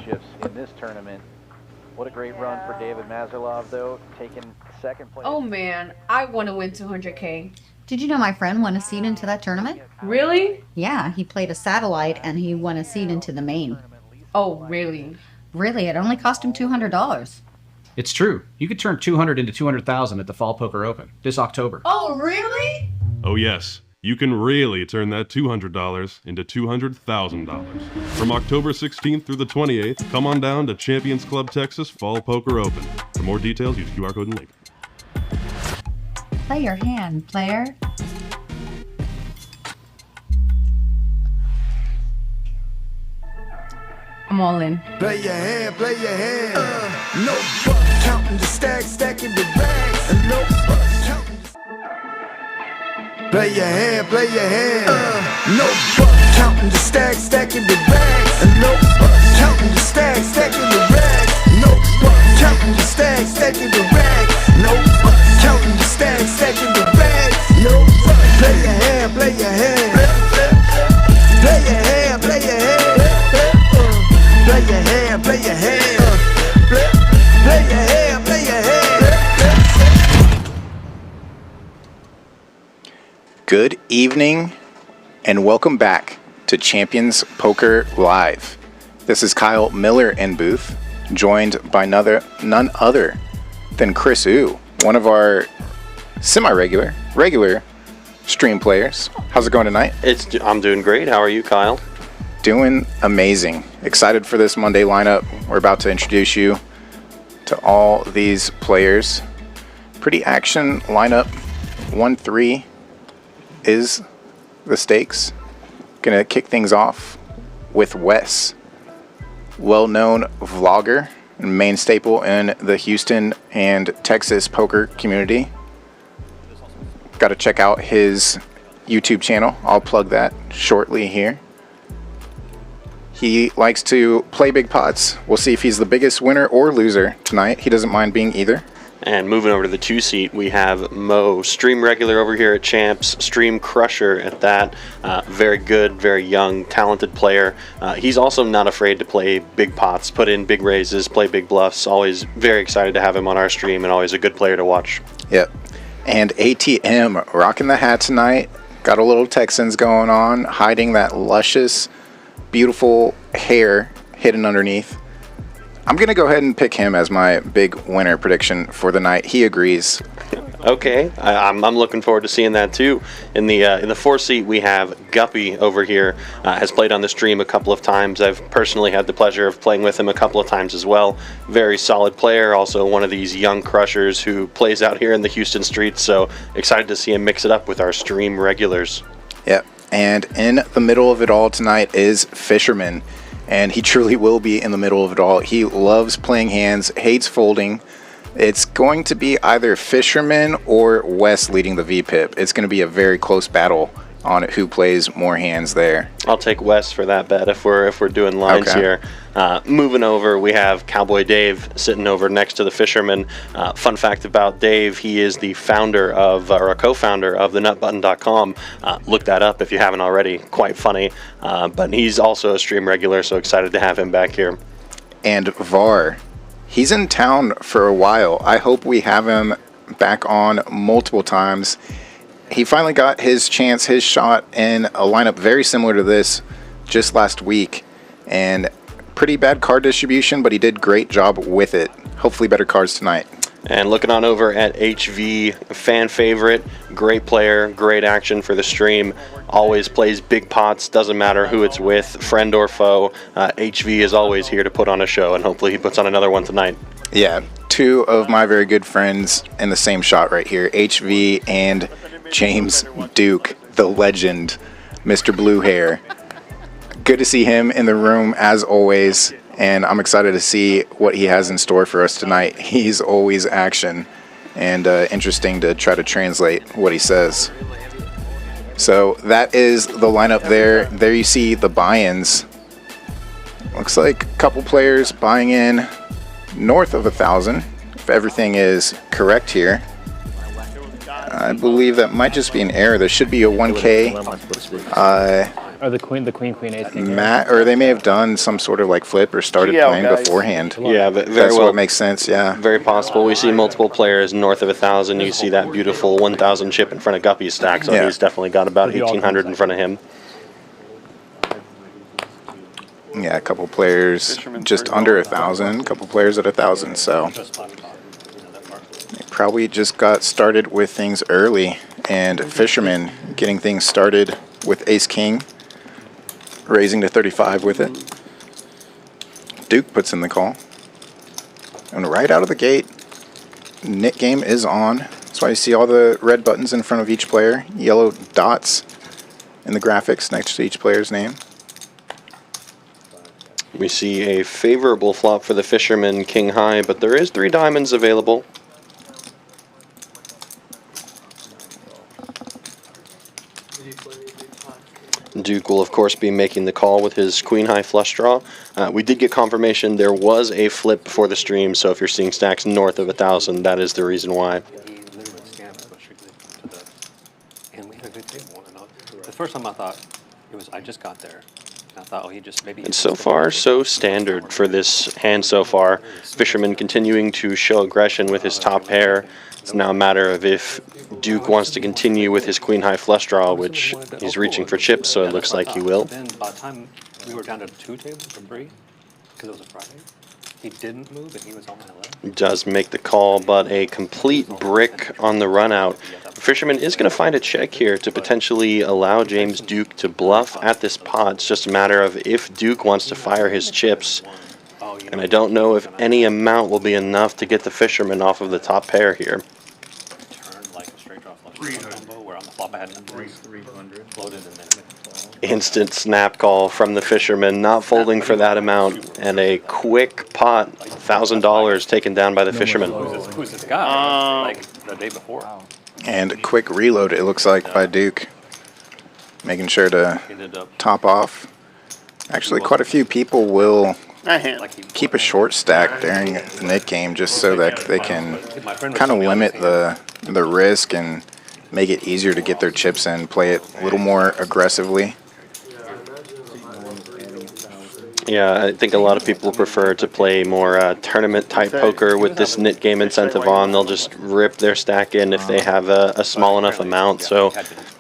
chips in this tournament. What a great run for David Mazurlov, though, taking second place. Oh man, I want to win 200K. Did you know my friend won a seat into that tournament? Really? Yeah, he played a satellite and he won a seat into the main. Oh, really? Really, it only cost him $200. It's true. You could turn 200 into 200,000 at the Fall Poker Open this October. Oh, really? Oh yes, you can really turn that $200 into $200,000. From October 16th through the 28th, come on down to Champions Club Texas Fall Poker Open. For more details, use QR code and link. Play your hand, player. I'm all in. Play your hand, play your hand. No fuck, counting the stacks, stacking the bags. And no fuck, counting the... Play your hand, play your hand. No fuck, counting the stacks, stacking the bags. And no fuck, counting the stacks, stacking the bags. No fuck, counting the stacks, stacking the bags. No fuck, counting the stacks, stacking the bags. No fuck, play your hand, play your hand. Play your hand, play your hand. Play your hand, play your hand. Play your hand, play your hand. Good evening and welcome back to Champions Poker Live. This is Kyle Miller in booth, joined by none other than Chris Ooh, one of our regular stream players. How's it going tonight? I'm doing great. How are you, Kyle? Doing amazing. Excited for this Monday lineup. We're about to introduce you to all these players. Pretty action lineup. 1-3 is the stakes. Gonna kick things off with Wes, well-known vlogger and main staple in the Houston and Texas poker community. Got to check out his YouTube channel. I'll plug that shortly here. He likes to play big pots. We'll see if he's the biggest winner or loser tonight. He doesn't mind being either. And moving over to the 2-seat, we have Mo, stream regular over here at Champs, stream crusher at that. Very good, very young, talented player. He's also not afraid to play big pots, put in big raises, play big bluffs. Always very excited to have him on our stream and always a good player to watch. Yep. And ATM rocking the hat tonight. Got a little Texans going on, hiding that luscious, beautiful hair hidden underneath. I'm going to go ahead and pick him as my big winner prediction for the night. He agrees. Okay, I'm looking forward to seeing that too. In the 4-seat, we have Guppy over here. Has played on the stream a couple of times. I've personally had the pleasure of playing with him a couple of times as well. Very solid player. Also one of these young crushers who plays out here in the Houston streets. So excited to see him mix it up with our stream regulars. Yep. And in the middle of it all tonight is Fisherman. And he truly will be in the middle of it all. He loves playing hands, hates folding. It's going to be either Fisherman or Wes leading the VPIP. It's going to be a very close battle on who plays more hands there. I'll take Wes for that bet if we're doing lines here. Moving over, we have Cowboy Dave sitting over next to the Fisherman. Fun fact about Dave, he is the founder of, or a co-founder of thenutbutton.com. Look that up if you haven't already. Quite funny. But he's also a stream regular, so excited to have him back here. And Var, he's in town for a while. I hope we have him back on multiple times. He finally got his chance, his shot in a lineup very similar to this just last week. And pretty bad card distribution, but he did great job with it. Hopefully better cards tonight. And looking on over at HV, fan favorite, great player, great action for the stream. Always plays big pots, doesn't matter who it's with, friend or foe. HV is always here to put on a show, and hopefully he puts on another one tonight. Yeah, two of my very good friends in the same shot right here, HV and James Duke, the legend, Mr. Blue Hair. Good to see him in the room as always, and I'm excited to see what he has in store for us tonight. He's always action, and interesting to try to translate what he says. So that is the lineup there. There you see the buy-ins. Looks like a couple players buying in north of 1,000, if everything is correct here. I believe that might just be an error. There should be a 1K Or the queen ace king. Matt, or they may have done some sort of like flip or started playing beforehand. Yeah, but very That's well. what makes sense. Yeah. Very possible. We see multiple players north of 1,000. You see that beautiful 1,000 chip in front of Guppy's stack, so he's definitely got about 1,800 in front of him. Yeah, a couple players just under 1,000. A couple players at 1,000. So they probably just got started with things early. And Fisherman getting things started with ace king, raising to 35 with it. Duke puts in the call. And right out of the gate, Knit game is on. That's why you see all the red buttons in front of each player, yellow dots in the graphics next to each player's name. We see a favorable flop for the Fisherman king high, but there is 3 diamonds available. Duke will, of course, be making the call with his queen high flush draw. We did get confirmation there was a flip before the stream, so if you're seeing stacks north of 1,000, that is the reason why. The first time I thought it was, I just got there. I thought, oh, he just maybe. And so far, so standard for this hand so far. Fisherman continuing to show aggression with his top pair. It's now a matter of if Duke wants to continue with his queen high flush draw, which he's reaching for chips, so it looks like he will. Then by the time we were down to 2 tables or 3, because it was a Friday, he didn't move and he was on my left. He does make the call, but a complete brick on the run out. Fisherman is going to find a check here to potentially allow James Duke to bluff at this pot. It's just a matter of if Duke wants to fire his chips. And I don't know if any amount will be enough to get the Fisherman off of the top pair here. Instant snap call from the Fisherman, not folding for that amount, and a quick pot, $1,000 taken down by the Fisherman. Who's this guy? Like the day before. And a quick reload, it looks like, by Duke. Making sure to top off. Actually, quite a few people will keep a short stack during the knit game just so that they can kind of limit the risk and make it easier to get their chips in, play it a little more aggressively. Yeah, I think a lot of people prefer to play more tournament-type poker with this knit game incentive on. They'll just rip their stack in if they have a small enough amount. So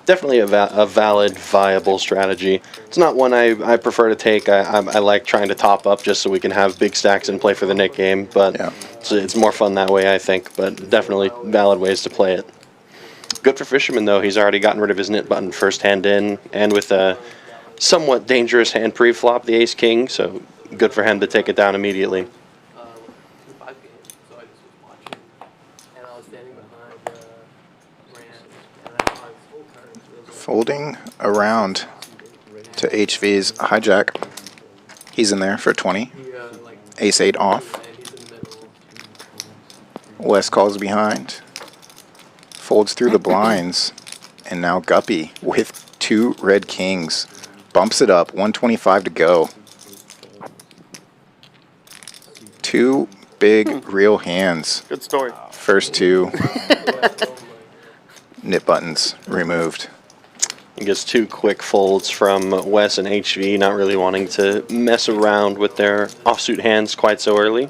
definitely a valid, viable strategy. It's not one I prefer to take. I like trying to top up just so we can have big stacks and play for the knit game. But it's more fun that way, I think. But definitely valid ways to play it. Good for Fisherman, though. He's already gotten rid of his knit button first hand in, and with a somewhat dangerous hand pre-flop, the ace-king, so good for him to take it down immediately. Folding around to HV's hijack. He's in there for 20. Ace-8 off. Wes calls behind. Folds through the blinds. And now Guppy with 2 red kings. Bumps it up, 125 to go. 2 big real hands. Good story. First 2 knit buttons removed. He gets 2 quick folds from Wes and HV, not really wanting to mess around with their offsuit hands quite so early.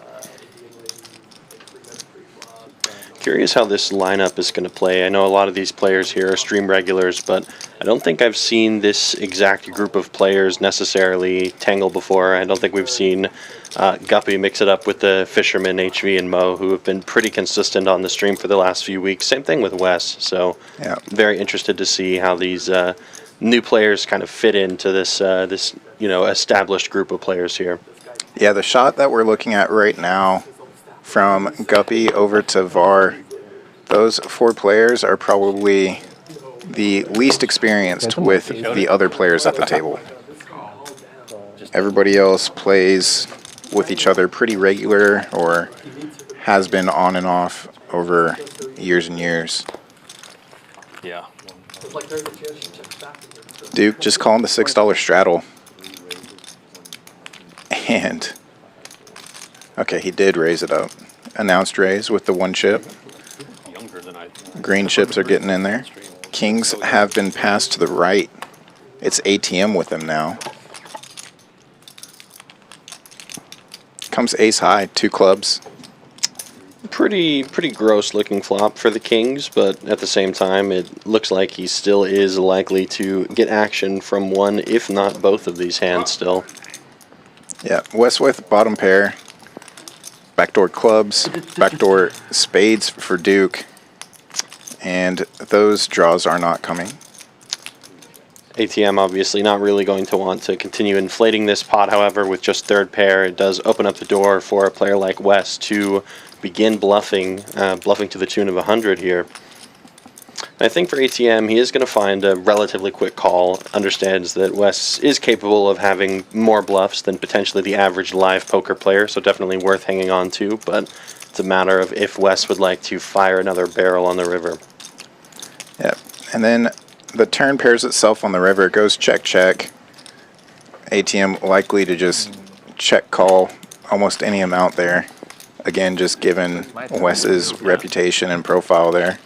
Curious how this lineup is going to play. I know a lot of these players here are stream regulars, but I don't think I've seen this exact group of players necessarily tangle before. I don't think we've seen Guppy mix it up with the Fisherman, HV, and Mo, who have been pretty consistent on the stream for the last few weeks. Same thing with Wes, so very interested to see how these new players kind of fit into this established group of players here. Yeah, the shot that we're looking at right now from Guppy over to Var, those 4 players are probably the least experienced with the other players at the table. Everybody else plays with each other pretty regular or has been on and off over years and years. Yeah. Duke just calling the $6 straddle. And okay, he did raise it up. Announced raise with the 1 chip. Green chips are getting in there. Kings have been passed to the right It's ATM with him now. Comes ace high, 2 clubs. Pretty gross looking flop for the Kings, but at the same time, it looks like he still is likely to get action from one, if not both of these hands still. Yeah, Wes with bottom pair. Backdoor clubs, backdoor spades for Duke. And those draws are not coming. ATM obviously not really going to want to continue inflating this pot, however, with just third pair. It does open up the door for a player like Wes to begin bluffing to the tune of 100 here. I think for ATM, he is going to find a relatively quick call, understands that Wes is capable of having more bluffs than potentially the average live poker player, so definitely worth hanging on to, but it's a matter of if Wes would like to fire another barrel on the river. Yep, and then the turn pairs itself on the river, goes check, check. ATM likely to just check call almost any amount there. Again, just given Wes's reputation and profile there.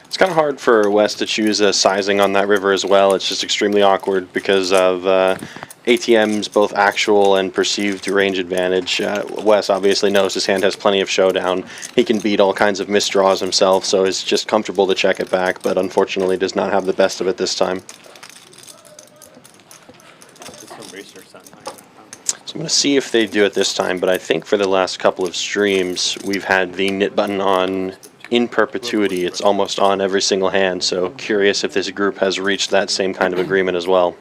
It's kind of hard for Wes to choose a sizing on that river as well. It's just extremely awkward because of ATM's both actual and perceived range advantage. Wes obviously knows his hand has plenty of showdown. He can beat all kinds of misdraws himself, so it's just comfortable to check it back, but unfortunately does not have the best of it this time. So I'm going to see if they do it this time, but I think for the last couple of streams, we've had the knit button on in perpetuity. It's almost on every single hand, so curious if this group has reached that same kind of agreement as well.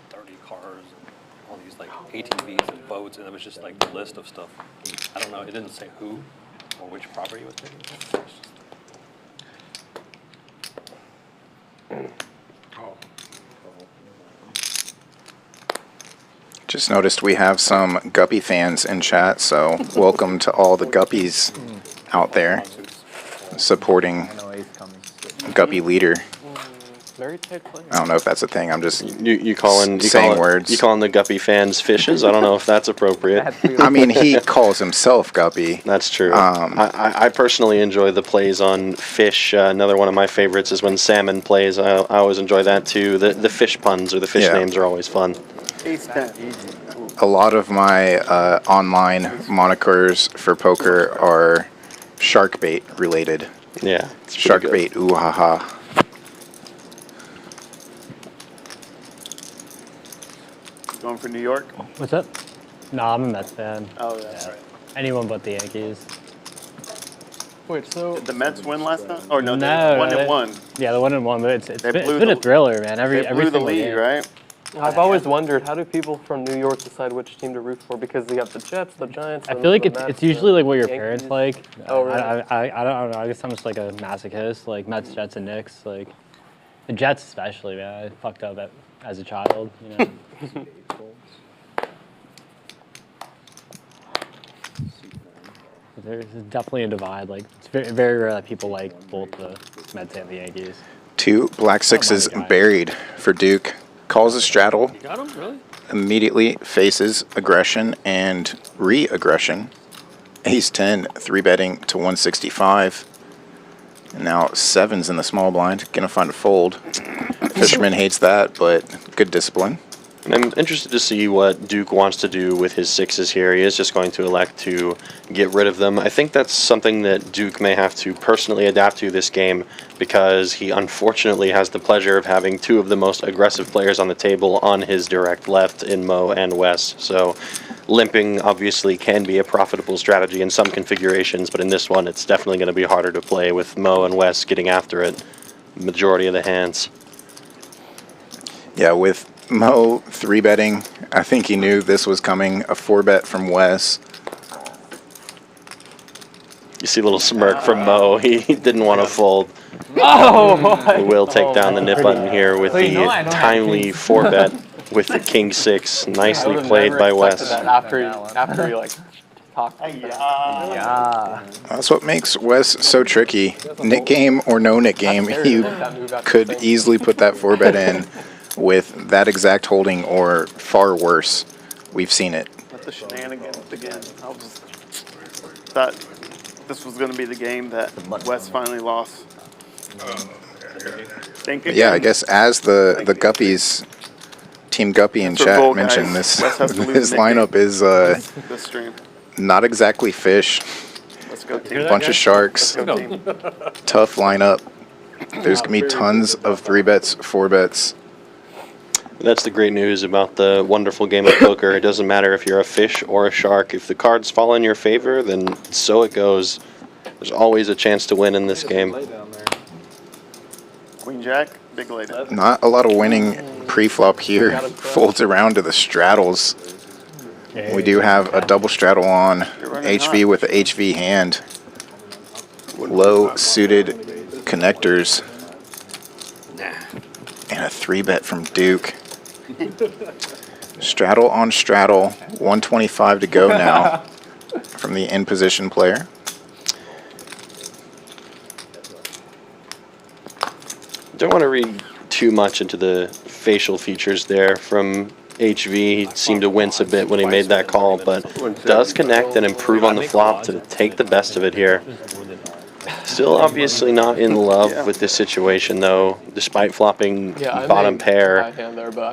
30 cars and all these like ATVs and boats, and it was just like the list of stuff. I don't know, it didn't say who or which property it was taking. Just noticed we have some Guppy fans in chat, so welcome to all the Guppies out there supporting Guppy leader. I don't know if that's a thing. I'm just saying words. You calling the Guppy fans fishes? I don't know if that's appropriate. I mean, he calls himself Guppy. That's true. I personally enjoy the plays on fish. Another one of my favorites is when salmon plays. I always enjoy that too. The fish puns or the fish names are always fun. A lot of my online monikers for poker are shark bait related. Yeah. Shark bait, ooh ha ha. Going for New York? What's up? No, I'm a Mets fan. Oh, that's right. Anyone but the Yankees. Wait, so did the Mets win last night? Or no, no, they won. Yeah, they 1-1, but it's been a thriller, man. They blew the lead, right? I've always wondered, how do people from New York decide which team to root for? Because they got the Jets, the Giants. I feel like it's usually like what your parents like. Oh, really? I don't know. I guess I'm just like a masochist. Like Mets, Jets, and Knicks. Like the Jets especially, man. I fucked up as a child. You know. There's definitely a divide. Like it's very rare that people like both the Mets and the Yankees. 2 black sixes buried for Duke. Calls a straddle. You got him, really? Immediately faces aggression and re-aggression. Ace 10, 3-betting to 165. And now 7's in the small blind. Gonna find a fold. Fisherman hates that, but good discipline. I'm interested to see what Duke wants to do with his 6s here. He is just going to elect to get rid of them. I think that's something that Duke may have to personally adapt to this game because he unfortunately has the pleasure of having 2 of the most aggressive players on the table on his direct left in Mo and Wes. So limping obviously can be a profitable strategy in some configurations, but in this one it's definitely going to be harder to play with Mo and Wes getting after it majority of the hands. Yeah, with Mo 3-betting, I think he knew this was coming. A 4-bet from Wes. You see a little smirk from Mo. He didn't want to fold. Oh! He will take down the nip button here with the timely 4-bet with the King 6. Nicely played by Wes. After you like talk. That's what makes Wes so tricky. Nick game or no Nick game, you could easily put that 4-bet in with that exact holding or far worse. We've seen it. Let the shenanigans begin. I just thought this was going to be the game that Wes finally lost. Yeah, I guess as the Guppies, Team Guppy in chat mentioned, this lineup is not exactly fish. Bunch of sharks. Tough lineup. There's going to be tons of 3-bets, 4-bets. That's the great news about the wonderful game of poker. It doesn't matter if you're a fish or a shark. If the cards fall in your favor, then so it goes. There's always a chance to win in this game. Queen Jack, big lay down. Not a lot of winning pre-flop here. Folds around to the straddles. We do have a double straddle on HV with the HV hand. Low suited connectors. And a 3-bet from Duke. Straddle on straddle. 125 to go now from the in position player. Don't want to read too much into the facial features there from HV. He seemed to wince a bit when he made that call, but does connect and improve on the flop to take the best of it here. Still obviously not in love with this situation, though, despite flopping bottom pair.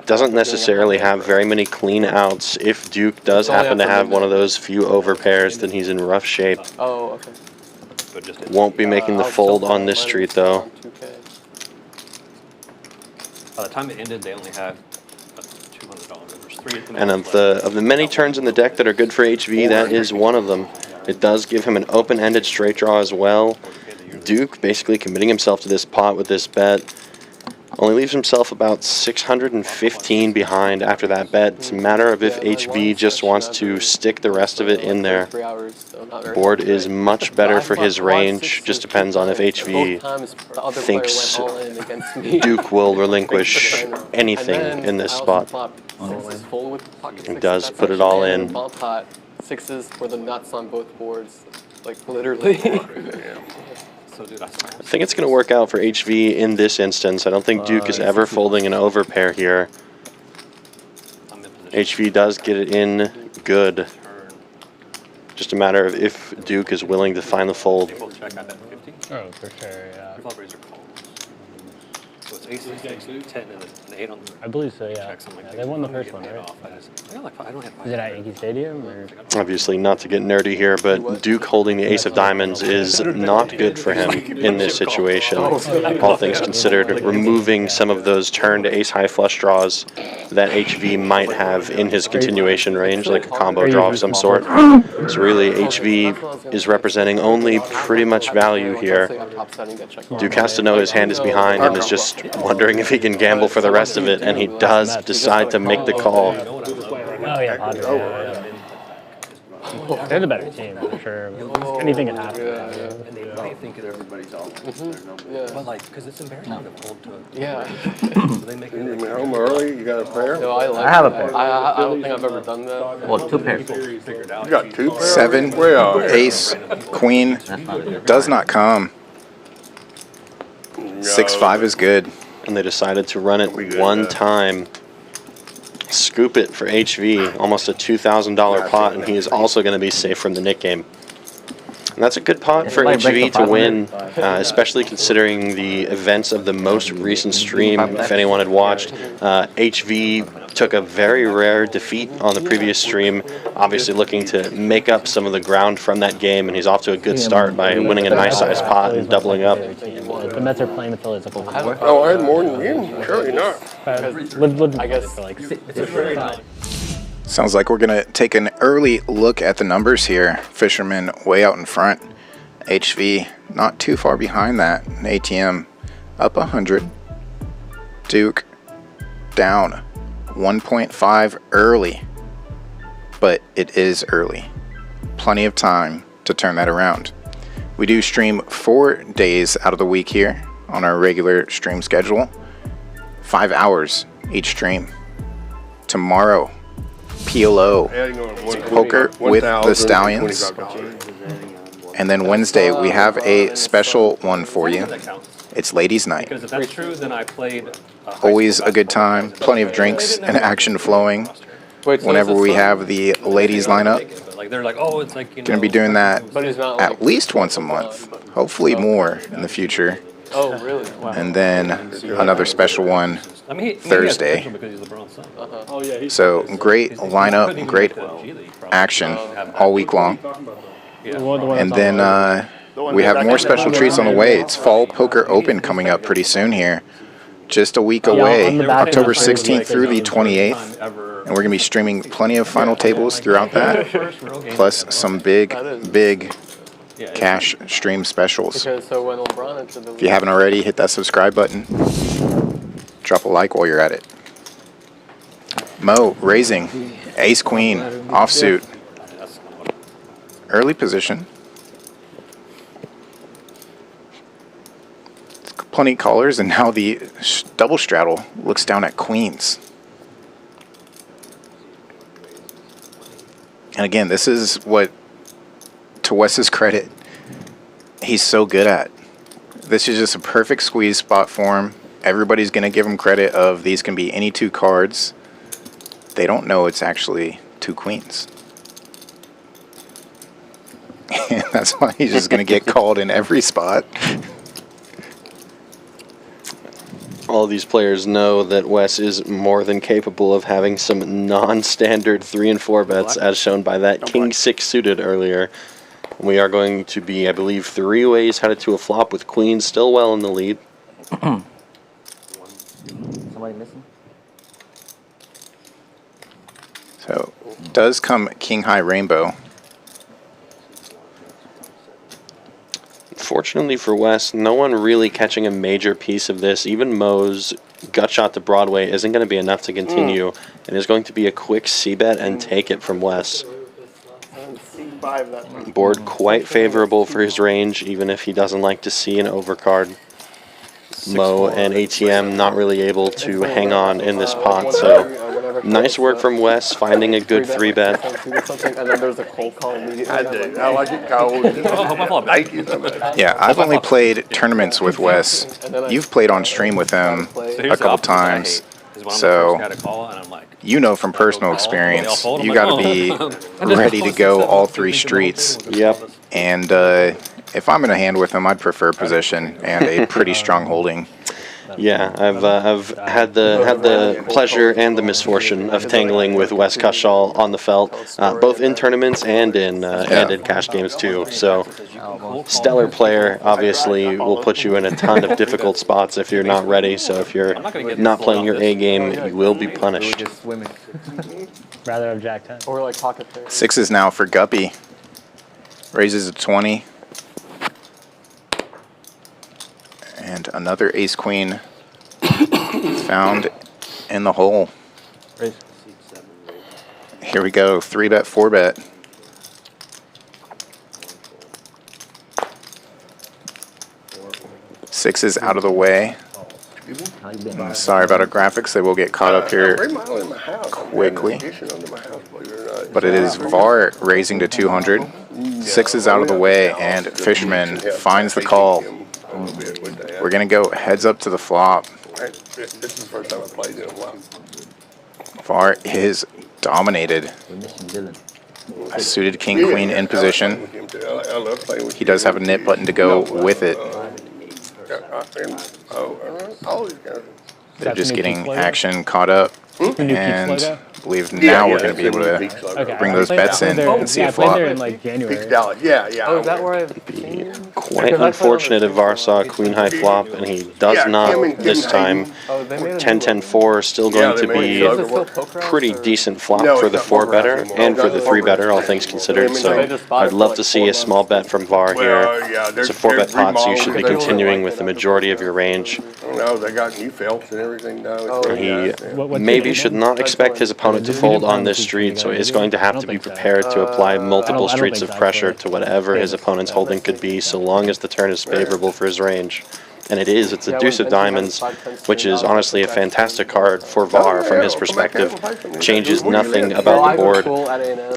Doesn't necessarily have very many clean outs. If Duke does happen to have one of those few over pairs, then he's in rough shape. Oh, okay. Won't be making the fold on this street, though. By the time it ended, they only had $200. There's 3 at the And of the many turns in the deck that are good for HV, that is one of them. It does give him an open-ended straight draw as well. Duke basically committing himself to this pot with this bet. Only leaves himself about 615 behind after that bet. It's a matter of if HV just wants to stick the rest of it in there. Board is much better for his range. Just depends on if HV thinks Duke will relinquish anything in this spot. He does put it all in. Sixes for the nuts on both boards, like literally. I think it's going to work out for HV in this instance. I don't think Duke is ever folding an overpair here. HV does get it in good. Just a matter of if Duke is willing to find the fold. Oh, for sure, yeah. So it's ace, 6, 10, and an 8 on the. I believe so, yeah. They won the first one, right? Is it at Yankee Stadium? Or? Obviously, not to get nerdy here, but Duke holding the ace of diamonds is not good for him in this situation. All things considered, removing some of those turn to ace high flush draws that HV might have in his continuation range, like a combo draw of some sort. So really, HV is representing only pretty much value here. Duke has to know his hand is behind and is just wondering if he can gamble for the rest of it, and he does decide to make the call. Oh, yeah, Padres, yeah. They're the better team, for sure. Anything can happen. And they might think that everybody's all but like, because it's embarrassing to fold to it. So they make it home early, you got a pair? No, I have a pair. I don't think I've ever done that. Well, 2 pairs. You got 2 pairs? 7, ace, queen, does not come. 6-5 is good. And they decided to run it one time. Scoop it for HV, almost a $2,000 pot, and he is also going to be safe from the Nick game. And that's a good pot for HV to win, especially considering the events of the most recent stream. If anyone had watched, HV took a very rare defeat on the previous stream, obviously looking to make up some of the ground from that game, and he's off to a good start by winning a nice-sized pot and doubling up. The Mets are playing the Phillies. Oh, I had more than you? Surely not. I guess like Sounds like we're going to take an early look at the numbers here. Fisherman way out in front. HV not too far behind that. ATM up 100. Duke down 1.5 early. But it is early. Plenty of time to turn that around. We do stream 4 days out of the week here on our regular stream schedule. 5 hours each stream. Tomorrow, PLO, poker with the Stallions. And then Wednesday, we have a special one for you. It's Ladies' Night. Because if that's true, then I played Always a good time, plenty of drinks and action flowing. Whenever we have the ladies lineup, like they're like, oh, it's like, you know, going to be doing that at least once a month, hopefully more in the future. Oh, really? and then another special one I mean, Thursday. because he's LeBron's son. Oh, yeah. So great lineup, great action all week long. And then we have more special treats on the way. It's Fall Poker Open coming up pretty soon here. Just a week away, October 16th through the 28th. And we're going to be streaming plenty of final tables throughout that, plus some big cash stream specials. If you haven't already, hit that subscribe button. Drop a like while you're at it. Mo, raising, ace queen, offsuit. Early position. Plenty of callers, and now the double straddle looks down at queens. And again, this is what, to Wes's credit, he's so good at. This is just a perfect squeeze spot for him. Everybody's going to give him credit of these can be any two cards. They don't know it's actually two queens. And that's why he's just going to get called in every spot. All these players know that Wes is more than capable of having some non-standard 3 and 4 bets, as shown by that King 6 suited earlier. We are going to be, I believe, 3 ways headed to a flop with queens still well in the lead. Somebody missing? So, does come King High Rainbow. Fortunately for Wes, no one really catching a major piece of this. Even Mo's gut shot to Broadway isn't going to be enough to continue, and is going to be a quick C-bet and take it from Wes. Board quite favorable for his range, even if he doesn't like to see an overcard. Mo and ATM not really able to hang on in this pot, so nice work from Wes finding a good 3-bet. And then there's a cold call immediately. I like it cold. Thank you so much. Yeah, I've only played tournaments with Wes. You've played on stream with him a couple times. So, you know from personal experience, you got to be ready to go all 3 streets. Yep. And if I'm in a hand with him, I'd prefer position and a pretty strong holding. Yeah, I've had the pleasure and the misfortune of tangling with Wes Cushall on the felt, both in tournaments and in cash games too. So, stellar player. Obviously, will put you in a ton of difficult spots if you're not ready. So if you're not playing your A game, you will be punished. Rather have Jack 10. Or like pocket pair. 6s now for Guppy. Raises a 20. And another ace queen found in the hole. Here we go, 3-bet, 4-bet. Sixes out of the way. Sorry about our graphics, they will get caught up here quickly. But it is Var raising to 200. Sixes out of the way, and Fisherman finds the call. We're going to go heads up to the flop. This is the first time I played in a while. Var is dominated. A suited king queen in position. He does have a knit button to go with it. They're just getting action caught up. And I believe now we're going to be able to bring those bets in and see a flop. in like January. Yeah, yeah. Oh, is that where Quite unfortunate if Var saw a queen high flop, and he does not this time. 10-10-4 still going to be a pretty decent flop for the 4-better and for the 3-better, all things considered. So I'd love to see a small bet from Var here. It's a 4-bet pot, so you should be continuing with the majority of your range. No, they got new felts and everything now. He maybe should not expect his opponent to fold on this street, so he's going to have to be prepared to apply multiple streets of pressure to whatever his opponent's holding could be, so long as the turn is favorable for his range. And it is. It's a deuce of diamonds, which is honestly a fantastic card for Var from his perspective. Changes nothing about the board.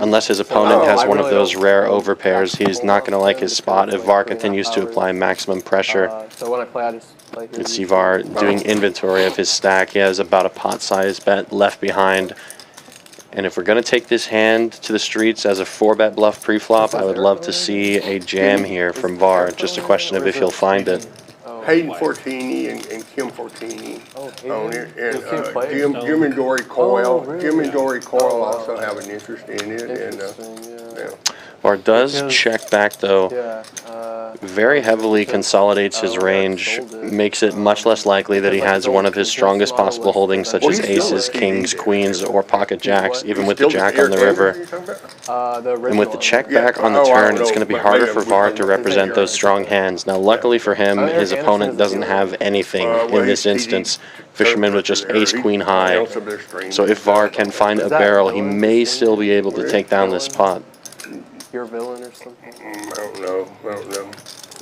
Unless his opponent has one of those rare overpairs, he's not going to like his spot if Var continues to apply maximum pressure. So when I play, I just play here. You see Var doing inventory of his stack. He has about a pot-sized bet left behind. And if we're going to take this hand to the streets as a 4-bet bluff pre-flop, I would love to see a jam here from Var. Just a question of if he'll find it. Hayden Fortini and Kim Fortini on it, and Is he a player? Jim and Dory Coyle. really? Jim and Dory Coyle wow. also have an interest in it, and yeah. Var does Because- check back though. Yeah. Very heavily consolidates his range, makes it much less likely that he has one of his strongest possible holdings, such as aces, kings, queens, or pocket jacks, even with the jack on the river. And with the check back on the turn, it's going to be harder for Var to represent those strong hands. Now, luckily for him, his opponent doesn't have anything in this instance. Fisherman with just ace queen high. So if Var can find a barrel, he may still be able to take down this pot. Your villain or something? I don't know.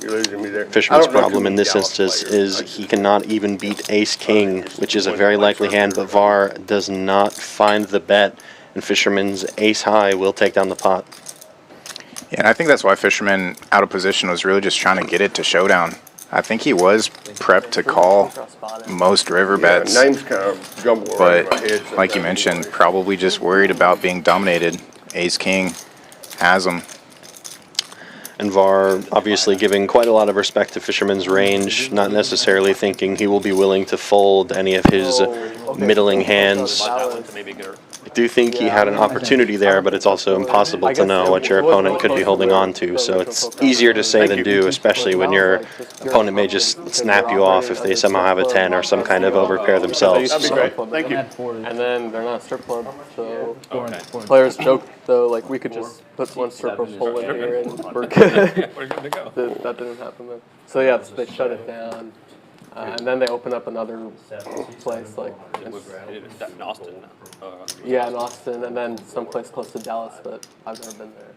You're losing me there. Fisherman's problem in this instance is he cannot even beat ace king, which is a very likely hand, but Var does not find the bet, and Fisherman's ace high will take down the pot. Yeah, and I think that's why Fisherman out of position was really just trying to get it to showdown. I think he was prepped to call most river bets, names kind of jumble around but my head like you mentioned, probably just worried about being dominated. Ace king has him. And Var obviously giving quite a lot of respect to Fisherman's range, not necessarily thinking he will be willing to fold any of his middling hands. I do think he had an opportunity there, but it's also impossible to know what your opponent could be holding on to. So it's easier to say than do, especially when your opponent may just snap you off if they somehow have a 10 or some kind of overpair themselves. Thank you. And then they're not a strip club, so players joke though, like we could just put one stripper pole in here and we're good. We're good to go. That didn't happen then. So yeah, so they shut it down. And then they open up another place, like In Austin. yeah, in Austin, and then someplace close to Dallas, but I've never been there.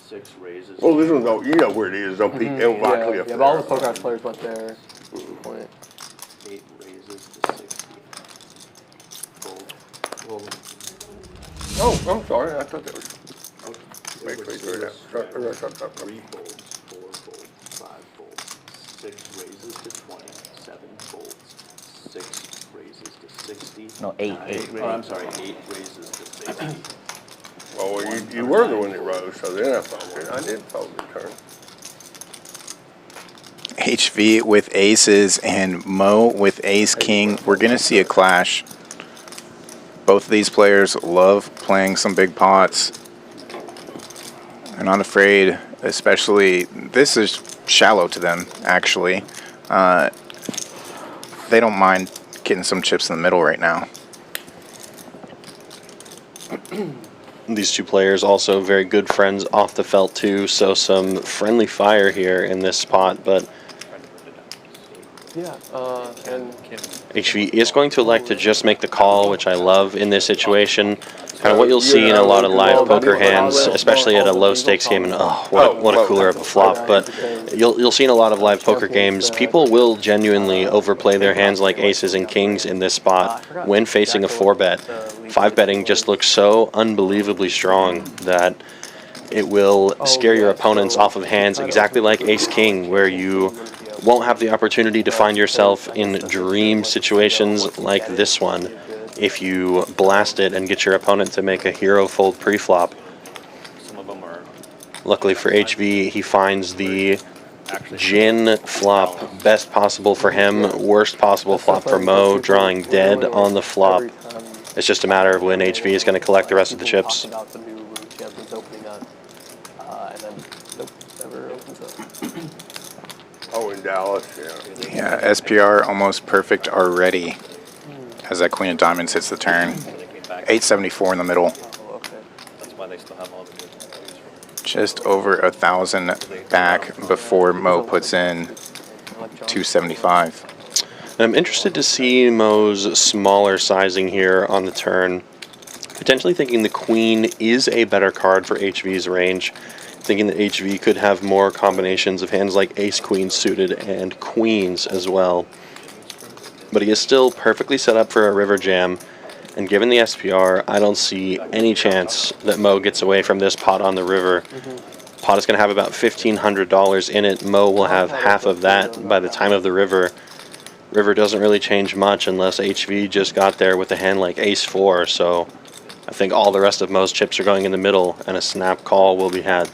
6 raises. Well, this one's you know where it is on Pete and Rock Cliff. Yeah, but all the poker house players went there. At some point. 8 raises to 60. Fold. Oh, I'm sorry. I thought that was. Wait. 3 folds, 4 folds, 5 folds, 6 raises to 20, 7 folds, 6 raises to 60. No, 8. Oh, I'm sorry, 8 raises to 60. Well, you were the one that rose, so then I folded. I did fold the turn. HV with aces and Mo with ace king. We're going to see a clash. Both of these players love playing some big pots. They're not afraid, especially, this is shallow to them, actually. They don't mind getting some chips in the middle right now. These two players also very good friends off the felt too, so some friendly fire here in this spot, but Yeah, and HV is going to elect to just make the call, which I love in this situation. Kind of what you'll see in a lot of live poker hands, especially at a low stakes game, and what a cooler of a flop. But you'll see in a lot of live poker games, people will genuinely overplay their hands like aces and kings in this spot when facing a 4-bet. 5-betting just looks so unbelievably strong that it will scare your opponents off of hands exactly like ace-king, where you won't have the opportunity to find yourself in dream situations like this one if you blast it and get your opponent to make a hero fold pre-flop. Luckily for HV, he finds the gin flop best possible for him, worst possible flop for Mo, drawing dead on the flop. It's just a matter of when HV is going to collect the rest of the chips. Oh, in Dallas, yeah. Yeah, SPR almost perfect already as that queen of diamonds hits the turn. 874 in the middle. That's why they still have all the good. Just over 1,000 back before Mo puts in 275. And I'm interested to see Mo's smaller sizing here on the turn. Potentially thinking the queen is a better card for HV's range. Thinking that HV could have more combinations of hands like ace-queen suited and queens as well. But he is still perfectly set up for a river jam. And given the SPR, I don't see any chance that Mo gets away from this pot on the river. Pot is going to have about $1,500 in it. Mo will have half of that by the time of the river. River doesn't really change much unless HV just got there with a hand like ace-4. So I think all the rest of Mo's chips are going in the middle and a snap call will be had.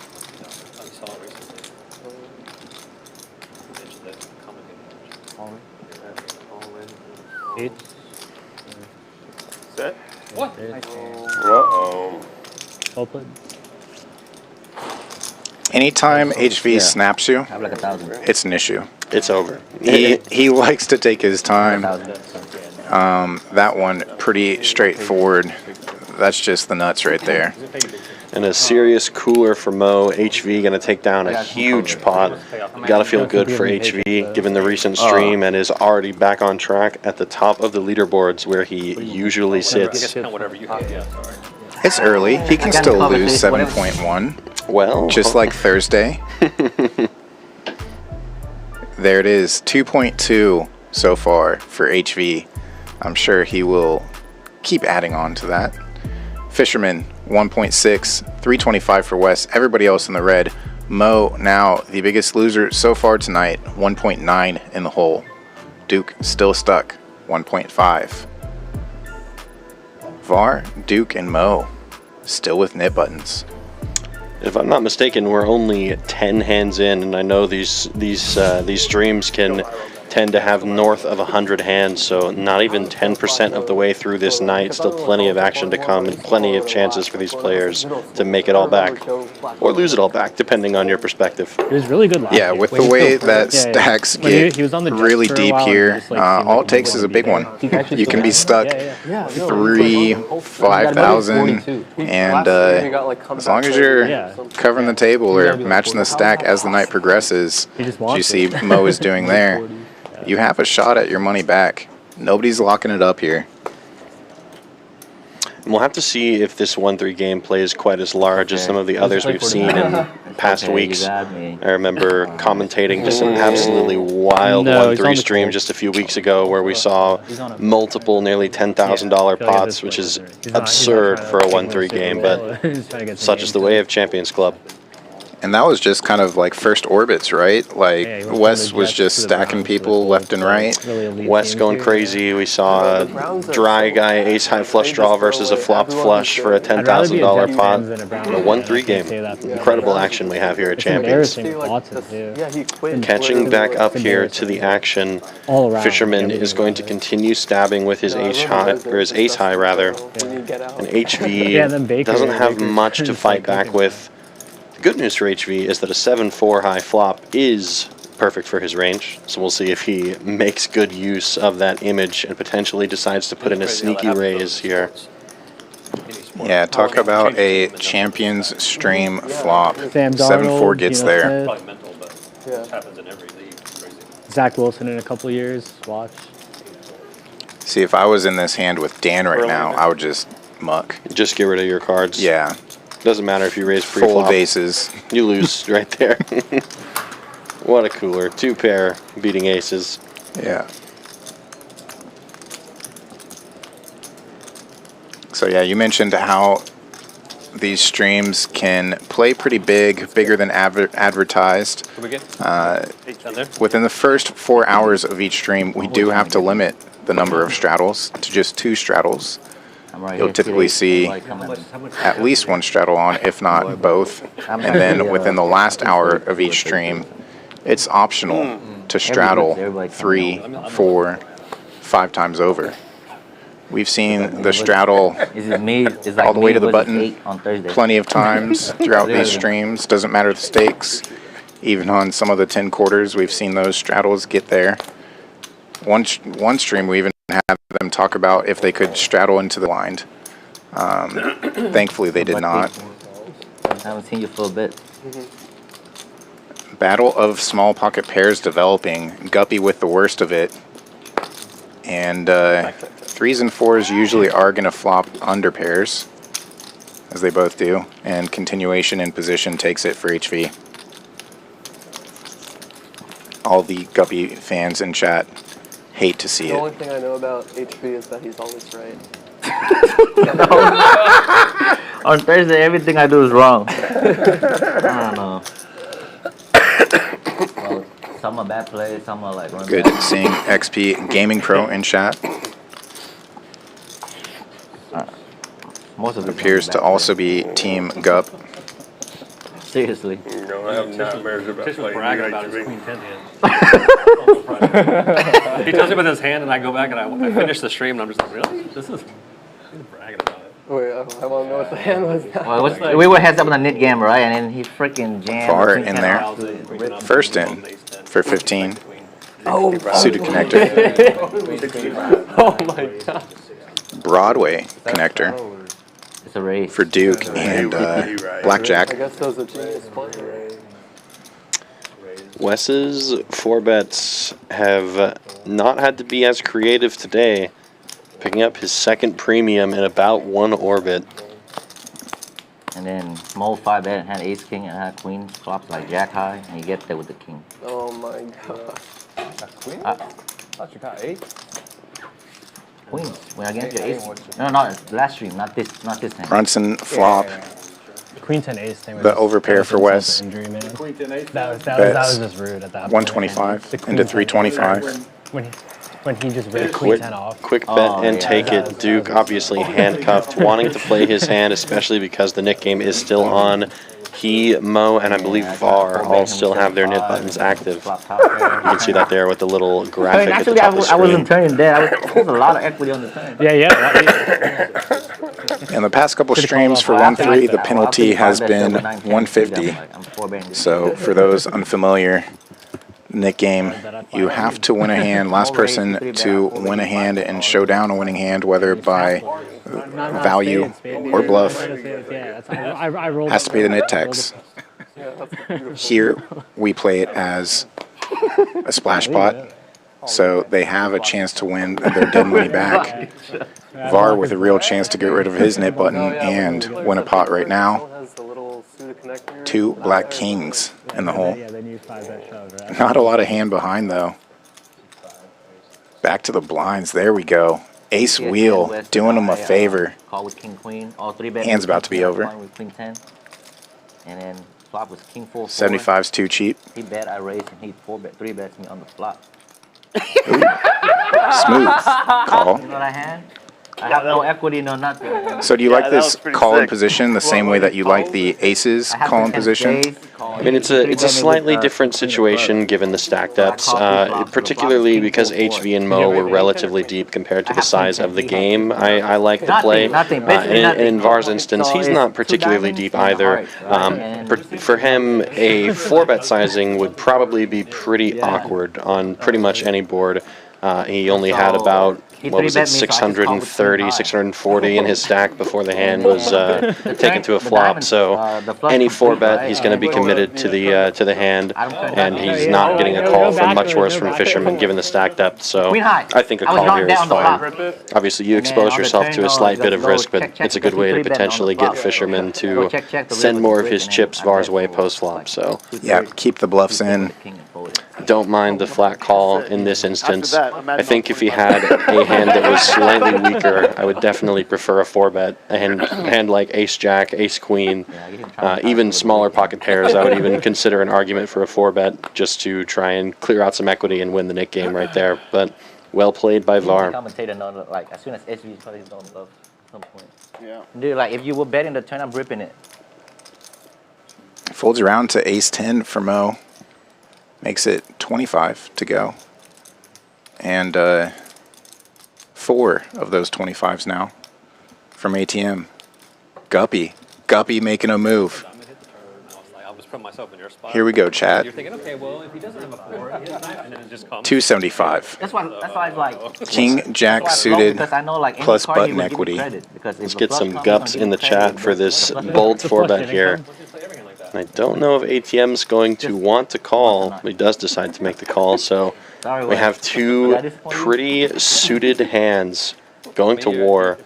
8. Set. What? Uh-oh. Well played. Anytime HV snaps you, it's an issue. It's over. He likes to take his time. That one, pretty straightforward. That's just the nuts right there. And a serious cooler for Mo. HV going to take down a huge pot. Got to feel good for HV, given the recent stream, and is already back on track at the top of the leaderboards where he usually sits. It's early. He can still lose 7.1. Well, just like Thursday. There it is, 2.2 so far for HV. I'm sure he will keep adding on to that. Fisherman, 1.6, 325 for Wes. Everybody else in the red. Mo, now the biggest loser so far tonight, 1.9 in the hole. Duke still stuck, 1.5. Var, Duke, and Mo still with nip buttons. If I'm not mistaken, we're only 10 hands in, and I know these streams can tend to have north of 100 hands, so not even 10% of the way through this night. Still plenty of action to come and plenty of chances for these players to make it all back or lose it all back, depending on your perspective. It was really good last year. With the way that stacks get really deep here, all it takes is a big one. You can be stuck 3,000, 5,000, and as long as you're covering the table or matching the stack as the night progresses, as you see Mo is doing there, you have a shot at your money back. Nobody's locking it up here. And we'll have to see if this 1-3 game plays quite as large as some of the others we've seen in past weeks. I remember commentating just an absolutely wild 1-3 stream just a few weeks ago where we saw multiple nearly $10,000 pots, which is absurd for a 1-3 game, but such is the way of Champions Club. And that was just kind of like first orbits, right? Like Wes was just stacking people left and right. Wes going crazy. We saw a dry guy ace high flush draw versus a flopped flush for a $10,000 pot. A 1-3 game. Incredible action we have here at Champions. Catching back up here to the action, Fisherman is going to continue stabbing with his ace high, or his ace high rather. And HV doesn't have much to fight back with. Good news for HV is that a 7-4 high flop is perfect for his range, so we'll see if he makes good use of that image and potentially decides to put in a sneaky raise here. Yeah, talk about a Champions stream flop. 7-4 gets there. Zach Wilson in a couple years, watch. See, if I was in this hand with Dan right now, I would just muck. Just get rid of your cards. Yeah. Doesn't matter if you raise pre-flop. Full of aces. You lose right there. What a cooler. 2 pair beating aces. Yeah. So yeah, you mentioned how these streams can play pretty big, bigger than advertised. Within the first 4 hours of each stream, we do have to limit the number of straddles to just 2 straddles. You'll typically see at least 1 straddle on, if not both. And then within the last hour of each stream, it's optional to straddle 3, 4, 5 times over. We've seen the straddle all the way to the button plenty of times throughout these streams. Doesn't matter the stakes. Even on some of the 10 quarters, we've seen those straddles get there. One stream we even had them talk about if they could straddle into the blind. Thankfully, they did not. I haven't seen you for a bit. Battle of small pocket pairs developing. Guppy with the worst of it. And 3s and 4s usually are going to flop under pairs, as they both do. And continuation in position takes it for HV. All the Guppy fans in chat hate to see it. The only thing I know about HV is that he's always right. On Thursday, everything I do is wrong. I don't know. Well, some are bad plays, some are like... Good seeing XP Gaming Pro in chat. Most of it appears to also be Team Gup. Seriously. have nightmares about Tish was playing bragging about his UHV. Queen 10 hand. He tells me with his hand, and I go back and I finish the stream, and I'm just like, really? This is. He's bragging about it. Wait, I want to know what the hand was now. Well, we were heads up on the knit game, right? And then he freaking jammed. Var in there. First in for 15. Oh, Suited connector. Oh my god. Broadway connector It's a race. for Duke and Blackjack. I guess those are genius players. Wes's 4-bets have not had to be as creative today, picking up his second premium in about one orbit. And then small 5-bet and had ace king and had queen flops like jack high, and you get there with the king. Oh my god. Queen? I thought you got 8. Queens. When against your ace. No, last stream, not this time. Brunson flop. Queen 10 ace thing was The overpair for Wes. injury, man. Queen 10 ace. That Bets. was just rude at that point. 125 into 325. When he just ripped Queen 10 off. Quick bet and take it. Duke obviously handcuffed, wanting to play his hand, especially because the Nick game is still on. He, Mo, and I believe Var all still have their knit buttons active. You can see that there with the little graphic at the Actually, top of the I wasn't screen. turning dead. There's a lot of equity on the turn. In the past couple streams for 1-3, the penalty has been 150. So for those unfamiliar, Nick game, you have to win a hand. Last person to win a hand and show down a winning hand, whether by value or bluff, has to pay the knit tax. Here we play it as a splash pot, so they have a chance to win their dead money back. Var with a real chance to get rid of his knit button and win a pot right now. 2 black kings in the hole. Not a lot of hand behind though. Back to the blinds. There we go. Ace wheel doing them a favor. Call with king queen. All 3-bet. Hand's about to be over. With queen 10. And then flop was king 4. 75's too cheap. He bet, I raised, and he 3-bets me on the flop. Smooth call. You know what I had? I have no equity, no nothing. So do you like this call in position the same way that you like the aces call in position? I mean, it's a slightly different situation given the stack depths, particularly because HV and Mo were relatively deep compared to the size of the game. I like the play. And in Var's instance, he's not particularly deep either. For him, a 4-bet sizing would probably be pretty awkward on pretty much any board. He only had about, what was it, 630, 640 in his stack before the hand was taken to a flop. So any 4-bet, he's going to be committed to the hand, and he's not getting a call from much worse from Fisherman given the stack depth. So I think a call here is fine. Obviously, you expose yourself to a slight bit of risk, but it's a good way to potentially get Fisherman to send more of his chips Var's way post-flop. So yeah, keep the bluffs in. Don't mind the flat call in this instance. I think if he had a hand that was slightly weaker, I would definitely prefer a 4-bet. A hand like ace-jack, ace-queen, even smaller pocket pairs, I would even consider an argument for a 4-bet just to try and clear out some equity and win the Nick game right there. But well played by Var. Commentator know, like, as soon as HV plays, don't love at some point. Yeah. Dude, like, if you were betting the turn, I'm ripping it. Folds around to ace-10 for Mo. Makes it 25 to go. And 4 of those 25s now from ATM. Guppy. Guppy making a move. I was putting myself in your spot. Here we go, chat. You're thinking, okay, well, if he doesn't have a 4, and then it just comes. 275. That's why I was like. King, jack suited, like plus button equity. Let's get some gups in the chat for this bold 4-bet here. And I don't know if ATM's going to want to call. He does decide to make the call, so we have 2 pretty suited hands going to war.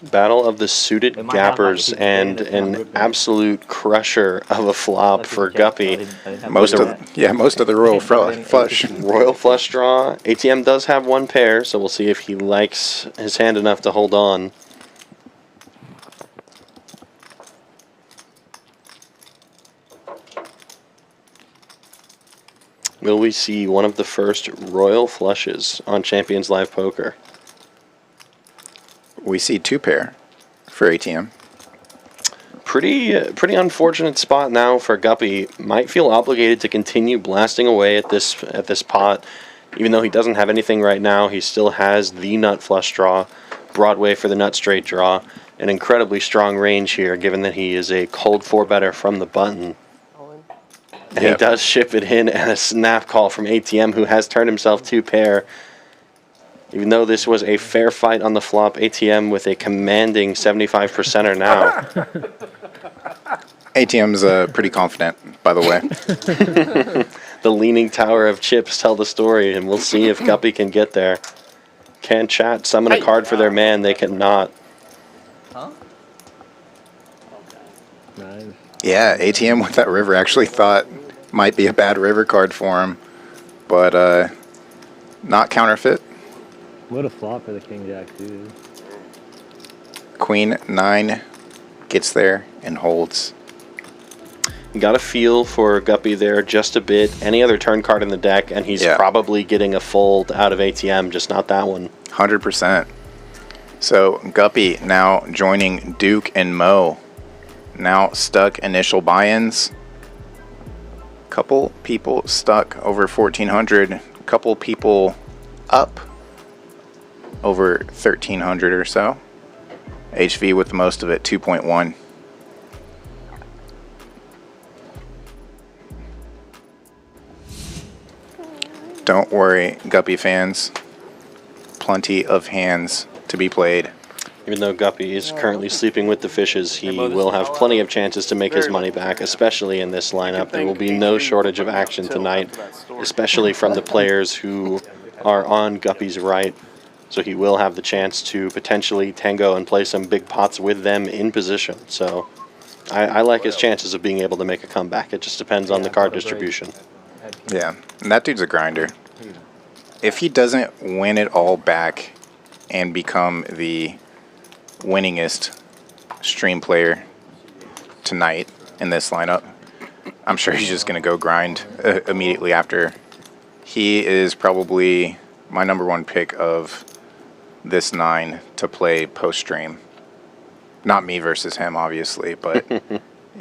Battle of the suited gappers and an absolute crusher of a flop for Guppy. Most of the royal flush. Royal flush draw. ATM does have 1 pair, so we'll see if he likes his hand enough to hold on. Will we see one of the first royal flushes on Champions Live Poker? We see 2 pair for ATM. Pretty unfortunate spot now for Guppy. Might feel obligated to continue blasting away at this pot. Even though he doesn't have anything right now, he still has the nut flush draw, Broadway for the nut straight draw, an incredibly strong range here, given that he is a cold 4-better from the button. And he does ship it in and a snap call from ATM, who has turned himself 2-pair. Even though this was a fair fight on the flop, ATM with a commanding 75%er now. ATM's pretty confident, by the way. The leaning tower of chips tell the story, and we'll see if Guppy can get there. Can chat summon a card for their man? They cannot. Huh? Nice. Yeah, ATM with that river actually thought might be a bad river card for him, but not counterfeit. What a flop for the King Jack, dude. Queen 9 gets there and holds. Got a feel for Guppy there just a bit. Any other turn card in the deck, and he's probably getting a fold out of ATM, just not that one. 100%. So Guppy now joining Duke and Mo. Now stuck initial buy-ins. Couple people stuck over 1,400. Couple people up over 1,300 or so. HV with the most of it, 2.1. Don't worry, Guppy fans. Plenty of hands to be played. Even though Guppy is currently sleeping with the fishes, he will have plenty of chances to make his money back, especially in this lineup. There will be no shortage of action tonight, especially from the players who are on Guppy's right. So he will have the chance to potentially tango and play some big pots with them in position. So I like his chances of being able to make a comeback. It just depends on the card distribution. Yeah, and that dude's a grinder. If he doesn't win it all back and become the winningest stream player tonight in this lineup, I'm sure he's just going to go grind immediately after. He is probably my #1 pick of this 9 to play post-stream. Not me versus him, obviously, but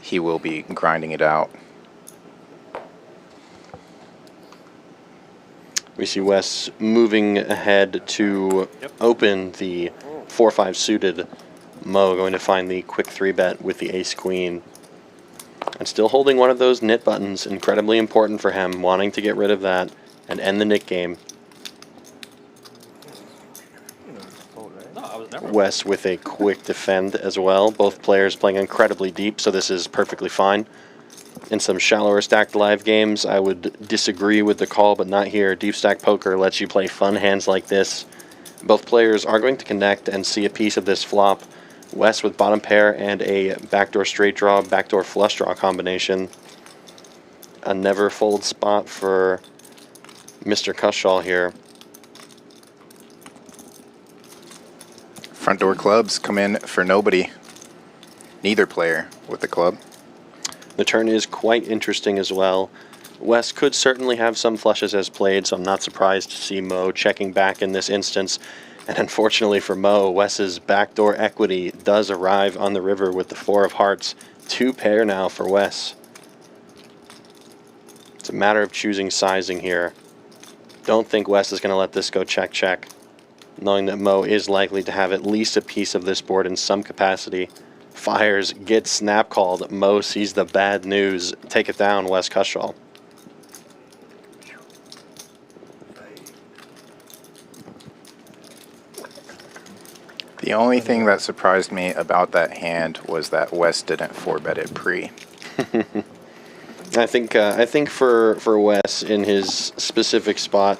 he will be grinding it out. We see Wes moving ahead to open the 4-5 suited. Mo going to find the quick 3-bet with the ace-queen. And still holding one of those knit buttons, incredibly important for him, wanting to get rid of that and end the knit game. Wes with a quick defend as well. Both players playing incredibly deep, so this is perfectly fine. In some shallower stacked live games, I would disagree with the call, but not here. Deep stack poker lets you play fun hands like this. Both players are going to connect and see a piece of this flop. Wes with bottom pair and a backdoor straight draw, backdoor flush draw combination. A never fold spot for Mr. Cushall here. Front door clubs come in for nobody. Neither player with the club. The turn is quite interesting as well. Wes could certainly have some flushes as played, so I'm not surprised to see Mo checking back in this instance. And unfortunately for Mo, Wes's backdoor equity does arrive on the river with the 4 of hearts. 2-pair now for Wes. It's a matter of choosing sizing here. Don't think Wes is going to let this go check-check, knowing that Mo is likely to have at least a piece of this board in some capacity. Fires, gets snap called. Mo sees the bad news. Take it down, Wes Cushall. The only thing that surprised me about that hand was that Wes didn't 4-bet it pre. I think for Wes in his specific spot,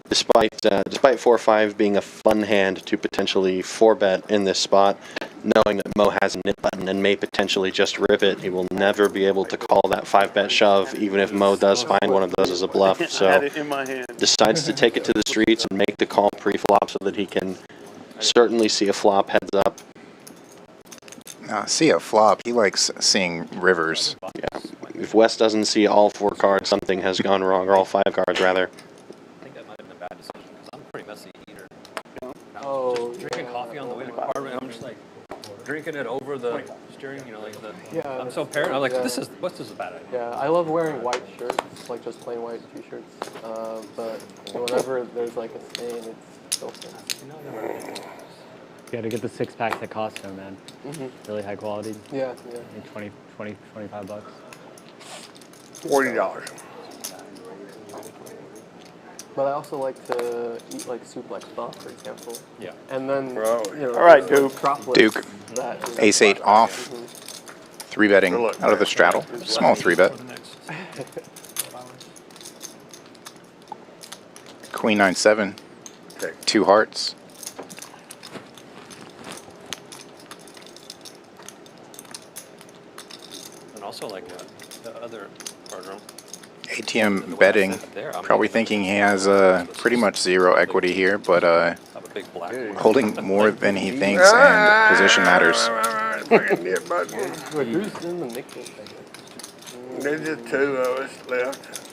despite 4-5 being a fun hand to potentially 4-bet in this spot, knowing that Mo has a knit button and may potentially just rip it, he will never be able to call that 5-bet shove, even if Mo does find one of those as a bluff. So decides to take it to the streets and make the call pre-flop so that he can certainly see a flop heads up. See a flop. He likes seeing rivers. Yeah. If Wes doesn't see all 4 cards, something has gone wrong, or all 5 cards rather. I think that might have been a bad decision because I'm a pretty messy eater. Oh, drinking coffee on the way to the apartment, I'm just like drinking it over the steering, you know, like the. Yeah. I'm so paranoid. I'm like, Yeah. this is a bad idea. Yeah, I love wearing white shirts, like just plain white t-shirts. But whenever there's like a stain, it's so thin. You got to get the 6-packs at Costco, man. Really high quality. Yeah, yeah. Like 25 bucks. $40. But I also like to eat like soup like pho, for example. Yeah. And then, Oh, you know, all right, Duke. Duke. Ace 8 off. 3-betting Good luck, out of the man. straddle. Small 3-bet. Queen 9-7. Okay. 2 hearts. And also like the other partner. ATM betting. I'm Probably thinking he has pretty much 0 equity here, but have a big black one. holding more than he thinks, and position matters. Fucking hit button. Wait, who's in the nickname? There's just 2 of us left.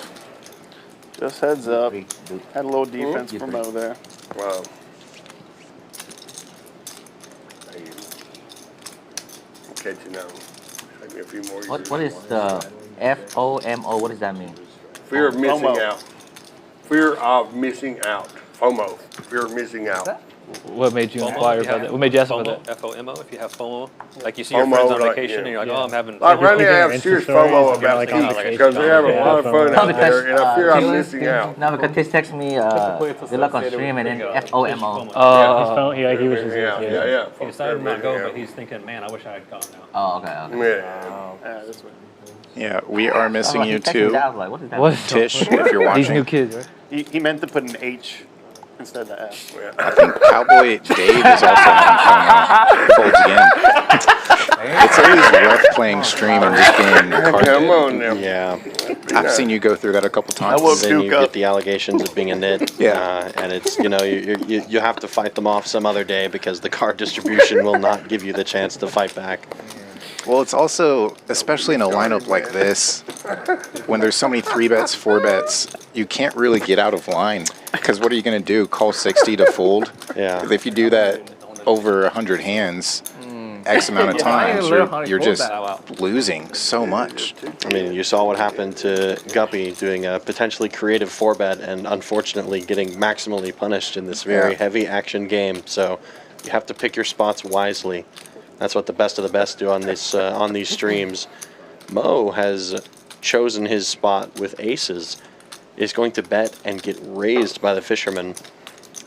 Just heads up. Had a little defense from Mo there. Wow. I'm catching on. Take me a few more years. What is the FOMO? What does that mean? Fear of missing FOMO. out. Fear of missing out. FOMO. Fear of missing out. What made you FOMO, inquire if you about have that? What made you ask about FOMO, that? FOMO, if you have FOMO, like you see your FOMO, friends on like, vacation, yeah. and you're like, oh, I'm having. Like right now, I have Insta serious stories, FOMO and about like, teaching like, because they're having a yeah, lot of fun FOMO. out there, and I fear I'm missing out. No, because this text me, good luck on stream, and then FOMO. He was just Yeah. He decided to not go, but he's thinking, man, I wish I had gone now. Oh, okay. Yeah. This way. Yeah, we are missing you he texted me too. that, I was like, what is that? What? Tish, if you're These new watching. kids, right? He meant to put an H instead of the F. I think Cowboy Dave is also on FOMO. Folds again. It's always rough playing stream and just being carded. Come on now. Yeah. I've seen you go through that a couple times. Then you get the allegations of being a nit. Yeah. And it's, you know, you have to fight them off some other day because the card distribution will not give you the chance to fight back. Well, it's also, especially in a lineup like this, when there's so many 3-bets, 4-bets, you can't really get out of line. Because what are you going to do? Call 60 to fold? Yeah. 'Cause if you do that over 100 hands, X amount of times, you're just losing so much. I mean, you saw what happened to Guppy doing a potentially creative 4-bet and unfortunately getting maximally punished in this very heavy action game. So you have to pick your spots wisely. That's what the best of the best do on this on these streams. Mo has chosen his spot with aces, is going to bet and get raised by the Fisherman.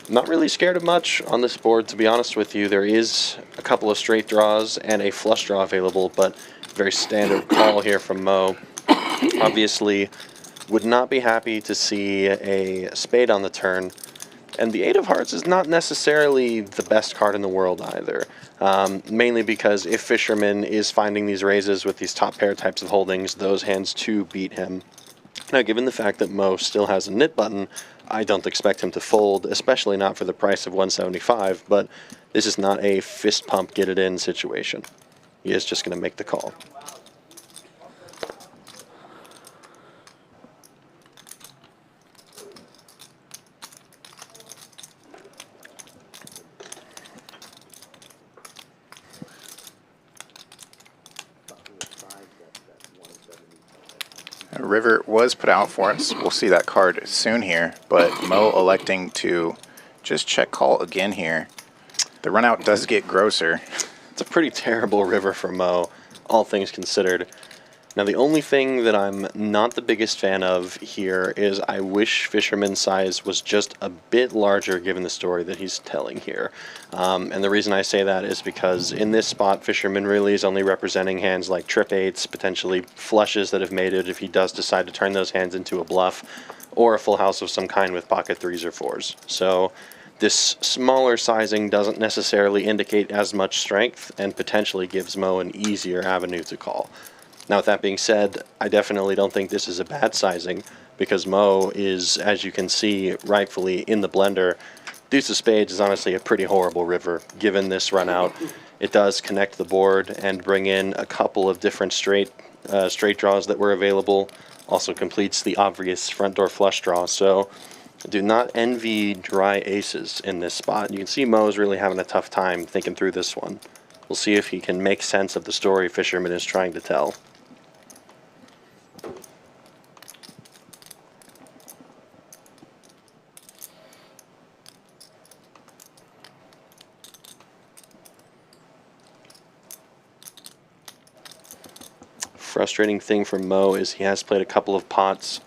Not really scared of much on this board, to be honest with you. There is a couple of straight draws and a flush draw available, but very standard call here from Mo. Obviously, would not be happy to see a spade on the turn. And the 8 of hearts is not necessarily the best card in the world either. Mainly because if Fisherman is finding these raises with these top pair types of holdings, those hands too beat him. Now, given the fact that Mo still has a nit button, I don't expect him to fold, especially not for the price of 175, but this is not a fist pump, get it in situation. He is just going to make the call. River was put out for us. We'll see that card soon here, but Mo electing to just check call again here. The run out does get grosser. It's a pretty terrible river for Mo, all things considered. Now, the only thing that I'm not the biggest fan of here is I wish Fisherman's size was just a bit larger given the story that he's telling here. And the reason I say that is because in this spot, Fisherman really is only representing hands like trip 8s, potentially flushes that have made it if he does decide to turn those hands into a bluff, or a full house of some kind with pocket 3s or 4s. So this smaller sizing doesn't necessarily indicate as much strength and potentially gives Mo an easier avenue to call. Now, with that being said, I definitely don't think this is a bad sizing because Mo is, as you can see, rightfully in the blender. Deuce of Spades is honestly a pretty horrible river given this run out. It does connect the board and bring in a couple of different straight draws that were available. Also completes the obvious front door flush draw. So do not envy dry aces in this spot. You can see Mo's really having a tough time thinking through this one. We'll see if he can make sense of the story Fisherman is trying to tell. Frustrating thing for Mo is he has played a couple of pots,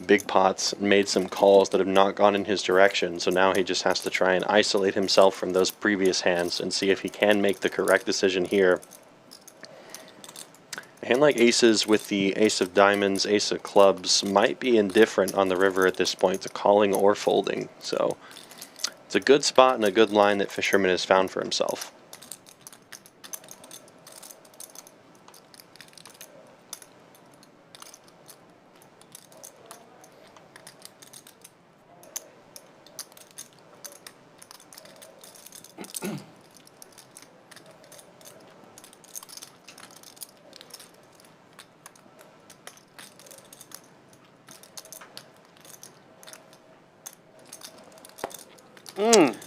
big pots, and made some calls that have not gone in his direction, so now he just has to try and isolate himself from those previous hands and see if he can make the correct decision here. A hand like aces with the ace of diamonds, ace of clubs might be indifferent on the river at this point to calling or folding, so it's a good spot and a good line that Fisherman has found for himself.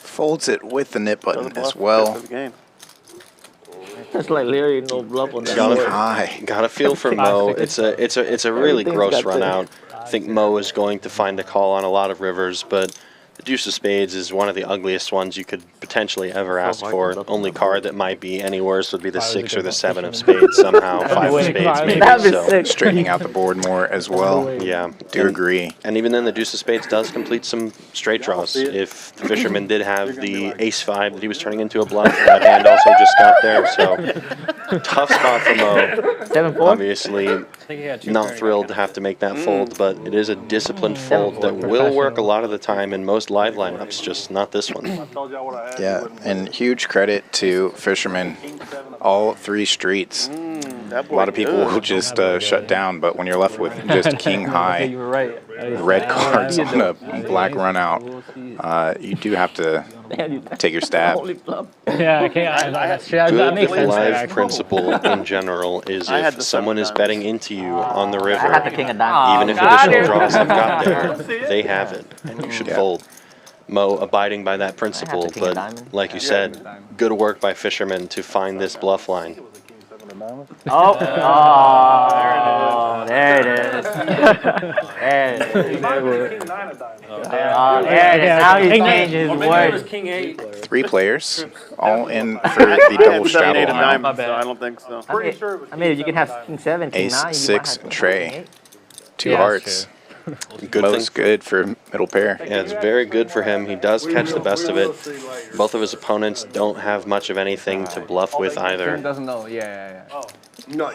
Folds it with the nip button as well. It's like Larry, no bluff on that. Got a feel for Mo. It's a really gross run out. I think Mo is going to find a call on a lot of rivers, but the deuce of spades is one of the ugliest ones you could potentially ever ask for. Only card that might be any worse would be the 6 or the 7 of spades somehow. 5 of spades maybe. So straightening out the board more as well. Yeah, do agree. And even then, the deuce of spades does complete some straight draws. If the Fisherman did have the ace 5 that he was turning into a bluff, that hand also just got there. So tough spot for Mo. 7-4. Obviously, not thrilled to have to make that fold, but it is a disciplined fold that will work a lot of the time in most live lineups, just not this one. Yeah, and huge credit to Fisherman. All 3 streets. A lot of people will just shut down, but when you're left with just king high red cards on a black run out, you do have to take your stab. Yeah, I can't. That makes sense. Live principle in general is if someone is betting into you on the river, I had the king of diamonds. even if additional draws have got there, they have it, and you should fold. Mo abiding by that principle, but like you said, good work by Fisherman to find this bluff line. Oh, there it is. There it is. There it is. Now he's changed his word. 3 players, all in for the double straddle line. I don't think so. I mean, you can have king 7, king 9. Ace 6 tray, 2 hearts. Most good for middle pair. Yeah, it's very good for him. He does catch the best of it. Both of his opponents don't have much of anything to bluff with either. Doesn't know. Yeah.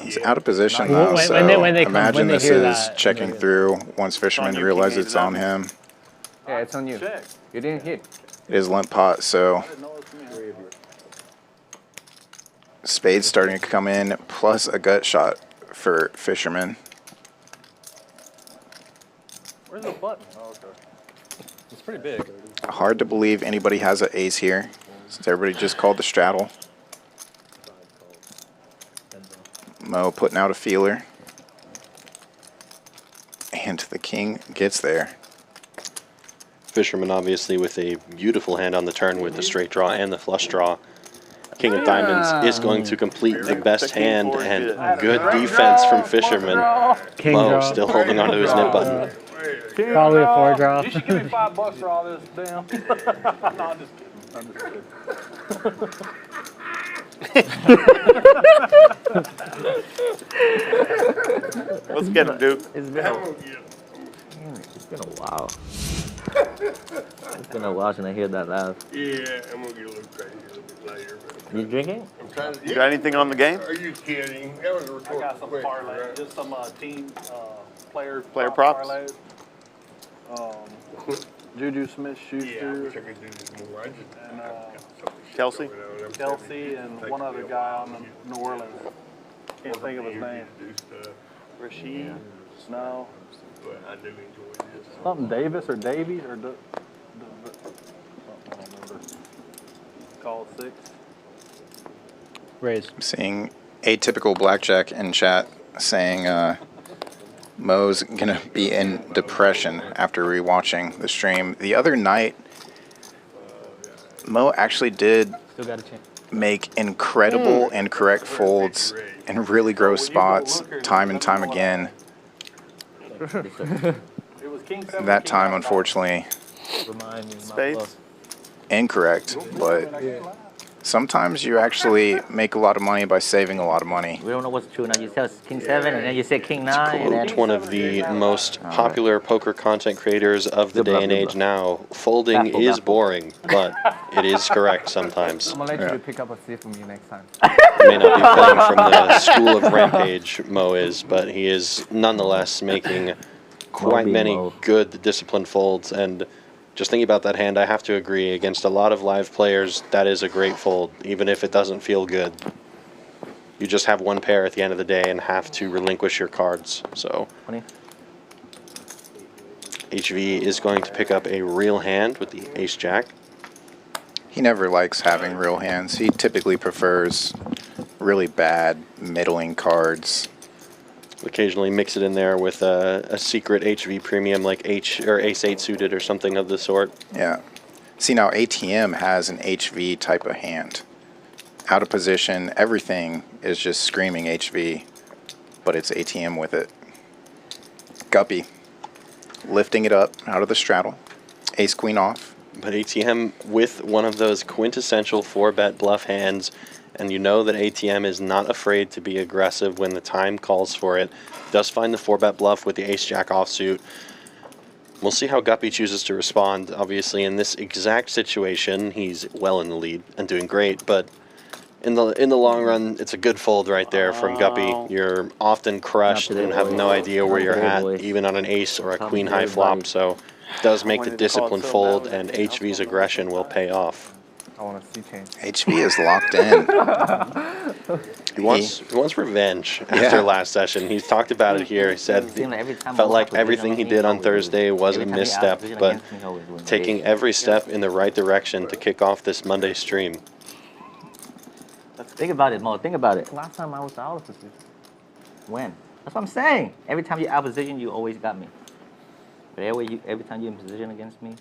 He's out of position though, so imagine this is checking through once Fisherman realizes it's on him. Yeah, it's on you. You didn't hit. It is limp pot, so spades starting to come in, plus a gut shot for Fisherman. Where's the button? Oh, okay. It's pretty big. Hard to believe anybody has an ace here, since everybody just called the straddle. Mo putting out a feeler. And the king gets there. Fisherman obviously with a beautiful hand on the turn with the straight draw and the flush draw. King of diamonds is going to complete the best hand, and good defense from Fisherman. Mo still holding onto his nip button. Probably a 4 draw. You should give me $5 for all this, damn. No, I'm just kidding. Let's get him, Duke. It's been a while. It's been a while since I hear that laugh. Yeah, I'm gonna get a little crazy a little bit later. You drinking? I'm trying to, You got anything on the game? Are you kidding? That was a I rhetorical got some question, parlay, right? just some team player props? parlays. Juju Smith-Schuster. Yeah, I wish I could do this more. I just, And Kelsey? Kelsey and one other guy on the New Orleans. Can't think of his name. Rashid? No. But I do enjoy this. Something Davis or Davies or something, I don't remember. Call 6. Raise. I'm seeing atypical blackjack in chat saying Mo's gonna be in depression after rewatching the stream. The other night, Mo actually did Still got a chance. make incredible and correct folds in really gross spots time and time again. That time, unfortunately, Spades. incorrect, but sometimes you actually make a lot of money by saving a lot of money. We don't know what's true now. You said King 7, and then you said King 9. And then... One of the most popular poker content creators of the day and age now. Folding is boring, but it is correct sometimes. I'm gonna let you pick up a seat for me next time. May not be playing from the school of Rampage, Mo is, but he is nonetheless making quite many good disciplined folds. And just thinking about that hand, I have to agree, against a lot of live players, that is a great fold, even if it doesn't feel good. You just have one pair at the end of the day and have to relinquish your cards. So HV is going to pick up a real hand with the ace-jack. He never likes having real hands. He typically prefers really bad, middling cards. Occasionally mix it in there with a secret HV premium like ace-8 suited or something of the sort. Yeah. See, now ATM has an HV type of hand. Out of position, everything is just screaming HV, but it's ATM with it. Guppy, lifting it up out of the straddle. Ace-queen off. But ATM with one of those quintessential 4-bet bluff hands, and you know that ATM is not afraid to be aggressive when the time calls for it. Does find the 4-bet bluff with the ace-jack offsuit. We'll see how Guppy chooses to respond. Obviously, in this exact situation, he's well in the lead and doing great, but in the long run, it's a good fold right there from Guppy. You're often crushed and have no idea where you're at, even on an ace or a queen-high flop, so it does make the disciplined fold, and HV's aggression will pay off. I want to see change. HV is locked in. He wants revenge after last session. He's talked about it here. He said felt like everything he did on Thursday was a misstep, but taking every step in the right direction to kick off this Monday stream. Think about it, Mo. Think about it. Last time I was out of position. When? That's what I'm saying. Every time you're out of position, you always got me. But every time you're in position against me,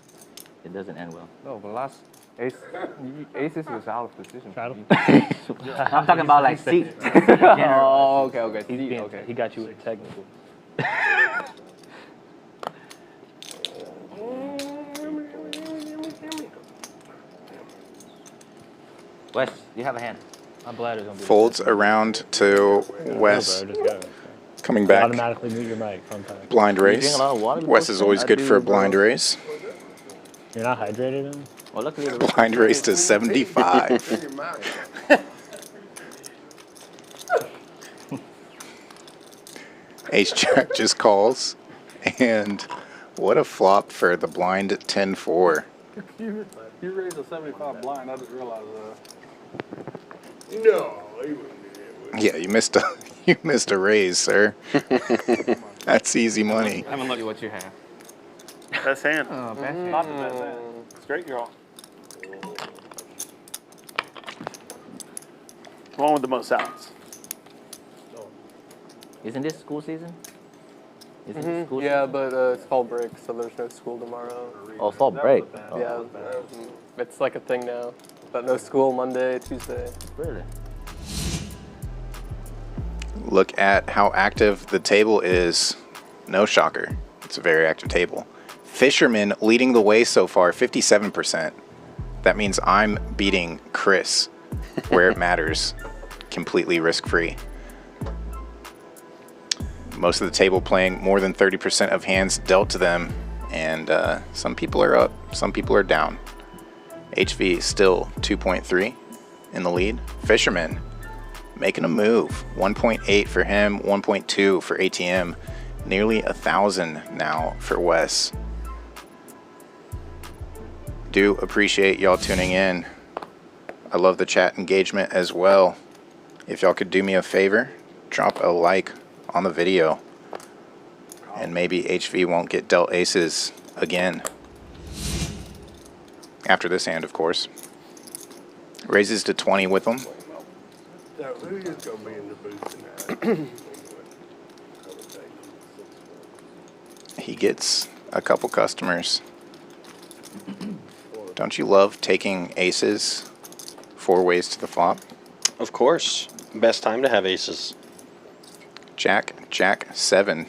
it doesn't end well. No, but last aces was out of position. I'm talking about like seat. Oh, okay. Okay. He got you with technical. Wes, you have a hand. I'm glad it's gonna be Folds around to Wes. Coming back. Automatically mute your mic sometimes. Blind raise. Wes is always good for a blind raise. You're not hydrated in? Well, luckily Blind raise to 75. Ace-jack just calls. And what a flop for the blind 10-4. You raised a 75 blind. I didn't realize that. No, he wouldn't do that. Yeah, you missed a raise, sir. That's easy money. I'm gonna look at what you have. Best hand. Oh, best hand. Not the best hand. Straight draw. One with the most outs. Isn't this school season? Isn't it school Yeah, season? but it's fall break, so there's no school tomorrow. Oh, fall break. Oh. Yeah, it's like a thing now. But no school Monday, Tuesday. Really? Look at how active the table is. No shocker. It's a very active table. Fisherman leading the way so far, 57%. That means I'm beating Chris where it matters, completely risk-free. Most of the table playing more than 30% of hands dealt to them, and some people are up, some people are down. HV still 2.3 in the lead. Fisherman making a move. 1.8 for him, 1.2 for ATM. Nearly 1,000 now for Wes. Do appreciate y'all tuning in. I love the chat engagement as well. If y'all could do me a favor, drop a like on the video, and maybe HV won't get dealt aces again. After this hand, of course. Raises to 20 with them. So who is going to be in the booth tonight? He gets a couple customers. Don't you love taking aces 4 ways to the flop. Of course. Best time to have aces. Jack, Jack, 7.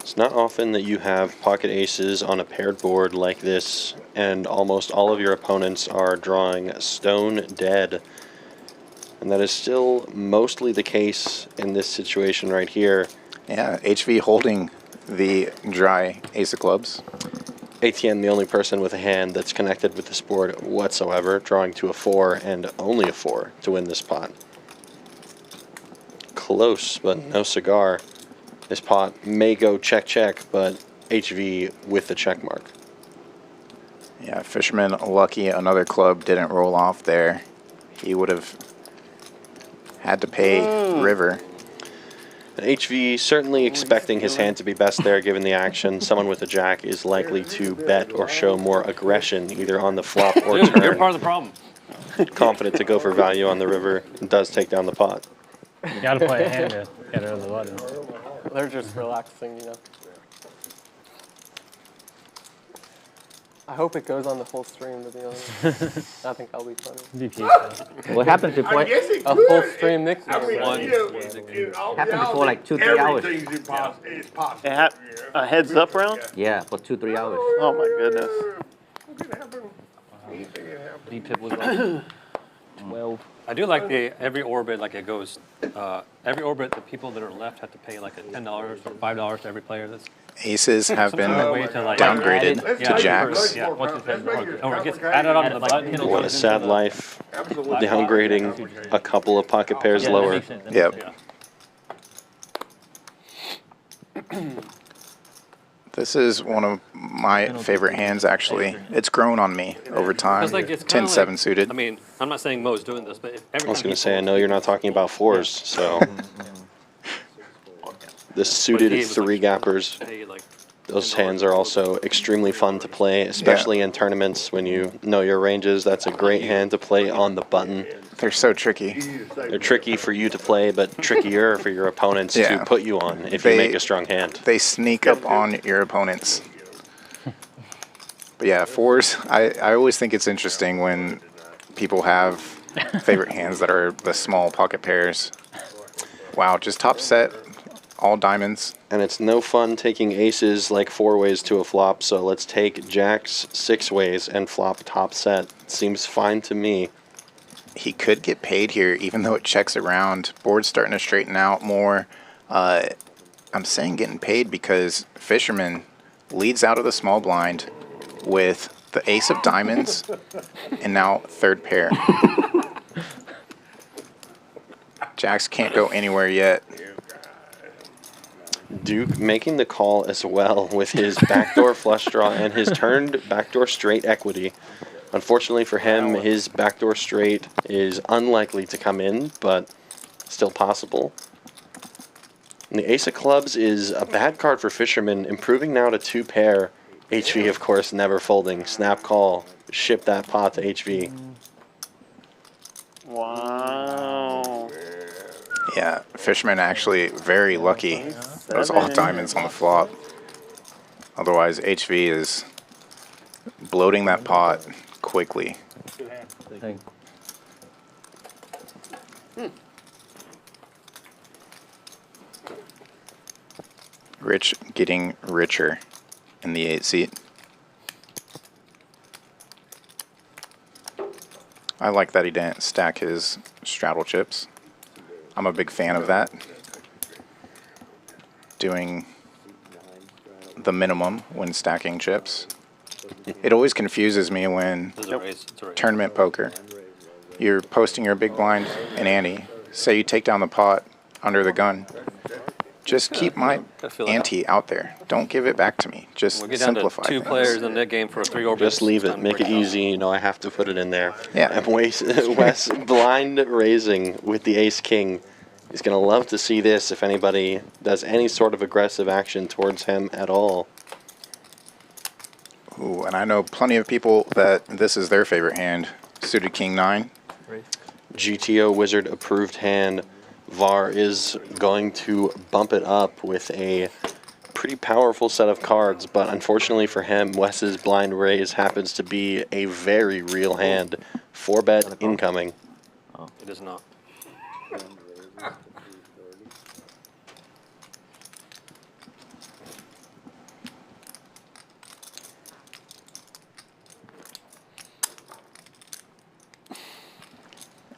It's not often that you have pocket aces on a paired board like this, and almost all of your opponents are drawing stone dead. And that is still mostly the case in this situation right here. Yeah, HV holding the dry ace of clubs. ATM, the only person with a hand that's connected with this board whatsoever, drawing to a 4 and only a 4 to win this pot. Close, but no cigar. This pot may go check, check, but HV with the check mark. Yeah, Fisherman lucky another club didn't roll off there. He would have had to pay river. And HV certainly expecting his hand to be best there given the action. Someone with a jack is likely to bet or show more aggression either on the flop or turn. You're part of the problem. Confident to go for value on the river and does take down the pot. You gotta play a hand to get rid of the button. They're just relaxing, you know. I hope it goes on the full stream, to be honest. I think that'll be funny. What happened to play? A full stream next I mean, one. Happened before like 2-3 hours. It had a heads up round? Yeah, for 2-3 hours. Oh my goodness. 12. I do like the every orbit, like it goes, every orbit, the people that are left have to pay like a $10 or $5 to every player. That's Aces have been some way to, like, downgraded yeah, to jacks. Yeah, once it's or it gets added onto the button. What a sad life. Downgrading a couple of pocket pairs lower. Yep. This is one of my favorite hands, actually. It's grown on me over time. Like, it's kinda 10-7 like, suited. I mean, I'm not saying Mo's doing this, but if every I was time going he to say, I folds- know you're not talking about 4s, so. The suited 3-gappers, those hands are also extremely fun to play, especially in tournaments when you know your ranges. That's a great hand to play on the button. They're so tricky. They're tricky for you to play, but trickier for your opponents to put you on if you make a strong hand. They sneak up on your opponents. But yeah, 4s, I always think it's interesting when people have favorite hands that are the small pocket pairs. Wow, just top set, all diamonds. And it's no fun taking aces like 4 ways to a flop, so let's take jacks 6 ways and flop top set. Seems fine to me. He could get paid here, even though it checks around. Board's starting to straighten out more. I'm saying getting paid because Fisherman leads out of the small blind with the ace of diamonds and now 3rd pair. Jacks can't go anywhere yet. Duke making the call as well with his backdoor flush draw and his turned backdoor straight equity. Unfortunately for him, his backdoor straight is unlikely to come in, but still possible. And the ace of clubs is a bad card for Fisherman, improving now to 2 pair. HV, of course, never folding. Snap call. Ship that pot to HV. Wow. Yeah, Fisherman actually very lucky. It was all diamonds on the flop. Otherwise, HV is bloating that pot quickly. Rich getting richer in the 8 seat. I like that he didn't stack his straddle chips. I'm a big fan of that. Doing the minimum when stacking chips. It always confuses me when tournament poker, you're posting your big blind in ante, say you take down the pot under the gun. Just keep my ante out there. Don't give it back to me. Just We'll get down to simplify 2 things. players in that game for a 3 orbit. Just leave it. Make it easy. You know, I have to put it in there. Yeah. And Wes blind raising with the ace-king. He's going to love to see this if anybody does any sort of aggressive action towards him at all. Ooh, and I know plenty of people that this is their favorite hand. Suited King 9. GTO Wizard approved hand. Var is going to bump it up with a pretty powerful set of cards, but unfortunately for him, Wes's blind raise happens to be a very real hand. 4-bet incoming. It is not.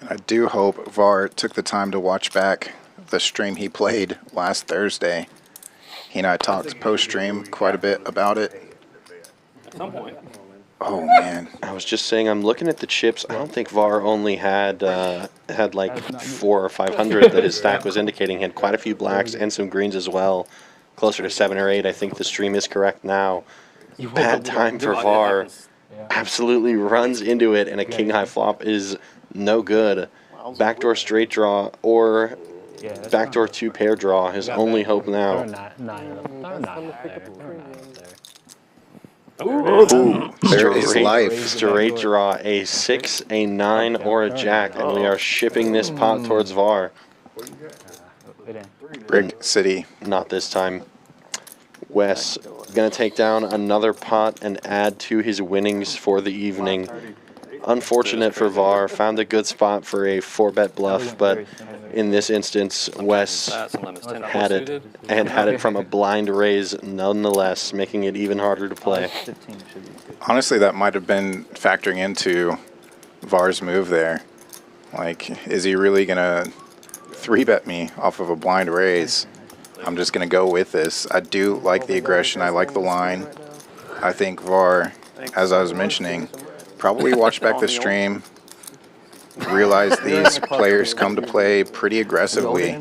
I do hope Var took the time to watch back the stream he played last Thursday. He and I talked post-stream quite a bit about it. At some point. Oh man! I was just saying, I'm looking at the chips. I don't think Var only had like 400 or 500 that his stack was indicating. He had quite a few blacks and some greens as well, closer to 7 or 8. I think the stream is correct now. Bad time for Var. Absolutely runs into it, and a king high flop is no good. Backdoor straight draw or backdoor 2-pair draw. His only hope now. Ooh, there is life. Straight draw, a 6, a 9, or a jack, and we are shipping this pot towards Var. Brick City. Not this time. Wes going to take down another pot and add to his winnings for the evening. Unfortunate for Var, found a good spot for a 4-bet bluff, but in this instance, Wes had it, and had it from a blind raise nonetheless, making it even harder to play. Honestly, that might have been factoring into Var's move there. Like, is he really going to 3-bet me off of a blind raise? I'm just going to go with this. I do like the aggression. I like the line. I think Var, as I was mentioning, probably watch back the stream, realize these players come to play pretty aggressively.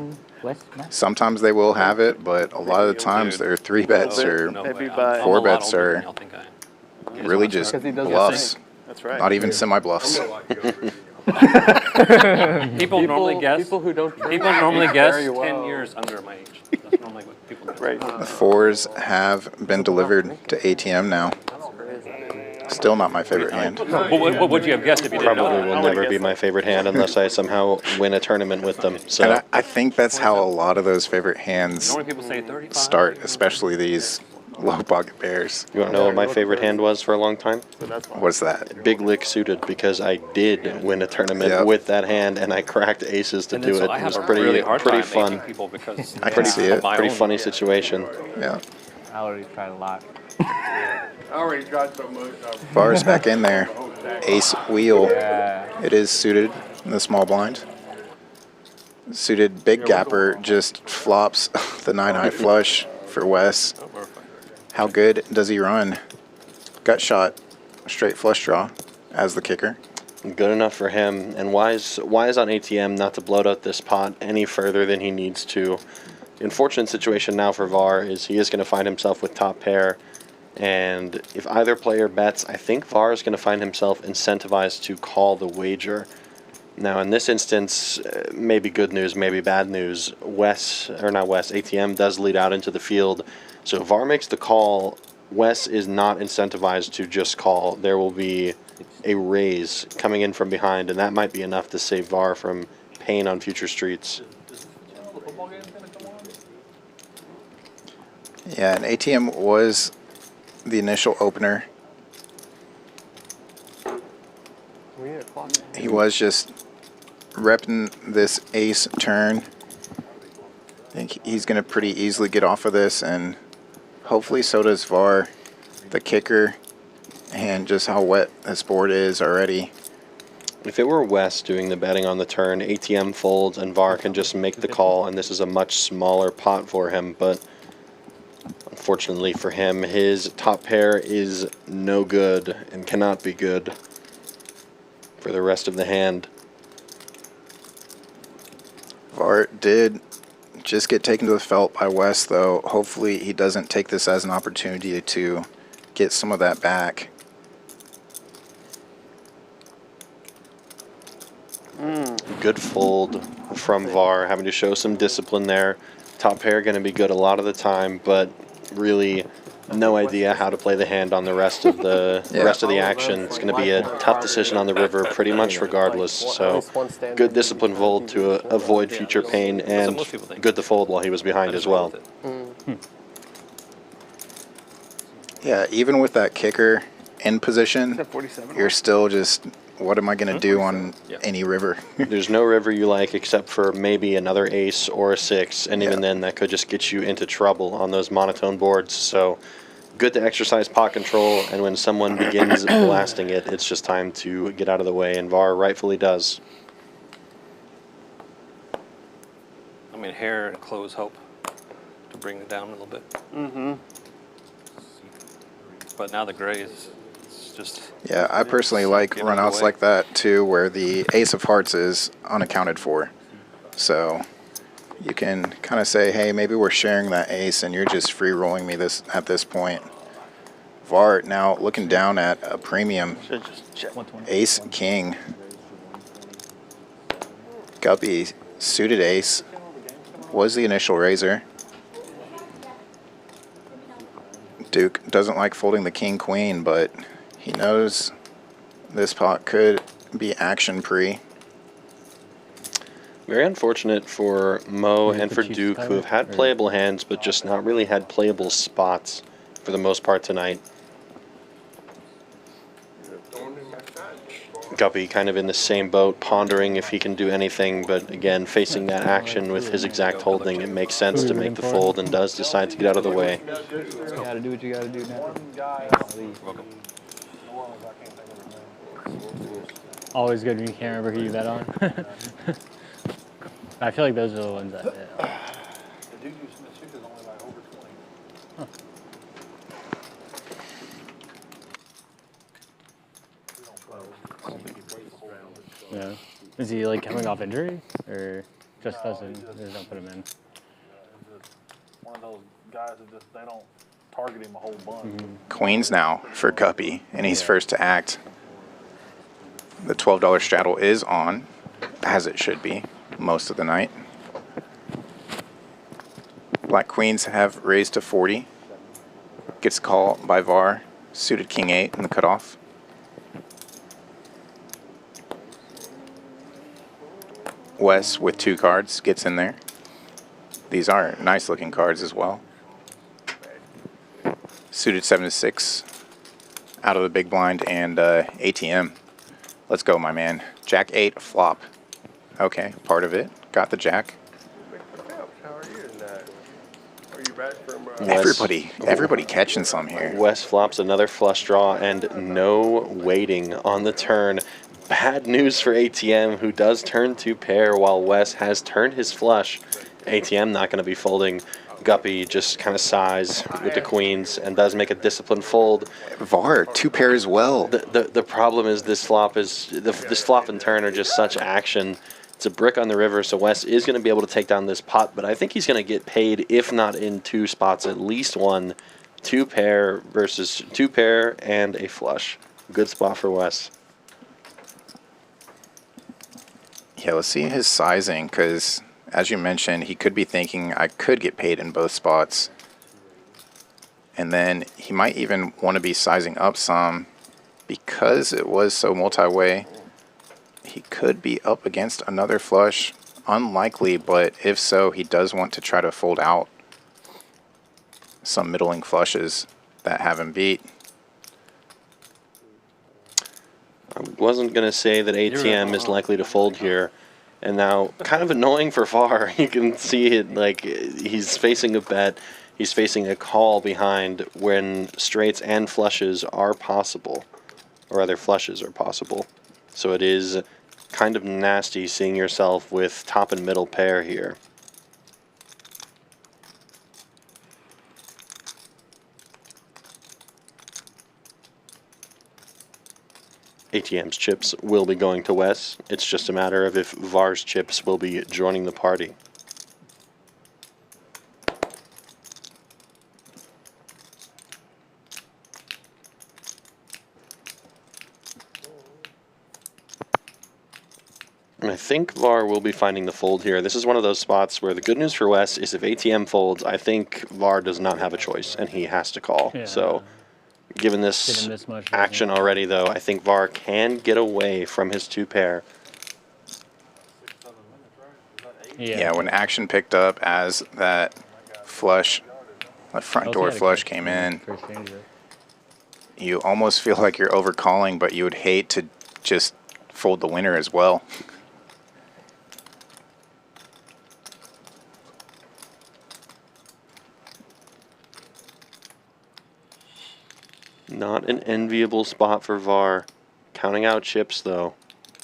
Sometimes they will have it, but a lot of the times their 3-bets or 4-bets are really just bluffs. That's right. Not even semi-bluffs. People normally guess. People who don't. People normally guess very 10 well. years under my age. That's normally what people guess. Right. The 4s have been delivered to ATM now. Still not my favorite hand. What would you have guessed if you didn't know Probably that? will never be my favorite hand unless I somehow win a tournament with them. And So I think that's how a lot of those favorite hands Normally people say 35. start, especially these low pocket pairs. you want to know what my favorite hand was for a long time? What's that? Big lick suited, because I did win a tournament with that hand and I cracked aces to And then do so it. I It have was a pretty really hard pretty time fun. making people because I can see it. Pretty funny situation. Yeah. I already tried a lot. I already tried so much. Var's back in there. Ace wheel. Yeah. It is suited in the small blind. Suited big gapper just flops the 9-high flush for Wes. How good does he run? Gut shot, straight flush draw as the kicker. Good enough for him, and wise on ATM not to bloat out this pot any further than he needs to. The unfortunate situation now for Var is he is going to find himself with top pair, and if either player bets, I think Var is going to find himself incentivized to call the wager. Now in this instance, maybe good news, maybe bad news. ATM does lead out into the field, so if Var makes the call, Wes is not incentivized to just call. There will be a raise coming in from behind, and that might be enough to save Var from pain on future streets. Yeah, and ATM was the initial opener. He was just repping this ace turn. I think he's going to pretty easily get off of this, and hopefully so does Var, the kicker, and just how wet this board is already. If it were Wes doing the betting on the turn, ATM folds and Var can just make the call, and this is a much smaller pot for him, but unfortunately for him, his top pair is no good and cannot be good for the rest of the hand. Var did just get taken to the felt by Wes, though. Hopefully he doesn't take this as an opportunity to get some of that back. Good fold from Var, having to show some discipline there. Top pair going to be good a lot of the time, but really no idea how to play the hand on the rest of the rest of the action. It's going to be a tough decision on the river pretty much regardless. So good discipline fold to avoid future pain, and good to fold while he was behind as well. Yeah, even with that kicker in position, 47. you're still just, what am I going to do on any river? There's no river you like except for maybe another ace or a 6, and even then that could just get you into trouble on those monotone boards. So good to exercise pot control, and when someone begins blasting it, it's just time to get out of the way, and Var rightfully does. I mean, hair and clothes help to bring it down a little bit. Mm-hmm. But now the gray is just... Yeah, I personally like runouts like that too, where the ace of hearts is unaccounted for. So you can kind of say, hey, maybe we're sharing that ace and you're just free rolling me this at this point. Var now looking down at a premium ace king. Guppy suited ace was the initial raiser. Duke doesn't like folding the king queen, but he knows this pot could be action pre. Very unfortunate for Mo and for Duke, who have had playable hands, but just not really had playable spots for the most part tonight. Guppy kind of in the same boat, pondering if he can do anything, but again, facing that action with his exact holding, it makes sense to make the fold and does decide to get out of the way. You gotta do what you gotta do now. Always good when you can't remember who you bet on. I feel like those are the ones that bet. Yeah. Is he like coming off injury, or just doesn't put him in? One of those guys that just they don't target him a whole bunch. Queens now for Guppy, and he's first to act. The $12 straddle is on, as it should be, most of the night. Black queens have raised to 40. Gets a call by Var, suited king 8 in the cutoff. Wes with 2 cards gets in there. These are nice looking cards as well. Suited 7-6 out of the big blind and ATM. Let's go, my man. Jack 8 flop. Okay, part of it. Got the jack. Everybody catching some here. Wes flops another flush draw and no waiting on the turn. Bad news for ATM, who does turn 2 pair while Wes has turned his flush. ATM not going to be folding. Guppy just kind of sighs with the queens and does make a disciplined fold. Var 2 pair as well. The problem is this flop and turn are just such action. It's a brick on the river, so Wes is going to be able to take down this pot, but I think he's going to get paid, if not in 2 spots, at least one. 2 pair versus 2 pair and a flush. Good spot for Wes. Yeah, let's see his sizing, because as you mentioned, he could be thinking I could get paid in both spots. And then he might even want to be sizing up some because it was so multi-way. He could be up against another flush. Unlikely, but if so, he does want to try to fold out some middling flushes that have him beat. I wasn't going to say that ATM is likely to fold here. And now, kind of annoying for Var. You can see it, like, he's facing a bet. He's facing a call behind when straights and flushes are possible. Or rather, flushes are possible. So it is kind of nasty seeing yourself with top and middle pair here. ATM's chips will be going to Wes. It's just a matter of if Var's chips will be joining the party. And I think Var will be finding the fold here. This is one of those spots where the good news for Wes is if ATM folds, I think Var does not have a choice and he has to call. Yeah. So given this much action already, though, I think Var can get away from his 2 pair. Yeah, when action picked up as that flush, that front door flush came in, you almost feel like you're overcalling, but you would hate to just fold the winner as well. Not an enviable spot for Var. Counting out chips, though.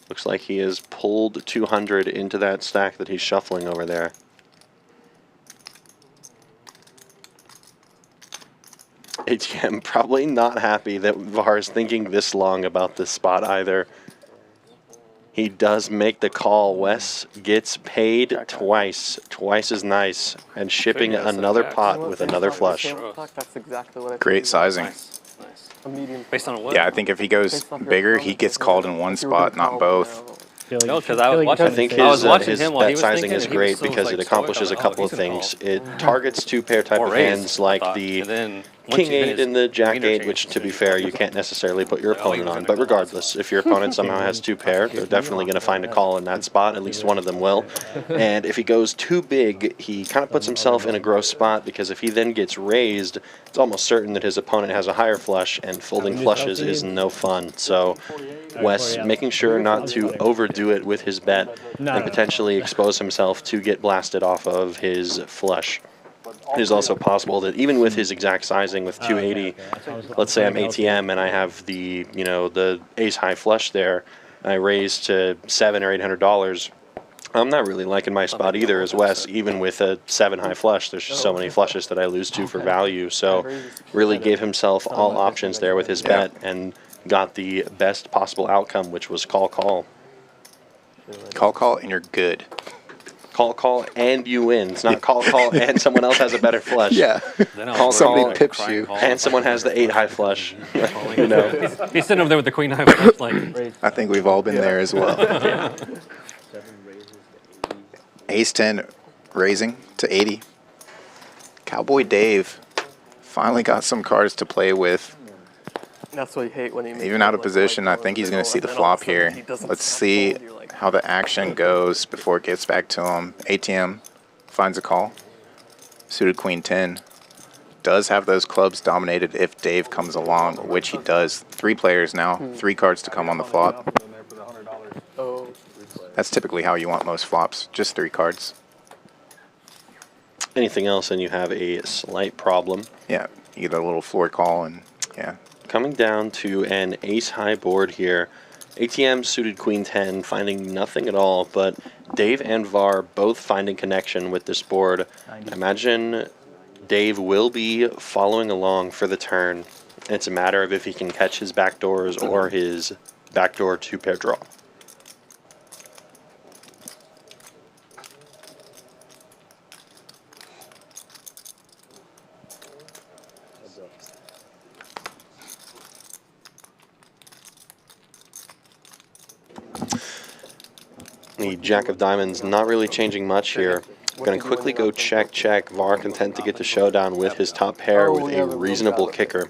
Looks like he has pulled 200 into that stack that he's shuffling over there. ATM probably not happy that Var is thinking this long about this spot either. He does make the call. Wes gets paid twice. Twice as nice. And shipping another pot with another flush. That's exactly what I Great sizing. A medium. Based on what? Yeah, I think if he goes bigger, he gets called in one spot, not both. No, because I was watching. I think his bet sizing is great because it accomplishes a couple of things. It targets two-pair type of hands like the King 8 and the Jack 8, which, to be fair, you can't necessarily put your opponent on. But regardless, if your opponent somehow has two-pair, they're definitely going to find a call in that spot. At least one of them will. And if he goes too big, he kind of puts himself in a gross spot because if he then gets raised, it's almost certain that his opponent has a higher flush, and folding flushes is no fun. So Wes making sure not to overdo it with his bet and potentially expose himself to get blasted off of his flush. It is also possible that even with his exact sizing with 280, let's say I'm ATM and I have the, you know, the ace high flush there, and I raise to $700 or $800, I'm not really liking my spot either as Wes, even with a 7 high flush. There's just so many flushes that I lose to for value. So really gave himself all options there with his bet and got the best possible outcome, which was call. Call, and you're good. Call, and you win. It's not call, and someone else has a better flush. Yeah. Somebody pips you. And someone has the 8 high flush. You know. He's sitting over there with the queen high flush, like. I think we've all been there as well. Yeah. Ace 10 raising to 80. Cowboy Dave finally got some cards to play with. That's what you hate when he Even out of position, I think he's going to see the flop here. Let's see how the action goes before it gets back to him. ATM finds a call. Suited Queen 10. Does have those clubs dominated if Dave comes along, which he does. 3 players now, 3 cards to come on the flop. That's typically how you want most flops, just 3 cards. Anything else and you have a slight problem. Yeah, you get a little floor call and yeah. Coming down to an ace high board here. ATM suited Queen 10, finding nothing at all, but Dave and Var both finding connection with this board. Imagine Dave will be following along for the turn. It's a matter of if he can catch his backdoors or his backdoor 2-pair draw. The Jack of Diamonds not really changing much here. Going to quickly go check. Var content to get the showdown with his top pair with a reasonable kicker.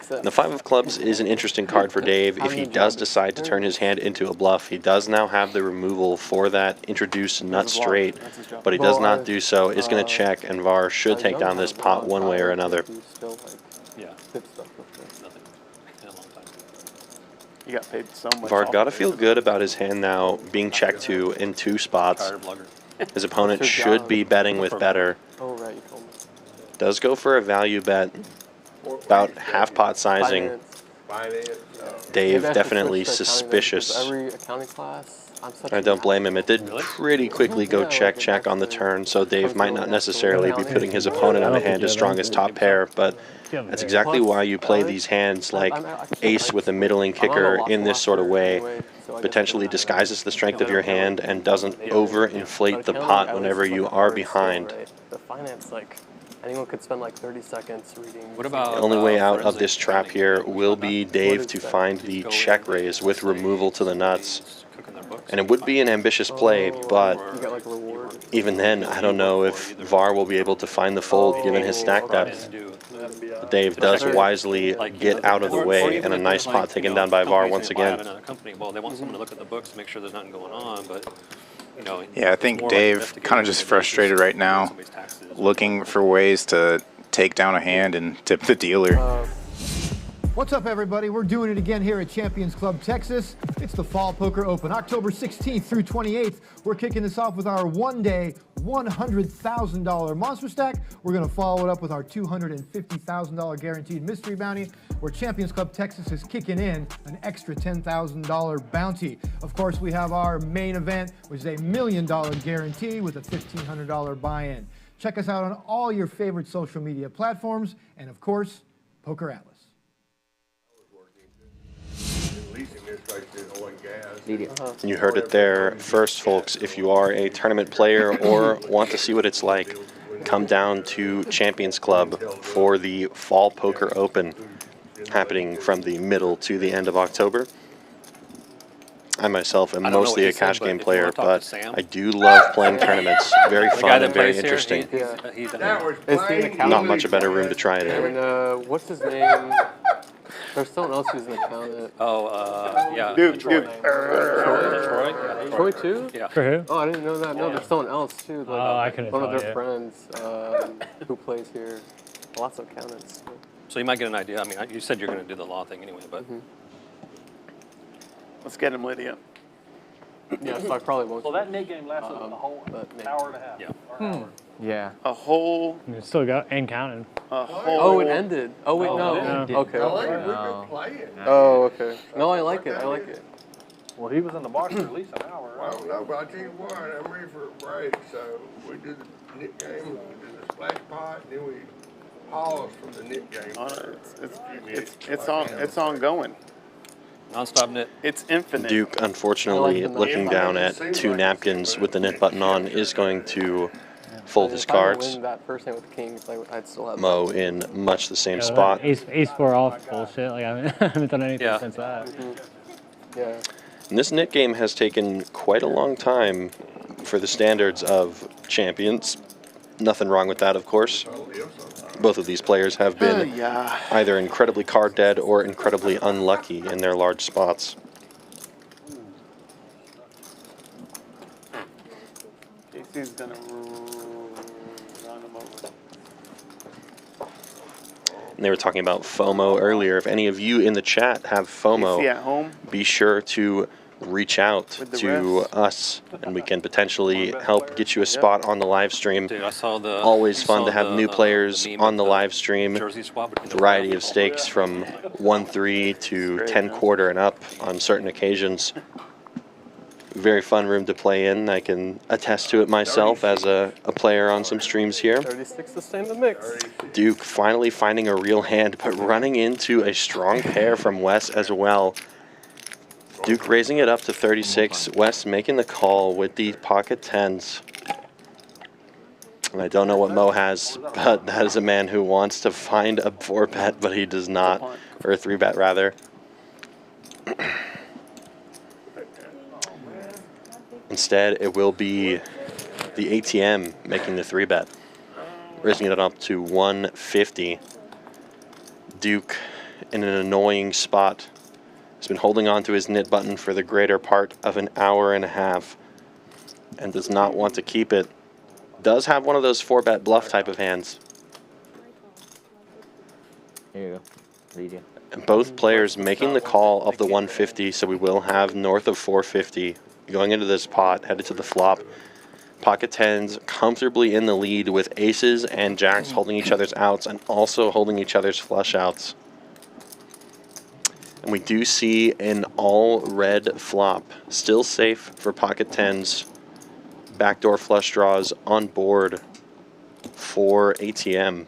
The 5 of clubs is an interesting card for Dave. If he does decide to turn his hand into a bluff, he does now have the removal for that introduced nut straight, but he does not do so. Is going to check, and Var should take down this pot one way or another. You got paid so much. Var got to feel good about his hand now being checked to in 2 spots. His opponent should be betting with better. Does go for a value bet, about half pot sizing. Dave definitely suspicious. I don't blame him. It did pretty quickly go check on the turn, so Dave might not necessarily be putting his opponent on a hand as strong as top pair, but that's exactly why you play these hands like ace with a middling kicker in this sort of way. Potentially disguises the strength of your hand and doesn't overinflate the pot whenever you are behind. The finance, like, anyone could spend like 30 seconds reading. What about the only way out of this trap here will be Dave to find the check raise with removal to the nuts. And it would be an ambitious play, but even then, I don't know if Var will be able to find the fold given his stack depth. Dave does wisely get out of the way, and a nice pot taken down by Var once again. Well, they want someone to look at the books to make sure there's nothing going on, but you know. Yeah, I think Dave kind of just frustrated right now, looking for ways to take down a hand and tip the dealer. What's up, everybody? We're doing it again here at Champions Club Texas. It's the Fall Poker Open, October 16th through 28th. We're kicking this off with our one-day, $100,000 monster stack. We're going to follow it up with our $250,000 guaranteed mystery bounty, where Champions Club Texas is kicking in an extra $10,000 bounty. Of course, we have our main event, which is a $1 million guarantee with a $1,500 buy-in. Check us out on all your favorite social media platforms, and of course, Poker Atlas. You heard it there first, folks. If you are a tournament player or want to see what it's like, come down to Champions Club for the Fall Poker Open, happening from the middle to the end of October. I myself am mostly a cash game player, but I do love playing tournaments. Very fun and very interesting. Not much a better room to try it in. And what's his name? There's someone else who's an accountant. Yeah. Duke. Troy. Troy too? Yeah. For who? Oh, I didn't know that. No, there's someone else too. Like, I couldn't one of tell their you. friends who plays here. Lots of accountants. So you might get an idea. I mean, you said you're going to do the law thing anyway, but Let's get him, Lydia. Yeah, so I probably won't. So that Nick game lasted a whole hour and a half. Yeah. Yeah. A whole. You still got and counting. A whole. Oh, it ended. Oh wait, no. Okay. Oh, okay. No, I like it. I like it. Well, he was in the box for at least an hour. I don't know, but I tell you what, I'm ready for a break. So we did the knit game, we did the splash pot, and then we polished from the knit game. Oh, no, it's ongoing. Non-stop knit. It's infinite. Duke, unfortunately, looking down at 2 napkins with the knit button on, is going to fold his If I didn't cards. win that first hand with kings, I'd still have. Mo in much the same Yeah, spot. Ace 4 off bullshit. Like I haven't done anything since that. Yeah. And this knit game has taken quite a long time for the standards of champions. Nothing wrong with that, of course. Both of these players have been either incredibly card dead or incredibly unlucky in their large spots. JC's gonna run him over. And they were talking about FOMO earlier. If any of you in the chat have FOMO, JC at home. be sure to reach out to us, and we can potentially help get you a spot on the live stream. Dude, I saw the. Always fun to have new players on the live stream. Jersey swap between the Variety of stakes from 1-3 to 10-quarter and up on certain occasions. Very fun room to play in. I can attest to it myself as a player on some streams here. 36 to stay in the mix. Duke finally finding a real hand, but running into a strong pair from Wes as well. Duke raising it up to 36. Wes making the call with the pocket tens. And I don't know what Mo has, but that is a man who wants to find a 4-bet, but he does not, or a 3-bet rather. Instead, it will be the ATM making the 3-bet, raising it up to 150. Duke in an annoying spot. He's been holding on to his knit button for the greater part of an hour and a half and does not want to keep it. Does have one of those 4-bet bluff type of hands. Here you go. Lead you. And both players making the call of the 150, so we will have north of 450 going into this pot, headed to the flop. Pocket tens comfortably in the lead with aces and jacks holding each other's outs and also holding each other's flush outs. And we do see an all red flop, still safe for pocket tens. Backdoor flush draws on board for ATM.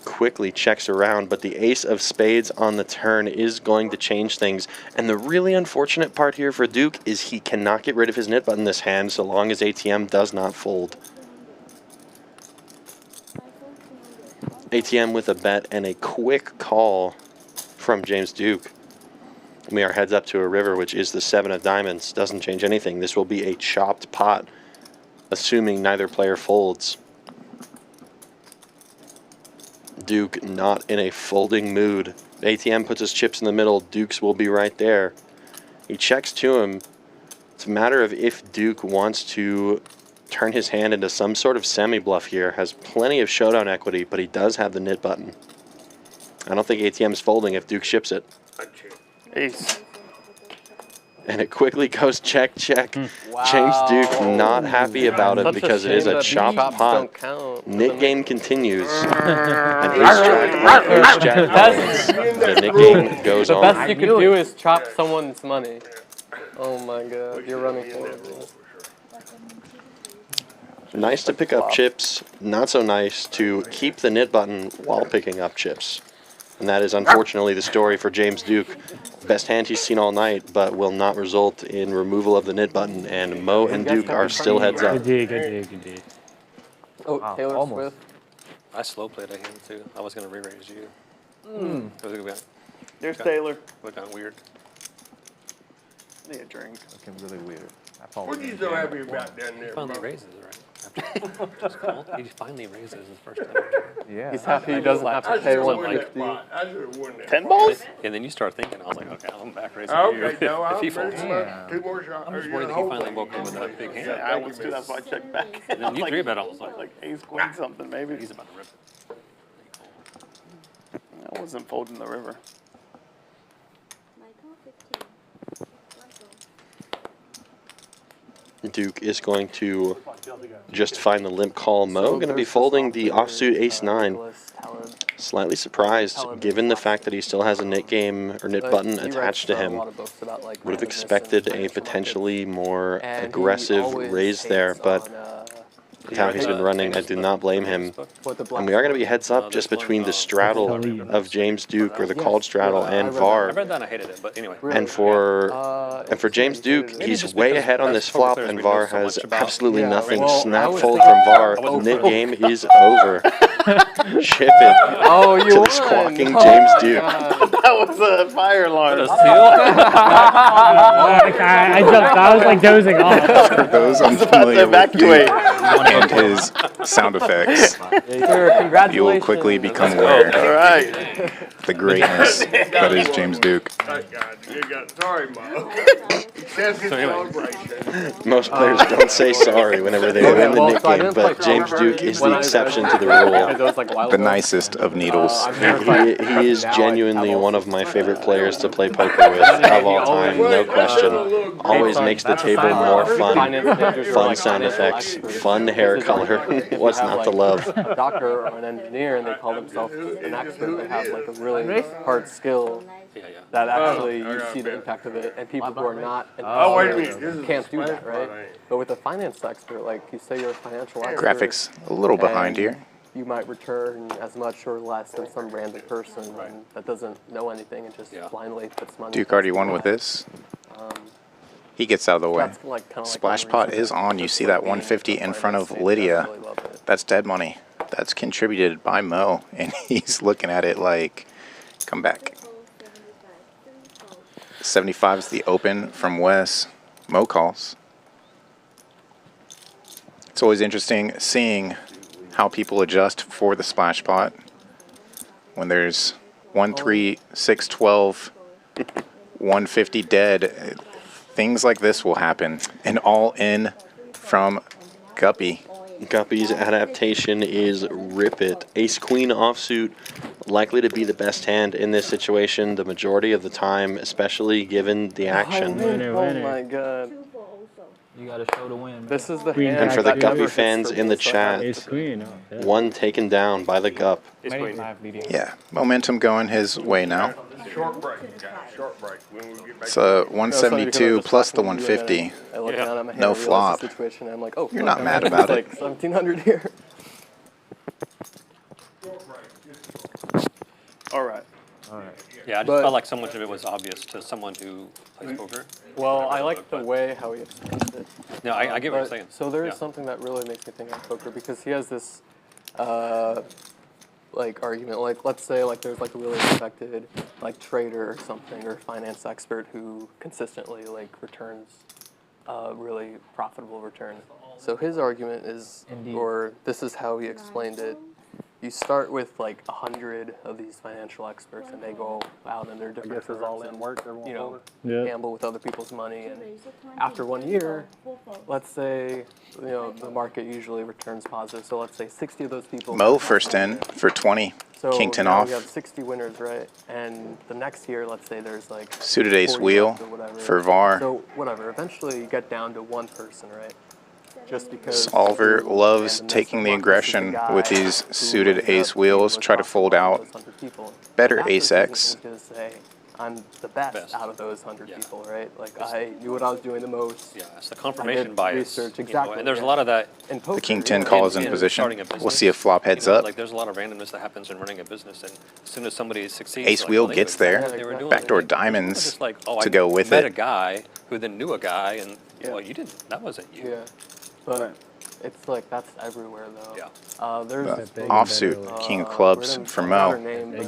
Quickly checks around, but the ace of spades on the turn is going to change things. And the really unfortunate part here for Duke is he cannot get rid of his knit button this hand so long as ATM does not fold. ATM with a bet and a quick call from James Duke. We are heads up to a river, which is the 7 of diamonds. Doesn't change anything. This will be a chopped pot, assuming neither player folds. Duke not in a folding mood. ATM puts his chips in the middle. Duke's will be right there. He checks to him. It's a matter of if Duke wants to turn his hand into some sort of semi-bluff here. Has plenty of showdown equity, but he does have the nit button. I don't think ATM's folding if Duke ships it. Ace. And it quickly goes check, check. James Duke not happy about it because it is a chopped pot. Nit game continues. And ace jack wins. The nit game goes on. The best you can do is chop someone's money. Oh my god, you're running forward. Nice to pick up chips, not so nice to keep the nit button while picking up chips. And that is unfortunately the story for James Duke. Best hand he's seen all night, but will not result in removal of the nit button. And Mo and Duke are still heads up. Good D. Oh, Taylor Swift. I slow played a hand too. I was going to re-raise you. There's Taylor. Look kind of weird. Need a drink. Looking really weird. What are you so happy about down there, Finally bro? raises, right? Just called. He finally raises his first time. Yeah. He's happy he doesn't have to pay 150. I should have won that. 10 balls? And then you start thinking, I was like, okay, I'm back raising Okay, you. no, If he I'm folds. two more shots. I'm just worried that he finally woke up with that big hand. I was too, that's why I checked back. And then you three bet, I was Like ace, queen, something maybe. he's about to rip it. I wasn't folding the river. Duke is going to just find the limp call. Mo going to be folding the offsuit ace-9. Slightly surprised, given the fact that he still has a nit game or nit button attached to him. Would have expected a potentially more aggressive raise there, but with how he's been running, I do not blame him. And we are going to be heads up just between the straddle of James Duke, or the called straddle, and Var. I read that and I hated it, but anyway. And for James Duke, he's way ahead on this flop, and Var has absolutely nothing. Snap fold from Var. Nit game is over. Ship it to the squawking James Duke. That was a fire alarm. I jumped. I was like dozing off. For those unfamiliar with Duke and his sound effects, you will quickly become aware of the greatness that is James Duke. Sorry, Mo. Most players don't say sorry whenever they win the nit game, but James Duke is the exception to the rule. The nicest of needles. He is genuinely one of my favorite players to play poker with of all time, no question. Always makes the table more fun. Fun sound effects, fun hair color. What's not to love? A doctor or an engineer, and they call themselves an expert. They have like a really hard skill that actually you see the impact of it, and people who are not can't do that, right? But with a finance expert, like you say you're a financial expert. Graphics a little behind here. You might return as much or less than some random person that doesn't know anything and just blindly puts money. Duke already won with this. He gets out of the way. Splash pot is on. You see that 150 in front of Lydia. That's dead money. That's contributed by Mo, and he's looking at it like, come back. 75 is the open from Wes. Mo calls. It's always interesting seeing how people adjust for the splash pot when there's 1, 3, 6, 12, 150 dead. Things like this will happen. And all in from Guppy. Guppy's adaptation is rip it. Ace queen offsuit, likely to be the best hand in this situation the majority of the time, especially given the action. Oh my god. You gotta show the win. This is the hand. And for the Guppy fans in the chat, one taken down by the Gup. Yeah, momentum going his way now. Short break, guys. Short break. It's a 172 plus the 150. No flop. You're not mad about it. Like 1700 here. All right. Yeah, I just felt like so much of it was obvious to someone who plays poker. Well, I like the way how he explains it. No, I get what you're saying. So there is something that really makes me think of poker, because he has this like argument, like let's say like there's like a really respected like trader or something, or finance expert who consistently like returns really profitable return. So his argument is, or this is how he explained it, you start with like 100 of these financial experts, and they go out in their different guess it's all in work, everyone you know, Yeah. gamble with other people's money, and after 1 year, let's say, you know, the market usually returns positive. So let's say 60 of those people. Mo first in for 20. So King 10 now off. we have 60 winners, right? And the next year, let's say there's like Suited ace 40 wheel left or whatever. for Var. So whatever. Eventually, you get down to one person, right? Just because. Solver loves taking the aggression with these suited ace wheels. Try to fold out better ace X. I'm the best out of those 100 people, right? Like I knew what I was doing the most. Yeah, it's the confirmation bias. Research, you know, exactly. and there's a lot of that. In poker, The king 10 call is in position. We'll see if flop heads up. Like there's a lot of randomness that happens in running a business, and as soon as somebody succeeds, Ace like, wheel oh, they gets knew exactly there. what they were doing. Backdoor It's not diamonds just like, oh, to I go with met a it. guy who then knew a guy, and well, you didn't. That wasn't you. Yeah, but it's like that's everywhere though. Yeah. There's Offsuit, king of clubs for Mo.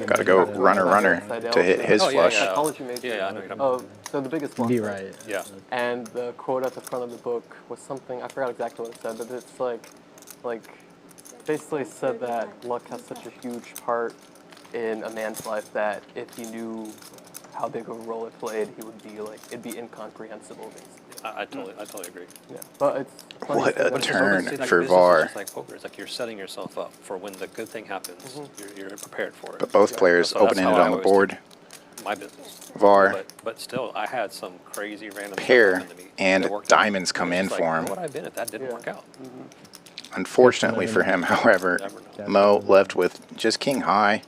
Got to go runner to hit his flush. Psychology major. Yeah, I know you're Oh, so the biggest one. Be right. Yeah. And the quote at the front of the book was something, I forgot exactly what it said, but it's like basically said that luck has such a huge part in a man's life that if he knew how big of a role it played, he would be like, it'd be incomprehensible, basically. I totally agree. Yeah, but it's funny What to a say that. turn It's like for business is Var. just like poker. It's like you're setting yourself up for when the good thing happens. You're prepared for it. But both players So that's open-ended how I on the always board. do my business. Var, But still, I had some crazy random stuff pair, happen to me and that worked diamonds out. come It's in like, for where him. would I have been if that didn't work out? Unfortunately for him, however, Mo left with just king high.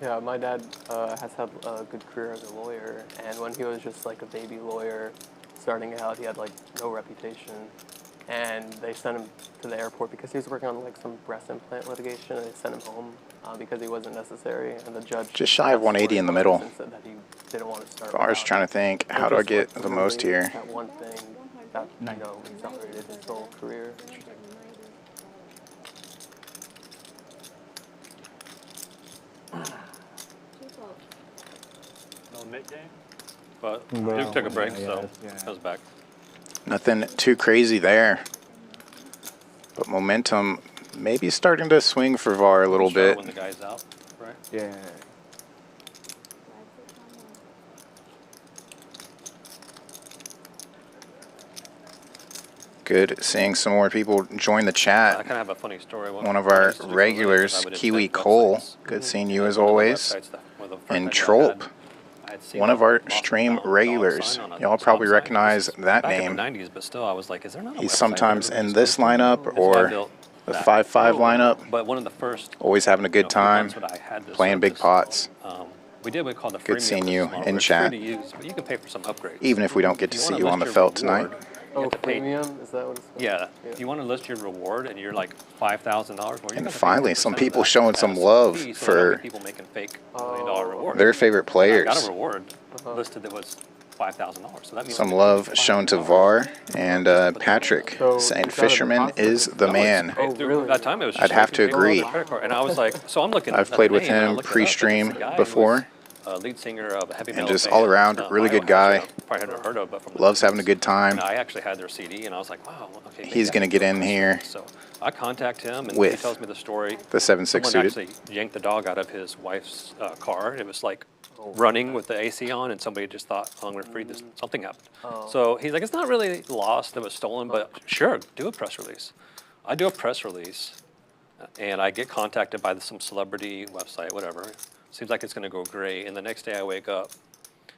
Yeah, my dad has had a good career as a lawyer, and when he was just like a baby lawyer, starting out, he had like no reputation, and they sent him to the airport because he was working on like some breast implant litigation, and they sent him home because he wasn't necessary, and the judge Just shy of 180 in the middle. said that he didn't want to start. Var's trying to think, how do I get the most here? That one thing that you know accelerated his whole career. No Nick game? But Duke took a break, so comes back. Nothing too crazy there. But momentum maybe starting to swing for Var a little bit. When the guy's out, right? Yeah. Good seeing some more people join the chat. I kind of have a funny story. One of our regulars, Kiwi Cole, good seeing you as always. And Trolp, one of our stream regulars. Y'all probably recognize that Back name. in the 90s, but still, I was like, is there not a He's website sometimes where in this lineup or the 5-5 lineup. But one of the first, Always having a good time, playing big pots. we did what we called the Good freemium seeing you business model, in where it's chat. free to use, but you can pay for some upgrades. Even if we don't get to see you on the felt tonight. Oh, premium? Is that what it's called? Yeah. If you want to list your reward and you're like $5,000, well, you're And gonna finally, pay some 10% people of that showing some as love fee, so for people making fake $1 million rewards. their favorite I players. got a reward listed that was $5,000. So that means Some love shown to Var and Patrick, saying Fisherman is the man. Oh, really? That time it was I'd just have to making agree. credit card. And I was like, so I'm looking. I've at played the with name, and I him looked it up, and pre-stream it's the guy who before. was, lead singer of a heavy metal And just band, all around, really good guy. Probably hadn't heard of, but from the Loves having a good time. And I actually had their CD, and I was like, wow, okay. maybe He's I going to can get in here So I contact him, and he with tells me the story. the 7-6 Someone suited. actually yanked the dog out of his wife's car. It was like running with the AC on, and somebody just thought, oh, I'm going to free this. Something happened. So he's like, it's not really lost. It was stolen, but sure, do a press release. I do a press release, and I get contacted by some celebrity website, whatever. Seems like it's going to go great. And the next day I wake up,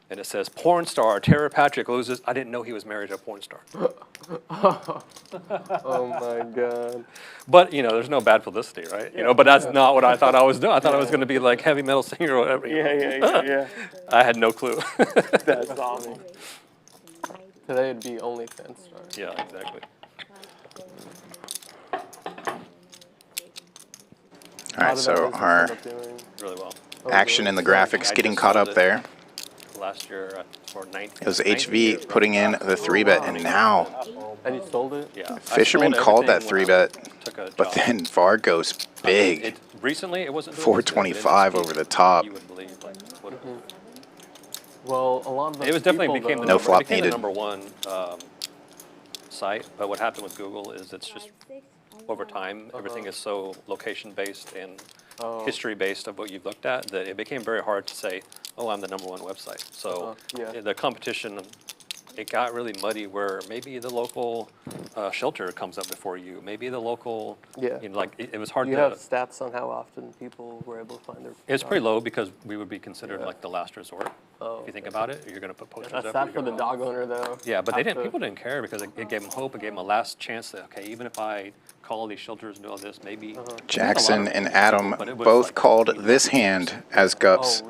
and it says, porn star Tara Patrick loses. I didn't know he was married to a porn star. Oh my God. But, you know, there's no bad publicity, right? You know, but that's not what I thought I was doing. I thought I was going to be like heavy metal singer or whatever. you know. Yeah. I had no clue. That's awesome. Today it'd be OnlyFans stars. Yeah, exactly. All right, so our Really well. action in the graphics getting caught up there. Last year for 19. It was HV putting in the 3-bet, and now And you sold it? Yeah. Fisherman called that 3-bet, but then Var goes big. Recently, it wasn't 425 over the top. You would believe, like, what Well, a lot of it was definitely became the No number, flop it became needed. the number one site, but what happened with Google is it's just over time, everything is so location-based and history-based of what you've looked at that it became very hard to say, oh, I'm the #1 website. So the competition, it got really muddy where maybe the local shelter comes up before you, maybe the local, you know, like it was hard You to... have stats on how often people were able to find their... It's pretty low because we would be considered like the last resort. If you think about it, you're going to put posters up. That's sad for the dog owner, though. Yeah, but people didn't care because it gave them hope. It gave them a last chance that, okay, even if I call all these shelters and do all this, maybe... Jackson and Adam both called this hand as Gup's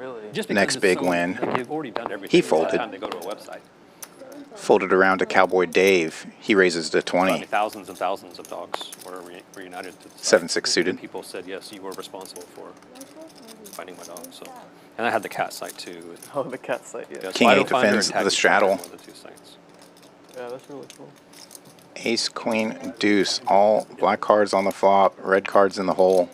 next big win. They've already done everything. He By the folded. time they go to a website. Folded around to Cowboy Dave. He raises to 20. Thousands and thousands of dogs were reunited. To the 7-6 suited. People said, yes, you were responsible for finding my dog. So, and I had the cat site too. Oh, the cat site, yeah. King 8 defends the straddle. The 2 sites. Yeah, that's really cool. Ace, queen, deuce. All black cards on the flop, red cards in the hole.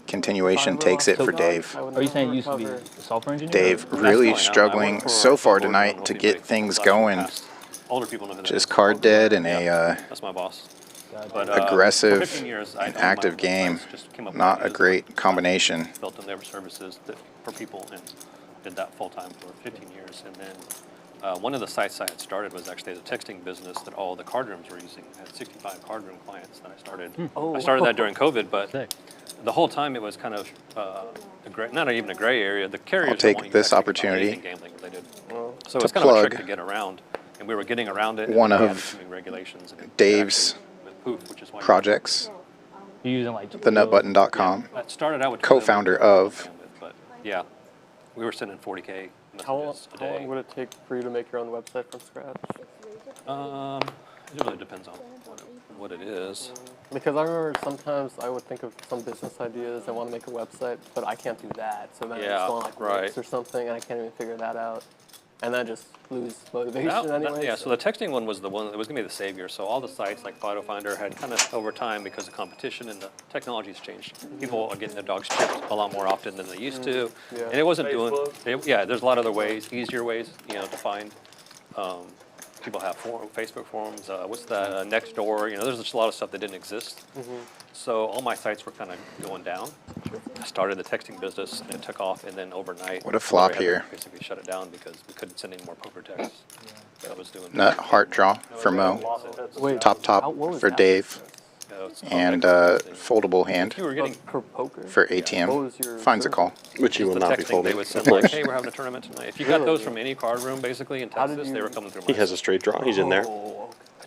Continuation takes it for Dave. Are you saying you used to be a software engineer? Dave really struggling so far tonight to get things going. Older people know that. Just card dead and a That's my boss. aggressive for 15 years, I and owned active my own game. sites, just came up with Not a ideas, great combination. Built in labor services for people and did that full time for 15 years. And then one of the sites I had started was actually the texting business that all the card rooms were using. I had 65 card room clients that I started. I started that during COVID, but the whole time it was kind of not even a gray area. The carriers I'll take don't want you this to actually buy opportunity anything gambling related. So to it's kind of a trick plug to get around, and we were getting around it. one and we had of assuming regulations and Dave's which is why projects, You're using like thenutbutton.com, I started out with co-founder of but yeah, we were sending 40K How messages a day. long would it take for you to make your own website from scratch? It really depends on what it is. Because I remember sometimes I would think of some business ideas. I want to make a website, but I can't do that. So then I just go on like Wix or something, and I can't even figure that out. And then just lose motivation anyway. Yeah, so the texting one was the one that was going to be the savior. So all the sites like Photo Finder had kind of over time because of competition and the technology's changed. People are getting their dogs chipped a lot more often than they used to. And it wasn't there's a lot of other ways, easier ways, to find. People have Facebook forums, what's that, Nextdoor, there's just a lot of stuff that didn't exist. So all my sites were kind of going down. I started the texting business and it took off, and then overnight. What a flop I had to here. basically shut it down because we couldn't send any more poker texts that I was doing. nut heart draw for Mo. Top for Dave. And foldable hand You were getting for ATM. Finds a call. Which you will not be They folding. would send like, hey, we're having a tournament tonight. If you got those from any card room, basically, in Texas, they were coming through my He has a straight draw. He's in there.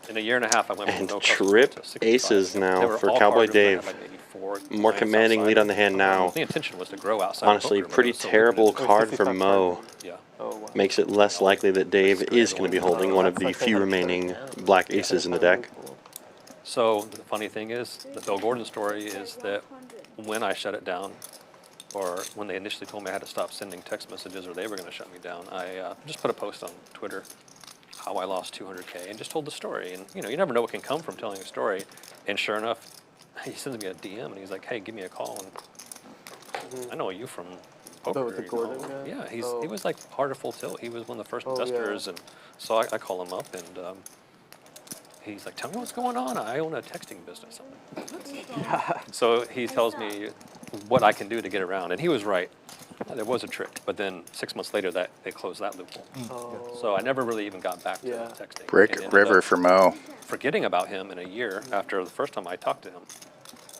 In a year and a half, I went from And no customers trip to 65. aces They now were for all Cowboy card rooms that had Dave. like maybe 4 More clients commanding outside. lead on the hand now. The intention was to grow outside. Honestly, the poker room, pretty but it was so terrible limited. card for Mo. Yeah. Makes it less likely that Dave is going to be holding one of the few remaining black aces in the deck. So the funny thing is, the Bill Gordon story is that when I shut it down, or when they initially told me I had to stop sending text messages or they were going to shut me down, I just put a post on Twitter how I lost 200K and just told the story. And you never know what can come from telling a story. And sure enough, he sends me a DM and he's like, hey, give me a call. And I know you from poker. The Gordon guy? Yeah, he was like part of Full Tilt. He was one of the first investors. And so I call him up and he's like, tell me what's going on. I own a texting business. I'm like, what? So he tells me what I can do to get around. And he was right. There was a trick. But then 6 months later, they closed that loophole. So I never really even got back to texting. Brick River for Mo. Forgetting about him in a year after the first time I talked to him.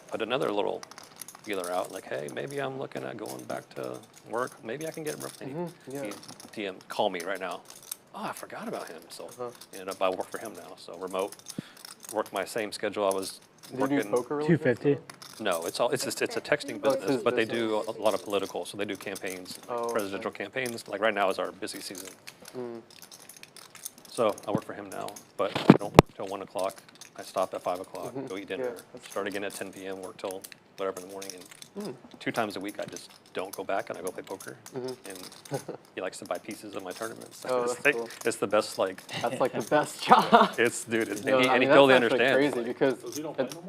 Put another little feeler out, like, hey, maybe I'm looking at going back to work. Maybe I can get him. He DM, call me right now. Oh, I forgot about him. So ended up I work for him now. So remote, work my same schedule I was working. 250. No, it's a texting business, but they do a lot of political. So they do campaigns, presidential campaigns. Like right now is our busy season. So I work for him now, but I don't work till 1 o'clock. I stop at 5 o'clock, go eat dinner, start again at 10 p.m., work till whatever in the morning. And 2 times a week, I just don't go back and I go play poker. And he likes to buy pieces of my tournaments. Cool. It's the best, like. That's like the best job. Dude, and he totally that's understands. Crazy because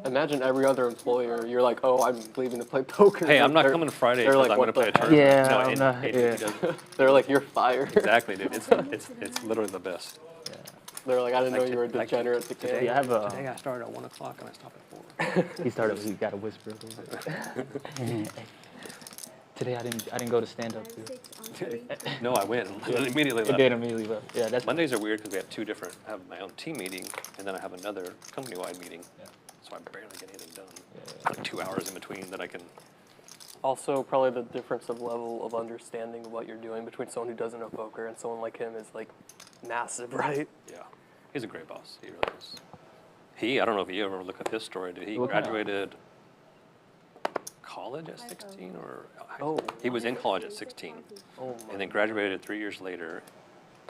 imagine every other employer, you're like, oh, I'm leaving to play poker. Hey, I'm not coming Friday because I'm going to play a tournament. Yeah, no, he doesn't. They're like, you're fired. Exactly, dude. It's literally the best. They're like, I didn't know you were a degenerate. Today, I have a- today I started at 1 o'clock and I stopped at 4. He got a whisper a little bit. Today I didn't go to stand up too. No, I went and immediately left. It did immediately left. Yeah, that's Mondays are weird because we have two different. I have my own team meeting and then I have another company-wide meeting. Yeah. So I barely get anything done. Like 2 hours in between that I can. Also, probably the difference of level of understanding of what you're doing between someone who doesn't know poker and someone like him is like massive, right? Yeah, he's a great boss. He really is. I don't know if you ever look at his story. He What kind of- graduated college at 16 or he was in college at 16 and then graduated 3 years later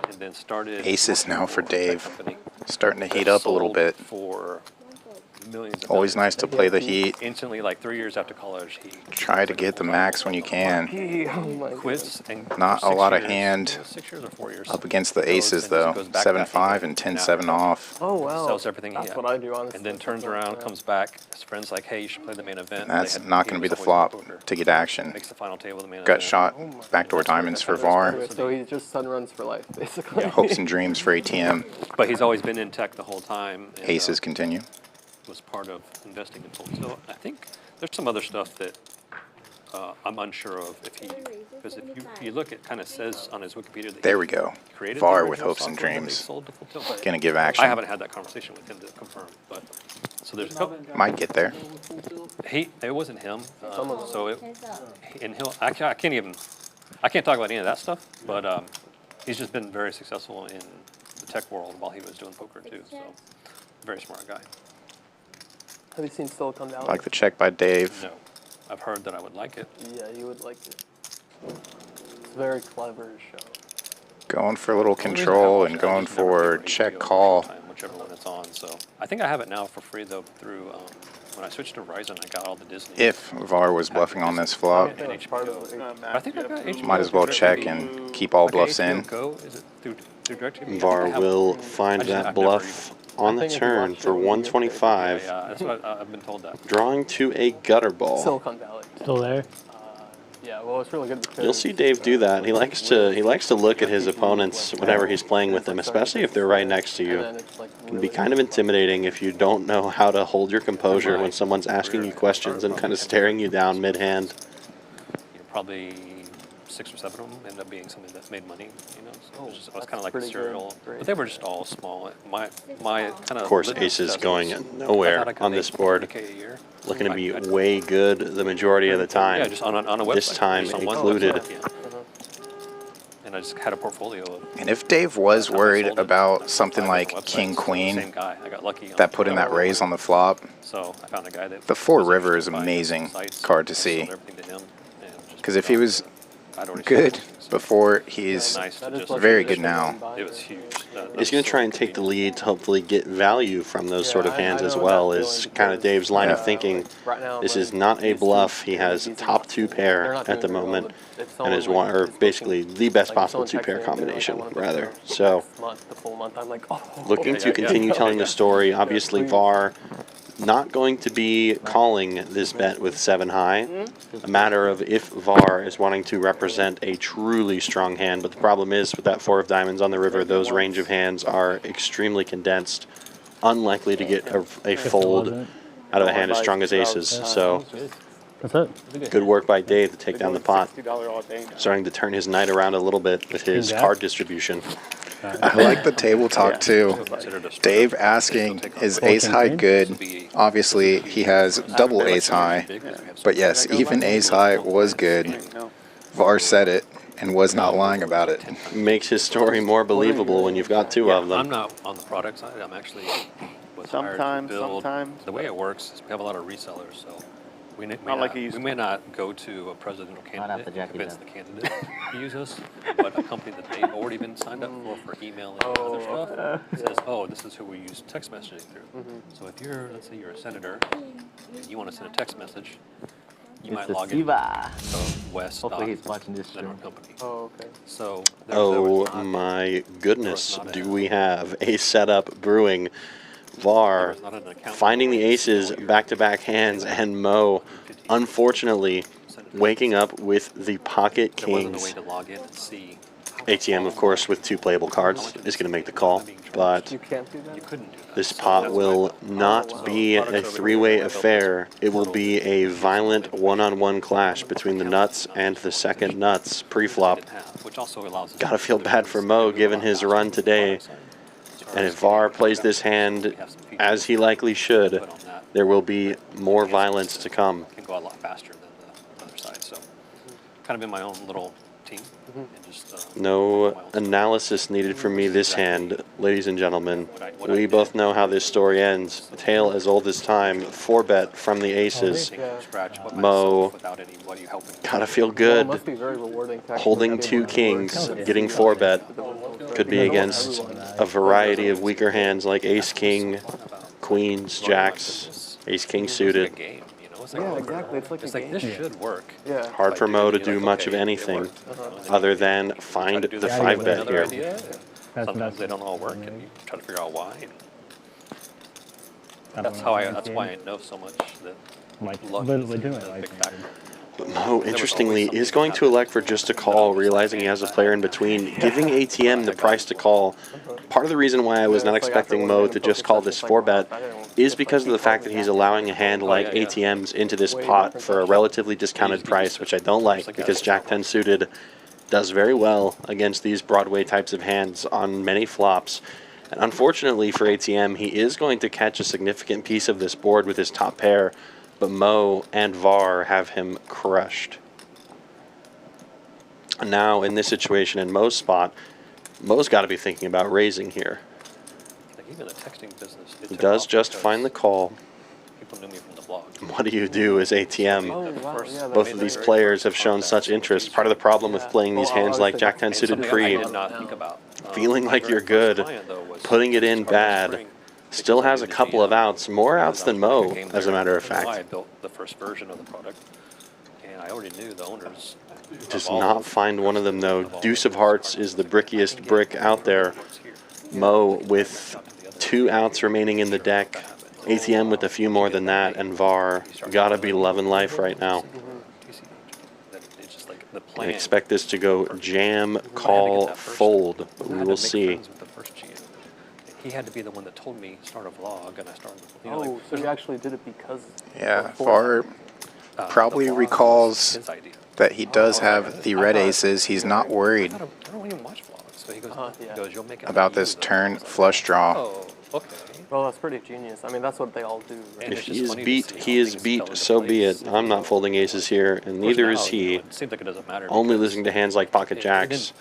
and then started Aces now for Dave. company. Starting to heat up a little Sold bit. For millions of Always dollars. nice to play the heat. Instantly, like 3 years after college, he Try to get the max when you can. quits and Not a 6 lot of years, hand 6 years or 4 years. up against the aces though. goes back 7-5 and 10-7 off. Oh wow. Sells everything That's he had. what I do, honestly. And then turns around, comes back. His friend's like, hey, you should play the main event. And that's They had- not he going to be was the always flop in poker. to get action. Makes the final table the main Gut event. shot, backdoor diamonds for Var. So he just sun runs for life, basically. Hopes and dreams for ATM. But he's always been in tech the whole time. And, Aces continue. was part of investing in poker. So I think there's some other stuff that I'm unsure of because if you look, it kind of says on his Wikipedia that There we go. he created Var the with original hopes and software that they dreams. sold to Full Tilt. Gonna give action. I haven't had that conversation with him to confirm, but so there's Might get there. it wasn't him. I can't talk about any of that stuff, but he's just been very successful in the tech world while he was doing poker too. So very smart guy. Have you seen Silicon Valley? Like the check by Dave. No, I've heard that I would like it. Yeah, you would like it. It's a very clever show. Going for a little control and going for check call. Whichever one it's on. So I think I have it now for free though through when I switched to Verizon, I got all the Disney. If Var was bluffing on this flop, And HBO. I think I got HBO. might as well check and keep all bluffs in. Go? Is it through DirecTV? Var will find that bluff on the turn for 125. Yeah, that's what I've been told that. Drawing to a gutter ball. Silicon Valley. Still there? Yeah, well, it's really good because You'll see Dave do that. He likes to look at his opponents whenever he's playing with them, especially if they're right next to you. It can be kind of intimidating if you don't know how to hold your composure when someone's asking you questions and kind of staring you down mid-hand. Probably 6 or 7 of them ended up being something that made money, you know. So it was kind of like a serial, but they were just all small. My kind of. Of course, aces going nowhere on this board. Looking to be way good the majority of the time. Yeah, just on a website. This time Just on one included. website, yeah. And I just had a portfolio of. And if Dave was worried about something like King Queen Same guy. I got lucky. that put in that raise on the flop, So I found a guy that. the Four River is an amazing card to see. Because if he was good before, he's very good now. It was huge. He's going to try and take the lead to hopefully get value from those sort of hands as well, is kind of Dave's line of thinking. This is not a bluff. He has top 2 pair at the moment and is one, or basically the best possible 2-pair combination, rather. So looking to continue telling the story. Obviously, Var not going to be calling this bet with 7 high. A matter of if Var is wanting to represent a truly strong hand. But the problem is with that 4 of diamonds on the river, those range of hands are extremely condensed. Unlikely to get a fold out of a hand as strong as aces. So That's it. good work by Dave to take down the pot. Starting to turn his night around a little bit with his card distribution. I like the table talk too. Dave asking, is ace high good? Obviously, he has double ace high. But yes, even ace high was good. Var said it and was not lying about it. Makes his story more believable when you've got 2 of them. I'm not on the product side. I'm actually was hired to build. The way it works is we have a lot of resellers, so we may not go to a presidential candidate and convince the candidate to use us, but a company that they've already been signed up for emailing and other stuff says, oh, this is who we use text messaging through. So if you're, let's say you're a senator and you want to send a text message, you might log in to Wes. Hopefully he's watching this stream. Company. Oh, okay. So Oh my goodness, do we have a setup brewing? Var finding the aces back-to-back hands, and Mo unfortunately waking up with the pocket kings. ATM, of course, with 2 playable cards, is going to make the call, but this pot will not be a 3-way affair. It will be a violent one-on-one clash between the nuts and the second nuts pre-flop. Gotta feel bad for Mo, given his run today. And if Var plays this hand as he likely should, there will be more violence to come. Can go a lot faster than the other side, so kind of in my own little team. And just, no analysis needed from me this hand, ladies and gentlemen. We both know how this story ends. A tale as old as time, 4-bet from the aces. Mo, gotta feel good. Holding 2 kings, getting 4-bet. Could be against a variety of weaker hands like ace-king, queens, jacks, ace-king suited. Yeah, exactly. It's like this should work. Yeah. Hard for Mo to do much of anything other than find the 5-bet here. Sometimes they don't all work, and you try to figure out why. That's why I know so much that luck is a big factor. But Mo, interestingly, is going to elect for just a call, realizing he has a player in between, giving ATM the price to call. Part of the reason why I was not expecting Mo to just call this 4-bet is because of the fact that he's allowing a hand like ATM's into this pot for a relatively discounted price, which I don't like, because Jack-10 suited does very well against these Broadway types of hands on many flops. And unfortunately for ATM, he is going to catch a significant piece of this board with his top pair, but Mo and Var have him crushed. Now, in this situation, in Mo's spot, Mo's got to be thinking about raising here. Like even a texting business, He does just find the call. people knew me from the blog. What do you do as ATM? Both of these players have shown such interest. Part of the problem with playing these hands like Jack-10 suited pre, feeling like you're good, putting it in bad, still has a couple of outs, more outs than Mo, as a matter of fact. I built the first version of the product, and I already knew the owners. Does not find one of them, though. Deuce of Hearts is the brickiest brick out there. Mo with 2 outs remaining in the deck. ATM with a few more than that, and Var gotta be loving life right now. I expect this to go jam, call, fold, but we will see. He had to be the one that told me start a vlog, and I started. So you actually did it because. Yeah, Var probably recalls that he does have the red aces. He's not worried about this turn flush draw. Oh, okay. Well, that's pretty genius. I mean, that's what they all do. Right? If he is beat, he is beat, so be it. I'm not folding aces here, and neither is he. It seems like it doesn't matter. Only losing to hands like pocket jacks.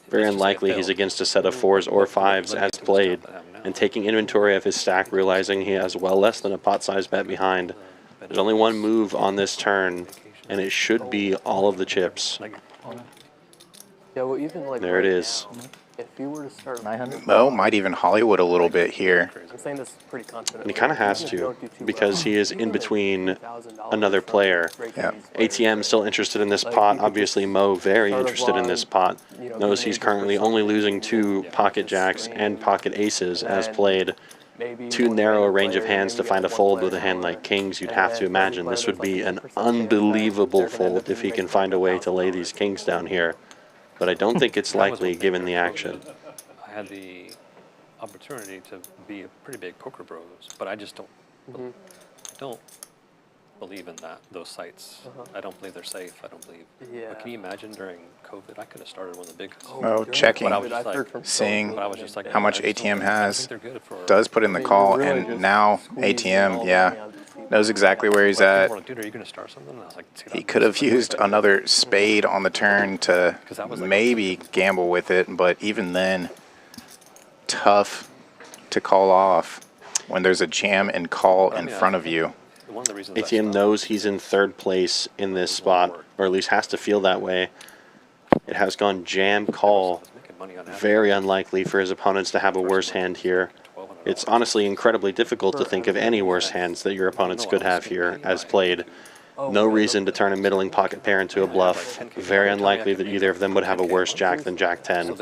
Very unlikely he's against a set of 4s or 5s as played, and taking inventory of his stack, realizing he has well less than a pot-sized bet behind. There's only one move on this turn, and it should be all of the chips. Yeah, well, even like there it is. If you were to start 900, Mo might even Hollywood a little bit here. I'm saying this pretty confident. And he kind of has to, because he is in between another player. Yeah. ATM still interested in this pot. Obviously, Mo very interested in this pot. Knows he's currently only losing 2 pocket jacks and pocket aces as played. Too narrow a range of hands to find a fold with a hand like kings. You'd have to imagine this would be an unbelievable fold if he can find a way to lay these kings down here. But I don't think it's likely given the action. I had the opportunity to be a pretty big poker bros, but I just don't. I don't believe in those sites. I don't believe they're safe. I don't believe. Yeah. But can you imagine during COVID, I could have started one of the big. Mo checking, seeing how much ATM has, does put in the call, and now ATM, yeah, knows exactly where he's at. He could have used another spade on the turn to maybe gamble with it, but even then, tough to call off when there's a jam and call in front of you. ATM knows he's in 3rd place in this spot, or at least has to feel that way. It has gone jam call. Very unlikely for his opponents to have a worse hand here. It's honestly incredibly difficult to think of any worse hands that your opponents could have here as played. No reason to turn a middling pocket pair into a bluff. Very unlikely that either of them would have a worse jack than Jack 10.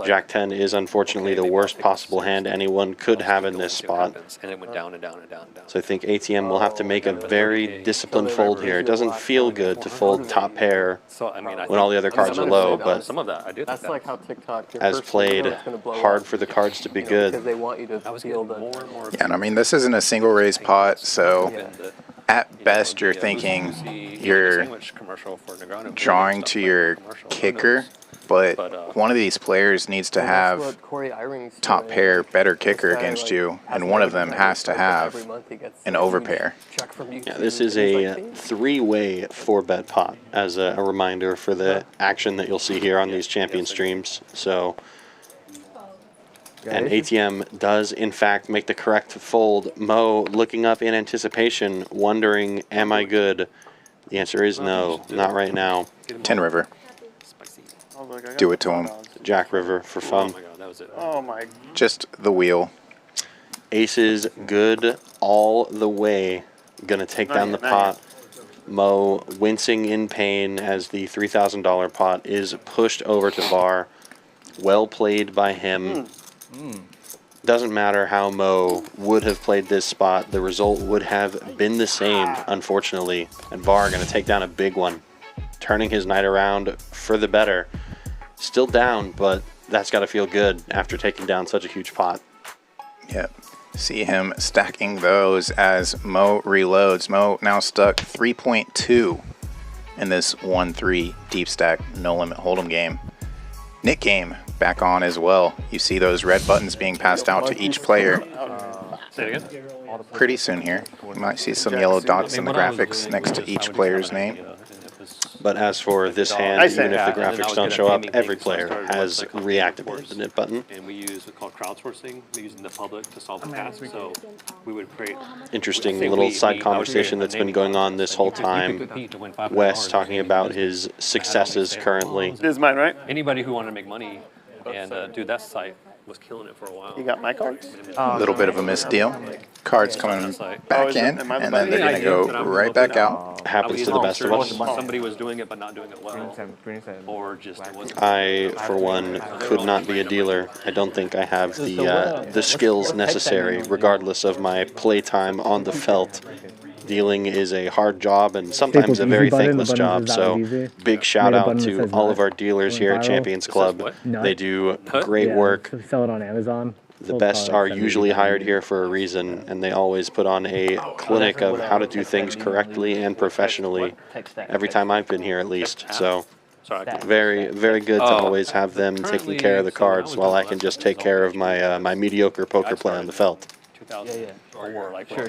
Jack 10 is unfortunately the worst possible hand anyone could have in this spot. And it went down and down and down and down. So I think ATM will have to make a very disciplined fold here. It doesn't feel good to fold top pair when all the other cards are low, but some of that I do. That's like how TikTok. as played, hard for the cards to be good. Because they want you to feel the. Yeah, and I mean, this isn't a single raise pot, so at best you're thinking you're drawing to your kicker, but one of these players needs to have top pair better kicker against you, and one of them has to have an overpair. Yeah, this is a three-way 4-bet pot, as a reminder for the action that you'll see here on these champion streams. So, and ATM does, in fact, make the correct fold. Mo, looking up in anticipation, wondering, am I good? The answer is no, not right now. 10 river. Do it to him. Jack river for fun. Oh my. Just the wheel. Aces good all the way. Gonna take down the pot. Mo wincing in pain as the $3,000 pot is pushed over to Var. Well played by him. Doesn't matter how Mo would have played this spot, the result would have been the same, unfortunately. And Var going to take down a big one, turning his night around for the better. Still down, but that's got to feel good after taking down such a huge pot. Yep. See him stacking those as Mo reloads. Mo now stuck 3.2 in this 1-3 deep stack no limit hold'em game. Nick game back on as well. You see those red buttons being passed out to each player. Say it again. Pretty soon here. You might see some yellow dots in the graphics next to each player's name. But as for this hand, even if the graphics don't show up, every player has reactivated the nip button. And we use what's called crowdsourcing. We use the public to solve the task. So we would create. Interesting little side conversation that's been going on this whole time. Wes talking about his successes currently. This is mine, right? Anybody who wanted to make money and do that site was killing it for a while. You got my cards? A little bit of a missed deal. Cards coming back in, and then they're going to go right back out. Happens to the best of us. Somebody was doing it but not doing it well. Or just wasn't. I, for one, could not be a dealer. I don't think I have the skills necessary, regardless of my playtime on the felt. Dealing is a hard job and sometimes a very thankless job, so big shout out to all of our dealers here at Champions Club. They do great work. Sell it on Amazon. The best are usually hired here for a reason, and they always put on a clinic of how to do things correctly and professionally every time I've been here, at least. So very, very good to always have them taking care of the cards while I can just take care of my my mediocre poker play on the felt. 2004, like Sure.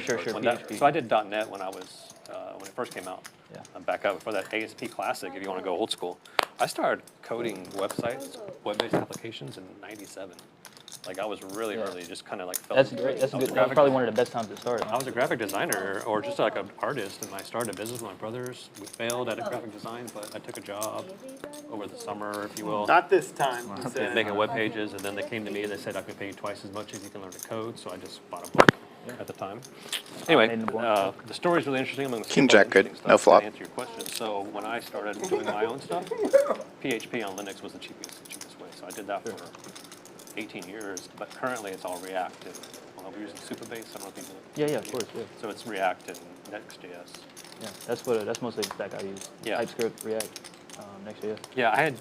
So I did .NET when I was when it first came out. Yeah. I'm back up before that ASP Classic. If you want to go old school, I started coding websites, web-based applications in '97. Like I was really early, just kind of like felt. That's great. That's good. That's probably one of the best times to start. I was a graphic designer, or just like an artist, and I started a business with my brothers. We failed at graphic design, but I took a job over the summer, if you will. Not this time. Making web pages, and then they came to me and they said I could pay you twice as much if you can learn to code. So I just bought a book at the time. Anyway, the story's really interesting. I'm going to King Jack good, no flop. To answer your question. So when I started doing my own stuff, PHP on Linux was the cheapest way. So I did that for 18 years, but currently it's all React. And, well, we're using Supabase. I don't know if you know. Yeah, of course. Yeah. So it's React and Next.js. Yeah, that's mostly the stack I use. Yeah. TypeScript, React, Next.js. Yeah, I had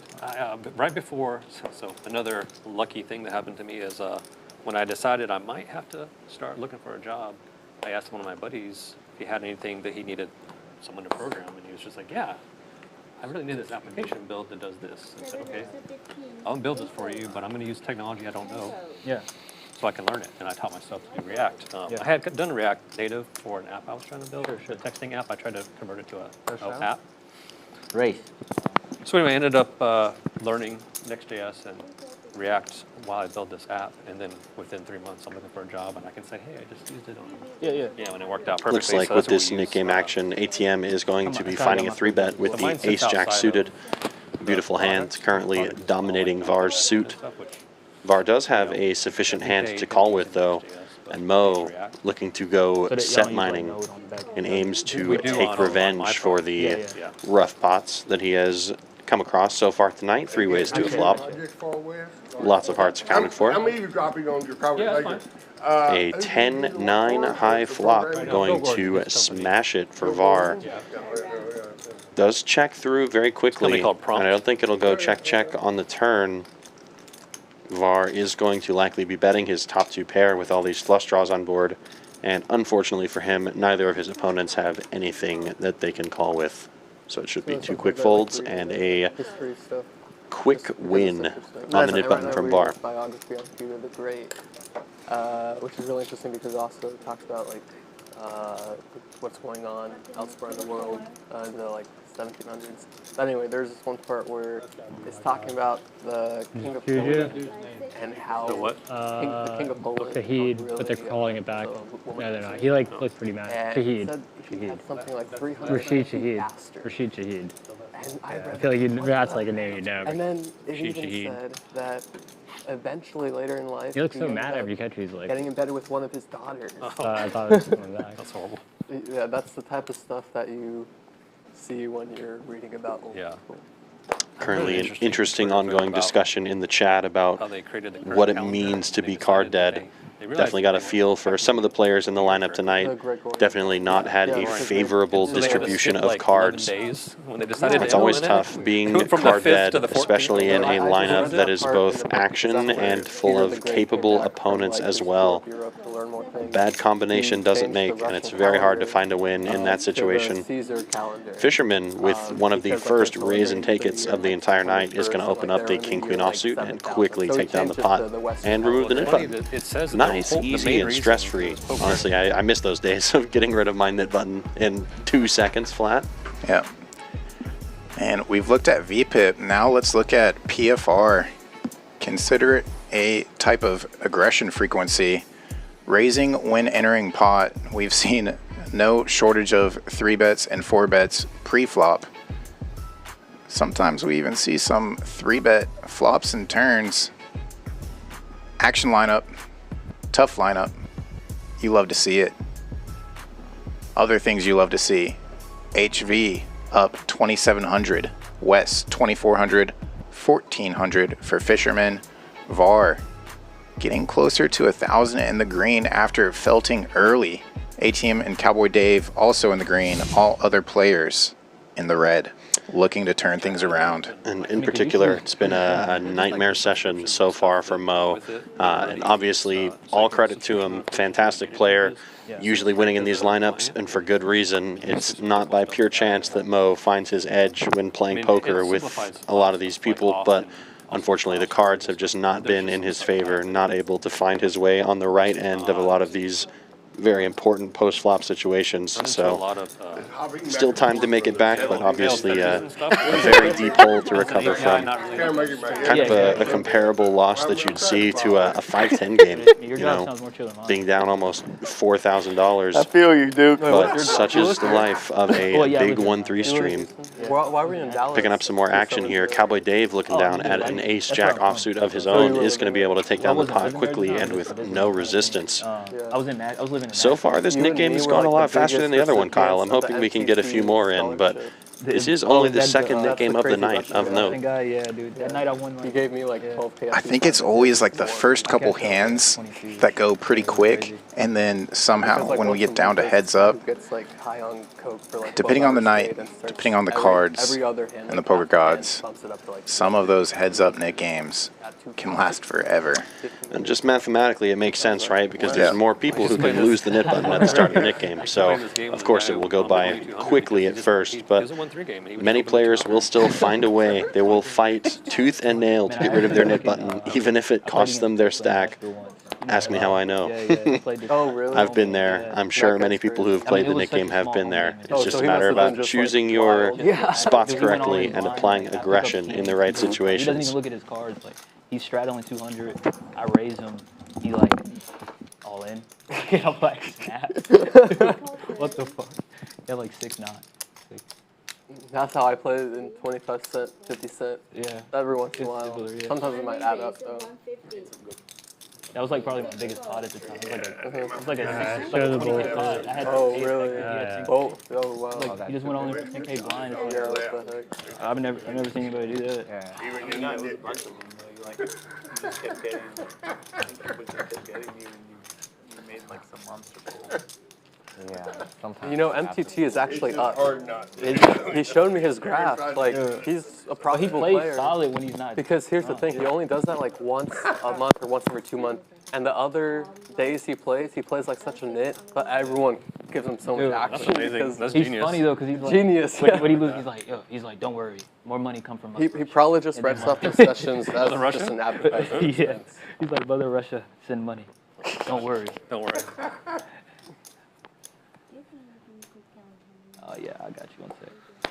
right before. So another lucky thing that happened to me is when I decided I might have to start looking for a job, I asked one of my buddies if he had anything that he needed someone to program, and he was just like, "Yeah, I really need this application build that does this." I said, "Okay, I'll build this for you, but I'm going to use technology I don't know, so I can learn it." And I taught myself to do React. I had done React Native for an app I was trying to build, a texting app. I tried to convert it to an app. Race. So anyway, I ended up learning Next.js and React while I built this app, and then within 3 months, I'm looking for a job, and I can say, "Hey, I just used it on." Yeah, and it worked out perfectly. Looks like so with this Nick game action, ATM is going to be finding a 3-bet with the Ace-Jack suited. Beautiful hand, currently dominating Var's suit. Var does have a sufficient hand to call with, though. And Mo looking to go set mining and aims to take revenge for the rough pots that he has come across so far tonight. 3 ways to a flop. Lots of hearts accounted for. I'm eavesdropping on your conversation. A 10-9 high flop going to smash it for Var. Does check through very quickly, and I don't think it'll go check on the turn. Var is going to likely be betting his top 2 pair with all these flush draws on board, and unfortunately for him, neither of his opponents have anything that they can call with. So it should be 2 quick folds and a quick win on the nib button from Var. Biography on Peter the Great, which is really interesting because it also talks about like what's going on elsewhere in the world in the like 1700s. But anyway, there's this one part where it's talking about the King of Poland and how the King of Poland. Shahid, really, but they're calling it back. No, they're not. He like looks pretty mad. Shahid. He had something like 300 Rashid Shahid. Rashid Shahid. I feel like that's like a name you know. And then it even said that eventually later in life, he looks so mad after you catch these like getting in bed with one of his daughters. I thought it was going back. That's horrible. Yeah, that's the type of stuff that you see when you're reading about old people. Currently an interesting ongoing discussion in the chat about what it means to be card dead. Definitely got a feel for some of the players in the lineup tonight. Definitely not had a favorable distribution of cards. It's always tough being card dead, especially in a lineup that is both action and full of capable opponents as well. Bad combination doesn't make, and it's very hard to find a win in that situation. Fisherman, with one of the first raise and take-its of the entire night, is going to open up the King-Queen offsuit and quickly take down the pot and remove the nib button. Nice, easy, and stress-free. Honestly, I miss those days of getting rid of my nib button in 2 seconds flat. Yeah. And we've looked at VPIP. Now let's look at PFR. Consider it a type of aggression frequency. Raising when entering pot. We've seen no shortage of 3-bets and 4-bets pre-flop. Sometimes we even see some 3-bet flops and turns. Action lineup. Tough lineup. You love to see it. Other things you love to see. HV up 2,700. Wes 2,400. 1,400 for Fisherman. Var getting closer to 1,000 in the green after felting early. ATM and Cowboy Dave also in the green. All other players in the red, looking to turn things around. And in particular, it's been a nightmare session so far for Mo. And obviously, all credit to him. Fantastic player, usually winning in these lineups, and for good reason. It's not by pure chance that Mo finds his edge when playing poker with a lot of these people, but unfortunately, the cards have just not been in his favor, not able to find his way on the right end of a lot of these very important post-flop situations. So still time to make it back, but obviously a very deep hole to recover from. Kind of a comparable loss that you'd see to a 5-10 game, you know, being down almost $4,000. I feel you, Duke. But such is the life of a big 1-3 stream. Why were you in Dallas? Picking up some more action here. Cowboy Dave looking down at an ace-jack offsuit of his own is going to be able to take down the pot quickly and with no resistance. I was living in So far, this Nick game has gone a lot faster than the other one, Kyle. I'm hoping we can get a few more in, but this is only the second Nick game of the night of note. Yeah, dude. That night I won. He gave me like 12K. I think it's always like the first couple hands that go pretty quick, and then somehow when we get down to heads up, depending on the night, depending on the cards and the poker gods, some of those heads up Nick games can last forever. And just mathematically, it makes sense, right? Because there's more people who can lose the nip button at the start of the Nick game. So, of course, it will go by quickly at first, but many players will still find a way. They will fight tooth and nail to get rid of their nip button, even if it costs them their stack. Ask me how I know. I've been there. I'm sure many people who have played the Nick game have been there. It's just a matter about choosing your spots correctly and applying aggression in the right He doesn't situations. even look at his cards. Like, he's straddling 200. I raise him. He like all in. I'm like, snap. What the fuck? He had like 6-9. That's how I play it in 25 cent, 50 cent. Yeah. Every once in a while. Sometimes it might add up though. That was like probably my biggest pot at the time. It was like a 20K pot. I had Oh, eight, really? like, Yeah. Oh, wow. Like, he just went all in for 10K blind. Yeah, what the heck? I've never seen anybody do that. Even you're not You just kept getting, people just kept getting you, and you made like some monster goal. Yeah, sometimes. You know, MTT is actually It's up. hard not to. He showed me his graph. Like, he's a profitable plays player. solid when he's not. Because here's the thing, he only does that like once a month or once every 2 months. And the other days he plays like such a nit, but everyone gives him so much action. That's amazing. Because That's He's genius. funny though, because he's like, genius. When he loses, he's like, don't worry, more money come from us. He probably just read stuff in sessions as just an advertisement. Yeah, he's like, Mother Russia, send money. Don't worry. Don't worry. Oh yeah, I got you one sec. I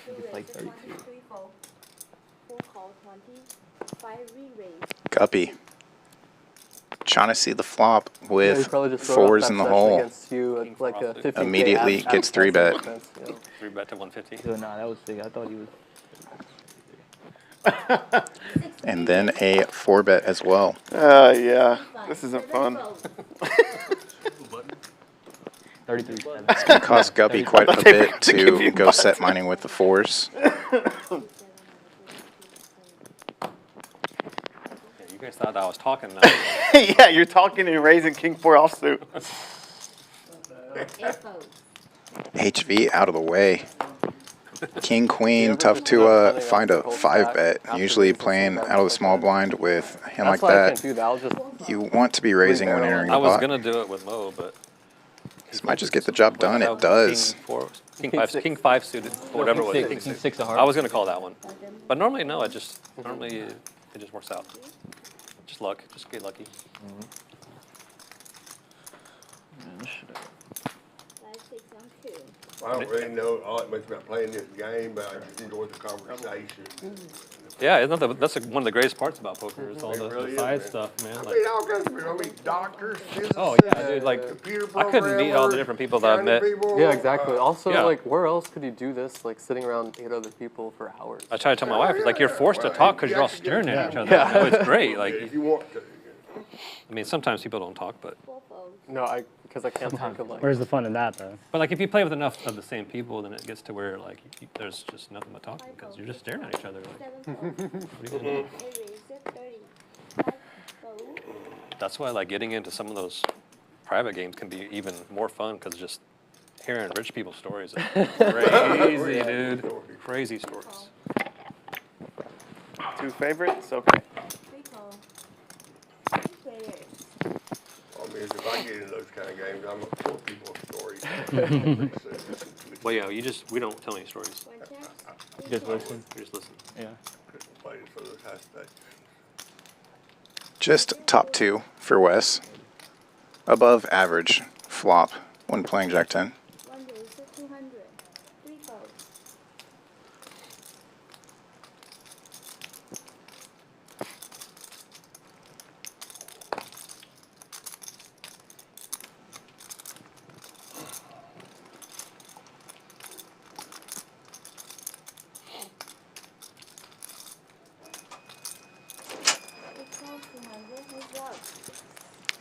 think it's like 32. Guppy. Trying to see the flop Yeah, with he probably just wrote up fours that in the session hole. against you at like a 50K Immediately gets 3-bet. 3-bet to 150. So nah, that was sick. I thought he was. And then a 4-bet as well. Yeah. This isn't fun. 33. It's going to cost Guppy quite a bit to go set mining with the fours. You guys thought I was talking now. Yeah, you're talking and raising King 4 offsuit. HV out of the way. King, queen, tough to find a 5-bet. Usually playing out of the small blind with a hand like that, you want to be raising when entering the I was pot. going to do it with Mo, but... This might just get the job done. It does. King 5 suited, whatever it was. King 6 of hearts. I was going to call that one. But normally, no, normally it just works out. Just luck, just get lucky. I don't really know all that much about playing this game, but I just enjoy the conversation. Yeah, isn't that that's one of the greatest parts about poker is all the side stuff, man. I Like, mean, all kinds of people. I mean, doctors, physicists, oh yeah, dude. Like, computer I couldn't meet all the different people that I've met. Yeah, exactly. Also, Yeah. like, where else could you do this? Like, sitting around 8 other people for hours. I try to tell my wife, like, you're forced to talk because you're all staring at each other. Yeah. You know, it's great. Like, if you want to. I mean, sometimes people don't talk, but No, because I can't talk of like. Where's the fun in that, though? but like if you play with enough of the same people, then it gets to where like there's just nothing but talking because you're just staring at each other. Like, what are you gonna do? That's why like getting into some of those private games can be even more fun because just hearing rich people's stories is crazy, dude. Crazy stories. 2 favorites? Okay. I mean, if I get into those kind of games, I'm going to tell people stories. Well, yeah, we don't tell any stories. You just listen. We just listen. Yeah. Play this for those aspects. Just top 2 for Wes. Above average flop when playing Jack 10.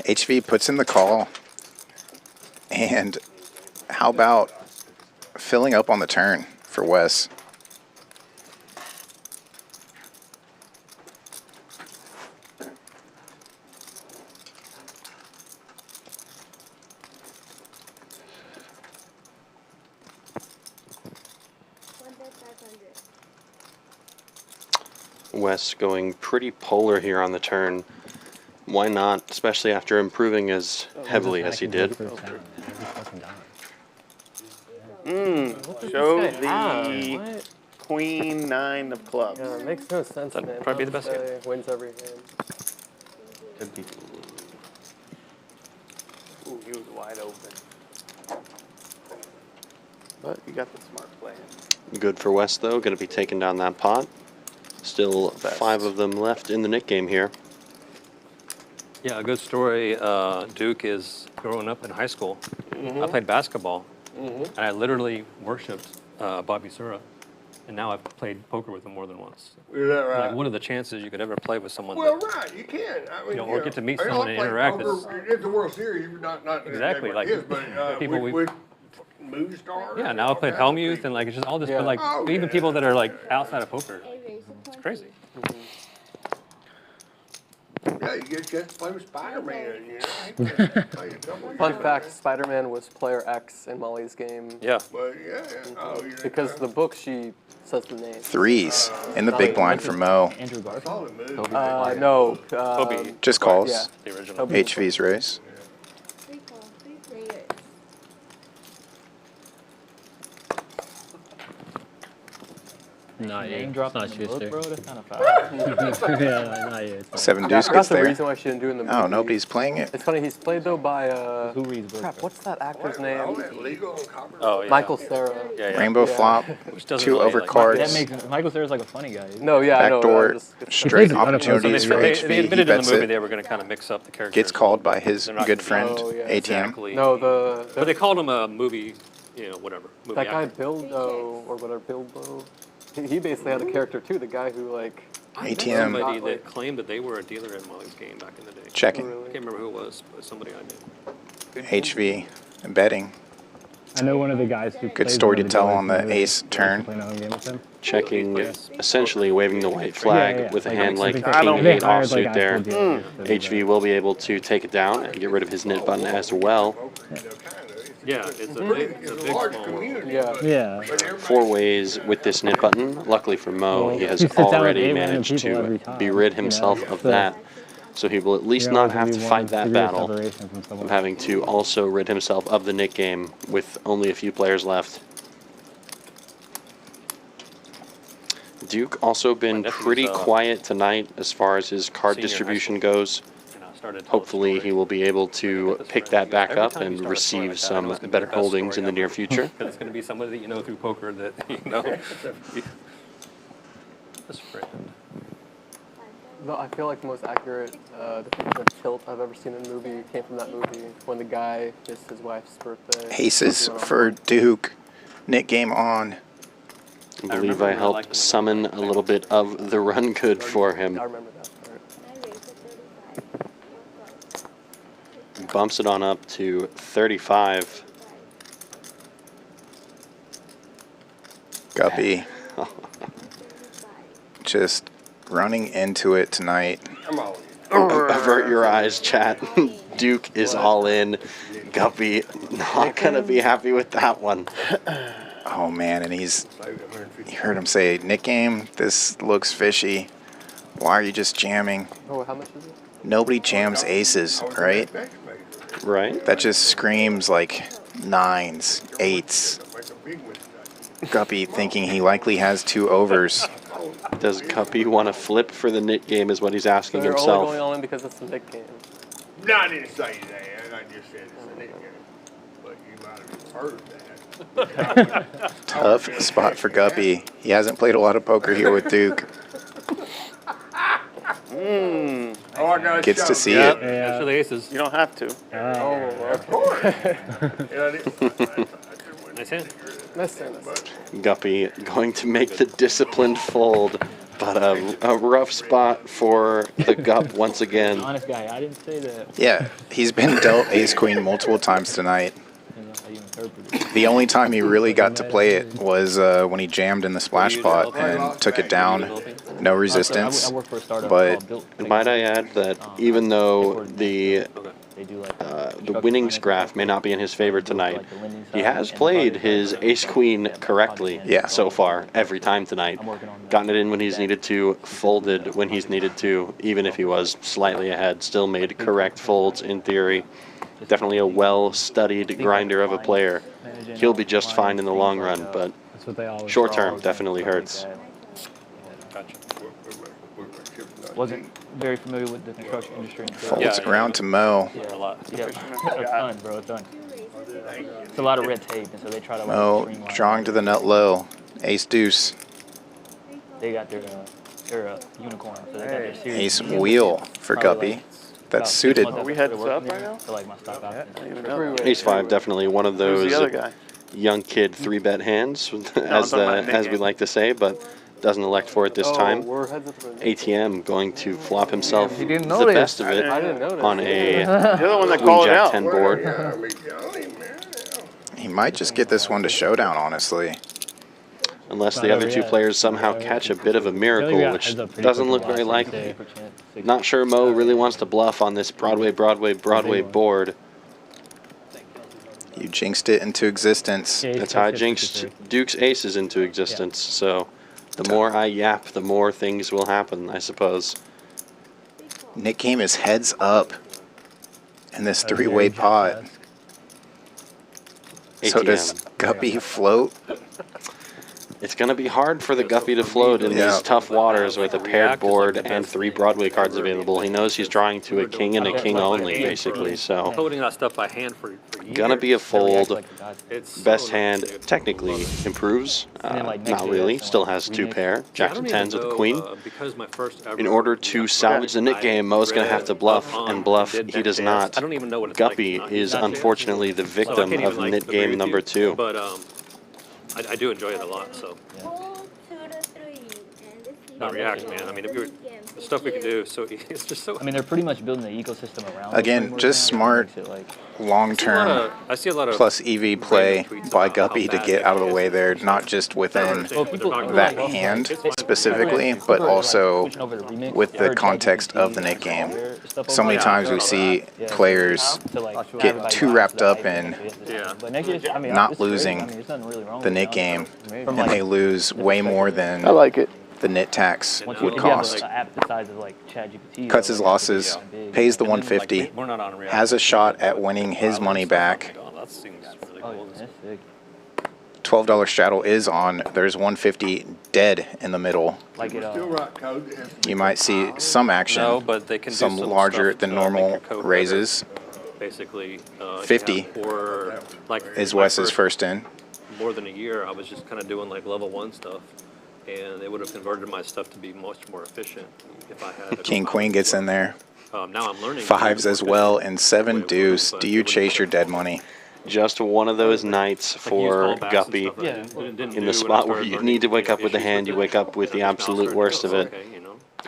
HV puts in the call. And how about filling up on the turn for Wes? Wes going pretty polar here on the turn. Why not, especially after improving as heavily as he did? Show the Queen 9 of clubs. Yeah, it makes no sense, That'd man. probably be the best game. Wins every hand. Could be. Ooh, he was wide open. But you got the smart play. Good for Wes, though. Going to be taking down that pot. Still 5 of them left in the Nick game here. Yeah, a good story. Duke is growing up in high school. I played basketball, and I literally worshipped Bobby Sura. And now I've played poker with him more than once. Is that right? Like, what are the chances you could ever play with someone Well, that, right, you can. I mean, or get to meet I mean, someone I and play interact? poker It's the World Series, not Exactly, like, this, but people with movie stars. yeah, now I play Helmuth and like it's just all this, but like even people that are like outside of poker, it's crazy. Yeah, you get to play with Spider-Man, you know. Fun fact, Spider-Man was player X in Molly's game. Yeah. But yeah, oh, you Because the book, she says the name. Threes in the big blind for Mo. Andrew Garfield? No. Kobe. Just calls. Yeah. The original. HV's race. Not yet. Name drop Not in the book, sure. bro. That's kind of foul. Yeah, not yet. Seven I deuce forgot gets the there. reason why she didn't do it in the movie. Oh, nobody's playing it. It's funny, he's played though by, Who reads books? crap, what's that actor's name? Oh, yeah. Michael Cera. Yeah, yeah. Rainbow flop, Which doesn't 2 really, over like- cards, That makes Michael Cera's like a funny guy. No, yeah, I know. backdoor, straight If they- opportunities for They HV. He admitted in the bets movie it. they were going to kind of mix up the characters. Gets called by his They're not good gonna friend, Oh, yeah. ATM. Exactly. No, But they called him a movie, you know, whatever. Movie that guy actor. Bilbo, or whatever, Bilbo. He basically had a character too, the guy who like... I met ATM. somebody that claimed that they were a dealer in Molly's game back in the day. Checking. I can't remember who it was, but somebody I knew. HV and betting. I know one of the guys who Good plays story one to of tell guys on in the movie. ace turn. Playing a home game with him. Checking, essentially waving the white flag Yeah, yeah. with a Like, hand I like think King they 8 hired, like, offsuit there. actual dealers to do HV will be able to take it down and get rid of his knit button as well. Yeah, it's a big small world. Yeah. Yeah. 4 ways with this knit button. Luckily for Mo, Well, he has he sits down with already 8 random managed people every to time, be-rid you know, himself of so, that. So he will at least you know, not have maybe to one fight that degree of battle separation from someone of having to also rid himself of the knit game with only a few players left. Duke also been pretty quiet tonight as far as his card senior high distribution school. goes. Started to Hopefully he will be able to pick that back up and receive some better holdings in the near future. Because it's going to be somebody that you know through poker that you know. Just friend. No, I feel like the most accurate depiction of tilt I've ever seen in a movie came from that movie when the guy missed his wife's birthday. Aces for Duke. Knit game on. I believe I helped summon a little bit of the run good for him. I remember that part. Bumps it on up to 35. Guppy. Just running into it tonight. Avert your eyes, chat. Duke is all in. Guppy not going to be happy with that one. Oh man, and you heard him say, Nick game, this looks fishy. Why are you just jamming? Oh, how much is it? Nobody jams aces, right? Right. That just screams like 9s, 8s. Guppy thinking he likely has 2 overs. Does Guppy want to flip for the knit game is what he's asking So you're himself. only going all in because it's the Nick game. No, I didn't say that. I just said it's a nickname. But you might have heard that. Tough spot for Guppy. He hasn't played a lot of poker here with Duke. Oh, I got a Gets to shot. see Yeah, it. yeah. For the aces. You don't have to. Of course. Nice hand. Nice hand. Guppy going to make the disciplined fold, but a rough spot for the Gup once again. Honest guy, I didn't say that. Yeah, he's been dealt ace-queen multiple times tonight. The only time he really got to play it was when he jammed in the splash pot and took it down. No resistance. But Might I add that even though the winnings graph may not be in his favor tonight, he has played his ace-queen correctly so far, every time tonight. Gotten it in when he's needed to, folded when he's needed to, even if he was slightly ahead, still made correct folds in theory. Definitely a well-studied grinder of a player. He'll be just fine in the long run, but short term definitely hurts. Wasn't very familiar with the construction industry. folds around to Mo. Yeah, a lot. Yeah, a ton, bro, a ton. It's a lot of red tape, and so they try to Mo streamline drawing to the nut low. Ace deuce. They got their unicorn, so they got their series. Ace wheel for Guppy. That's suited. Are we heads up right now? To like my stock options. Ace 5 definitely one of Who's those the other guy? young kid 3-bet hands, as we like to say, but doesn't elect for it this time. ATM going to flop himself the best of it on a Queen Jack 10 board. He might just get this one to showdown, honestly. Unless the other two players somehow catch a bit of a miracle, which doesn't look very likely. Not sure Mo really wants to bluff on this Broadway board. You jinxed it into existence. That's how I jinxed Duke's aces into existence. So the more I yap, the more things will happen, I suppose. Nick game is heads up in this three-way pot. So does Guppy float? It's going to be hard for the Guppy to float in these tough waters with a paired board and 3 Broadway cards available. He knows he's drawing to a king and a king only, basically. So Floating that stuff by hand for gonna be a fold. Best hand technically improves. Not really. Still has 2 pair. Jacks and 10s with the queen. In order to salvage the Nick game, Mo's gonna have to bluff, and bluff he does not. Guppy is unfortunately the victim of Nit game number 2. But I do enjoy it a lot, so. Not react, man. I mean, if the stuff we can do, so it's just so. I mean, they're pretty much building the ecosystem around. Again, just smart, long-term plus EV play by Guppy to get out of the way there, not just within that hand specifically, but also with the context of the Nick game. So many times we see players get too wrapped up in not losing the Nick game, and they lose way more than the nit tax would cost. Cuts his losses, pays the 150, has a shot at winning his money back. $12 straddle is on. There's 150 dead in the middle. You might see some action, some larger than normal raises. Basically, 50 is Wes's first in. More than a year, I was just kind of doing like level 1 stuff. And it would have converted my stuff to be much more efficient if I had. King Queen gets in there. Now I'm learning. 5s as well, and 7 deuce. Do you chase your dead money? Just one of those nights for Guppy. In the spot where you need to wake up with the hand, you wake up with the absolute worst of it.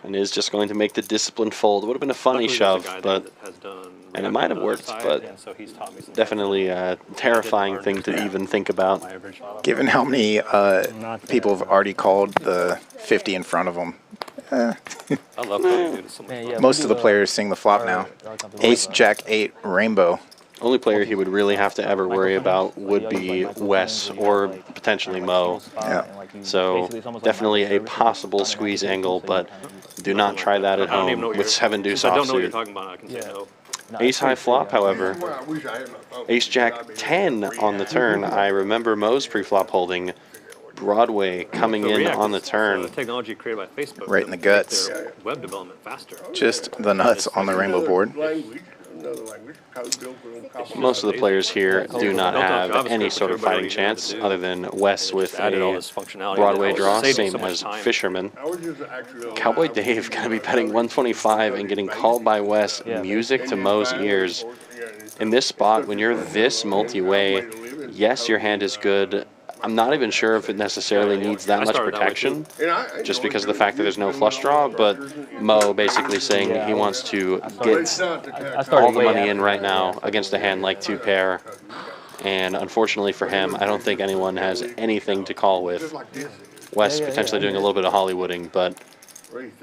And is just going to make the disciplined fold. It would have been a funny shove, but and it might have worked, but definitely a terrifying thing to even think about. Given how many people have already called the 50 in front of them, most of the players sing the flop now. Ace, Jack, 8, Rainbow. Only player he would really have to ever worry about would be Wes or potentially Mo. Yeah. So definitely a possible squeeze angle, but do not try that at home with 7 deuce offsuit. Ace high flop, however. Ace Jack 10 on the turn. I remember Mo's pre-flop holding Broadway coming in on the turn. Technology created by Facebook. Right in the guts. Web development faster. Just the nuts on the rainbow board. Most of the players here do not have any sort of fighting chance other than Wes with a Broadway draw, same as Fisherman. Cowboy Dave going to be betting 125 and getting called by Wes, music to Mo's ears. In this spot, when you're this multi-way, yes, your hand is good. I'm not even sure if it necessarily needs that much protection, just because of the fact that there's no flush draw, but Mo basically saying he wants to get all the money in right now against a hand like 2 pair, and unfortunately for him, I don't think anyone has anything to call with. Wes potentially doing a little bit of Hollywooding, but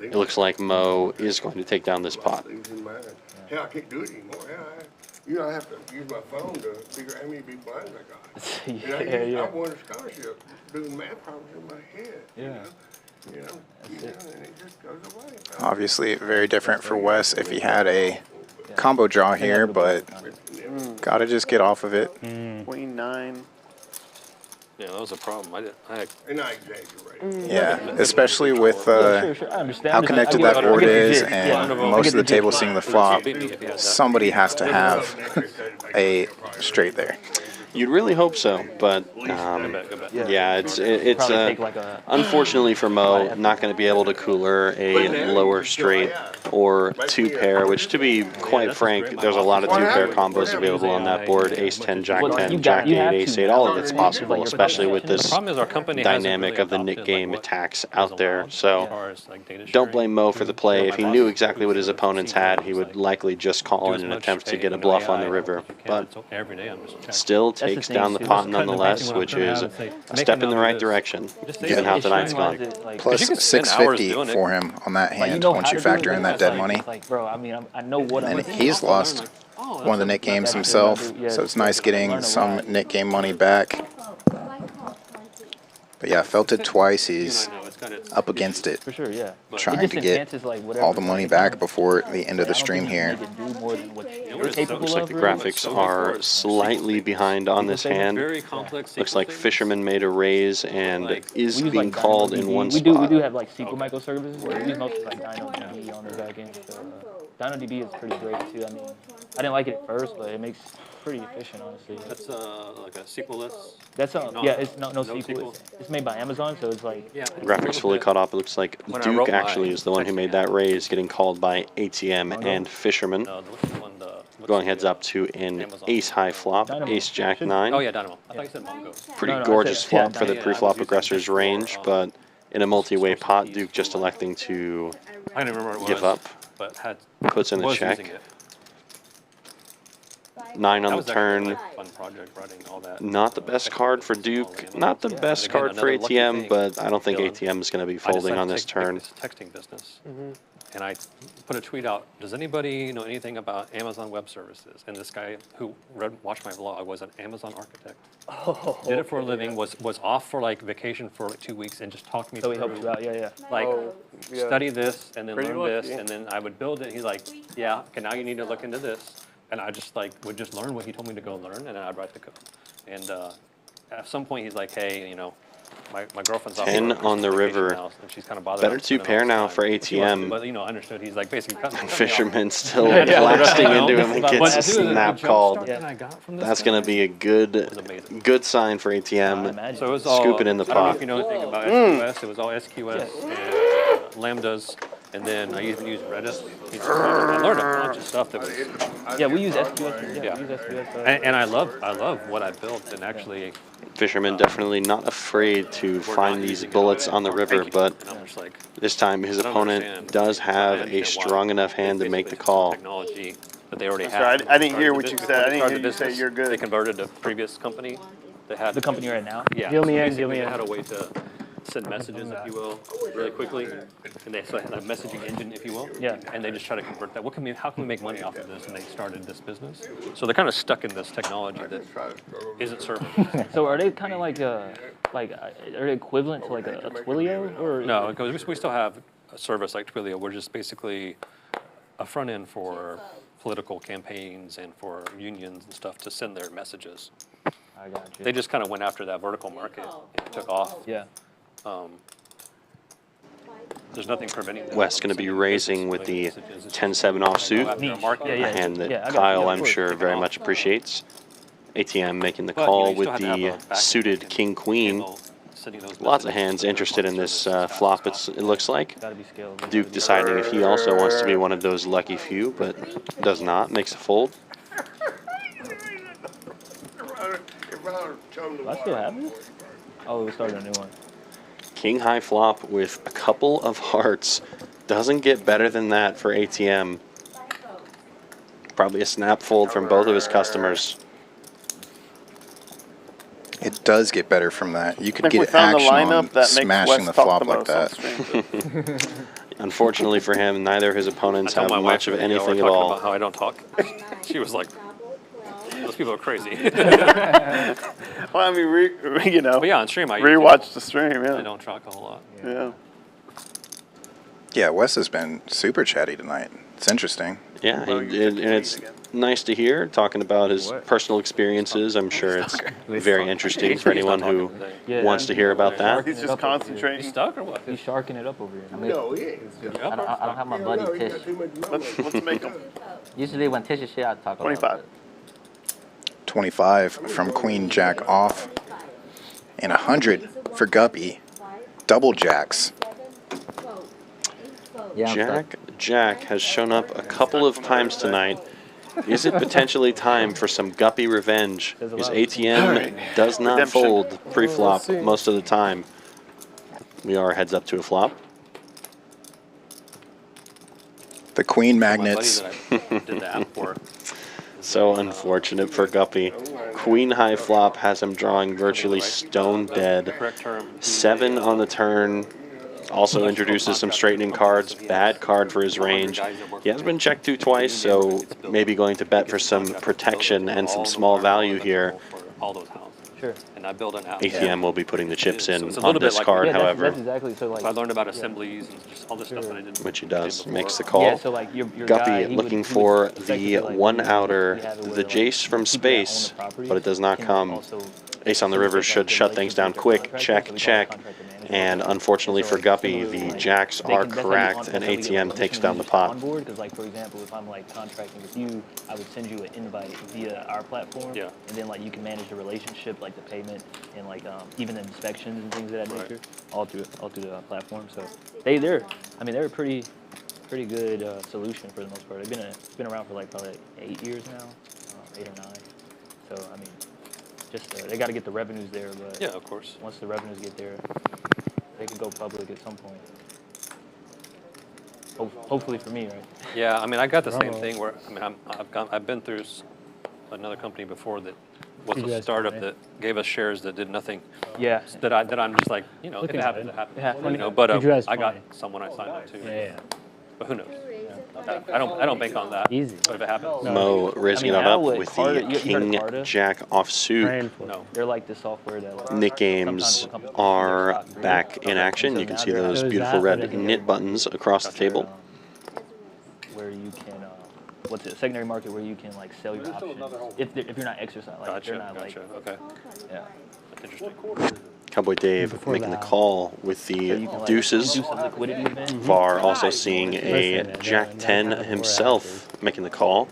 it looks like Mo is going to take down this pot. Hell, I can't do it anymore. You know, I have to use my phone to figure out how many big blinds I got. I won a scholarship doing math problems in my head. You know, and it just goes away. Obviously, very different for Wes if he had a combo draw here, but gotta just get off of it. Queen 9. Yeah, that was a problem. And I exaggerate. Yeah, especially with how connected that board is and most of the table seeing the flop. Somebody has to have a straight there. You'd really hope so, but yeah, it's unfortunately for Mo, not going to be able to cooler a lower straight or 2-pair, which to be quite frank, there's a lot of 2-pair combos available on that board. Ace 10, Jack 10, Jack 8, Ace 8, all of it's possible, especially with this dynamic of the Nick game attacks out there. So don't blame Mo for the play. If he knew exactly what his opponents had, he would likely just call in an attempt to get a bluff on the river. But still takes down the pot nonetheless, which is a step in the right direction, given how tonight's gone. Plus 650 for him on that hand once you factor in that dead money. And he's lost one of the Nick games himself, so it's nice getting some Nick game money back. But yeah, felt it twice. He's up against it, trying to get all the money back before the end of the stream here. Looks like the graphics are slightly behind on this hand. Looks like Fisherman made a raise and is being called in one spot. We do have like SQL microservices. We use mostly like DynaDB on the back end. So, DynaDB is pretty great too. I mean, I didn't like it at first, but it makes pretty efficient, honestly. That's like a SQL-less? That's yeah, it's no SQL. It's made by Amazon, so it's like... Graphics fully caught up. It looks like Duke actually is the one who made that raise, getting called by ATM and Fisherman. Going heads up to an ace-high flop, ace-jack 9. Oh, yeah, Dynamo. I thought you said Mongo. Pretty gorgeous flop for the pre-flop aggressor's range, but in a multi-way pot, Duke just electing to give up. Puts in the check. 9 on the turn. Not the best card for Duke. Not the best card for ATM, but I don't think ATM is going to be folding on this turn. Texting business. And I put a tweet out, does anybody know anything about Amazon Web Services? And this guy who watched my vlog was an Amazon architect. Did it for a living, was off for like vacation for like 2 weeks and just talked me through. So he helped you out, yeah. Like, study this and then learn this, and then I would build it. He's like, yeah, okay, now you need to look into this. And I just like would just learn what he told me to go learn, and then I'd write the code. And at some point he's like, hey, you know, my girlfriend's off 10 on the river. Now, and she's kind of bothered. Better 2-pair now for ATM. But you know, understood. He's like basically cutting Fisherman still blasting into him and gets a snap called. That's going to be a good sign for ATM. So it was all, scoop it in the pot. I don't know if you know anything about SQS. It was all SQS and lambdas. And then I even used Redis. I learned a bunch of stuff that was... Yeah, we use SQS. Yeah, we use SQS. And I love what I built, and actually... Fisherman definitely not afraid to find these bullets on the river, but this time his opponent does have a strong enough hand to make the call. Technology that they already had. I didn't hear what you said. I didn't hear you say you're good. They converted to previous company. They had the company you're in now? Yeah. Deal me in. They had a way to send messages, if you will, really quickly, and they had a messaging engine, if you will. Yeah. And they just try to convert that. How can we make money off of this? And they started this business. So they're kind of stuck in this technology that isn't serving. So are they kind of like are they equivalent to like a Twilio or? No, because we still have a service like Twilio. We're just basically a front end for political campaigns and for unions and stuff to send their messages. I got you. They just kind of went after that vertical market and took off. Yeah. There's nothing preventing that. Wes going to be raising with the 10-7 offsuit, a hand that Kyle, I'm sure, very much appreciates. ATM making the call with the suited king-queen. Lots of hands interested in this flop, it looks like. Duke deciding if he also wants to be one of those lucky few, but does not, makes a fold. I still have it? Oh, we started a new one. King high flop with a couple of hearts. Doesn't get better than that for ATM. Probably a snap fold from both of his customers. It does get better from that. You could get action on smashing the flop like that. Unfortunately for him, neither of his opponents have much of anything at all. About how I don't talk. She was like, those people are crazy. Well, I mean, you know. But yeah, on stream, I rewatch the stream. Yeah. I don't talk a whole lot. Yeah. Yeah, Wes has been super chatty tonight. It's interesting. Yeah, and it's nice to hear talking about his personal experiences. I'm sure it's very interesting for anyone who wants to hear about that. He's just concentrating. He's stuck or what? He's sharking it up over here. I mean, No, he ain't. I don't have my buddy Tish. Let's make him. Usually when Tish is here, I talk about 25. it. 25 from Queen Jack off. And 100 for Guppy. Double jacks. Jack has shown up a couple of times tonight. Is it potentially time for some Guppy revenge? His ATM does not fold pre-flop most of the time. We are heads up to a flop. The Queen Magnets. So unfortunate for Guppy. Queen high flop has him drawing virtually stone dead. 7 on the turn. Also introduces some straightening cards. Bad card for his range. He has been checked to twice, so maybe going to bet for some protection and some small value here. All those houses. Sure. And I build an app. ATM will be putting the chips in so on this card, however. That's exactly so. Like I learned about assemblies and just all this stuff that I didn't. Which he does. Makes the call. Yeah, so like your Guppy guy, looking for the one outer, the Jace from space, but it does not come. Ace on the river should shut things down quick. Check, check. And unfortunately for Guppy, the jacks are cracked and ATM takes down the pot. Because like for example, if I'm like contracting with you, I would send you an invite via our platform. Yeah. And then like you can manage the relationship, like the payment and like even the inspections and things of that nature, all through the platform. So they're a pretty good solution for the most part. They've been around for like probably 8 years now, 8 or 9. So I mean. Just they got to get the revenues there, but yeah, of course. Once the revenues get there, they can go public at some point. Hopefully for me, right? Yeah, I mean, I got the same thing where I mean, I've been through another company before that was a startup that gave us shares that did nothing. Yeah. That I'm just like, you know, if it happens, it happens. You know, but I got someone I signed up to. Yeah. But who knows? I don't bank on that. Easy. But if it happens. Mo raising it up with the King Jack offsuit. No. They're like the software that like, Knit games are back in action. You can see those beautiful red knit buttons across the table. Where you can, what's it? Secondary market where you can like sell your options if you're not exercising. Like they're not like. Okay. Yeah. Interesting. Cowboy Dave making the call with the deuces. Var also seeing a Jack 10 himself making the call.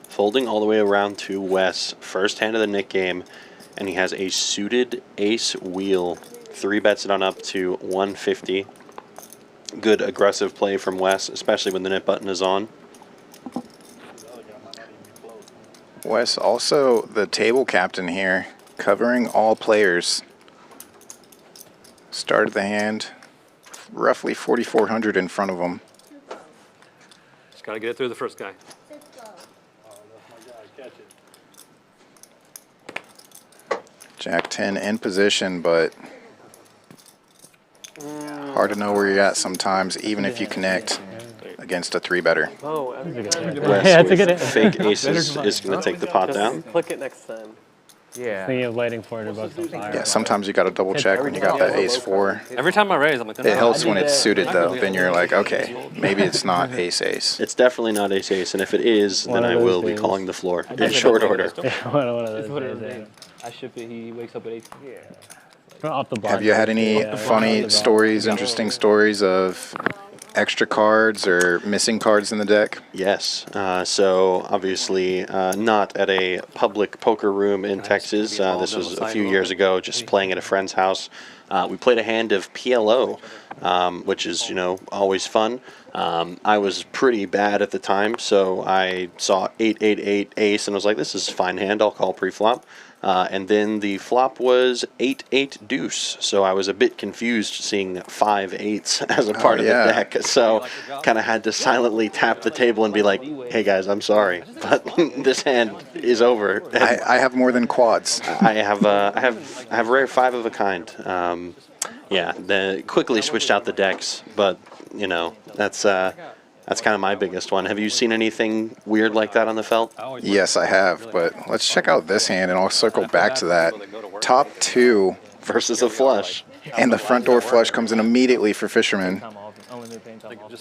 Folding all the way around to Wes. First hand of the Nick game, and he has a suited ace wheel. 3 bets it on up to 150. Good aggressive play from Wes, especially when the knit button is on. Wes also the table captain here, covering all players. Started the hand, roughly 4,400 in front of him. Just got to get it through the first guy. Jack 10 in position, but hard to know where you're at sometimes, even if you connect against a 3-better. Oh, Wes with fake aces is going to take the pot down. Click it next time. Yeah. Thinking of waiting for it about the fire. Yeah, sometimes you got to double check when you got that ace 4. Every time I raise, I'm like, it helps when it's suited though. Then you're like, okay, maybe it's not ace ace. It's definitely not ace ace, and if it is, then I will be calling the floor in short order. One of those days. I ship it. He wakes up at 8. Yeah. Have you had any funny stories, interesting stories of extra cards or missing cards in the deck? Yes. So obviously not at a public poker room in Texas. This was a few years ago, just playing at a friend's house. We played a hand of PLO, which is, you know, always fun. I was pretty bad at the time, so I saw 8-8-8 ace and was like, this is a fine hand, I'll call pre-flop. And then the flop was 8-8 deuce, so I was a bit confused seeing 5 8s as a part of the deck. So kind of had to silently tap the table and be like, hey guys, I'm sorry, but this hand is over. I have more than quads. I have rare 5 of a kind. Yeah, then quickly switched out the decks, but you know, that's kind of my biggest one. Have you seen anything weird like that on the felt? Yes, I have, but let's check out this hand and I'll circle back to that. Top 2 versus a flush. And the front door flush comes in immediately for Fisherman.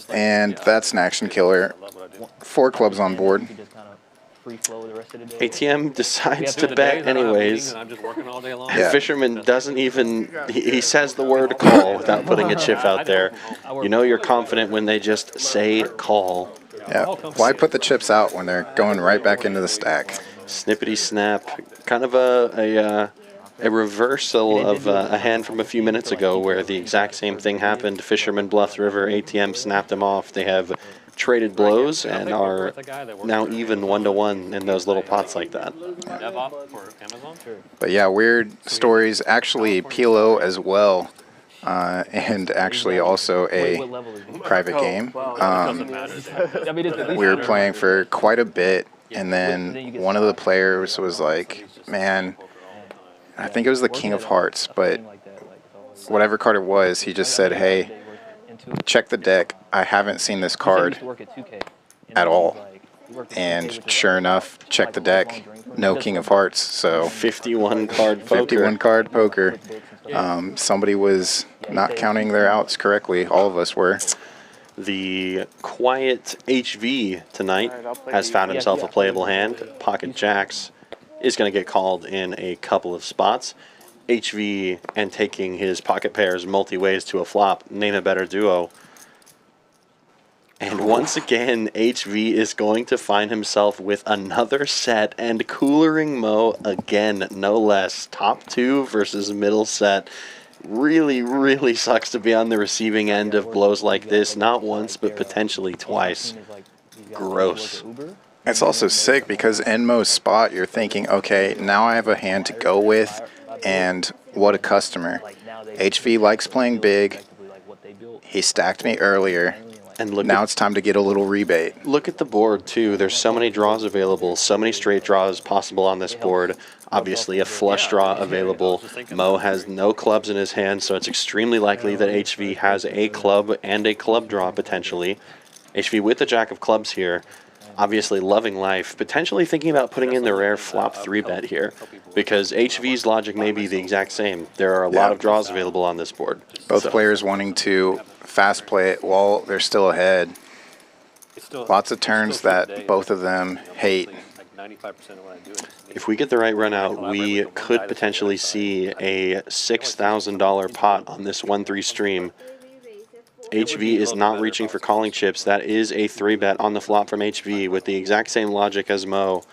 And that's an action killer. 4 clubs on board. ATM decides to bet anyways. Yeah. Fisherman doesn't even, he says the word call without putting a chip out there. You know you're confident when they just say call. Yeah. Why put the chips out when they're going right back into the stack? Snippety snap. Kind of a reversal of a hand from a few minutes ago where the exact same thing happened. Fisherman bluffed river, ATM snapped them off. They have traded blows and are now even 1-to-1 in those little pots like that. But yeah, weird stories. Actually, PLO as well. And actually also a private game. We were playing for quite a bit, and then one of the players was like, man, I think it was the King of Hearts, but whatever card it was, he just said, hey, check the deck. I haven't seen this card at all. And sure enough, check the deck, no King of Hearts. So 51 card poker. 51 card poker. Somebody was not counting their outs correctly. All of us were. The quiet HV tonight has found himself a playable hand. Pocket Jacks is going to get called in a couple of spots. HV and taking his pocket pairs multi-ways to a flop. Name a better duo. And once again, HV is going to find himself with another set and coolering Mo again, no less. Top 2 versus middle set. Really, really sucks to be on the receiving end of blows like this. Not once, but potentially twice. Gross. It's also sick because in Mo's spot, you're thinking, okay, now I have a hand to go with, and what a customer. HV likes playing big. He stacked me earlier. And look, now it's time to get a little rebate. Look at the board, too. There's so many draws available, so many straight draws possible on this board. Obviously, a flush draw available. Mo has no clubs in his hand, so it's extremely likely that HV has a club and a club draw, potentially. HV with the jack of clubs here, obviously loving life, potentially thinking about putting in the rare flop 3-bet here, because HV's logic may be the exact same. There are a lot of draws available on this board. Both players wanting to fast play it while they're still ahead. Lots of turns that both of them hate. If we get the right run out, we could potentially see a $6,000 pot on this 1-3 stream. HV is not reaching for calling chips. That is a 3-bet on the flop from HV with the exact same logic as Mo.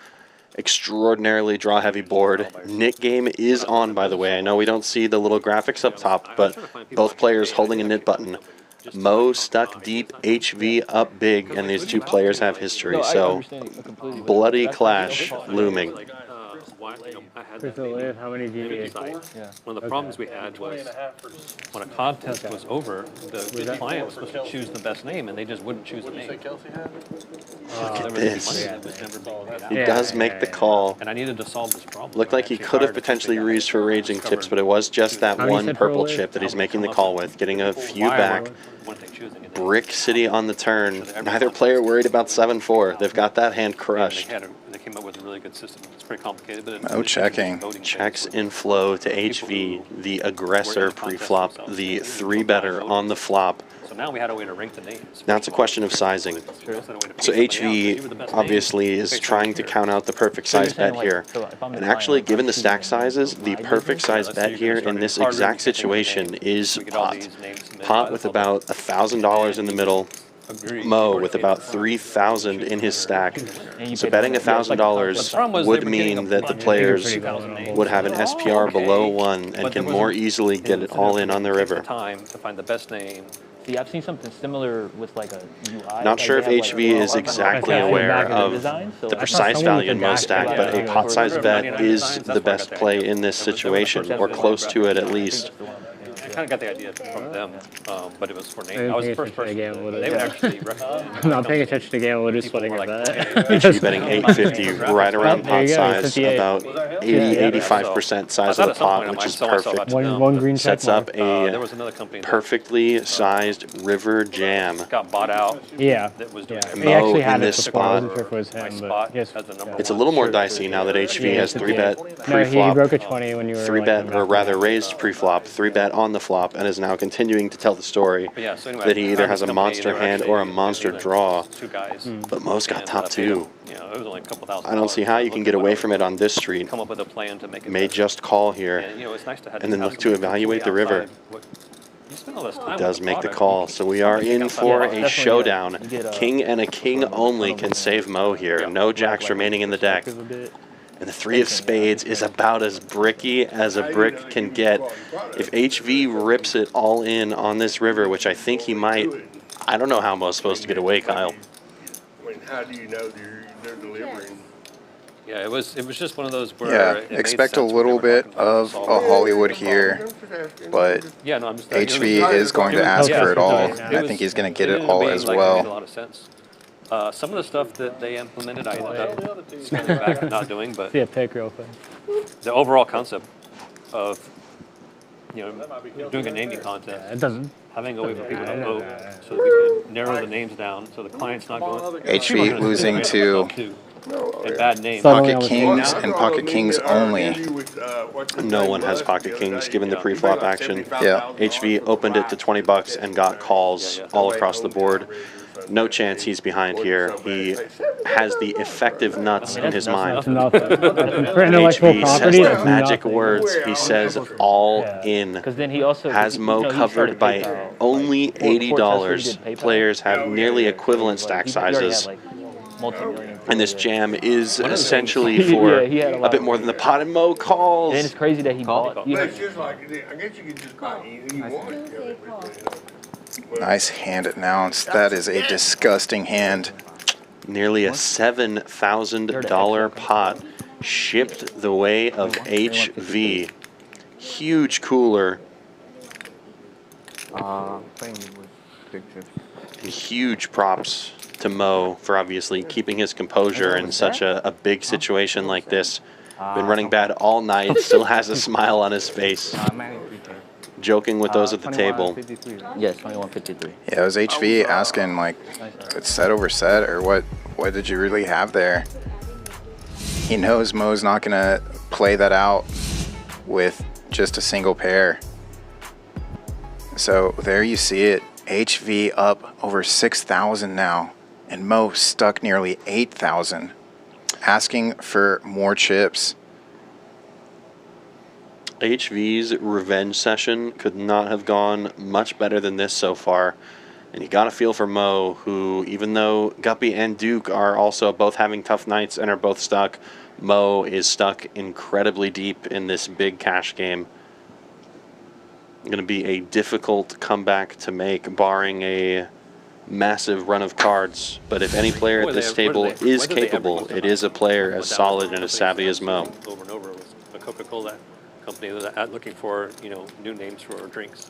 Extraordinarily draw-heavy board. Knit game is on, by the way. I know we don't see the little graphics up top, but both players holding a knit button. Mo stuck deep, HV up big, and these two players have history, so bloody clash looming. How many do you need? One of the problems we had was when a contest was over, the client was supposed to choose the best name, and they just wouldn't choose the name. Look at this. He does make the call. And I needed to solve this problem. Looked like he could have potentially reached for raging tips, but it was just that one purple chip that he's making the call with, getting a few back. Brick City on the turn. Neither player worried about 7-4. They've got that hand crushed. They came up with a really good system. It's pretty complicated, but no checking. Checks in flow to HV, the aggressor pre-flop, the 3-better on the flop. So now we had a way to rank the names. Now it's a question of sizing. So HV obviously is trying to count out the perfect size bet here. And actually, given the stack sizes, the perfect size bet here in this exact situation is pot. Pot with about $1,000 in the middle. Mo with about $3,000 in his stack. So betting $1,000 would mean that the players would have an SPR below 1 and can more easily get it all in on the river. Time to find the best name. See, I've seen something similar with like a UI. Not sure if HV is exactly aware of the precise value in Mo's stack, but a pot size bet is the best play in this situation, or close to it at least. I kind of got the idea from them, but it was for name. I was the first person. They would actually recommend. I'm not paying attention to the game. We're just splitting it. HV betting 850, right around pot size, about 80-85% size of the pot, which is perfect. One green check. Sets up a perfectly sized river jam. Got bought out. Yeah. Mo in this spot. It's a little more dicey now that HV has 3-bet pre-flop. No, he broke a 20 when you were 3-bet, or rather raised pre-flop, 3-bet on the flop, and is now continuing to tell the story that he either has a monster hand or a monster draw. But Mo's got top 2. I don't see how you can get away from it on this street. May just call here, and then look to evaluate the river. does make the call. So we are in for a showdown. King and a king only can save Mo here. No jacks remaining in the deck. And the 3 of spades is about as bricky as a brick can get. If HV rips it all in on this river, which I think he might, I don't know how Mo's supposed to get away, Kyle. I mean, how do you know they're delivering? Yeah, it was just one of those where expect a little bit of a Hollywood here, but HV is going to ask for it all, and I think he's going to get it all as well. Made a lot of sense. Some of the stuff that they implemented, I ended up standing back and not doing, but See a pick real quick. the overall concept of doing a naming contest, it doesn't. having a way for people to vote, so that we can narrow the names down, so the client's not going. HV losing to and bad names. Pocket Kings and Pocket Kings only. No one has Pocket Kings given the pre-flop action. Yeah. HV opened it to 20 bucks and got calls all across the board. No chance he's behind here. He has the effective nuts in his mind. HV says the magic words. He says all in. Has Mo covered by only $80. Players have nearly equivalent stack sizes. And this jam is essentially for a bit more than the pot, and Mo calls. And it's crazy that he bought. But it's just like, I guess you could just buy anything you want. Nice hand announced. That is a disgusting hand. Nearly a $7,000 pot shipped the way of HV. Huge cooler. Huge props to Mo for obviously keeping his composure in such a big situation like this. Been running bad all night, still has a smile on his face. Joking with those at the table. Yes, 2153. Yeah, it was HV asking, like, it's set over set, or what did you really have there? He knows Mo's not going to play that out with just a single pair. So there you see it. HV up over 6,000 now, and Mo stuck nearly 8,000, asking for more chips. HV's revenge session could not have gone much better than this so far. And you got to feel for Mo, who, even though Guppy and Duke are also both having tough nights and are both stuck, Mo is stuck incredibly deep in this big cash game. Going to be a difficult comeback to make, barring a massive run of cards. But if any player at this table is capable, it is a player as solid and as savvy as Mo. Over and over, it was a Coca-Cola company that was looking for new names for drinks.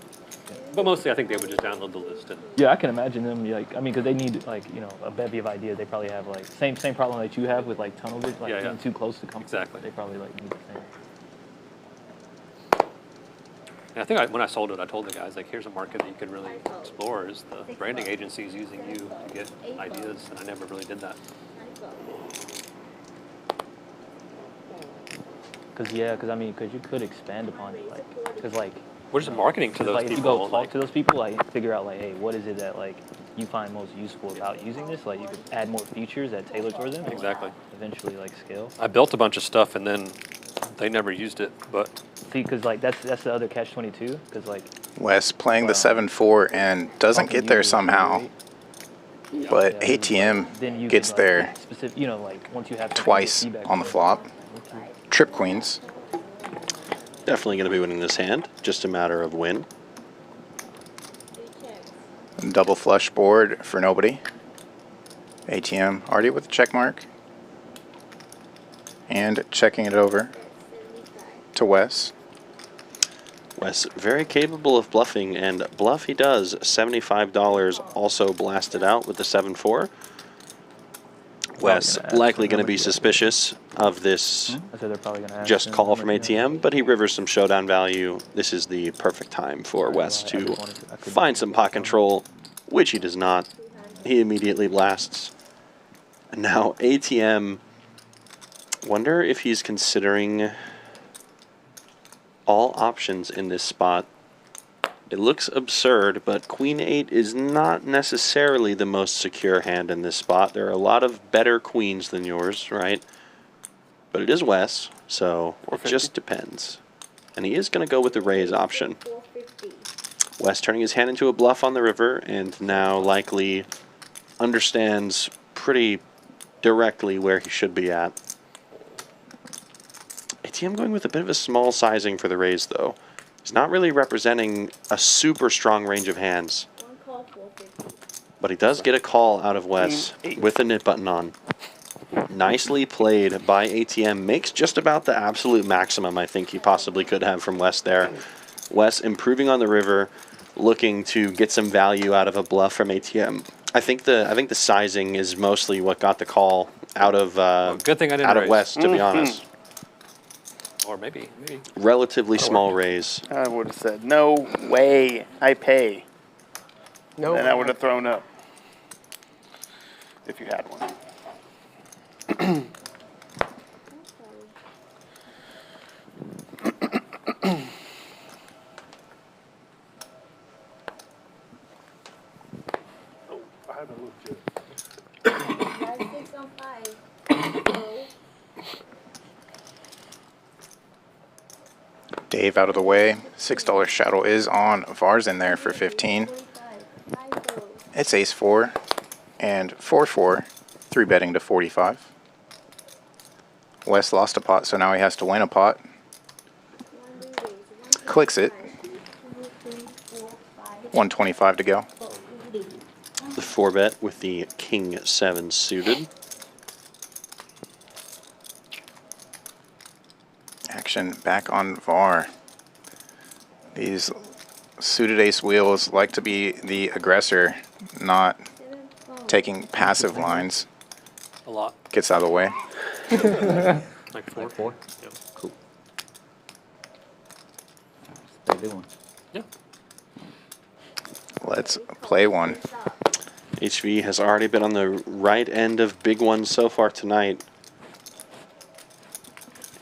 But mostly, I think they would just download the list. And yeah, I can imagine them because they need a bevy of ideas. They probably have same problem that you have with tunnel vision, being too close to come. Exactly. They probably need the same. And I think when I sold it, I told the guys, here's a market that you can really explore, is the branding agencies using you to get ideas, and I never really did that. Because you could expand upon it, we're just marketing to those people. If you go talk to those people, figure out hey, what is it that you find most useful about using this? You could add more features that tailor towards them. Exactly. Eventually, scale. I built a bunch of stuff and then they never used it, but see, because that's the other catch-22. Because Wes playing the 7-4 and doesn't get there somehow, but ATM gets there once you have twice on the flop. Trip queens. Definitely going to be winning this hand. Just a matter of win. Double flush board for nobody. ATM already with the check mark. And checking it over to Wes. Wes, very capable of bluffing, and bluff he does. $75 also blasted out with the 7-4. Wes likely going to be suspicious of this just call from ATM, but he rivers some showdown value. This is the perfect time for Wes to find some pot control, which he does not. He immediately blasts. And now ATM, wonder if he's considering all options in this spot. It looks absurd, but Queen 8 is not necessarily the most secure hand in this spot. There are a lot of better queens than yours, right? But it is Wes, so it just depends. And he is going to go with the raise option. Wes turning his hand into a bluff on the river and now likely understands pretty directly where he should be at. ATM going with a bit of a small sizing for the raise, though. He's not really representing a super strong range of hands. But he does get a call out of Wes with the knit button on. Nicely played by ATM. Makes just about the absolute maximum I think he possibly could have from Wes there. Wes improving on the river, looking to get some value out of a bluff from ATM. I think the sizing is mostly what got the call out of good thing I didn't out of raise. Wes, to be honest. Or maybe. Relatively small raise. I would have said, no way, I pay. No. And I would have thrown up. If you had one. I haven't looked yet. Dave out of the way. $6 shadow is on. Var's in there for 15. It's ace 4 and 4-4. 3 betting to 45. Wes lost a pot, so now he has to win a pot. Clicks it. 125 to go. The 4-bet with the King 7 suited. Action back on Var. These suited ace wheels like to be the aggressor, not taking passive lines. A lot. Gets out of the way. Like 4? Yep. Cool. Yeah. Let's play one. HV has already been on the right end of big ones so far tonight.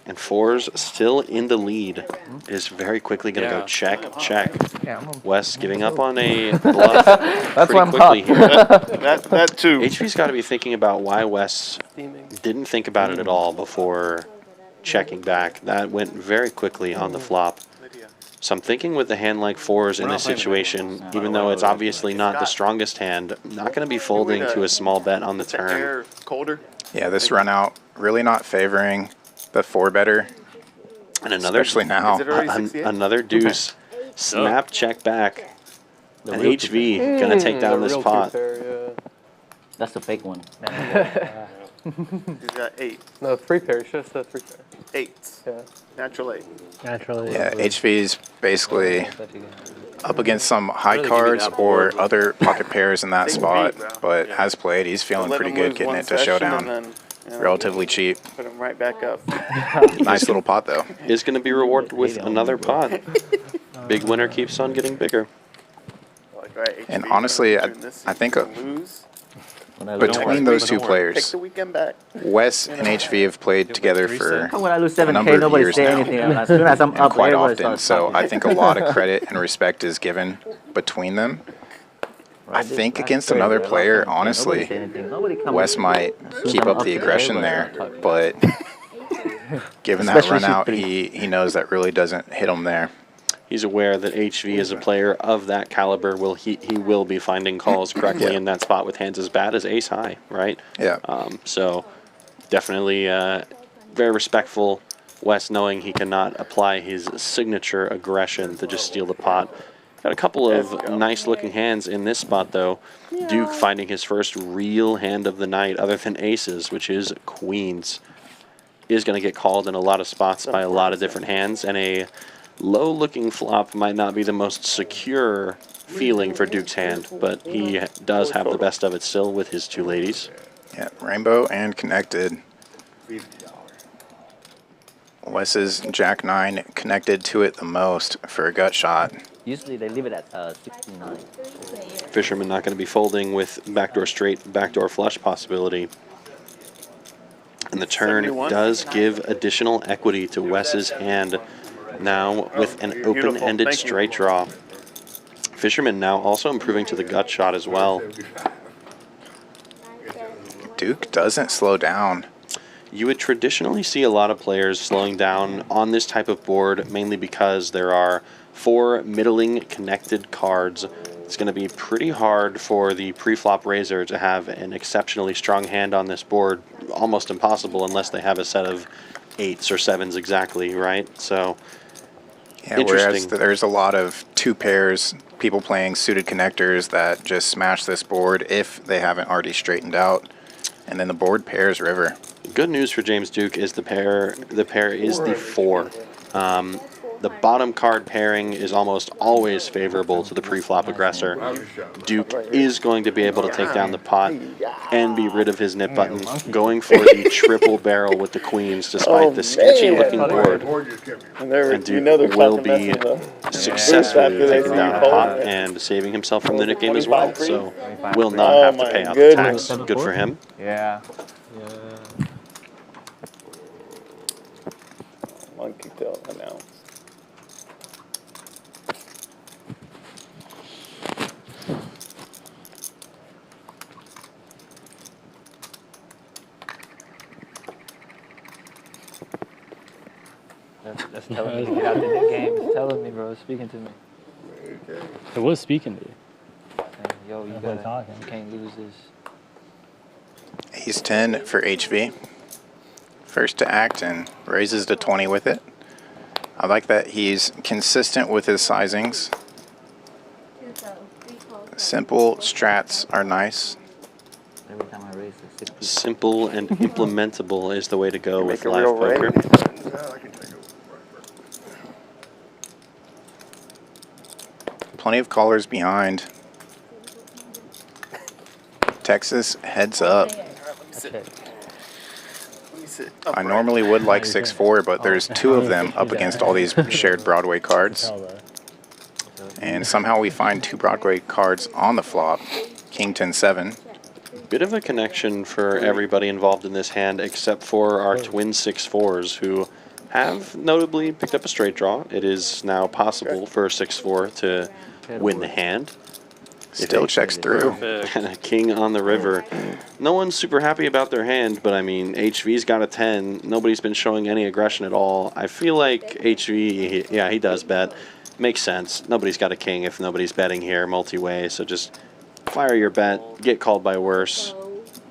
And 4's still in the lead. Is very quickly going to go check, check. Wes giving up on a bluff That's why I'm quickly here. that too. HV's got to be thinking about why Wes didn't think about it at all before checking back. That went very quickly on the flop. So I'm thinking with a hand like 4's in this situation, even though it's obviously not the strongest hand, not going to be folding to a small bet on the turn. Colder. Yeah, this run out really not favoring the 4-better. And another, especially now. Another deuce. Snap check back. And HV going to take down this pot. That's the fake one. He's got 8. No, 3 pair. You should have said 3 pair. 8. Yeah. Natural 8. Naturally. Yeah, HV's basically up against some high cards or other pocket pairs in that spot, but has played. He's feeling pretty good getting it to showdown. Relatively cheap. Put him right back up. Nice little pot, though. Is going to be rewarded with another pot. Big winner keeps on getting bigger. And honestly, I think between those two players, Wes and HV have played together for When I lose a 7K, number of nobody years say now, anything. As soon as I'm and up, quite everybody often. starts So talking. I think a lot of credit and respect is given between them. I think against another player, honestly, Wes might keep up the aggression there, but given that run out, he knows that really doesn't hit him there. He's aware that HV is a player of that caliber. He will be finding calls correctly in that spot with hands as bad as ace high, right? Yeah. So definitely very respectful. Wes knowing he cannot apply his signature aggression to just steal the pot. Got a couple of nice looking hands in this spot though. Duke finding his first real hand of the night other than aces, which is queens. Is going to get called in a lot of spots by a lot of different hands, and a low looking flop might not be the most secure feeling for Duke's hand, but he does have the best of it still with his 2 ladies. Yeah, rainbow and connected. Wes's Jack 9 connected to it the most for a gut shot. Usually they leave it at 69. Fisherman not going to be folding with backdoor straight, backdoor flush possibility. And the turn does give additional equity to Wes's hand now with an open-ended straight draw. Fisherman now also improving to the gut shot as well. Duke doesn't slow down. You would traditionally see a lot of players slowing down on this type of board, mainly because there are 4 middling connected cards. It's going to be pretty hard for the pre-flop raiser to have an exceptionally strong hand on this board. Almost impossible unless they have a set of 8s or 7s exactly, right? So, yeah, whereas there's a lot of 2 pairs, people playing suited connectors that just smash this board if they haven't already straightened out. And then the board pairs river. Good news for James Duke is the pair is the 4. The bottom card pairing is almost always favorable to the pre-flop aggressor. Duke is going to be able to take down the pot and be rid of his nip button, going for the triple barrel with the queens despite the sketchy-looking board. And Duke will be successfully taking down the pot and saving himself from the nip game as well. So will not have to pay out the tax. Good for him. Yeah. Monkey tail announce. That's telling me to get out the new game. It's telling me, bro. It's speaking to me. It was speaking to you. Saying, yo, you can't lose this. He's 10 for HV. First to act and raises to 20 with it. I like that he's consistent with his sizings. Simple strats are nice. Every time I raise a Simple and implementable is the way to go with live poker. Plenty of callers behind. Texas heads up. I normally would like 6-4, but there's 2 of them up against all these shared Broadway cards. And somehow we find 2 Broadway cards on the flop. King 10-7. Bit of a connection for everybody involved in this hand except for our twin 6-4s who have notably picked up a straight draw. It is now possible for a 6-4 to win the hand. Still checks through. And a king on the river. No one's super happy about their hand, but I mean, HV's got a 10. Nobody's been showing any aggression at all. I feel like HV, yeah, he does bet. Makes sense. Nobody's got a king if nobody's betting here multi-way, so just fire your bet, get called by worse.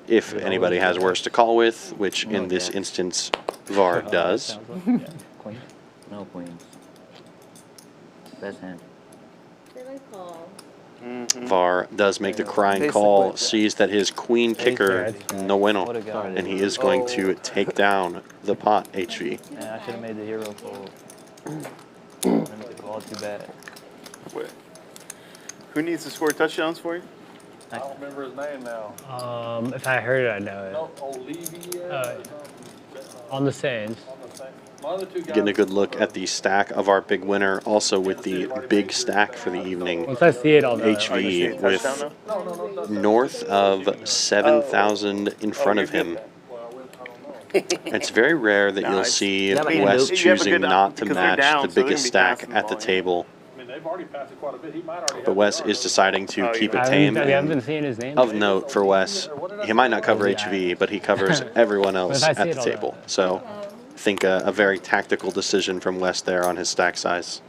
If anybody has worse to call with, which in this instance, Var does. No queens. Best hand. Var does make the crying call, sees that his queen kicker no bueno, and he is going to take down the pot, HV. Man, I should have made the hero fold. All too bad. Wait. Who needs to score touchdowns for you? I don't remember his name now. If I heard it, I know it. No, Olivia. On the Saints. Getting a good look at the stack of our big winner, also with the big stack for the evening. Once I see it, I'll know. HV with north of 7,000 in front of him. It's very rare that you'll see Wes choosing not to match the biggest stack at the table. But Wes is deciding to keep it tame. Of note for Wes, he might not cover HV, but he covers everyone else at the table. So I think a very tactical decision from Wes there on his stack size.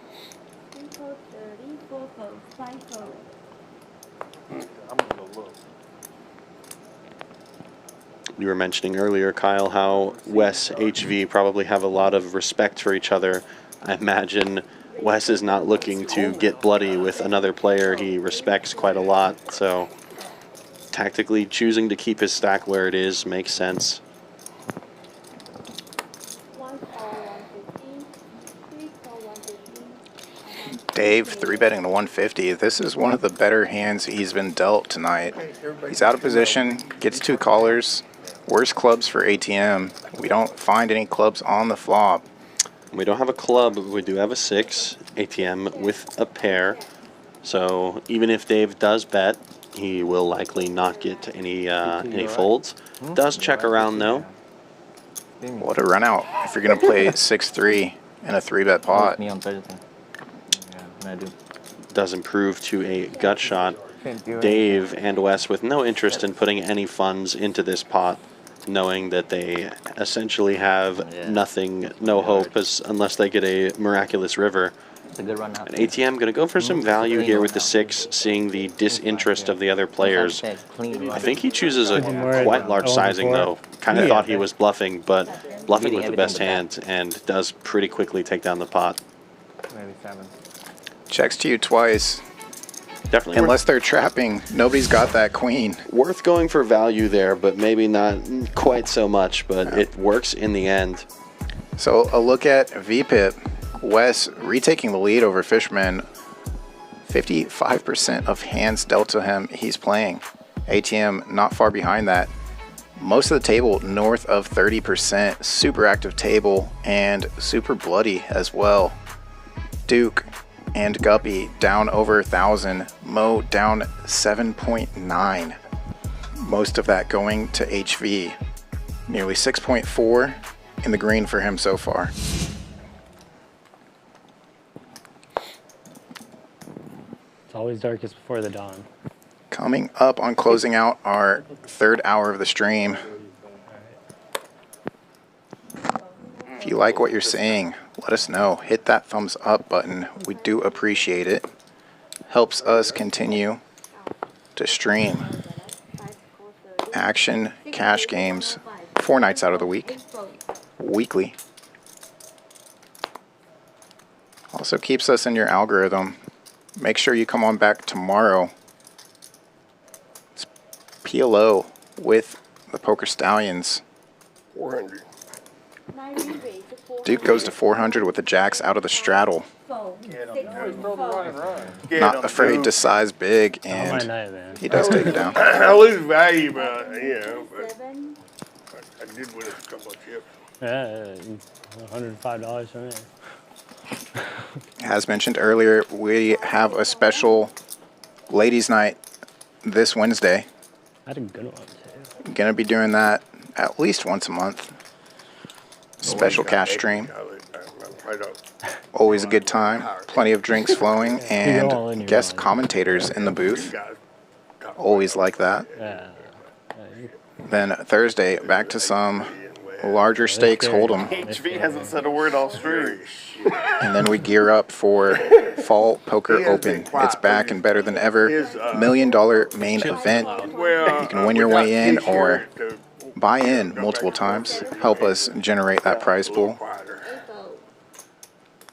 You were mentioning earlier, Kyle, how Wes, HV probably have a lot of respect for each other. I imagine Wes is not looking to get bloody with another player he respects quite a lot, so tactically choosing to keep his stack where it is makes sense. Dave 3-betting to 150. This is one of the better hands he's been dealt tonight. He's out of position, gets 2 callers. Worst clubs for ATM. We don't find any clubs on the flop. We don't have a club, but we do have a 6 ATM with a pair. So even if Dave does bet, he will likely not get any folds. Does check around though. What a run out if you're going to play 6-3 in a 3-bet pot. Me on Thursday. Yeah, I do. Does improve to a gut shot. Dave and Wes with no interest in putting any funds into this pot, knowing that they essentially have nothing, no hope, unless they get a miraculous river. It's a good run out. And ATM going to go for some value here with the 6, seeing the disinterest of the other players. I think he chooses a quite large sizing, though. Kind of thought he was bluffing, but bluffing with the best hand, and does pretty quickly take down the pot. Checks to you twice. Definitely. Unless they're trapping, nobody's got that queen. Worth going for value there, but maybe not quite so much, but it works in the end. So a look at VPIP. Wes retaking the lead over Fisherman. 55% of hands dealt to him he's playing. ATM not far behind that. Most of the table north of 30%. Super active table and super bloody as well. Duke and Guppy down over 1,000. Mo down 7.9. Most of that going to HV. Nearly 6.4 in the green for him so far. It's always darkest before the dawn. Coming up on closing out our 3rd hour of the stream. If you like what you're seeing, let us know. Hit that thumbs up button. We do appreciate it. Helps us continue to stream action cash games 4 nights out of the week, weekly. Also keeps us in your algorithm. Make sure you come on back tomorrow. It's PLO with the Poker Stallions. 400. Duke goes to 400 with the jacks out of the straddle. Not afraid to size big, and he does take it down. I lose value, but but I did win a couple of chips. Yeah, $105 for me. As mentioned earlier, we have a special ladies' night this Wednesday. I had a good one too. Gonna be doing that at least once a month. Special cash stream. Always a good time. Plenty of drinks flowing and guest commentators in the booth. Always like that. Then Thursday, back to some larger stakes hold'em. HV hasn't said a word all stream. And then we gear up for Fall Poker Open. It's back and better than ever. $1 million main event. You can win your way in or buy in multiple times. Help us generate that prize pool.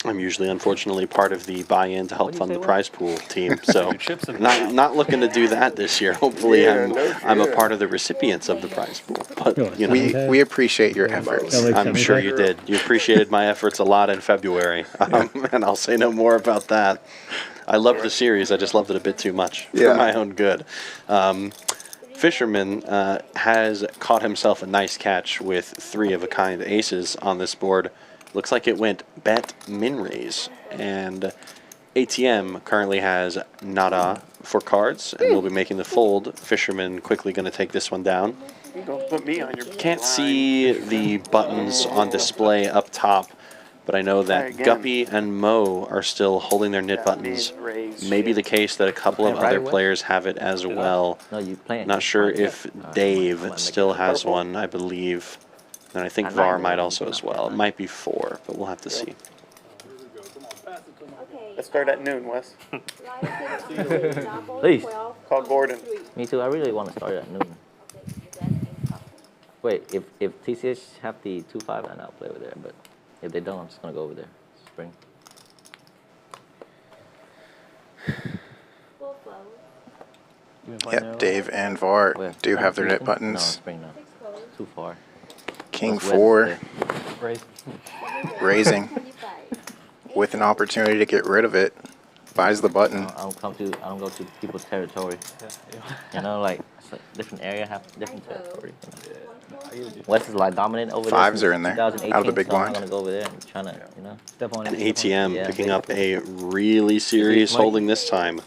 I'm usually, unfortunately, part of the buy-in to help fund the prize pool team, so not looking to do that this year. Hopefully, I'm a part of the recipients of the prize pool. But you know, we appreciate your efforts. I'm sure you did. You appreciated my efforts a lot in February, and I'll say no more about that. I loved the series. I just loved it a bit too much for my own good. Fisherman has caught himself a nice catch with 3 of a kind aces on this board. Looks like it went bet min raise, and ATM currently has nada for cards, and will be making the fold. Fisherman quickly going to take this one down. Don't put me on your Can't see the buttons on display up top, but I know that Guppy and Mo are still holding their knit buttons. Maybe the case that a couple of other players have it as well. Not sure if Dave still has one, I believe. And I think Var might also as well. It might be 4, but we'll have to see. Let's start at noon, Wes. Please. Call Gordon. Me too. I really want to start at noon. Wait, if TCH have the 2-5, then I'll play over there. But if they don't, I'm just gonna go over there. Spring. Yep, Dave and Var do have their knit buttons. No, spring no. Too far. King 4, raising, with an opportunity to get rid of it, buys the button. I don't go to people's territory. You know, like it's a different area, have different territory. West is like dominant over there. 5s are in there, out of the big blind. I'm gonna go over there and trying to, you know. And ATM picking up a really serious holding this time.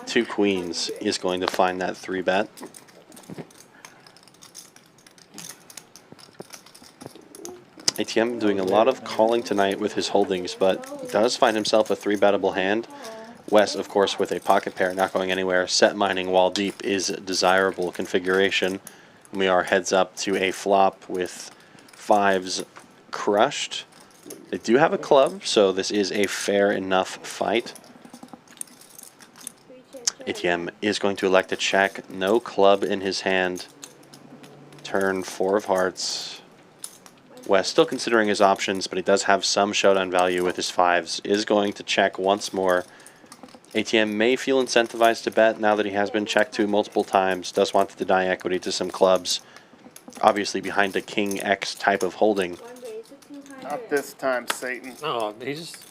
2 queens is going to find that 3-bet. ATM doing a lot of calling tonight with his holdings, but does find himself a 3-bettable hand. Wes, of course, with a pocket pair, not going anywhere. Set mining while deep is desirable configuration. We are heads up to a flop with 5s crushed, They do have a club, so this is a fair enough fight. ATM is going to elect a check. No club in his hand. Turn 4 of hearts. Wes still considering his options, but he does have some showdown value with his 5s. Is going to check once more. ATM may feel incentivized to bet now that he has been checked to multiple times. Does want to deny equity to some clubs. Obviously behind a King X type of holding. Not this time, Satan. No, he's just.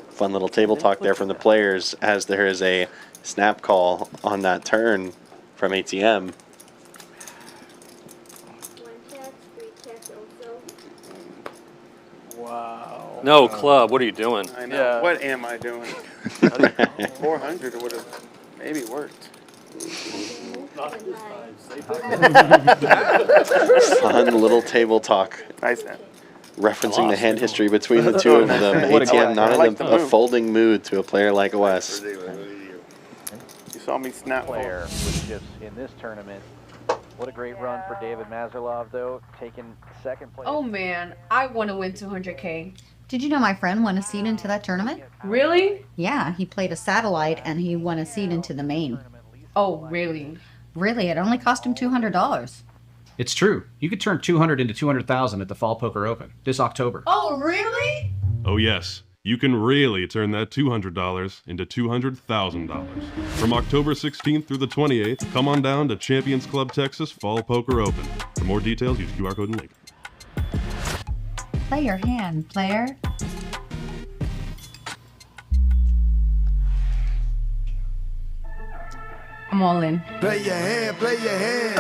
Fun little table talk there from the players as there is a snap call on that turn from ATM. Wow. No club. What are you doing? I know. What am I doing? 400 would have maybe worked. Fun little table talk. Nice, man. Referencing the hand history between the two of them. ATM not in a folding mood to a player like Wes. You saw me snap player with just in this tournament. What a great run for David Mazurlov, though, taking second place. Oh man, I want to win 200K. Did you know my friend won a seat into that tournament? Really? Yeah, he played a satellite and he won a seat into the main. Oh, really? Really, it only cost him $200. It's true. You could turn 200 into 200,000 at the Fall Poker Open this October. Oh, really? Oh yes, you can really turn that $200 into $200,000. From October 16th through the 28th, come on down to Champions Club Texas Fall Poker Open. For more details, use QR code and link. Play your hand, player. I'm all in. Play your hand, play your hand.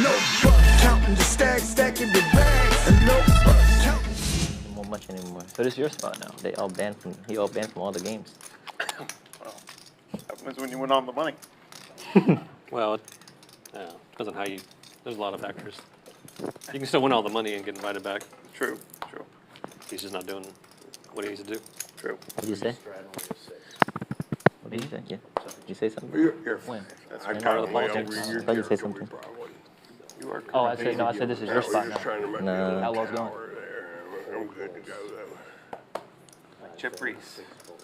No buck, counting the stacks, stacking the bags. And no buck, counting. Not much anymore. So this is your spot now. He all banned from all the games. Well, that was when you went on the money. Well, yeah, depends on how you. There's a lot of factors. You can still win all the money and get invited back. True, true. He's just not doing what he needs to do. True. What did you say? What did you say? Yeah. Did you say something? You're When? That's part of the politics. I thought you said something. You are Oh, I said no. I said this is your spot now. No. Outlaw's gone. I'm good to go though. Chip Reese.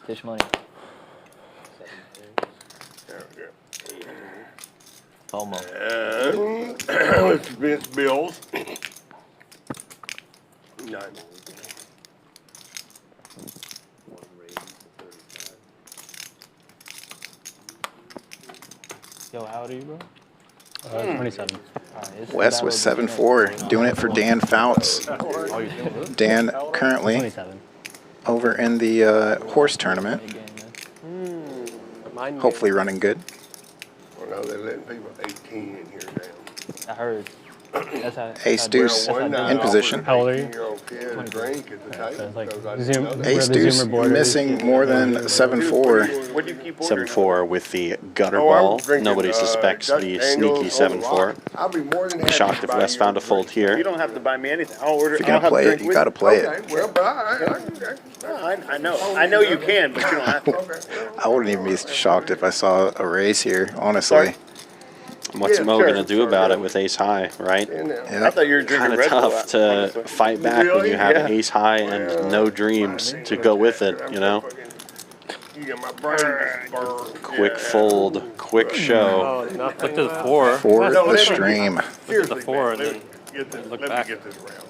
Fish money. Almost. It's Vince Bills. None. Yo, how old are you, bro? 27. Wes was 7-4, doing it for Dan Fouts. Dan currently 27. over in the horse tournament. Hopefully running good. Well, now they're letting people 18 in here now. I heard. That's how, Ace deuce in position. How old are you? Ace deuce missing more than 7-4. 7-4 with the gutter ball. Nobody suspects the sneaky 7-4. I'll be more than happy Shocked to if buy Wes you found a fold here. You don't have to buy me anything. I'll order. If you're gonna play it, you gotta play it. Well, but I know. I know you can, but you don't have to. I wouldn't even be shocked if I saw a raise here, honestly. What's Mo gonna do about it with ace high, right? I thought you were drinking Kind of Red Bull. tough to fight back when you have ace high and no dreams to go with it, you know? you got my brain burned. Quick fold, quick show. Oh, click to the 4. For the stream. Click to the 4 and then look back. Get this round.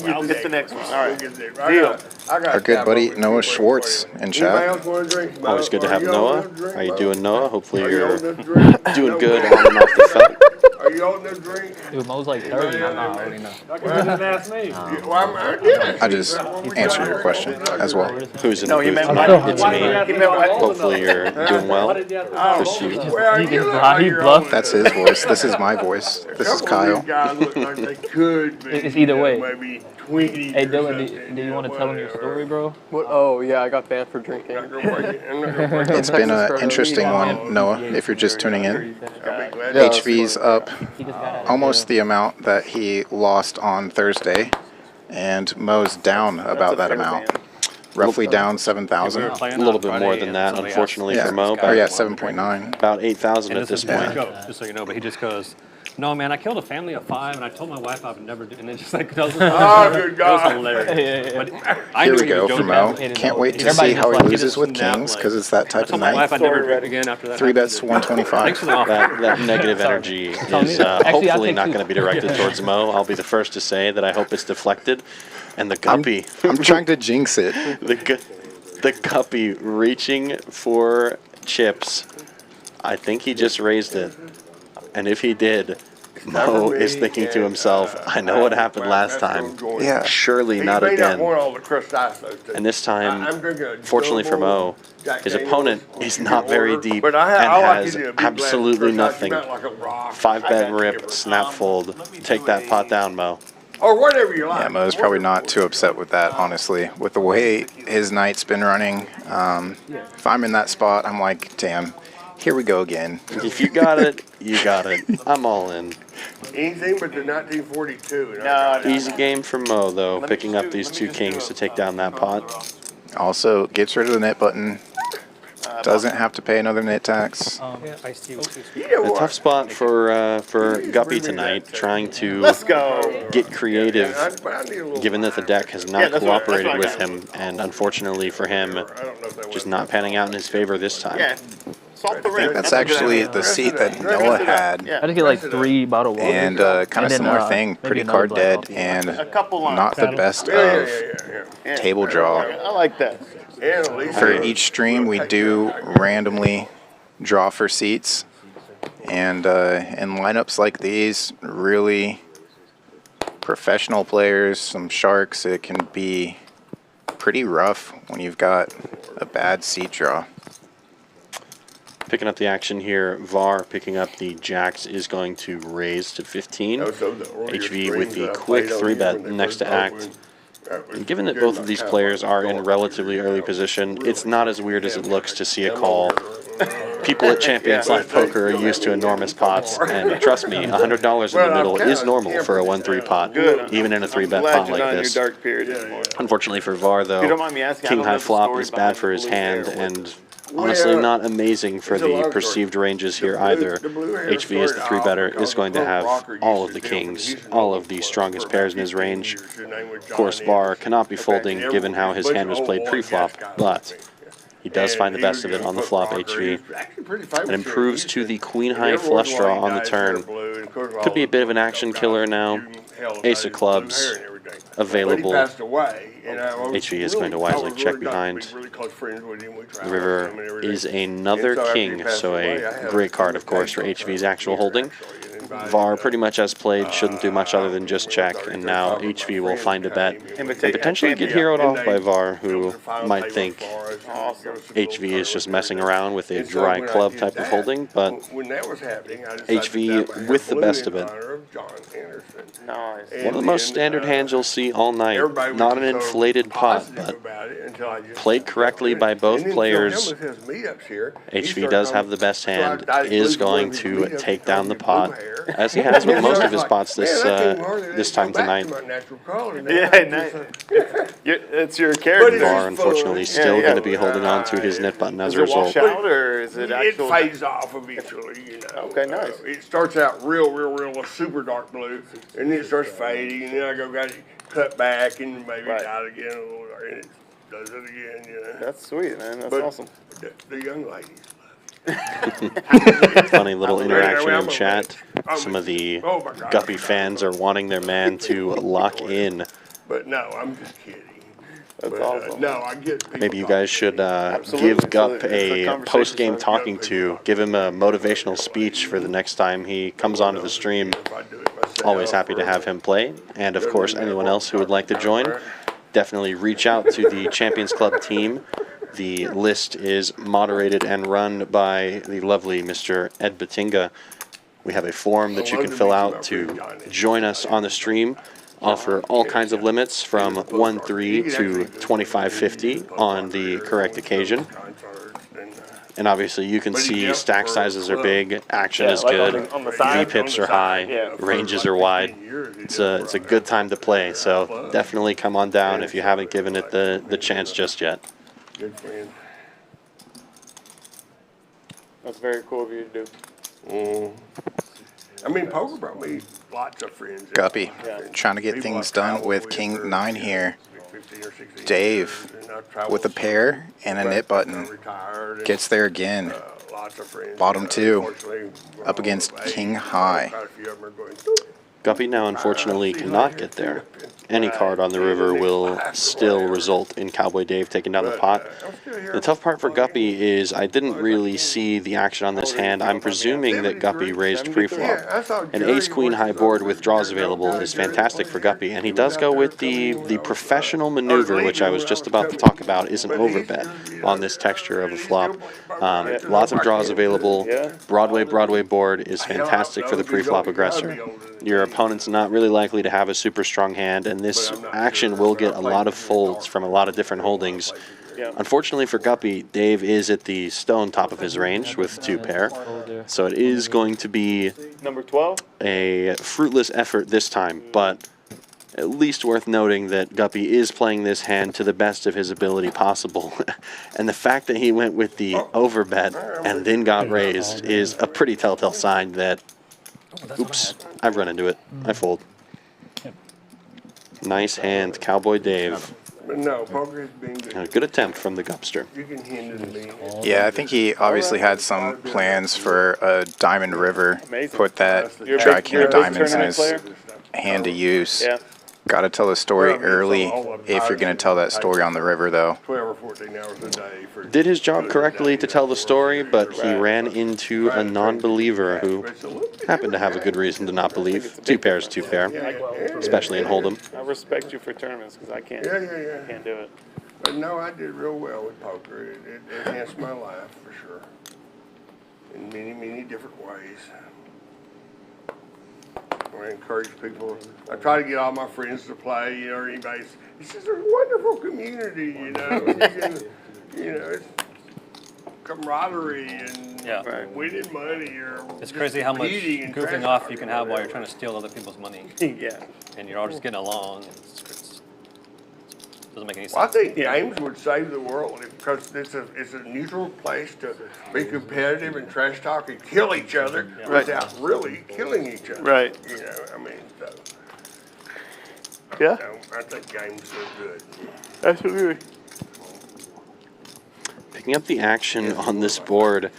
I'll get the next one. All right. Deal. Our good buddy Noah Schwartz in chat. Always good to have Noah. How you doing, Noah? Hopefully you're doing good on and off the felt. Are you on the drink? Dude, Mo's like 30. I already know. I just answered your question as well. Who's in the booth tonight? It's me. Hopefully you're doing well. Just you. He bluffed. That's his voice. This is my voice. This is Kyle. It's either way. Hey Dylan, do you want to tell him your story, bro? What? Oh yeah, I got banned for drinking. It's been an interesting one, Noah, if you're just tuning in. HV's up almost the amount that he lost on Thursday, and Mo's down about that amount. Roughly down 7,000. A little bit more than that, unfortunately, for Mo. Oh yeah, 7.9. About 8,000 at this point. Just so you know, but he just goes, No, man, I killed a family of 5, and I told my wife I would never do it, and it just like, that was, Oh, good God. It was hilarious. But I Here knew we he go was for joking. Mo. Can't wait to see how he loses with kings, because it's that type of My wife night. I'd never do it again after that. 3 bets to 125. Thanks for the offer. That negative energy is hopefully not going to be directed towards Mo. I'll be the first to say that I hope it's deflected. And the Guppy. I'm trying to jinx it. The Guppy reaching for chips. I think he just raised it. And if he did, Mo is thinking to himself, I know what happened last time. Yeah. Surely He not may again. want all the crushed ice, though, too. And this time, I'm drinking a fortunately for Mo, his opponent is not very deep But and I like has you to be absolutely blessed, nothing. Chris. I like a rock. 5-bet rip, snap fold. Take that pot down, Mo. Or whatever you like. Yeah, Mo's probably not too upset with that, honestly. With the way his night's been running, if I'm in that spot, I'm like, damn, here we go again. If you got it, you got it. I'm all in. Anything but the 1942. Easy game for Mo, though, picking up these 2 kings to take down that pot. Also, gets rid of the net button. Doesn't have to pay another net tax. A tough spot for Guppy tonight, trying to get creative, given that the deck has not cooperated with him, and unfortunately for him, just not panning out in his favor this time. I think that's actually the seat that Noah had. I just get like 3 bottled water. And kind of similar thing, pretty card dead, and not the best of table draw. I like that. For each stream, we do randomly draw for seats, and in lineups like these, really professional players, some sharks, it can be pretty rough when you've got a bad seat draw. Picking up the action here, Var picking up the jacks is going to raise to 15. HV with the quick 3-bet next to act. And given that both of these players are in relatively early position, it's not as weird as it looks to see a call. People at Champions Live Poker are used to enormous pots, and trust me, $100 in the middle is normal for a 1-3 pot, even in a 3-bet pot like this. Unfortunately for Var, though, king high flop is bad for his hand, and honestly not amazing for the perceived ranges here either. HV as the 3-better is going to have all of the kings, all of the strongest pairs in his range. Of course, Var cannot be folding given how his hand was played pre-flop, but he does find the best of it on the flop, HV. And improves to the queen high flush draw on the turn. Could be a bit of an action killer now. Ace of clubs available. HV is going to wisely check behind. The river is another king, so a great card, of course, for HV's actual holding. Var, pretty much as played, shouldn't do much other than just check, and now HV will find a bet and potentially get heroed off by Var, who might think HV is just messing around with a dry club type of holding, but HV with the best of it. One of the most standard hands you'll see all night. Not an inflated pot, but played correctly by both players. HV does have the best hand, is going to take down the pot, as he has with most of his pots this time tonight. It's your character. Var, unfortunately, still going to be holding on to his net button as a result. Or is it actual? It fades off eventually, you know. Okay, nice. It starts out real super dark blue, and then it starts fading, and then I got it cut back, and maybe out again a little, and it does it again, you know. That's sweet, man. That's awesome. The young ladies. Funny little interaction in chat. Some of the Guppy fans are wanting their man to lock in. But no, I'm just kidding. That's awesome. No, I get Maybe you guys should give Gup a post-game talking to, give him a motivational speech for the next time he comes onto the stream. Always happy to have him play. And of course, anyone else who would like to join, definitely reach out to the Champions Club team. The list is moderated and run by the lovely Mr. Ed Batinga. We have a form that you can fill out to join us on the stream. Offer all kinds of limits from 1-3 to 25-50 on the correct occasion. And obviously you can see stack sizes are big, action is good, V-pips are high, ranges are wide. It's a good time to play, so definitely come on down if you haven't given it the chance just yet. Good friend. That's very cool of you to do. I mean, poker brought me lots of friends. Guppy, trying to get things done with King 9 here. Dave, with a pair and a knit button, gets there again. Bottom 2, up against King High. Guppy now unfortunately cannot get there. Any card on the river will still result in Cowboy Dave taking down the pot. The tough part for Guppy is I didn't really see the action on this hand. I'm presuming that Guppy raised pre-flop. An ace-queen high board with draws available is fantastic for Guppy, and he does go with the professional maneuver, which I was just about to talk about, is an overbet on this texture of a flop. Lots of draws available. Broadway board is fantastic for the pre-flop aggressor. Your opponent's not really likely to have a super strong hand, and this action will get a lot of folds from a lot of different holdings. Unfortunately for Guppy, Dave is at the stone top of his range with 2 pair, so it is going to be a fruitless effort this time, but at least worth noting that Guppy is playing this hand to the best of his ability possible. And the fact that he went with the overbet and then got raised is a pretty telltale sign that, oops, I've run into it. I fold. Nice hand, Cowboy Dave. No, poker is being good. A good attempt from the Gupster. You can hand it to me. Yeah, I think he obviously had some plans for a Diamond River. Put that dry king of diamonds in his hand to use. Got to tell the story early if you're going to tell that story on the river, though. 12 or 14 hours a day. Did his job correctly to tell the story, but he ran into a non-believer who happened to have a good reason to not believe. 2 pairs, 2 pair, especially in Hold'em. I respect you for tournaments because I can't. Can't do it. But no, I did real well with poker. It enhanced my life for sure, in many different ways. I encourage people. I try to get all my friends to play, you know, or anybody. It's just a wonderful community, you know. It's camaraderie and winning money or it's crazy how much goofing off you can have while you're trying to steal other people's money. And you're all just getting along. Doesn't make any sense. Well, I think games would save the world because it's a neutral place to be competitive and trash talk and kill each other without really killing each other. Right. You know, I mean, so. Yeah. I think games are good. Absolutely. Picking up the action on this board,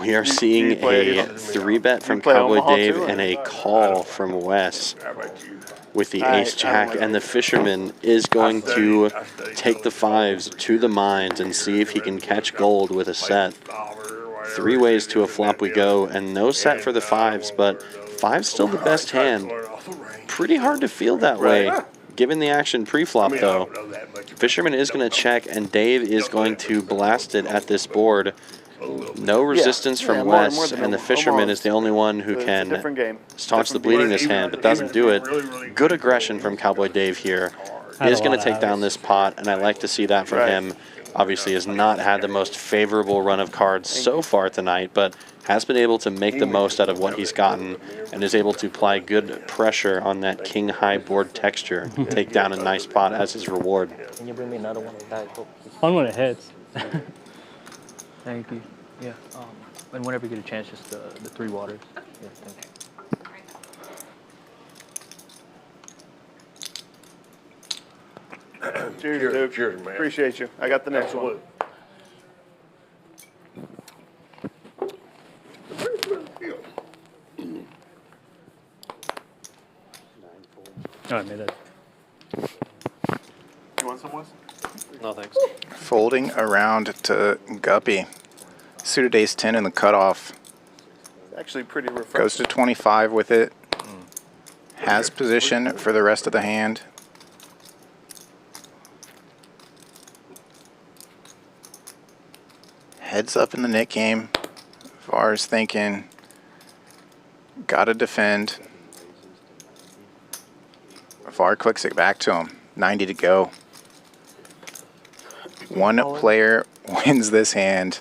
we are seeing a 3-bet from Cowboy Dave and a call from Wes with the ace-jack, and the Fisherman is going to take the 5s to the mines and see if he can catch gold with a set. 3 ways to a flop we go, and no set for the 5s, but 5's still the best hand. Pretty hard to feel that way. Given the action pre-flop, though, Fisherman is going to check, and Dave is going to blast it at this board. No resistance from Wes, and the Fisherman is the only one who can staunch the bleeding this hand, but doesn't do it. Good aggression from Cowboy Dave here. He is going to take down this pot, and I like to see that from him. Obviously has not had the most favorable run of cards so far tonight, but has been able to make the most out of what he's gotten and is able to apply good pressure on that king high board texture, take down a nice pot as his reward. Can you bring me another one of that? Fun when it hits. Thank you. Yeah. And whenever you get a chance, just the 3 waters. Yeah, thank you. Cheers, dude. Cheers, man. Appreciate you. I got the next one. Oh, I made that. You want some, Wes? No, thanks. Folding around to Guppy. Suited ace 10 in the cutoff. It's actually pretty refreshing. Goes to 25 with it. Has position for the rest of the hand. Heads up in the knit game. Var's thinking, gotta defend. Var clicks it back to him. 90 to go. One player wins this hand.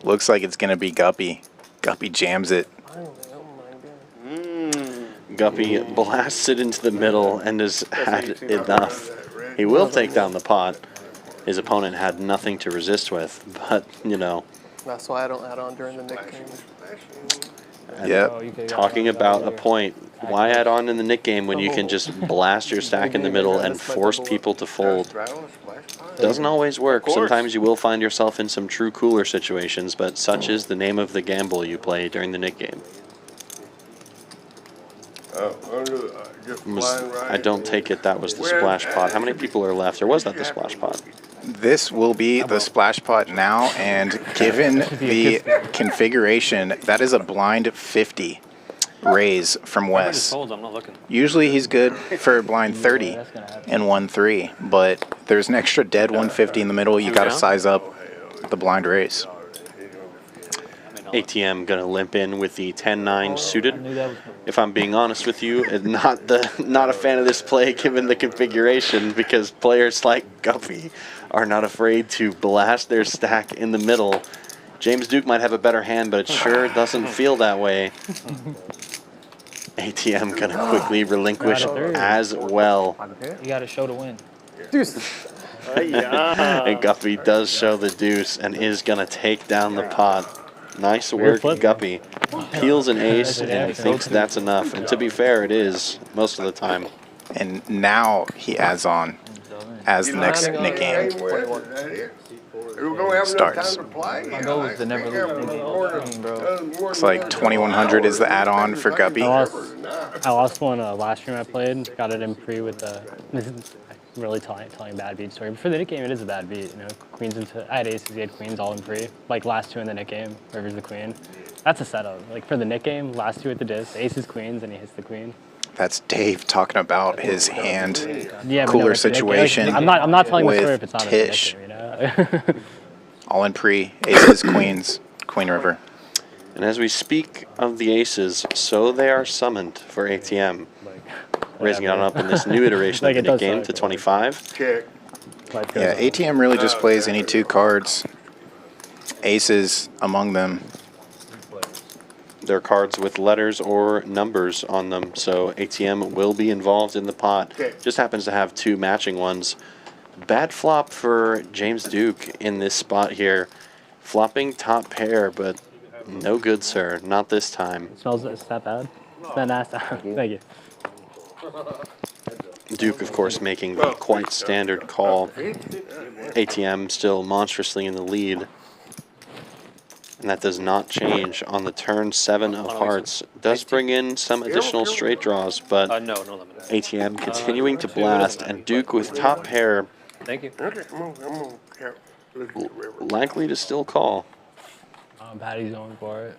Looks like it's going to be Guppy. Guppy jams it. Guppy blasts it into the middle and has had enough. He will take down the pot. His opponent had nothing to resist with, but, you know. That's why I don't add on during the Nick game. Yep. Talking about a point. Why add on in the Nick game when you can just blast your stack in the middle and force people to fold? Doesn't always work. Sometimes you will find yourself in some true cooler situations, but such is the name of the gamble you play during the Nick game. I don't take it that was the splash pot. How many people are left, or was that the splash pot? This will be the splash pot now, and given the configuration, that is a blind 50 raise from Wes. Usually he's good for blind 30 and 1-3, but there's an extra dead 150 in the middle. You got to size up the blind raise. ATM gonna limp in with the 10-9 suited. If I'm being honest with you, not a fan of this play given the configuration, because players like Guppy are not afraid to blast their stack in the middle. James Duke might have a better hand, but it sure doesn't feel that way. ATM gonna quickly relinquish as well. You got to show to win. And Guppy does show the deuce and is gonna take down the pot. Nice work, Guppy. Peels an ace and thinks that's enough. And to be fair, it is most of the time. And now he adds on as the next Nick game starts. My goal is to never lose the game, bro. Looks like 2100 is the add-on for Guppy. I lost one last stream I played. Got it in pre with the really telling a bad beat story. But for the Nick game, it is a bad beat. You know, queens into I had aces, he had queens all in pre. Like last two in the Nick game, river's the queen. That's a setup. Like for the Nick game, last two at the disc, aces, queens, and he hits the queen. That's Dave talking about his hand Yeah, cooler no, situation. I'm not telling the story with if it's not Tish. a Nick game, you know. All in pre, aces, queens, queen river. And as we speak of the aces, so they are summoned for ATM. Raising it on up in this new iteration of the Nick game to 25. Check. Yeah, ATM really just plays any two cards. Aces among them. They're cards with letters or numbers on them, so ATM will be involved in the pot. Just happens to have two matching ones. Bad flop for James Duke in this spot here. Flopping top pair, but no good, sir. Not this time. It smells, it's that bad? It's that nasty. Thank you. Duke, of course, making the quite standard call. ATM still monstrously in the lead. And that does not change on the turn 7 of hearts. Does bring in some additional straight draws, but ATM continuing to blast, and Duke with top pair. Thank you. Likely to still call. Patty's going for it.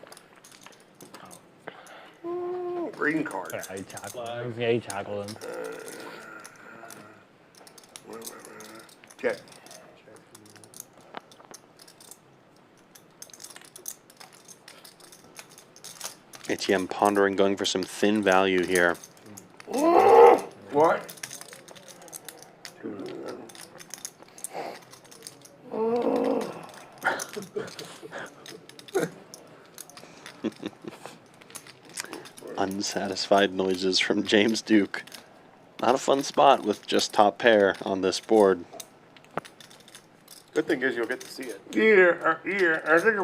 Green card. Yeah, he tackled him. Yeah, he tackled him. Check. ATM pondering going for some thin value here. What? Unsatisfied noises from James Duke. Not a fun spot with just top pair on this board. Good thing is you'll get to see it. Yeah. I think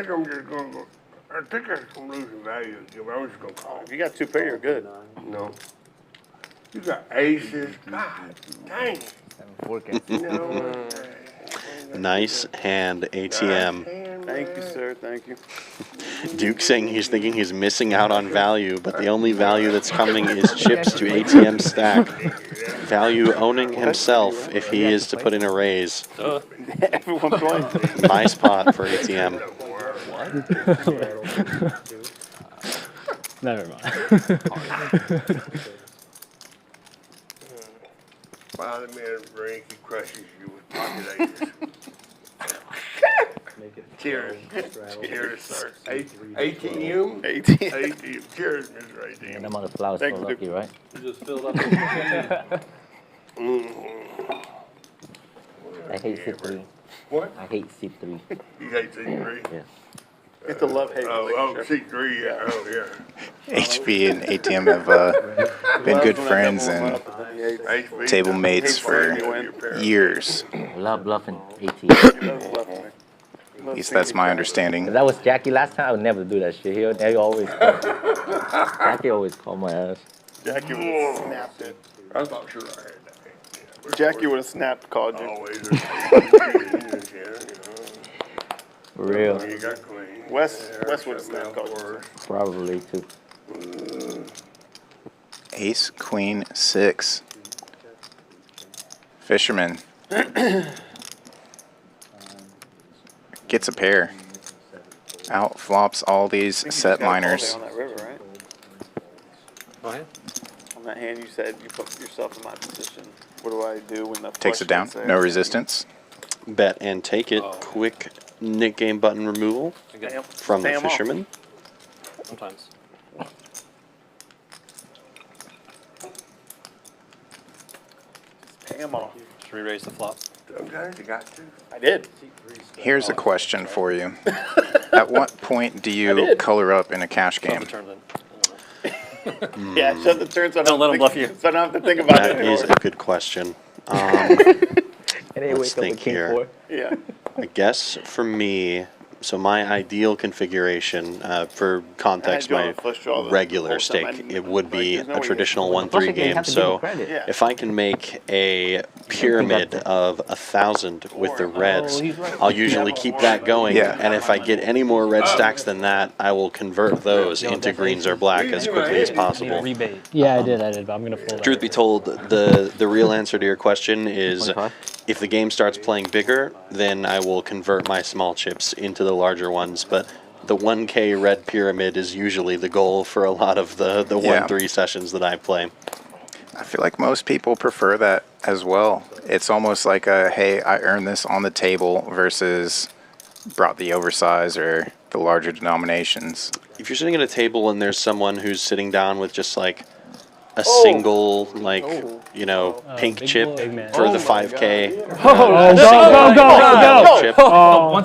I'm just gonna go. I think I'm losing value. I'm just gonna call. You got two pair, you're good. No. You got aces. God dang it. No. Nice hand, ATM. Thank you, sir. Thank you. Duke saying he's thinking he's missing out on value, but the only value that's coming is chips to ATM stack. Value owning himself if he is to put in a raise. Everyone playing. Nice pot for ATM. Never mind. Wow, the man drink, he crushes you with pocket aces. Cheers. Cheers, sir. ATM? ATM. Cheers, Mr. ATM. And I'm on the flowers so lucky, right? You just filled up. I hate C3. What? I hate C3. You hate C3? Yeah. It's a love-hate relationship. C3, yeah. Oh, yeah. HB and ATM have been good friends and table mates for years. Love bluffing ATM. At least that's my understanding. If that was Jackie last time, I would never do that shit. He always called. Jackie always called my ass. Jackie would have snapped it. I'm not sure I had that. Jackie would have snapped, called you. Always. For real. You got clean. Wes would have snapped, called you. Probably too. Ace, queen, 6. Fisherman. Gets a pair. Out flops all these set minors. On that river, right? Go ahead. On that hand, you said you put yourself in my position. What do I do when the Takes it down. No resistance. Bet and take it. Quick Nick game button removal from the Fisherman. Sometimes. Pay him off. Just re-raise the flop. Sometimes you got to. I did. Here's a question for you. At what point do you color up in a cash game? Yeah, shut the turn so I Don't let him bluff you. So I don't have to think about it That anymore. is a good question. Let's think here. Yeah. I guess for me, so my ideal configuration, for context, my regular stake, it would be a traditional 1-3 game. So if I can make a pyramid of 1,000 with the reds, I'll usually keep that going. And if I get any more red stacks than that, I will convert those into greens or black as quickly as possible. Yeah, I did, but I'm going to fold. Truth be told, the real answer to your question is if the game starts playing bigger, then I will convert my small chips into the larger ones. But the 1K red pyramid is usually the goal for a lot of the 1-3 sessions that I play. I feel like most people prefer that as well. It's almost like a, hey, I earned this on the table versus brought the oversize or the larger denominations. If you're sitting at a table and there's someone who's sitting down with just like a single, like, you know, pink chip for the 5K. Chip,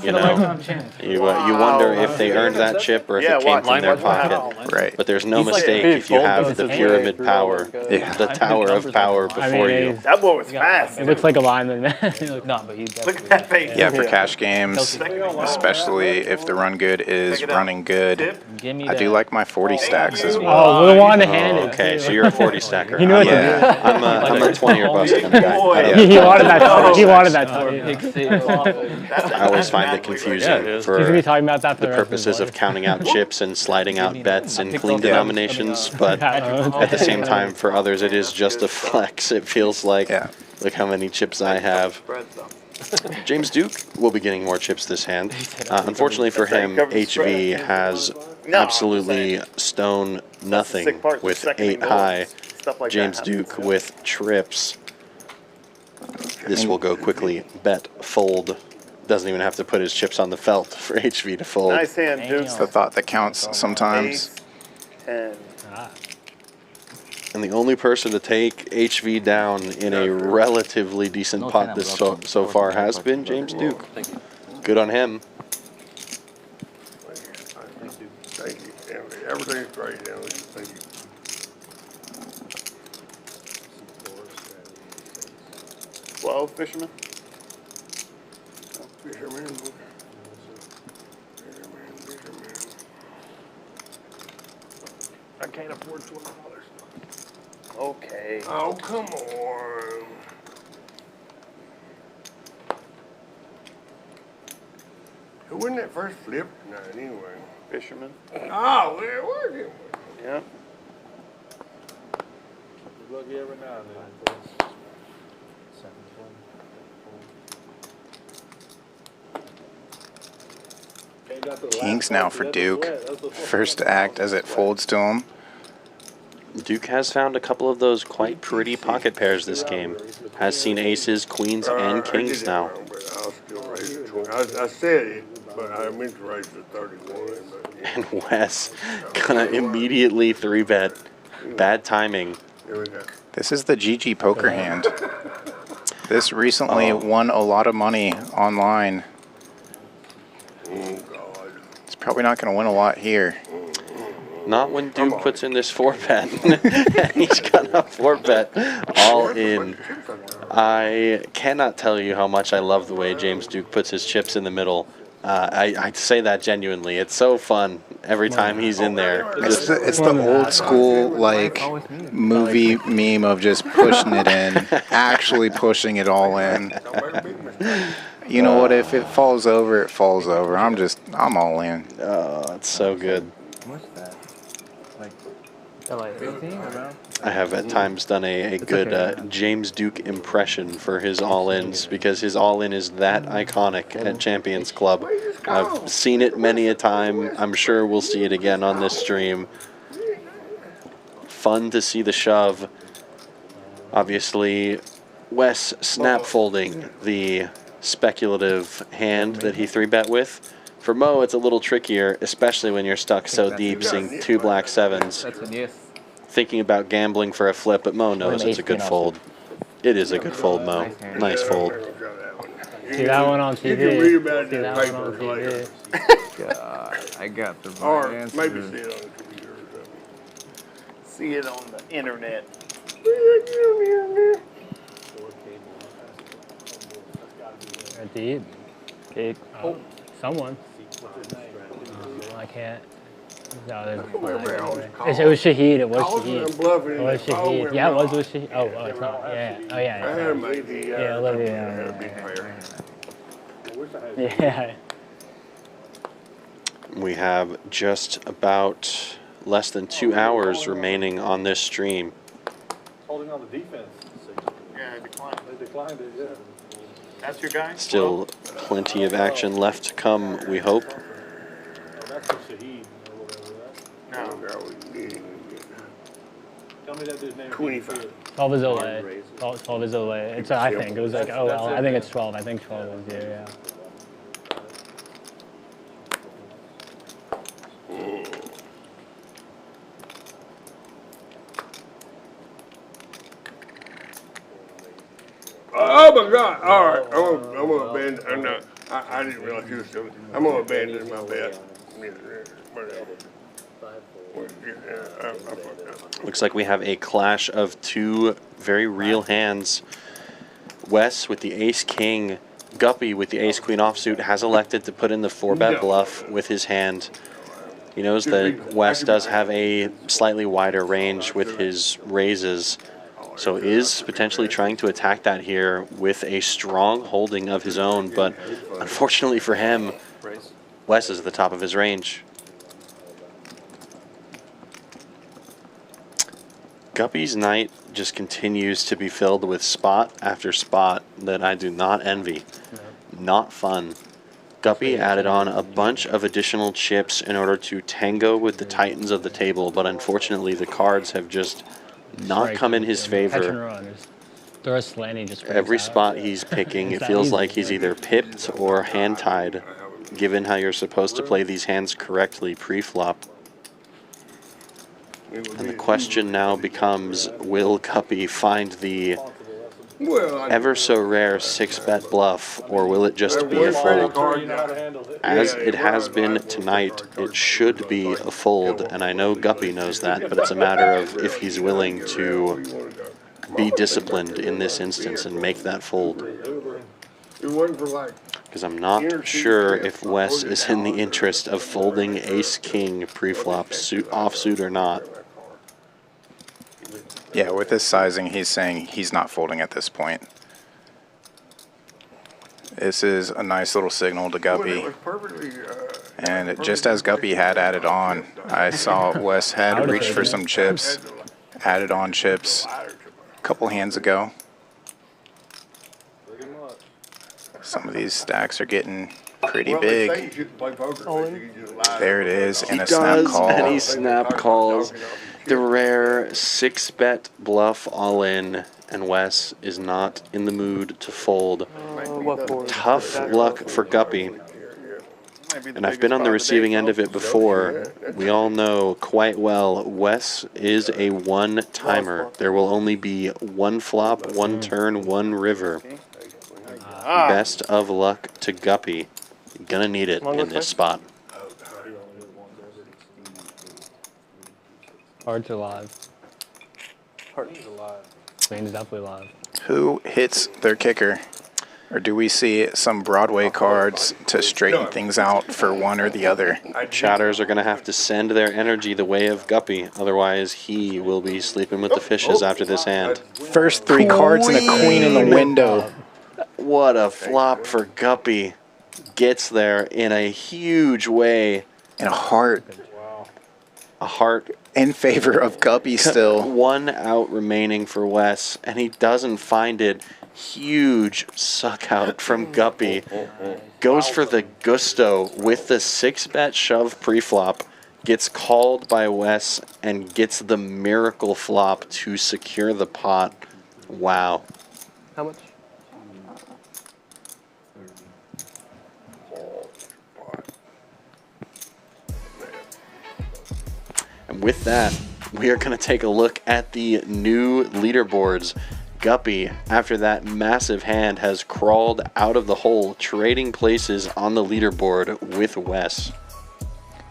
you know, you wonder if they earned that chip or if it came from their pocket. Right. But there's no mistake if you have the pyramid power, the tower of power before you. That boy was fast. It looks like a lineman, man. No, but he Look at that face. Yeah, for cash games, especially if the run good is running good, I do like my 40 stacks as well. Oh, we want to hand it. Okay, so you're a 40 stacker. He knew what to Yeah. I'm a 20 or bust kind of guy. He wanted that. He wanted that. I always find it confusing for He's gonna be talking about that for the purposes of counting out chips and sliding out bets and clean denominations, but at the same time, for others, it is just a flex. It feels like, look how many chips I have. James Duke will be getting more chips this hand. Unfortunately for him, HV has absolutely stone nothing with 8 high. James Duke with trips. This will go quickly. Bet, fold. Doesn't even have to put his chips on the felt for HV to fold. Nice hand, Duke. It's the thought that counts sometimes. And the only person to take HV down in a relatively decent pot this so far has been James Duke. Good on him. Thank you. Everything's great, Emily. Thank you. Well, Fisherman. Fisherman. I can't afford $20. Okay. Oh, come on. Who won that first flip tonight, anyway? Fisherman. Oh, where was it? Yeah. Lucky every now and then. Kings now for Duke. First act as it folds to him. Duke has found a couple of those quite pretty pocket pairs this game. Has seen aces, queens, and kings now. I said it, but I meant to raise the 31. And Wes gonna immediately 3-bet. Bad timing. This is the GG poker hand. This recently won a lot of money online. It's probably not going to win a lot here. Not when Duke puts in this 4-bet. He's got a 4-bet all in. I cannot tell you how much I love the way James Duke puts his chips in the middle. I say that genuinely. It's so fun every time he's in there. It's the old school like movie meme of just pushing it in, actually pushing it all in. You know what? If it falls over, it falls over. I'm all in. Oh, it's so good. What's that? Like 15 around? I have at times done a good James Duke impression for his all-ins because his all-in is that iconic at Champions Club. I've seen it many a time. I'm sure we'll see it again on this stream. Fun to see the shove. Obviously, Wes snap folding the speculative hand that he 3-bet with. For Mo, it's a little trickier, especially when you're stuck so deep, seeing 2 black 7s. That's a yes. Thinking about gambling for a flip, but Mo knows it's a good fold. It is a good fold, Mo. Nice fold. See that one on TV. You can read about it See in the that one paper on later. TV. God, I got the Or right answer. maybe see it on the computer or something. See it on the internet. Deep. Okay. Oh, someone. I can't. No, there's it was Shahid. It was Shahid. It was Shahid. Yeah, it was Shahid. Oh, it's not. Yeah. Oh, yeah. Yeah, Olivia. Yeah. We have just about less than 2 hours remaining on this stream. Holding on the defense. Yeah, They declined it, yeah. That's your guy? Still plenty of action left to come, we hope. That's for Shahid or whatever. Tell me that dude's name. 25. 12 is away. 12 is away. It's, I think. It was like, oh, well, I think it's 12. I think 12 is due, yeah. Oh my God! All right, I'm gonna abandon. I'm not. I didn't realize you were still. I'm gonna abandon my bet. Looks like we have a clash of 2 very real hands. Wes with the ace-king, Guppy with the ace-queen offsuit has elected to put in the 4-bet bluff with his hand. He knows that Wes does have a slightly wider range with his raises, so is potentially trying to attack that here with a strong holding of his own, but unfortunately for him, Wes is at the top of his range. Guppy's night just continues to be filled with spot after spot that I do not envy. Not fun. Guppy added on a bunch of additional chips in order to tango with the titans of the table, but unfortunately the cards have just not come in his favor. Throw a slanty just Every spot he's picking, it feels like he's either pipped or hand-tied, given how you're supposed to play these hands correctly pre-flop. And the question now becomes, will Guppy find the ever so rare 6-bet bluff, or will it just be a fold? As it has been tonight, it should be a fold, and I know Guppy knows that, but it's a matter of if he's willing to be disciplined in this instance and make that fold. Because I'm not sure if Wes is in the interest of folding ace-king pre-flop offsuit or not. Yeah, with this sizing, he's saying he's not folding at this point. This is a nice little signal to Guppy. And just as Guppy had added on, I saw Wes had reached for some chips, added on chips a couple hands ago. Some of these stacks are getting pretty big. There it is, and a snap call. And he snap calls. The rare 6-bet bluff all in, and Wes is not in the mood to fold. Tough luck for Guppy. And I've been on the receiving end of it before. We all know quite well Wes is a one-timer. There will only be one flop, one turn, one river. Best of luck to Guppy. Gonna need it in this spot. Hearts are live. Hearts are live. Queen's definitely live. Who hits their kicker? Or do we see some Broadway cards to straighten things out for one or the other? Chatters are going to have to send their energy the way of Guppy. Otherwise, he will be sleeping with the fishes after this hand. First 3 cards and a queen in the window. What a flop for Guppy. Gets there in a huge way. And a heart. A heart. In favor of Guppy still. 1 out remaining for Wes, and he doesn't find it. Huge suck out from Guppy. Goes for the gusto with the 6-bet shove preflop. Gets called by Wes and gets the miracle flop to secure the pot. Wow. How much? And with that, we are going to take a look at the new leaderboards. Guppy, after that massive hand, has crawled out of the hole, trading places on the leaderboard with Wes.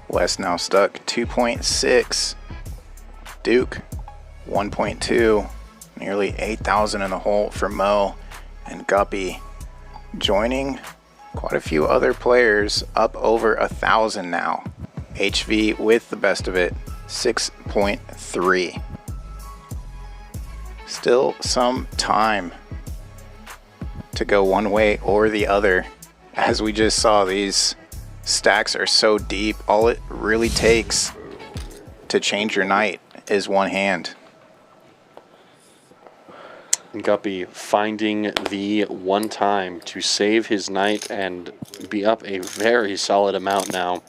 Wes now stuck 2.6. Duke 1.2. Nearly 8,000 in the hole for Mo. And Guppy joining quite a few other players up over 1,000 now. HV with the best of it, 6.3. Still some time to go one way or the other. As we just saw, these stacks are so deep. All it really takes to change your night is one hand. Guppy finding the one time to save his night and be up a very solid amount now.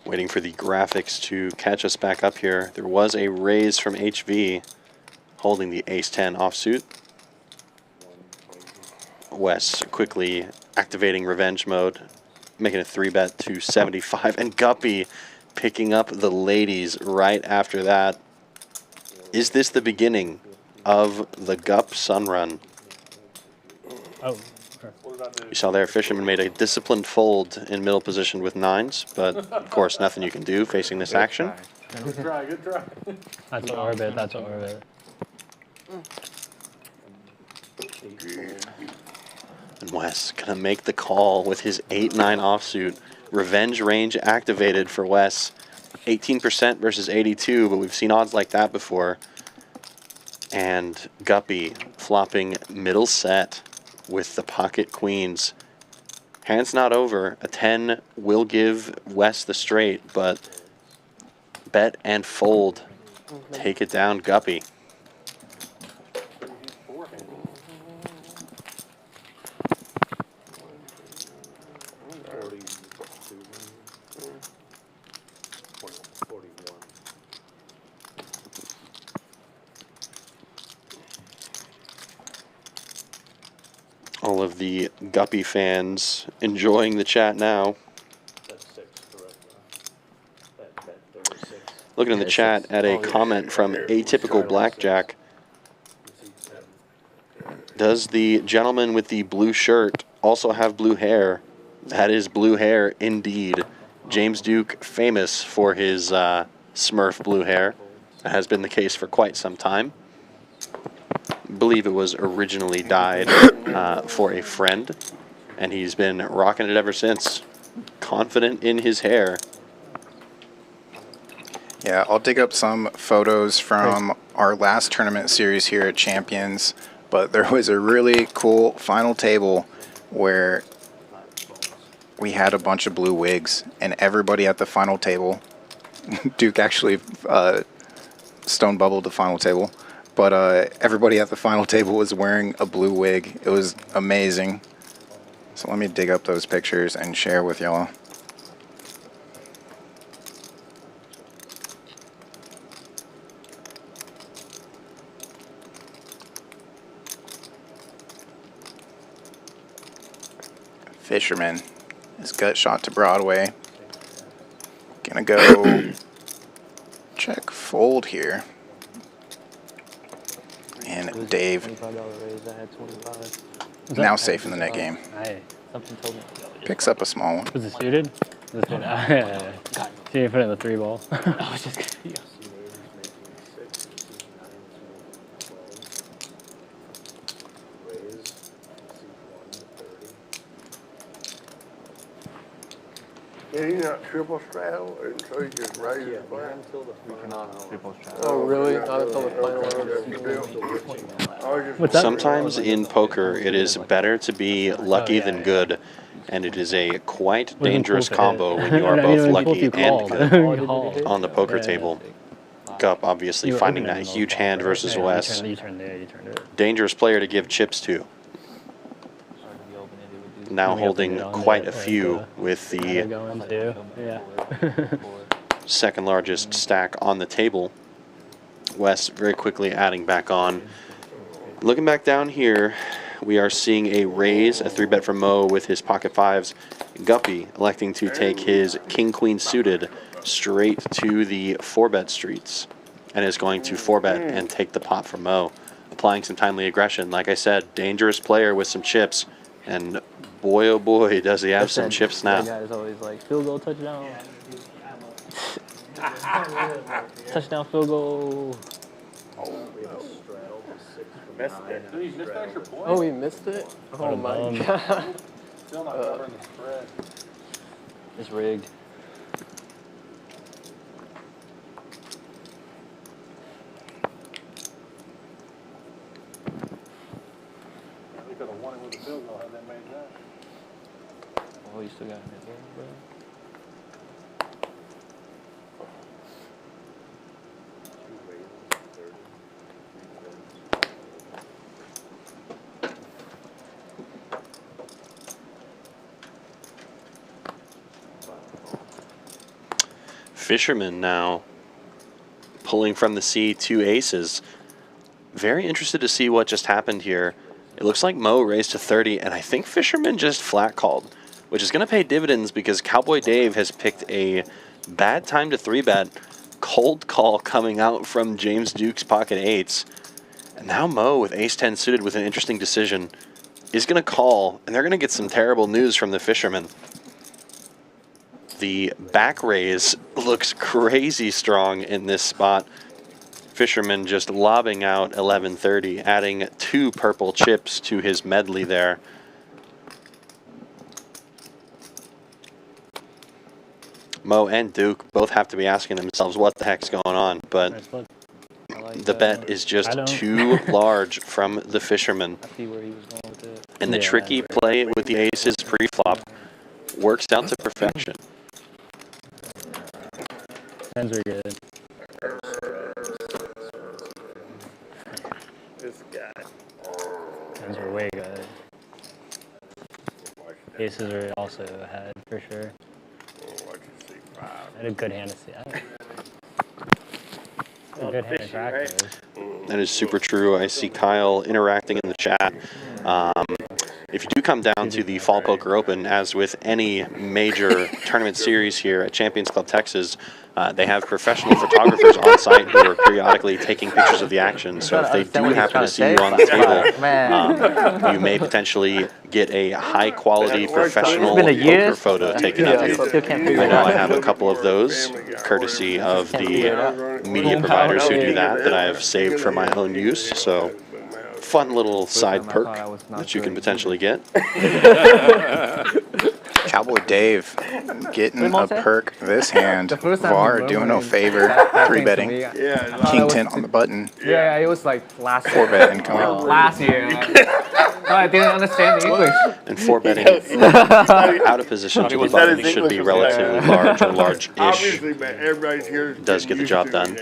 Waiting for the graphics to catch us back up here. There was a raise from HV holding the ace-10 offsuit. Wes quickly activating revenge mode, making a 3-bet to 75, and Guppy picking up the ladies right after that. Is this the beginning of the Gupp Sun Run? Oh. You saw there, Fisherman made a disciplined fold in middle position with 9s, but of course nothing you can do facing this action. Good try, good try. That's an orbit, that's an orbit. And Wes gonna make the call with his 8-9 offsuit. Revenge range activated for Wes. 18% versus 82, but we've seen odds like that before. And Guppy flopping middle set with the pocket queens. Hand's not over. A 10 will give Wes the straight, but bet and fold. Take it down, Guppy. All of the Guppy fans enjoying the chat now. Looking in the chat at a comment from Atypical Blackjack. Does the gentleman with the blue shirt also have blue hair? That is blue hair indeed. James Duke, famous for his Smurf blue hair. That has been the case for quite some time. I believe it was originally dyed for a friend, and he's been rocking it ever since. Confident in his hair. Yeah, I'll dig up some photos from our last tournament series here at Champions, but there was a really cool final table where we had a bunch of blue wigs, and everybody at the final table, Duke actually stone bubbled the final table, but everybody at the final table was wearing a blue wig. It was amazing. So let me dig up those pictures and share with y'all. Fisherman is gut shot to Broadway. Gonna go check fold here. And Dave now safe in the net game. Picks up a small one. Was it suited? Was it suited? Yeah. See, you put it in the 3-ball. I was just kidding. Yeah, he's not triple straddle, and so he just raises his flag. We cannot triple straddle. Oh, really? Not until the final. Sometimes in poker, it is better to be lucky than good, and it is a quite dangerous combo when you are both lucky and good on the poker table. Gup obviously finding that huge hand versus Wes. Dangerous player to give chips to. Now holding quite a few with the second largest stack on the table. Wes very quickly adding back on. Looking back down here, we are seeing a raise, a 3-bet from Mo with his pocket fives. Guppy electing to take his king-queen suited straight to the 4-bet streets and is going to 4-bet and take the pot from Mo. Applying some timely aggression. Like I said, dangerous player with some chips, and boy, oh boy, does he have some chips now. That guy's always like, field goal, touchdown. Touchdown, field goal. Missed it. Oh, he missed it? Oh, my God. Still not covering the spread. It's rigged. We could have won it with a field goal had they made that. Oh, you still got it, bro. Fisherman now pulling from the sea 2 aces. Very interested to see what just happened here. It looks like Mo raised to 30, and I think Fisherman just flat called, which is going to pay dividends because Cowboy Dave has picked a bad time to 3-bet. Cold call coming out from James Duke's pocket 8s. And now Mo with ace-10 suited with an interesting decision is going to call, and they're going to get some terrible news from the Fisherman. The back raise looks crazy strong in this spot. Fisherman just lobbing out 1130, adding 2 purple chips to his medley there. Mo and Duke both have to be asking themselves what the heck's going on, but the bet is just too large from the Fisherman. And the tricky play with the aces pre-flop works out to perfection. Hands are good. This guy. Hands are way good. Aces are also ahead for sure. I had a good hand to see. A good hand to crack those. That is super true. I see Kyle interacting in the chat. If you do come down to the Fall Poker Open, as with any major tournament series here at Champions Club Texas, they have professional photographers on site who are periodically taking pictures of the action. So if they do happen to see you on the table, you may potentially get a high-quality professional poker photo taken of you. I know I have a couple of those, courtesy of the media providers who do that I have saved for my own use. So fun little side perk that you can potentially get. Cowboy Dave getting a perk this hand. Var doing no favor. 3-betting. King 10 on the button. Yeah, it was like last 4-bet incoming. Last year. I didn't understand the English. And 4-betting out of position to the button should be relatively large or large-ish. Obviously, man, everybody's here. Does get the job done.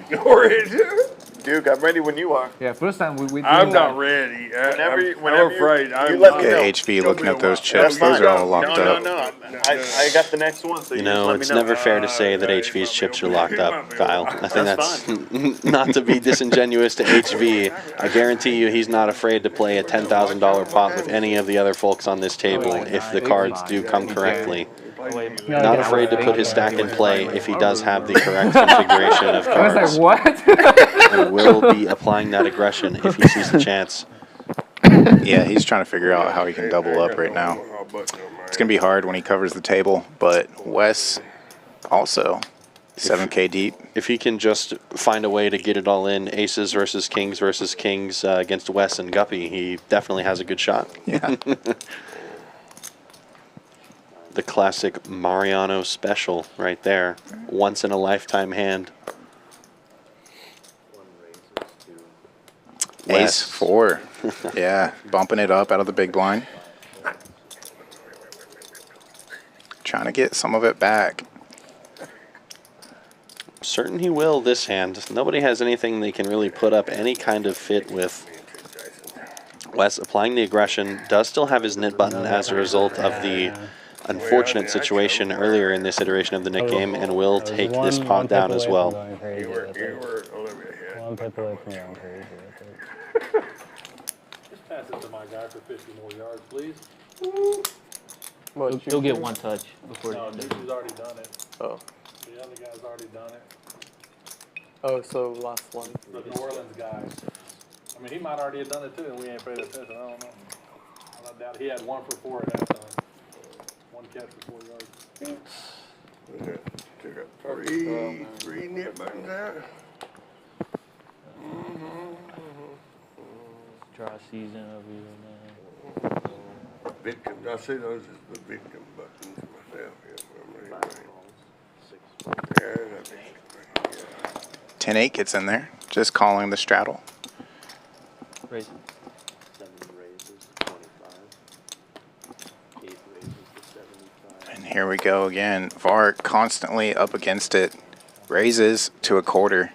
Ignore it. Duke, I'm ready when you are. Yeah, first time we I'm not ready. I'm afraid. You let me know. HV looking at those chips. Those are all locked up. No. I got the next one. So you know, it's never fair to say that HV's chips are locked up, Kyle. I think that's not to be disingenuous to HV. I guarantee you he's not afraid to play a $10,000 pot with any of the other folks on this table if the cards do come correctly. Not afraid to put his stack in play if he does have the correct configuration of cards. I was like, what? And will be applying that aggression if he sees the chance. Yeah, he's trying to figure out how he can double up right now. It's going to be hard when he covers the table, but Wes also 7K deep. If he can just find a way to get it all in, aces versus kings against Wes and Guppy, he definitely has a good shot. Yeah. The classic Mariano special right there. Once in a lifetime hand. Ace 4. Yeah, bumping it up out of the big blind. Trying to get some of it back. Certain he will this hand. Nobody has anything they can really put up any kind of fit with. Wes applying the aggression, does still have his knit button as a result of the unfortunate situation earlier in this iteration of the knit game, and will take this pot down as well. You were a little bit ahead. One pip away from going crazy. Just pass it to my guy for 50 more yards, please. He'll get one touch before. No, Deuce's already done it. Oh. The other guy's already done it. Oh, so last one. The New Orleans guy. I mean, he might already have done it too, and we ain't paid attention. I don't know. I don't doubt he had 1 for 4 at that time. 1 catch for 4 yards. Took up three knit buttons out. Dry season over here, man. Victim. I see those as the victim buttons myself. Yeah, 10-8 gets in there. Just calling the straddle. Raise. 7 raises, 25. 8 raises to 75. And here we go again. Var constantly up against it. Raises to a quarter.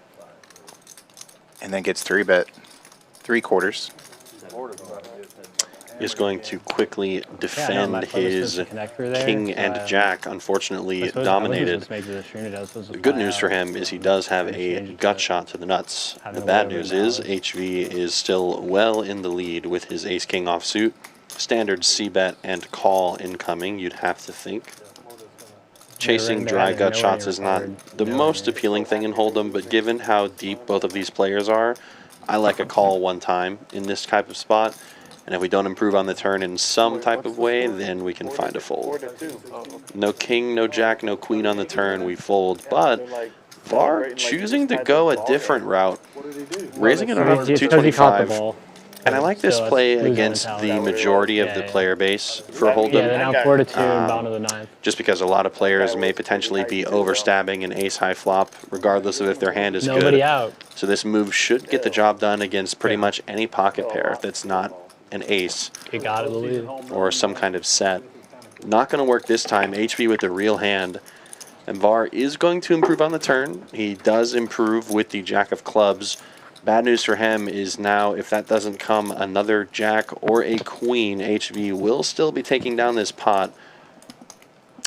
And then gets 3-bet. 3/4. Is going to quickly defend his king and jack, unfortunately dominated. The good news for him is he does have a gut shot to the nuts. The bad news is HV is still well in the lead with his ace-king offsuit. Standard c-bet and call incoming, you'd have to think. Chasing dry gut shots is not the most appealing thing in Hold'em, but given how deep both of these players are, I like a call one time in this type of spot. And if we don't improve on the turn in some type of way, then we can find a fold. No king, no jack, no queen on the turn, we fold. But Var choosing to go a different route, raising it up to 225. And I like this play against the majority of the player base for Hold'em. Yeah, they're now 4-2 and bound to the 9th. Just because a lot of players may potentially be overstabbing an ace-high flop, regardless of if their hand is good. Nobody out. So this move should get the job done against pretty much any pocket pair that's not an ace You got it, Louis. or some kind of set. Not going to work this time. HV with the real hand. And Var is going to improve on the turn. He does improve with the jack of clubs. Bad news for him is now, if that doesn't come, another jack or a queen, HV will still be taking down this pot.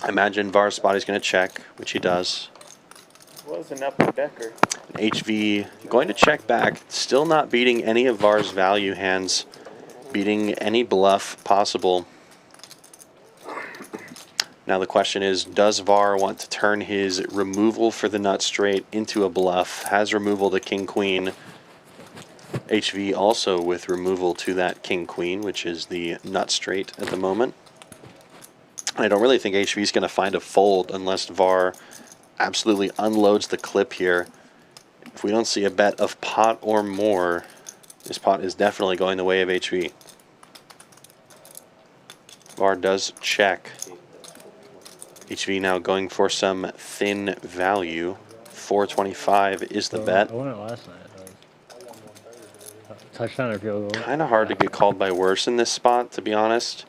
I imagine Var's spot is going to check, which he does. Was an upper decker. HV going to check back, still not beating any of Var's value hands, beating any bluff possible. Now the question is, does Var want to turn his removal for the nut straight into a bluff? Has removal to king-queen. HV also with removal to that king-queen, which is the nut straight at the moment. I don't really think HV is going to find a fold unless Var absolutely unloads the clip here. If we don't see a bet of pot or more, this pot is definitely going the way of HV. Var does check. HV now going for some thin value. 425 is the bet. I won it last night. Touchdown or field goal. Kind of hard to get called by worse in this spot, to be honest.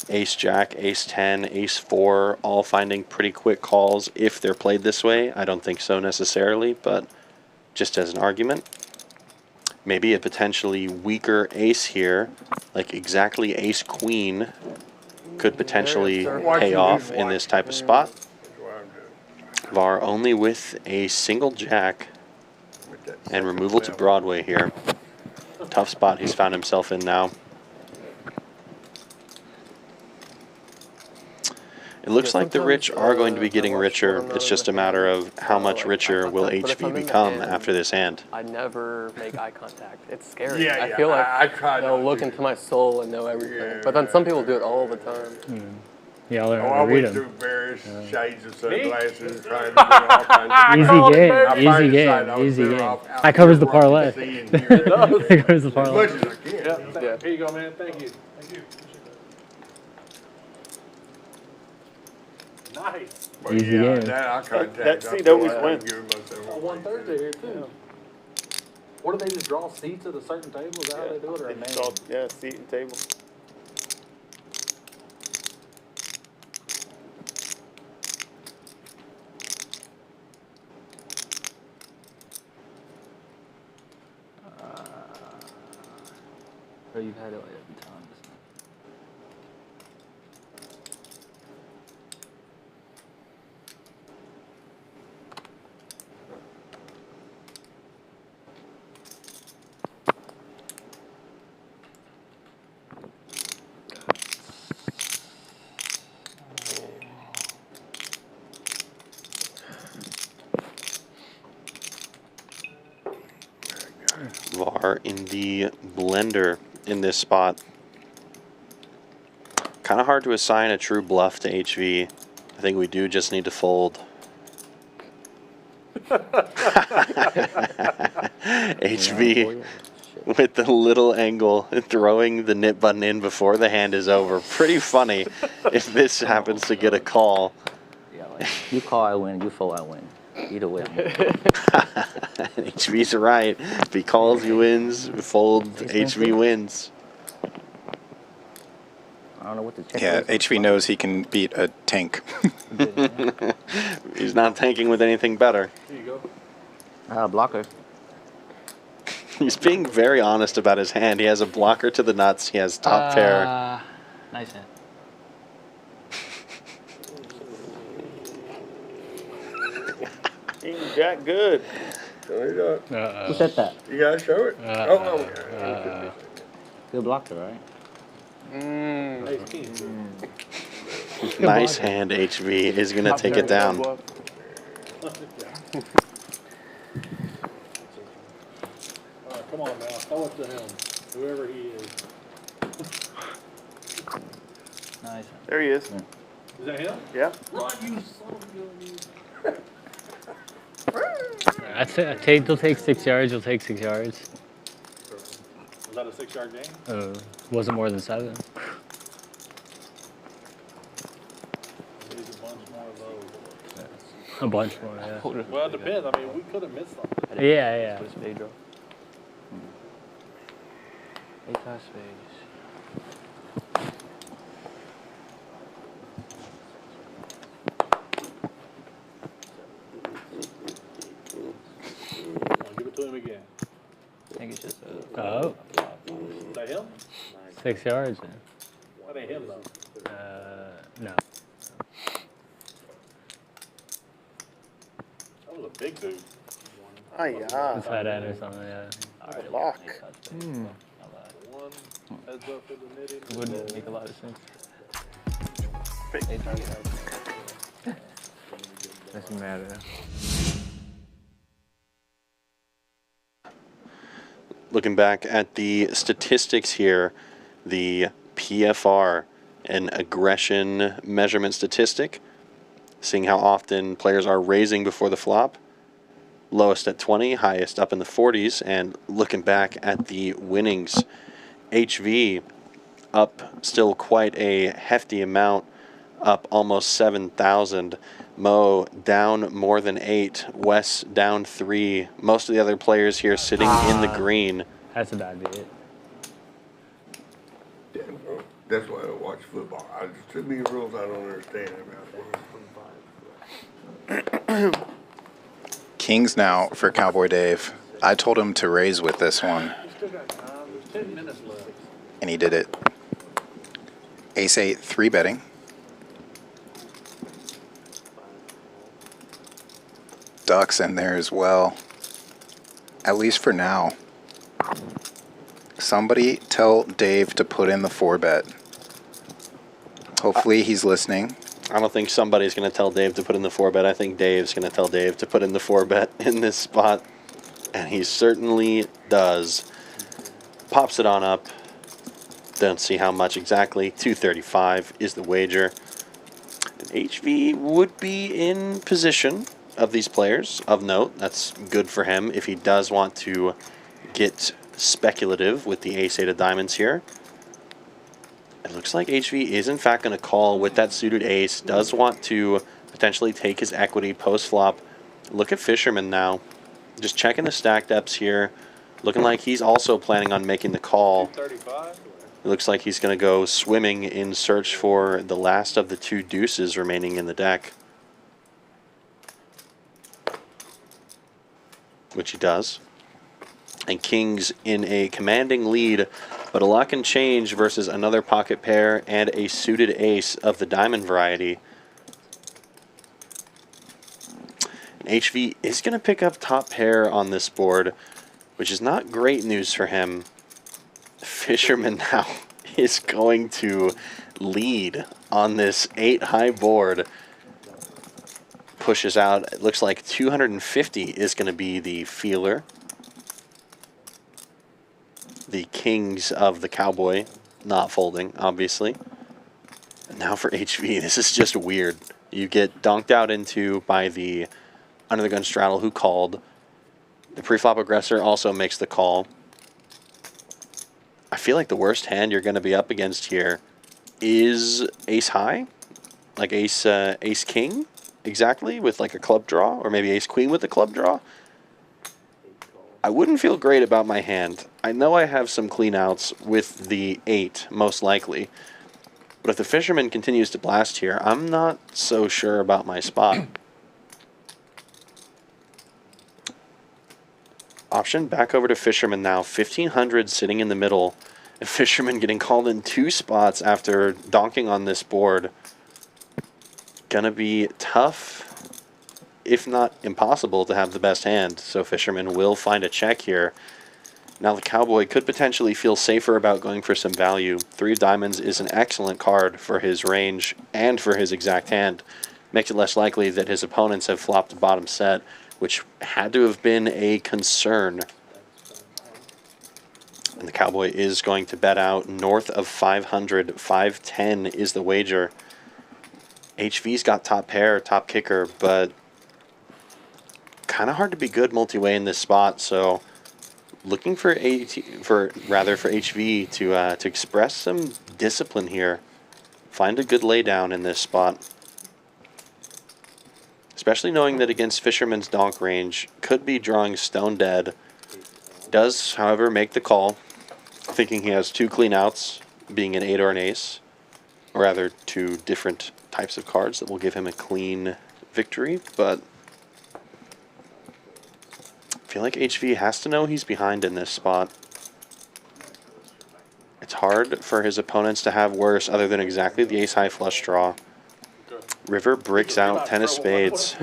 Ace Jack, Ace 10, Ace 4, all finding pretty quick calls if they're played this way. I don't think so necessarily, but just as an argument. Maybe a potentially weaker ace here, like exactly Ace Queen, could potentially pay off in this type of spot. Var only with a single jack and removal to Broadway here. Tough spot he's found himself in now. It looks like the rich are going to be getting richer. It's just a matter of how much richer will HV become after this hand. I never make eye contact. It's scary. Yeah, I feel like I try they'll look into my soul and know everything. But then some people do it all the time. Yeah, I I'll read went them. through various shades of sunglasses, trying to do all kinds of Easy game, easy game. That covers the parlay. That covers the parlay. As much as I can. Yeah. Here you go, man. Thank you. Thank you. Nice. Easy game. That seat always wins. One Thursday here too. What do they just draw seats at a certain table? Is that how they do it, or a name? Yeah, seat and table. Bro, you've had it like every time. Var in the blender in this spot. Kind of hard to assign a true bluff to HV. I think we do just need to fold. HV with the little angle, throwing the nip button in before the hand is over. Pretty funny if this happens to get a call. Yeah, like, you call, I win. You fold, I win. Either way. HV's right. If he calls, he wins. Fold, HV wins. I don't know what to check. Yeah, HV knows he can beat a tank. He's not tanking with anything better. Here you go. Blocker. He's being very honest about his hand. He has a blocker to the nuts. He has top pair. Nice hand. King Jack good. Who said that? You gotta show it. Good blocker, right? Nice hand, HV is going to take it down. Come on now, throw it to him, whoever he is. Nice. There he is. Is that him? Yeah. Run, you son of a gun. They'll take 6 yards. You'll take 6 yards. Was that a 6-yard game? Wasn't more than 7. There's a bunch more of those. A bunch more, yeah. Well, it depends. I mean, we could have missed something. Yeah. Eight-tie spades. Give it to him again. I think it's just Oh. Is that him? 6 yards. That ain't him, though. No. That was a big dude. Oh, yeah. Tight end or something, yeah. Lock. One heads up in the knitting. Wouldn't make a lot of sense. Doesn't matter. Looking back at the statistics here, the PFR, an aggression measurement statistic, seeing how often players are raising before the flop. Lowest at 20, highest up in the 40s, and looking back at the winnings, HV up still quite a hefty amount, up almost 7,000. Mo down more than 8. Wes down 3. Most of the other players here sitting in the green. That's a bad beat. That's why I don't watch football. There's too many rules I don't understand about. Kings now for Cowboy Dave. I told him to raise with this one, Still got time. There's 10 minutes left. and he did it. Ace-8, 3-betting. Ducks in there as well, at least for now. Somebody tell Dave to put in the 4-bet. Hopefully he's listening. I don't think somebody's going to tell Dave to put in the 4-bet. I think Dave's going to tell Dave to put in the 4-bet in this spot. And he certainly does. Pops it on up. Don't see how much exactly. 235 is the wager. And HV would be in position of these players of note. That's good for him if he does want to get speculative with the ace-8 of diamonds here. It looks like HV is in fact going to call with that suited ace. Does want to potentially take his equity post-flop. Look at Fisherman now. Just checking the stack depths here. Looking like he's also planning on making the call. It looks like he's going to go swimming in search for the last of the 2 deuces remaining in the deck. Which he does. And kings in a commanding lead, but a lot can change versus another pocket pair and a suited ace of the diamond variety. And HV is going to pick up top pair on this board, which is not great news for him. Fisherman now is going to lead on this 8 high board. Pushes out, it looks like 250 is going to be the feeler. The kings of the Cowboy not folding, obviously. And now for HV, this is just weird. You get donked out into by the under the gun straddle who called. The preflop aggressor also makes the call. I feel like the worst hand you're going to be up against here is ace high, like ace king, exactly, with like a club draw, or maybe ace queen with a club draw. I wouldn't feel great about my hand. I know I have some clean outs with the 8, most likely. But if the Fisherman continues to blast here, I'm not so sure about my spot. Option back over to Fisherman now. 1,500 sitting in the middle. And Fisherman getting called in 2 spots after donking on this board. Gonna be tough, if not impossible, to have the best hand. So Fisherman will find a check here. Now the Cowboy could potentially feel safer about going for some value. 3 of diamonds is an excellent card for his range and for his exact hand. Makes it less likely that his opponents have flopped the bottom set, which had to have been a concern. And the Cowboy is going to bet out north of 500. 510 is the wager. HV's got top pair, top kicker, but kind of hard to be good multi-way in this spot. So looking for HV to express some discipline here. Find a good laydown in this spot. Especially knowing that against Fisherman's donk range, could be drawing stone dead. Does, however, make the call, thinking he has 2 clean outs, being an 8 or an ace. Or rather, 2 different types of cards that will give him a clean victory, but I feel like HV has to know he's behind in this spot. It's hard for his opponents to have worse other than exactly the ace-high flush draw. River bricks out 10 of spades.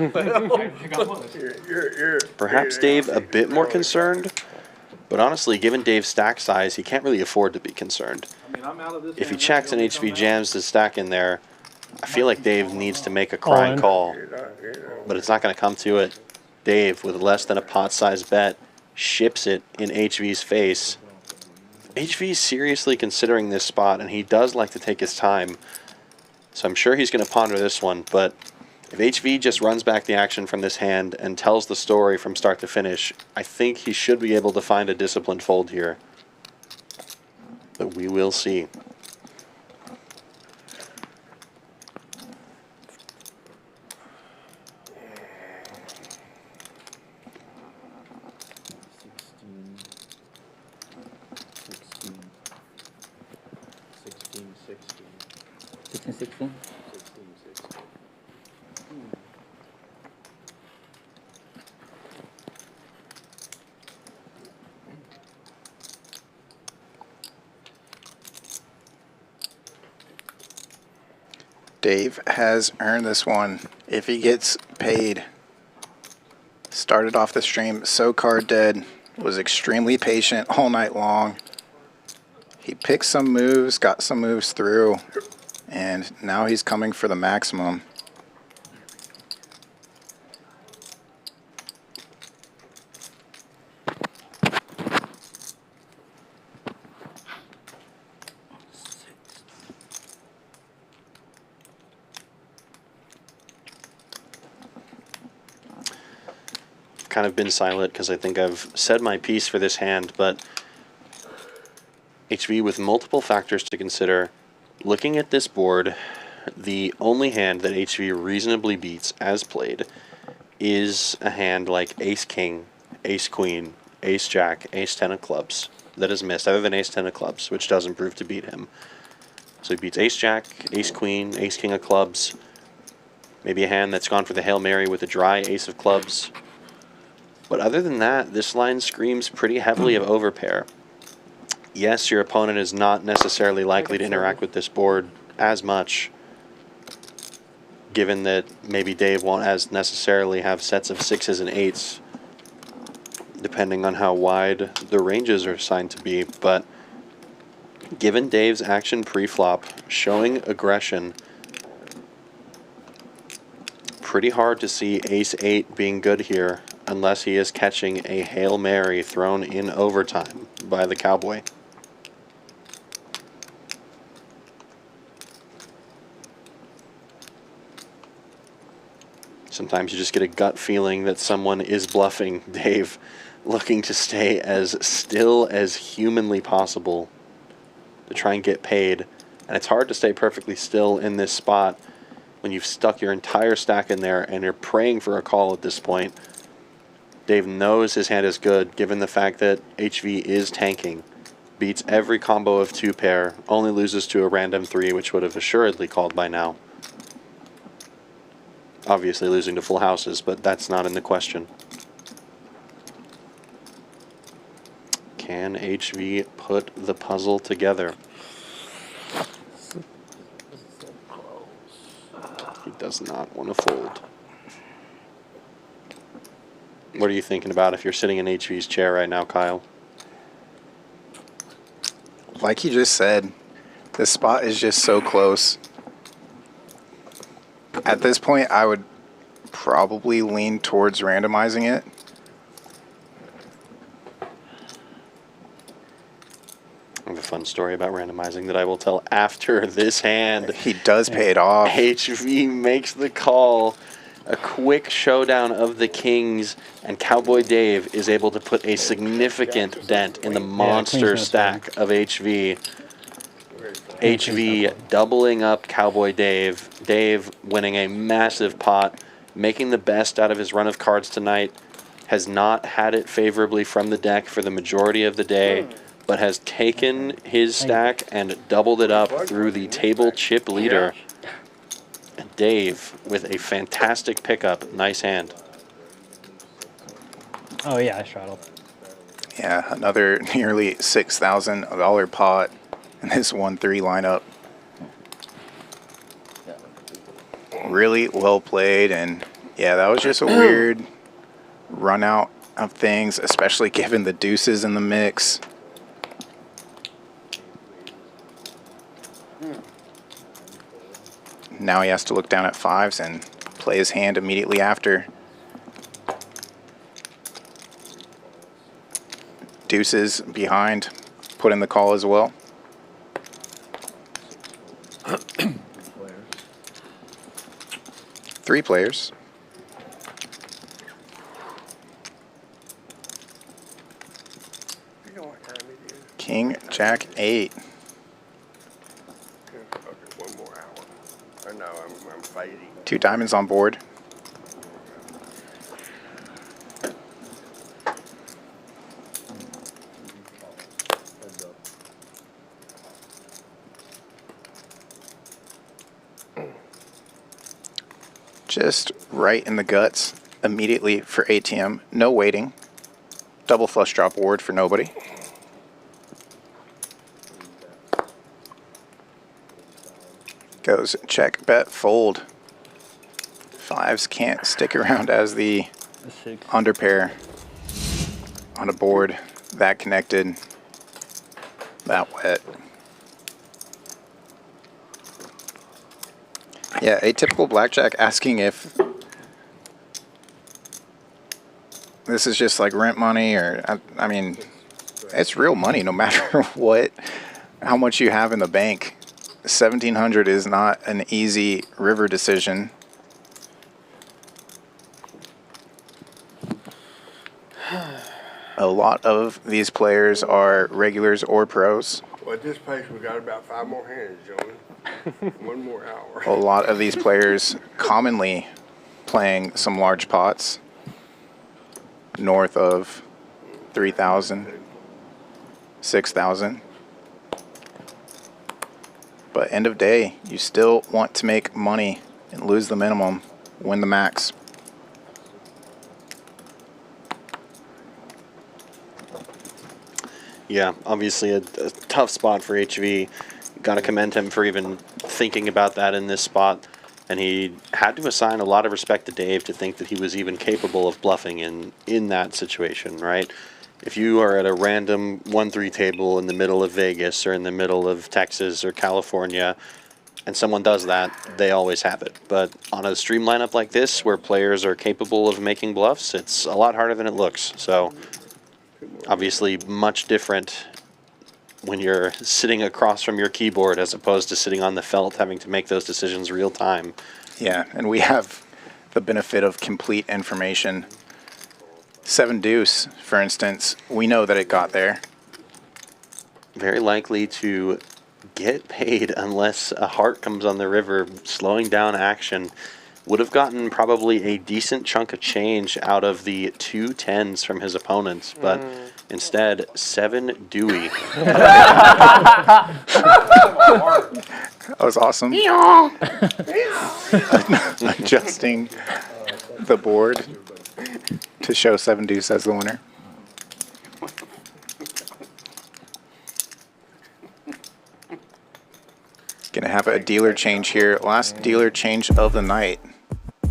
Perhaps Dave a bit more concerned, but honestly, given Dave's stack size, he can't really afford to be concerned. If he checks and HV jams the stack in there, I feel like Dave needs to make a crying call, but it's not going to come to it. Dave, with less than a pot-sized bet, ships it in HV's face. HV's seriously considering this spot, and he does like to take his time. So I'm sure he's going to ponder this one, but if HV just runs back the action from this hand and tells the story from start to finish, I think he should be able to find a disciplined fold here. But we will see. Dave has earned this one. If he gets paid, started off the stream so card dead, was extremely patient all night long. He picked some moves, got some moves through, and now he's coming for the maximum. Kind of been silent because I think I've said my piece for this hand, but HV with multiple factors to consider, Looking at this board, the only hand that HV reasonably beats as played is a hand like Ace-King, Ace-Queen, Ace-Jack, Ace-10 of clubs that is missed, other than Ace-10 of clubs, which doesn't prove to beat him. So he beats Ace-Jack, Ace-Queen, Ace-King of clubs, maybe a hand that's gone for the Hail Mary with a dry Ace of clubs. But other than that, this line screams pretty heavily of overpair. Yes, your opponent is not necessarily likely to interact with this board as much, given that maybe Dave won't as necessarily have sets of 6s and 8s, depending on how wide the ranges are assigned to be. But given Dave's action pre-flop, showing aggression, pretty hard to see Ace-8 being good here unless he is catching a Hail Mary thrown in overtime by the Cowboy. Sometimes you just get a gut feeling that someone is bluffing Dave, looking to stay as still as humanly possible to try and get paid. And it's hard to stay perfectly still in this spot when you've stuck your entire stack in there and you're praying for a call at this point. Dave knows his hand is good, given the fact that HV is tanking. Beats every combo of 2 pair, only loses to a random 3, which would have assuredly called by now. Obviously losing to full houses, but that's not in the question. Can HV put the puzzle together? He does not want to fold. What are you thinking about if you're sitting in HV's chair right now, Kyle? Like you just said, this spot is just so close. At this point, I would probably lean towards randomizing it. I have a fun story about randomizing that I will tell after this hand. He does pay it off. HV makes the call. A quick showdown of the kings, and Cowboy Dave is able to put a significant dent in the monster stack of HV. HV doubling up Cowboy Dave. Dave winning a massive pot, making the best out of his run of cards tonight. Has not had it favorably from the deck for the majority of the day, but has taken his stack and doubled it up through the table chip leader. And Dave with a fantastic pickup. Nice hand. Oh yeah, I straddled. Yeah, another nearly $6,000 pot in this 1-3 lineup. Really well played, and yeah, that was just a weird run out of things, especially given the deuces in the mix. Now he has to look down at 5s and play his hand immediately after. Deuces behind, put in the call as well. Three players. King, Jack, 8. One more hour. I know, I'm fighting. 2 diamonds on board. Just right in the guts immediately for ATM. No waiting. Double flush drop ward for nobody. Goes check, bet, fold. 5s can't stick around as the underpair on a board that connected, that wet. Yeah, atypical blackjack asking if this is just like rent money, or I mean, it's real money no matter what, how much you have in the bank. 1,700 is not an easy river decision. A lot of these players are regulars or pros. Well, at this pace, we got about 5 more hands, Joey. 1 more hour. A lot of these players commonly playing some large pots north of 3,000, 6,000. But end of day, you still want to make money and lose the minimum, win the max. Yeah, obviously a tough spot for HV. Got to commend him for even thinking about that in this spot. And he had to assign a lot of respect to Dave to think that he was even capable of bluffing in that situation, right? If you are at a random 1-3 table in the middle of Vegas or in the middle of Texas or California, and someone does that, they always have it. But on a stream lineup like this, where players are capable of making bluffs, it's a lot harder than it looks. So obviously much different when you're sitting across from your keyboard as opposed to sitting on the felt having to make those decisions real time. Yeah, and we have the benefit of complete information. 7 deuce, for instance, we know that it got there. Very likely to get paid unless a heart comes on the river, slowing down action. Would have gotten probably a decent chunk of change out of the 2 10s from his opponents, but instead 7 Dewey. That was awesome. Adjusting the board to show 7 deuce as the winner. Gonna have a dealer change here. Last dealer change of the night.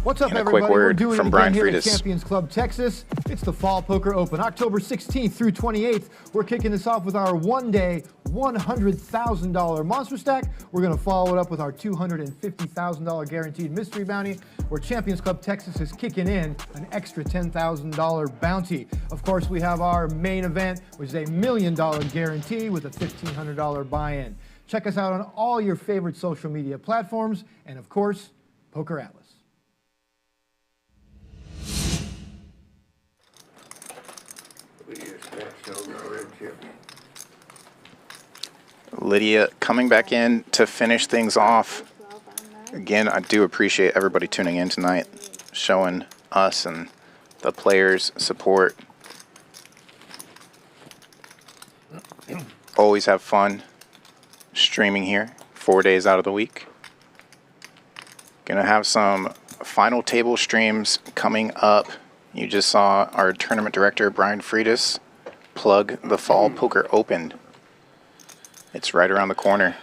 What's up, And a everybody? quick We're word doing from it Brian again here at Freitas. Champions Club Texas. It's the Fall Poker Open, October 16th through 28th. We're kicking this off with our one-day, $100,000 monster stack. We're going to follow it up with our $250,000 guaranteed mystery bounty, where Champions Club Texas is kicking in an extra $10,000 bounty. Of course, we have our main event, which is a $1 million guarantee with a $1,500 buy-in. Check us out on all your favorite social media platforms, and of course, Poker Atlas. Lydia coming back in to finish things off. Again, I do appreciate everybody tuning in tonight, showing us and the players support. Always have fun streaming here 4 days out of the week. Gonna have some final table streams coming up. You just saw our tournament director, Brian Freitas, plug the Fall Poker Open. It's right around the corner.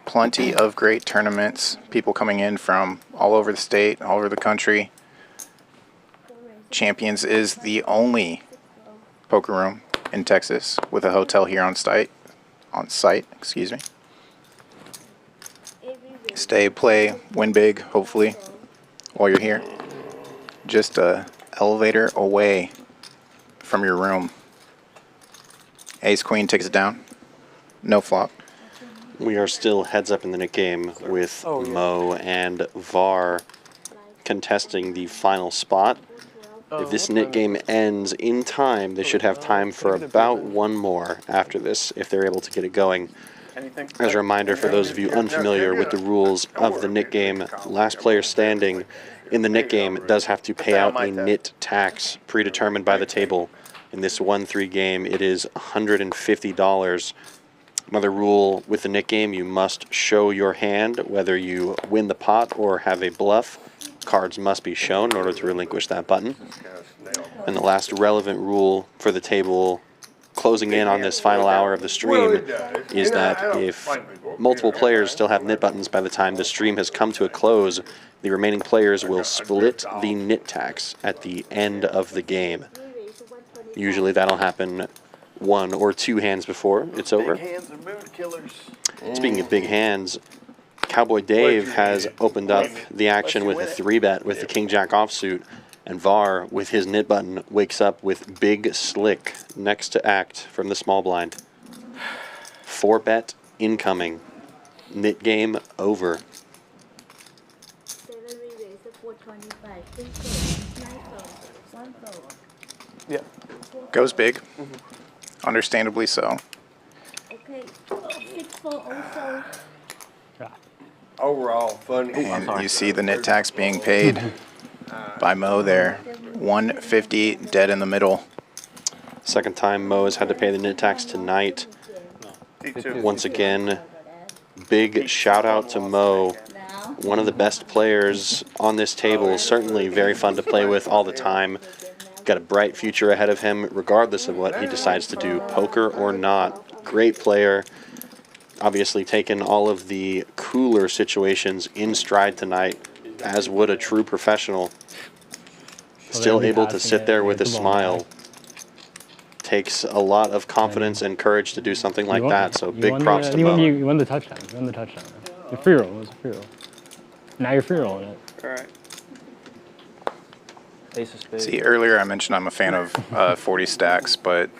Plenty of great tournaments, people coming in from all over the state, all over the country. Champions is the only poker room in Texas with a hotel here on site. Excuse me. Stay, play, win big, hopefully, while you're here. Just a elevator away from your room. Ace Queen takes it down. No flop. We are still heads up in the Nick game with Mo and Var contesting the final spot. If this Nick game ends in time, they should have time for about 1 more after this if they're able to get it going. As a reminder for those of you unfamiliar with the rules of the Nick game, last player standing in the Nick game does have to pay out a nit tax predetermined by the table. In this 1-3 game, it is $150. Another rule with the Nick game, you must show your hand, whether you win the pot or have a bluff. Cards must be shown in order to relinquish that button. And the last relevant rule for the table closing in on this final hour of the stream is that if multiple players still have nit buttons by the time the stream has come to a close, the remaining players will split the nit tax at the end of the game. Usually that'll happen 1 or 2 hands before it's over. Speaking of big hands, Cowboy Dave has opened up the action with a 3-bet with the King-Jack offsuit, and Var, with his nit button, wakes up with Big Slick next to act from the small blind. 4-bet incoming. Nit game over. Goes big. Understandably so. Overall fun. And you see the net tax being paid by Mo there. 150 dead in the middle. Second time Mo has had to pay the net tax tonight. Once again, big shout out to Mo. One of the best players on this table. Certainly very fun to play with all the time. Got a bright future ahead of him regardless of what he decides to do, poker or not. Great player. Obviously taken all of the cooler situations in stride tonight, as would a true professional. Still able to sit there with a smile. Takes a lot of confidence and courage to do something like that, so big props to Mo. You won the touchdown. You won the touchdown. Your free roll. It was a free roll. Now you're free rolling it. Correct. See, earlier I mentioned I'm a fan of 40 stacks, but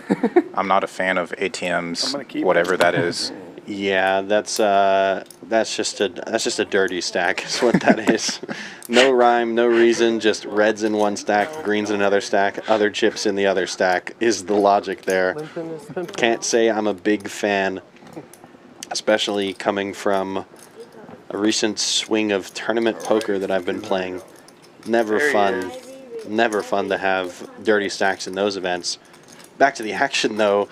I'm not a fan of ATMs, whatever that is. Yeah, that's just a dirty stack. Is what that is. No rhyme, no reason. Just reds in one stack, greens in another stack, other chips in the other stack. Is the logic there? Can't say I'm a big fan, especially coming from a recent swing of tournament poker that I've been playing. Never fun. Never fun to have dirty stacks in those events. Back to the action, though.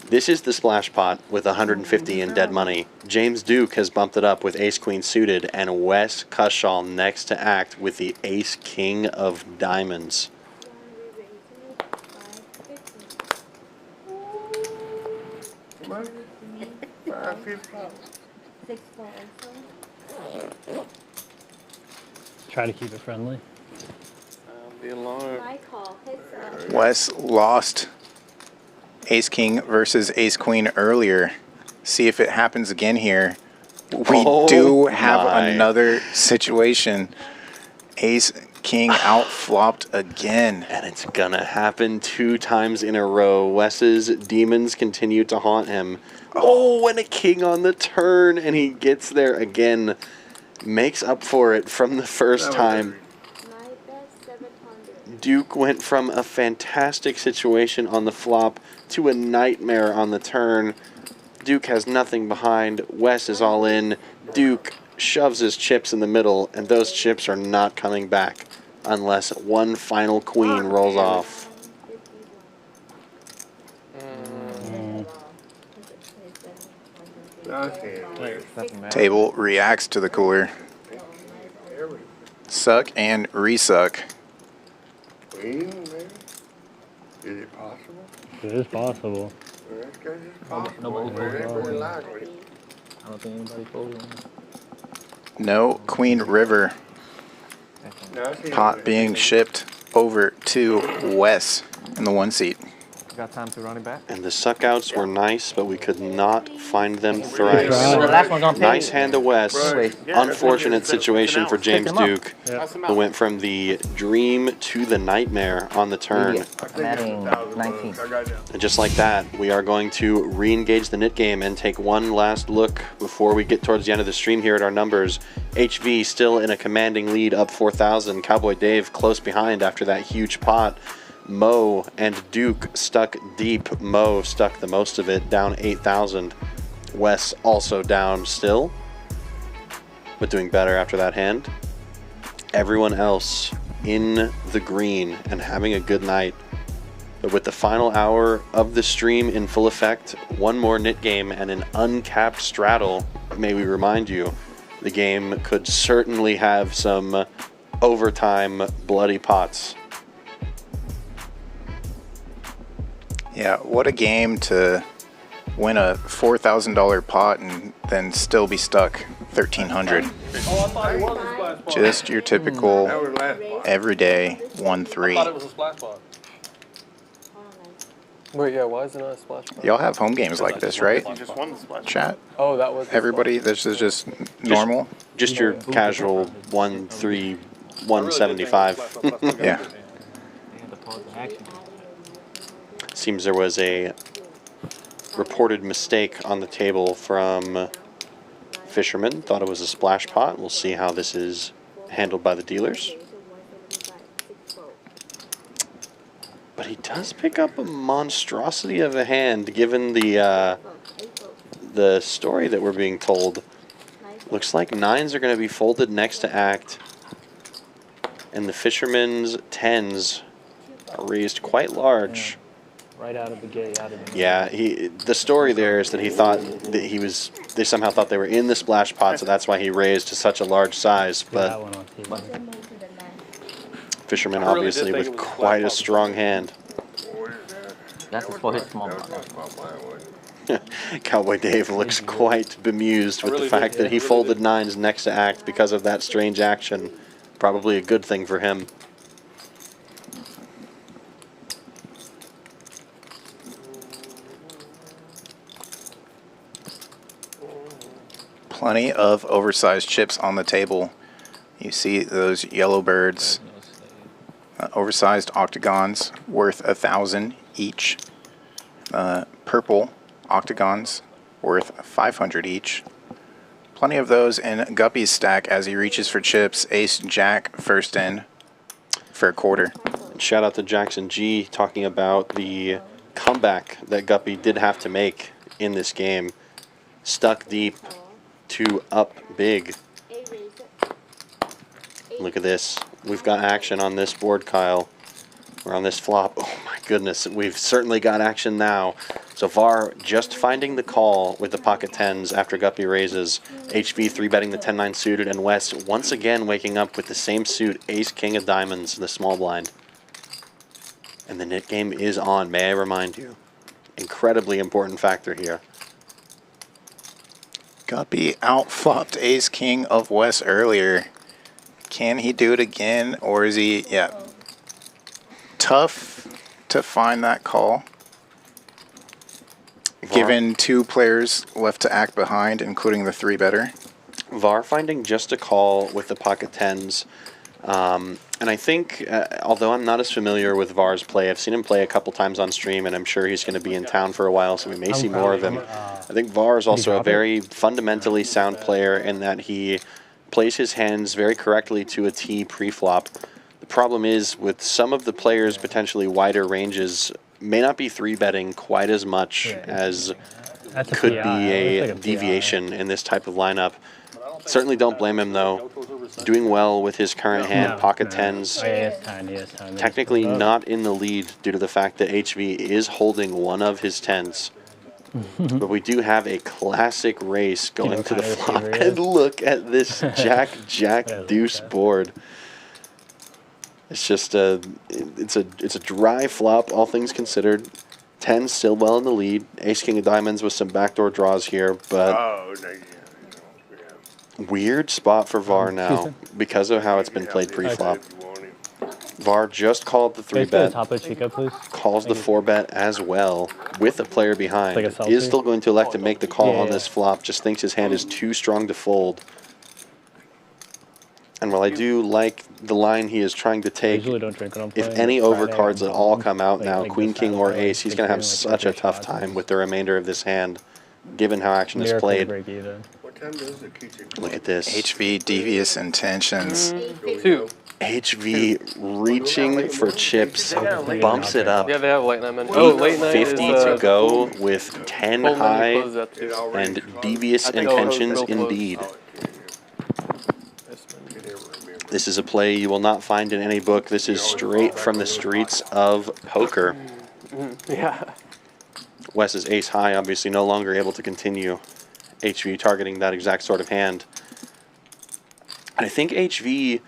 This is the splash pot with 150 in dead money. James Duke has bumped it up with ace-queen suited, and Wes Cushall next to act with the ace-king of diamonds. Try to keep it friendly. Wes lost ace-king versus ace-queen earlier. See if it happens again here. We do have another situation. Ace-king outflopped again. And it's gonna happen 2 times in a row. Wes's demons continue to haunt him. Oh, and a king on the turn, and he gets there again. Makes up for it from the first time. Duke went from a fantastic situation on the flop to a nightmare on the turn. Duke has nothing behind. Wes is all in. Duke shoves his chips in the middle, and those chips are not coming back unless one final queen rolls off. Table reacts to the cooler. Suck and resuck. Is it possible? It is possible. I don't think anybody folded. No Queen River. Pot being shipped over to Wes in the 1 seat. Got time to run it back? And the suckouts were nice, but we could not find them thrice. Right. Nice hand to Wes. Unfortunate situation for James Duke, who went from the dream to the nightmare on the turn. I'm adding 19. And just like that, we are going to re-engage the nit game and take one last look before we get towards the end of the stream here at our numbers. HV still in a commanding lead, up 4,000. Cowboy Dave close behind after that huge pot. Mo and Duke stuck deep. Mo stuck the most of it, down 8,000. Wes also down still, but doing better after that hand. Everyone else in the green and having a good night. But with the final hour of the stream in full effect, one more nit game and an uncapped straddle, may we remind you, the game could certainly have some overtime bloody pots. Yeah, what a game to win a $4,000 pot and then still be stuck 1,300. Just your typical everyday 1-3. Wait, yeah, why is it not a splash pot? Y'all have home games like this, right? You just won the splash. Chat? Oh, that was Everybody, this is just normal? Just your casual 1-3, 175. Yeah. Seems there was a reported mistake on the table from Fisherman. Thought it was a splash pot. We'll see how this is handled by the dealers. But he does pick up a monstrosity of a hand, given the the story that we're being told, looks like 9s are going to be folded next to act, and the Fisherman's 10s are raised quite large. Right out of the gate, Yeah, the story there is that he thought that they somehow thought they were in the splash pot, so that's why he raised to such a large size, but Fisherman obviously with quite a strong hand. That's for his small Cowboy Dave looks quite bemused with the fact that he folded 9s next to act because of that strange action. Probably a good thing for him. Plenty of oversized chips on the table. You see those yellow birds, oversized octagons worth 1,000 each. Purple octagons worth 500 each. Plenty of those in Guppy's stack as he reaches for chips. Ace Jack first in for a quarter. Shout out to Jackson G talking about the comeback that Guppy did have to make in this game. Stuck deep to up big. Look at this. We've got action on this board, Kyle. We're on this flop. Oh my goodness, we've certainly got action now. So Var just finding the call with the pocket 10s after Guppy raises. HV 3-betting the 10-9 suited, and Wes once again waking up with the same suit, Ace King of Diamonds, the small blind. And the net game is on, may I remind you. Incredibly important factor here. Guppy outflopped Ace King of Wes earlier. Can he do it again, or is he, tough to find that call? Given 2 players left to act behind, including the 3-better. Var finding just a call with the pocket 10s. And I think, although I'm not as familiar with Var's play, I've seen him play a couple times on stream, and I'm sure he's going to be in town for a while, so we may see more of him. I think Var is also a very fundamentally sound player in that he plays his hands very correctly to a T pre-flop. The problem is, with some of the players' potentially wider ranges, may not be 3-betting quite as much as could be a deviation in this type of lineup. Certainly don't blame him, though. Doing well with his current hand, pocket 10s. Technically not in the lead due to the fact that HV is holding one of his 10s. But we do have a classic race going to the flop. And look at this Jack Deuce board. It's just it's a dry flop, all things considered. 10 still well in the lead. Ace King of Diamonds with some backdoor draws here, but weird spot for Var now because of how it's been played pre-flop. Var just called the 3-bet, calls the 4-bet as well with a player behind. Is still going to elect to make the call on this flop, just thinks his hand is too strong to fold. And while I do like the line he is trying to take, if any overcards at all come out now, Queen, King, or Ace, he's going to have such a tough time with the remainder of this hand, given how action is played. Look at this. HV devious intentions. HV reaching for chips, bumps it up. Yeah, they have late night menu. Oh, late night 50 to go with 10 high and devious intentions indeed. This is a play you will not find in any book. This is straight from the streets of poker. Yeah. Wes's ace high, obviously no longer able to continue. HV targeting that exact sort of hand. And I think HV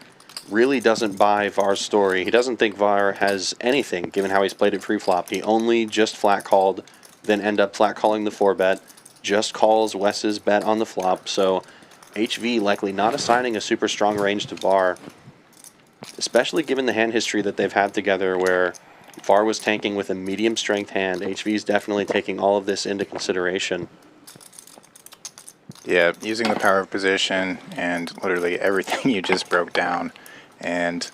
really doesn't buy Var's story. He doesn't think Var has anything, given how he's played it pre-flop. He only just flat called, then end up flat calling the 4-bet, just calls Wes's bet on the flop. So HV likely not assigning a super strong range to Var, especially given the hand history that they've had together where Var was tanking with a medium strength hand. HV's definitely taking all of this into consideration. Yeah, using the power of position and literally everything you just broke down. And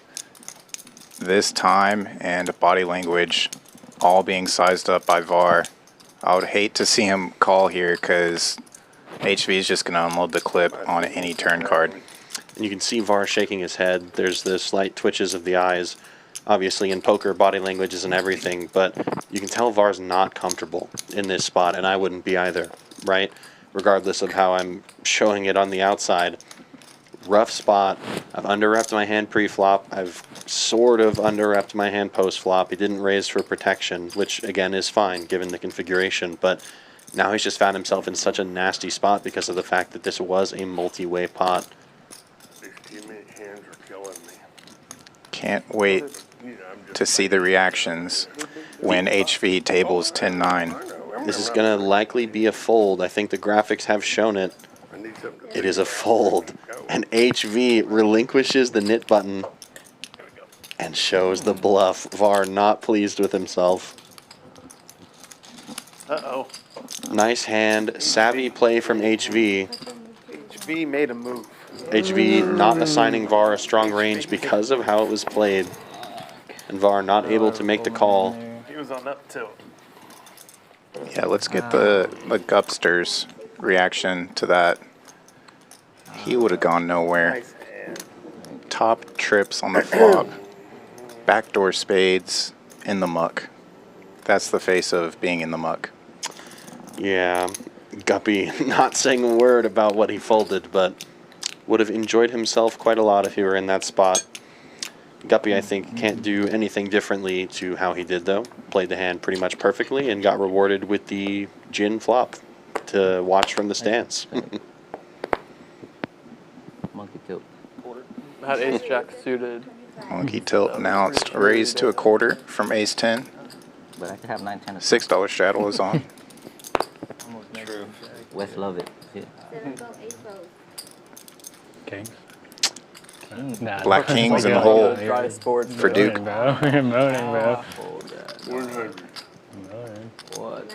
this time and body language all being sized up by Var. I would hate to see him call here because HV is just going to unload the clip on any turn card. And you can see Var shaking his head. There's the slight twitches of the eyes. Obviously in poker, body language isn't everything, but you can tell Var's not comfortable in this spot, and I wouldn't be either, right? regardless of how I'm showing it on the outside. Rough spot. I've under-repped my hand pre-flop. I've sort of under-repped my hand post-flop. He didn't raise for protection, which again is fine given the configuration, but now he's just found himself in such a nasty spot because of the fact that this was a multi-way pot. These 2-minute hands are killing me. Can't wait to see the reactions when HV tables 10-9. This is going to likely be a fold. I think the graphics have shown it. It is a fold. And HV relinquishes the knit button and shows the bluff. Var not pleased with himself. Uh-oh. Nice hand. Savvy play from HV. HV made a move. HV not assigning Var a strong range because of how it was played. And Var not able to make the call. He was on up tilt. Yeah, let's get the Gupster's reaction to that. He would have gone nowhere. Top trips on the flop. Backdoor spades in the muck. That's the face of being in the muck. Yeah, Guppy not saying a word about what he folded, but would have enjoyed himself quite a lot if he were in that spot. Guppy, I think, can't do anything differently to how he did, though. Played the hand pretty much perfectly and got rewarded with the gin flop to watch from the stands. Monkey tilt. Had ace jack suited. Monkey tilt announced. Raised to a quarter from ace 10. But I could have 9, 10. $6 straddle is on. True. Wes love it. Yeah. Kings. Nah, Black kings in the hole for Duke. Bro. You're moaning, bro. 100. What?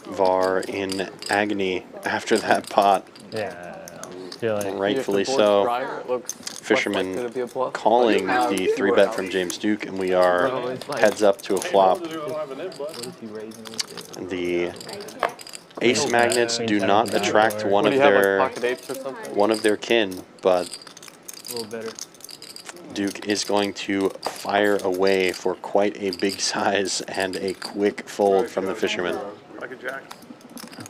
Var in agony after that pot. Yeah. Feel like Rightfully so. Fisherman calling the 3-bet from James Duke, and we are heads up to a flop. The ace magnets do not attract one of their kin, but Duke is going to fire away for quite a big size and a quick fold from the Fisherman. Like a jack.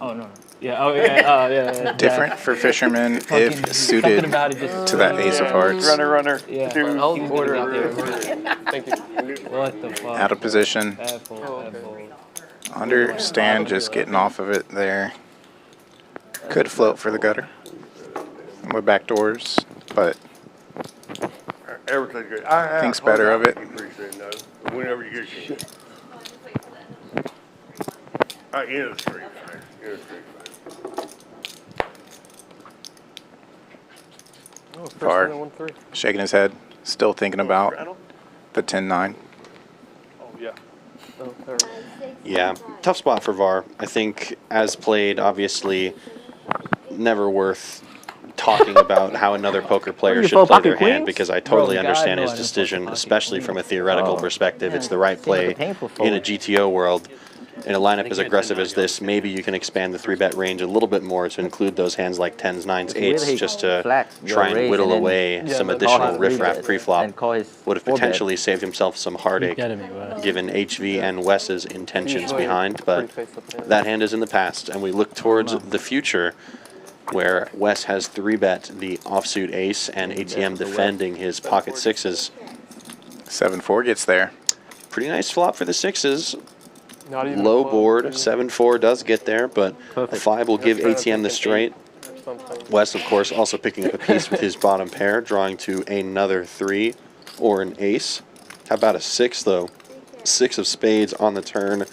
Oh, no. Yeah, oh, yeah, yeah. Different for Fisherman if suited to that ace of hearts. Runner. Yeah. Dude. I'll order out there. Thank you. What the fuck? Out of position. Understand just getting off of it there. Could float for the gutter. With backdoors, but Everything's good. thinks better of it. Whenever you get a chance. In the street, man. In the street, Var shaking his head, still thinking about the 10-9. Yeah, tough spot for Var. I think, as played, obviously, never worth talking about how another poker player should play their hand, because I totally understand his decision, especially from a theoretical perspective. It's the right play in a GTO world. In a lineup as aggressive as this, maybe you can expand the 3-bet range a little bit more to include those hands like 10s, 9s, 8s, just to try and whittle away some additional riffraff pre-flop. Would have potentially saved himself some heartache, given HV and Wes's intentions behind, but that hand is in the past, and we look towards the future, where Wes has 3-bet the offsuit ace and ATM defending his pocket sixes. 7-4 gets there. Pretty nice flop for the sixes. Low board, 7-4 does get there, but a 5 will give ATM the straight. Wes, of course, also picking up a piece with his bottom pair, drawing to another 3 or an ace. How about a 6, though? 6 of spades on the turn,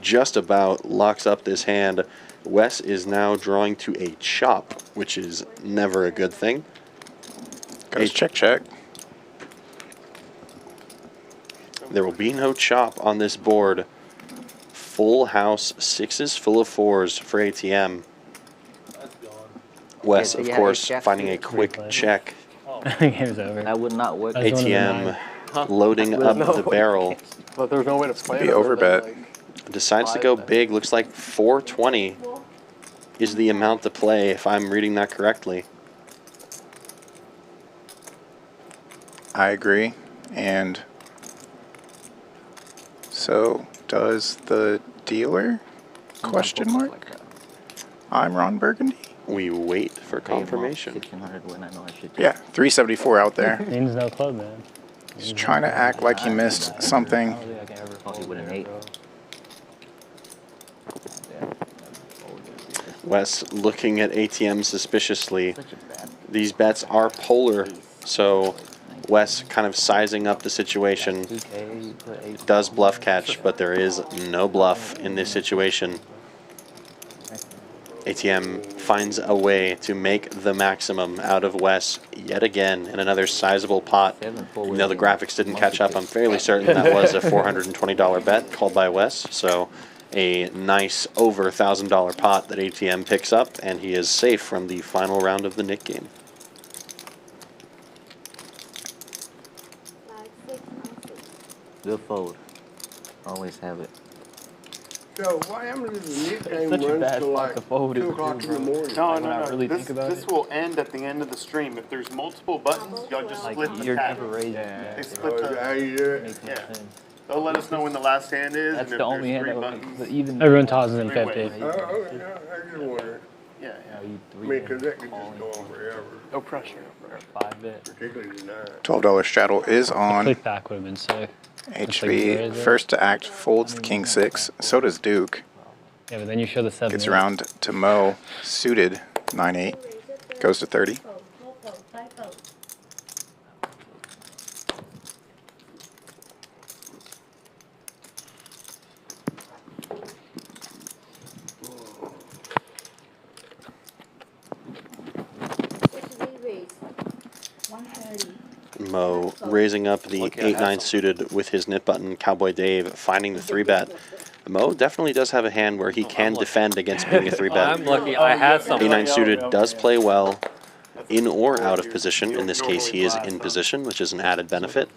just about locks up this hand. Wes is now drawing to a chop, which is never a good thing. Goes check. There will be no chop on this board. Full house, 6s full of 4s for ATM. Wes, of course, finding a quick check. Game's over. That would not work. ATM loading up the barrel. But there's no way to play Be overbet. Decides to go big. Looks like 420 is the amount to play, if I'm reading that correctly. I agree. And so does the dealer. Question mark? I'm Ron Burgundy. We wait for confirmation. 1600 win, I know I should. Yeah, 374 out there. Means no club, man. He's trying to act like he missed something. With an 8. Wes looking at ATM suspiciously. These bets are polar, so Wes kind of sizing up the situation. Does bluff catch, but there is no bluff in this situation. ATM finds a way to make the maximum out of Wes yet again in another sizable pot. Even though the graphics didn't catch up, I'm fairly certain that was a $420 bet called by Wes. So a nice over $1,000 pot that ATM picks up, and he is safe from the final round of the Nick game. Good fold. Always have it. So why haven't the Nick game Such a runs bad till spot like to fold 2 it, o'clock in the morning? No. This will end at the end of the stream. If there's multiple buttons, y'all just split the tab. They split the. How you do it? Yeah. They'll let us know when the last hand is. That's and the if only there's hand 3 that buttons. was even. Everyone tosses in 50. Oh, yeah, I just wonder. Yeah. I mean, because that could just go on forever. No pressure. 5-bit. Particularly tonight. $12 straddle is on. Click back would have been sick. HV, first to act, folds the king 6. So does Duke. Yeah, but then you show the 7. Gets around to Mo, suited 9-8. Goes to 30. Mo raising up the 8-9 suited with his nit button. Cowboy Dave finding the 3-bet. Mo definitely does have a hand where he can defend against being a 3-bet. I'm lucky I had something. 8-9 suited does play well in or out of position. In this case, he is in position, which is an added benefit.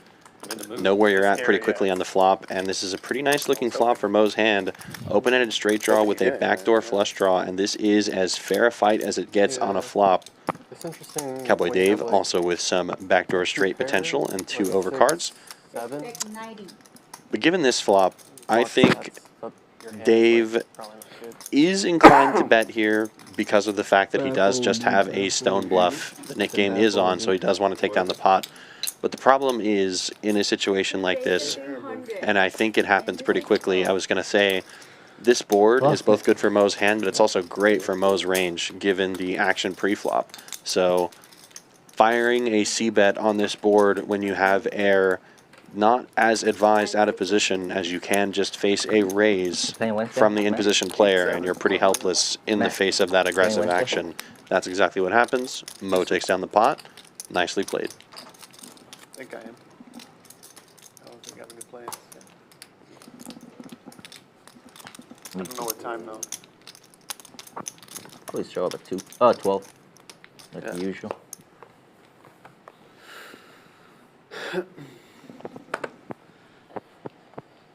Know where you're at pretty quickly on the flop, and this is a pretty nice looking flop for Mo's hand. Open-ended straight draw with a backdoor flush draw, and this is as fair a fight as it gets on a flop. It's interesting. Cowboy Dave also with some backdoor straight potential and 2 overcards. 7. But given this flop, I think Dave is inclined to bet here because of the fact that he does just have a stone bluff. The Nick game is on, so he does want to take down the pot. But the problem is, in a situation like this, and I think it happens pretty quickly, I was going to say, this board is both good for Mo's hand, but it's also great for Mo's range, given the action pre-flop. So, firing a C-bet on this board when you have air not as advised out of position as you can just face a raise from the in-position player, and you're pretty helpless in the face of that aggressive action. That's exactly what happens. Mo takes down the pot. Nicely played. I think I am. I don't think I have any plans. I don't know what time though. Please show up at 12. Like the usual.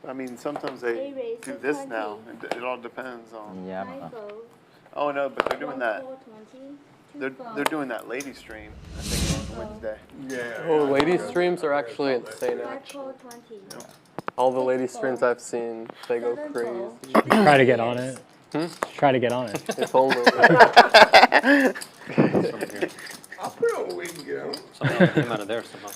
I mean, sometimes they do this now. It all depends on. Yeah, I don't know. Oh no, but they're doing that. They're doing that lady stream. I think on Wednesday. Yeah. Oh, lady streams are actually insane. Actually, all the lady streams I've seen, they go crazy. Try to get on it. Try to get on it. If only. I'll put it on we can get on. Somehow it came out of there somehow.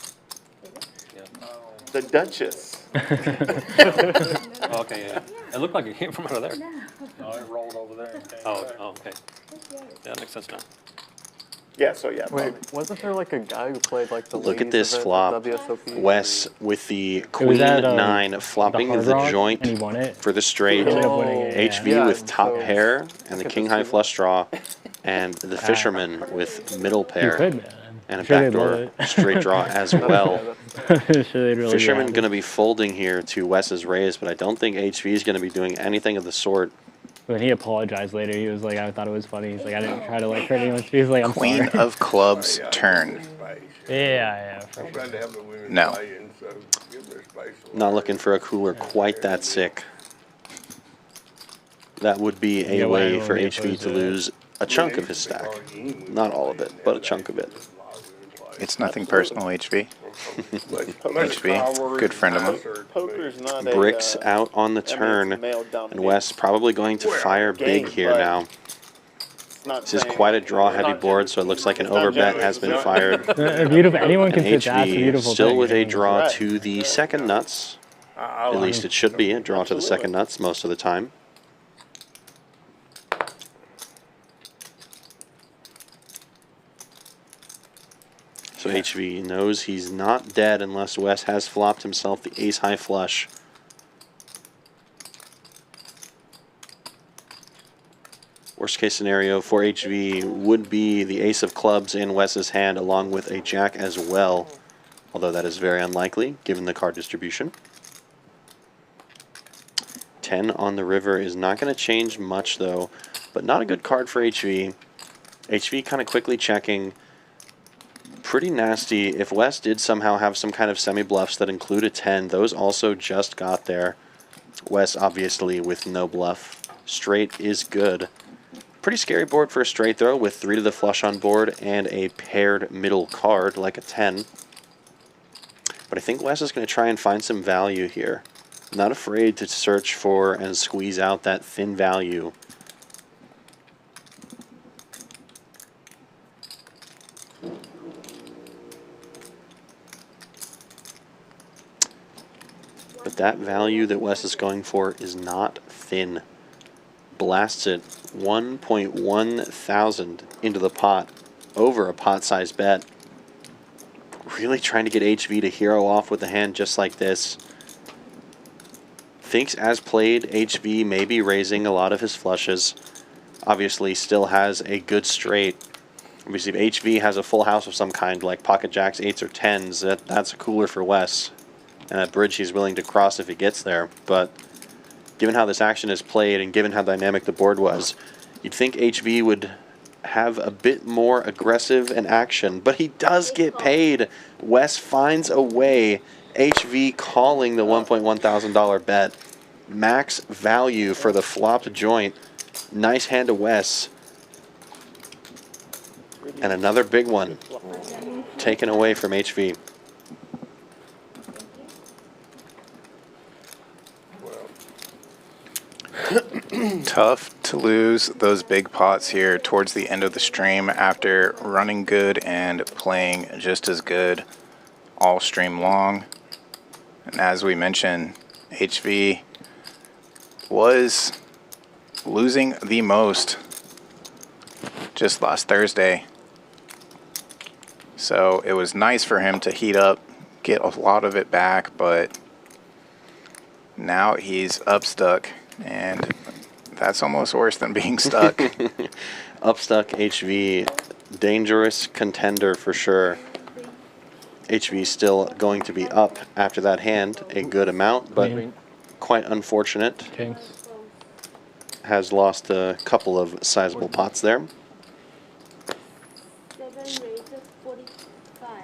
The Duchess. Oh, okay, yeah. It looked like it came from out of there. No, it rolled over there and came Oh, back. oh, okay. Yeah, that makes sense now. Yeah, so yeah. Wait, wasn't there like a guy who played like the Look at ladies this event flop. WSOP? Wes with the was queen at, 9 flopping Hard the Rock, joint and he won it. for the straight. He ended up winning it, yeah. HV Yeah, with top so- pair and the king high flush draw, and the fisherman with middle You pair could, man. and a Sure they'd love backdoor it. straight draw as well. Sure they'd really Fisherman be going to be folding here to Wes's raise, but I don't think HV is going to be doing anything of the sort. When he apologized later, he was like, I thought it was funny. He's like, I didn't try to like hurt anyone. He's like, I'm Queen sorry. of clubs turn. Yeah, for I'm glad to have the women No. playing, so give them their space. Not looking for a cooler quite that sick. That would be Yeah, a why way won't for we HV oppose to it? lose a chunk of his stack. Not all of it, but a chunk of it. It's nothing personal, HV. HV, good friend of mine. Poker's not Bricks out on the turn, and Wes probably going to fire big here now. This is quite a draw-heavy board, so it looks like an overbet has been fired. Beautiful. Anyone can And sit that. It's a beautiful still thing. with a draw to the second nuts. At least it should be a draw to the second nuts most of the time. So HV knows he's not dead unless Wes has flopped himself the ace-high flush. Worst case scenario for HV would be the ace of clubs in Wes's hand along with a jack as well, although that is very unlikely given the card distribution. 10 on the river is not going to change much though, but not a good card for HV. HV kind of quickly checking. Pretty nasty. If Wes did somehow have some kind of semi-bluffs that include a 10, those also just got there. Wes obviously with no bluff. Straight is good. Pretty scary board for a straight though, with 3 to the flush on board and a paired middle card like a 10. But I think Wes is going to try and find some value here. Not afraid to search for and squeeze out that thin value. But that value that Wes is going for is not thin. Blasts it 1.1 thousand into the pot, over a pot-sized bet. Really trying to get HV to hero off with a hand just like this. Thinks as played, HV may be raising a lot of his flushes. Obviously still has a good straight. Obviously if HV has a full house of some kind, like pocket jacks, 8s, or 10s, that's cooler for Wes. And a bridge he's willing to cross if he gets there. But given how this action is played and given how dynamic the board was, you'd think HV would have a bit more aggressive in action, but he does get paid. Wes finds a way. HV calling the $1.1 thousand bet. Max value for the flopped joint. Nice hand to Wes. And another big one taken away from HV. Tough to lose those big pots here towards the end of the stream after running good and playing just as good all stream long. And as we mentioned, HV was losing the most just last Thursday. So it was nice for him to heat up, get a lot of it back, but now he's up stuck, and that's almost worse than being stuck. Upstuck HV, dangerous contender for sure. HV still going to be up after that hand a good amount, but quite unfortunate. Kings. Has lost a couple of sizable pots there.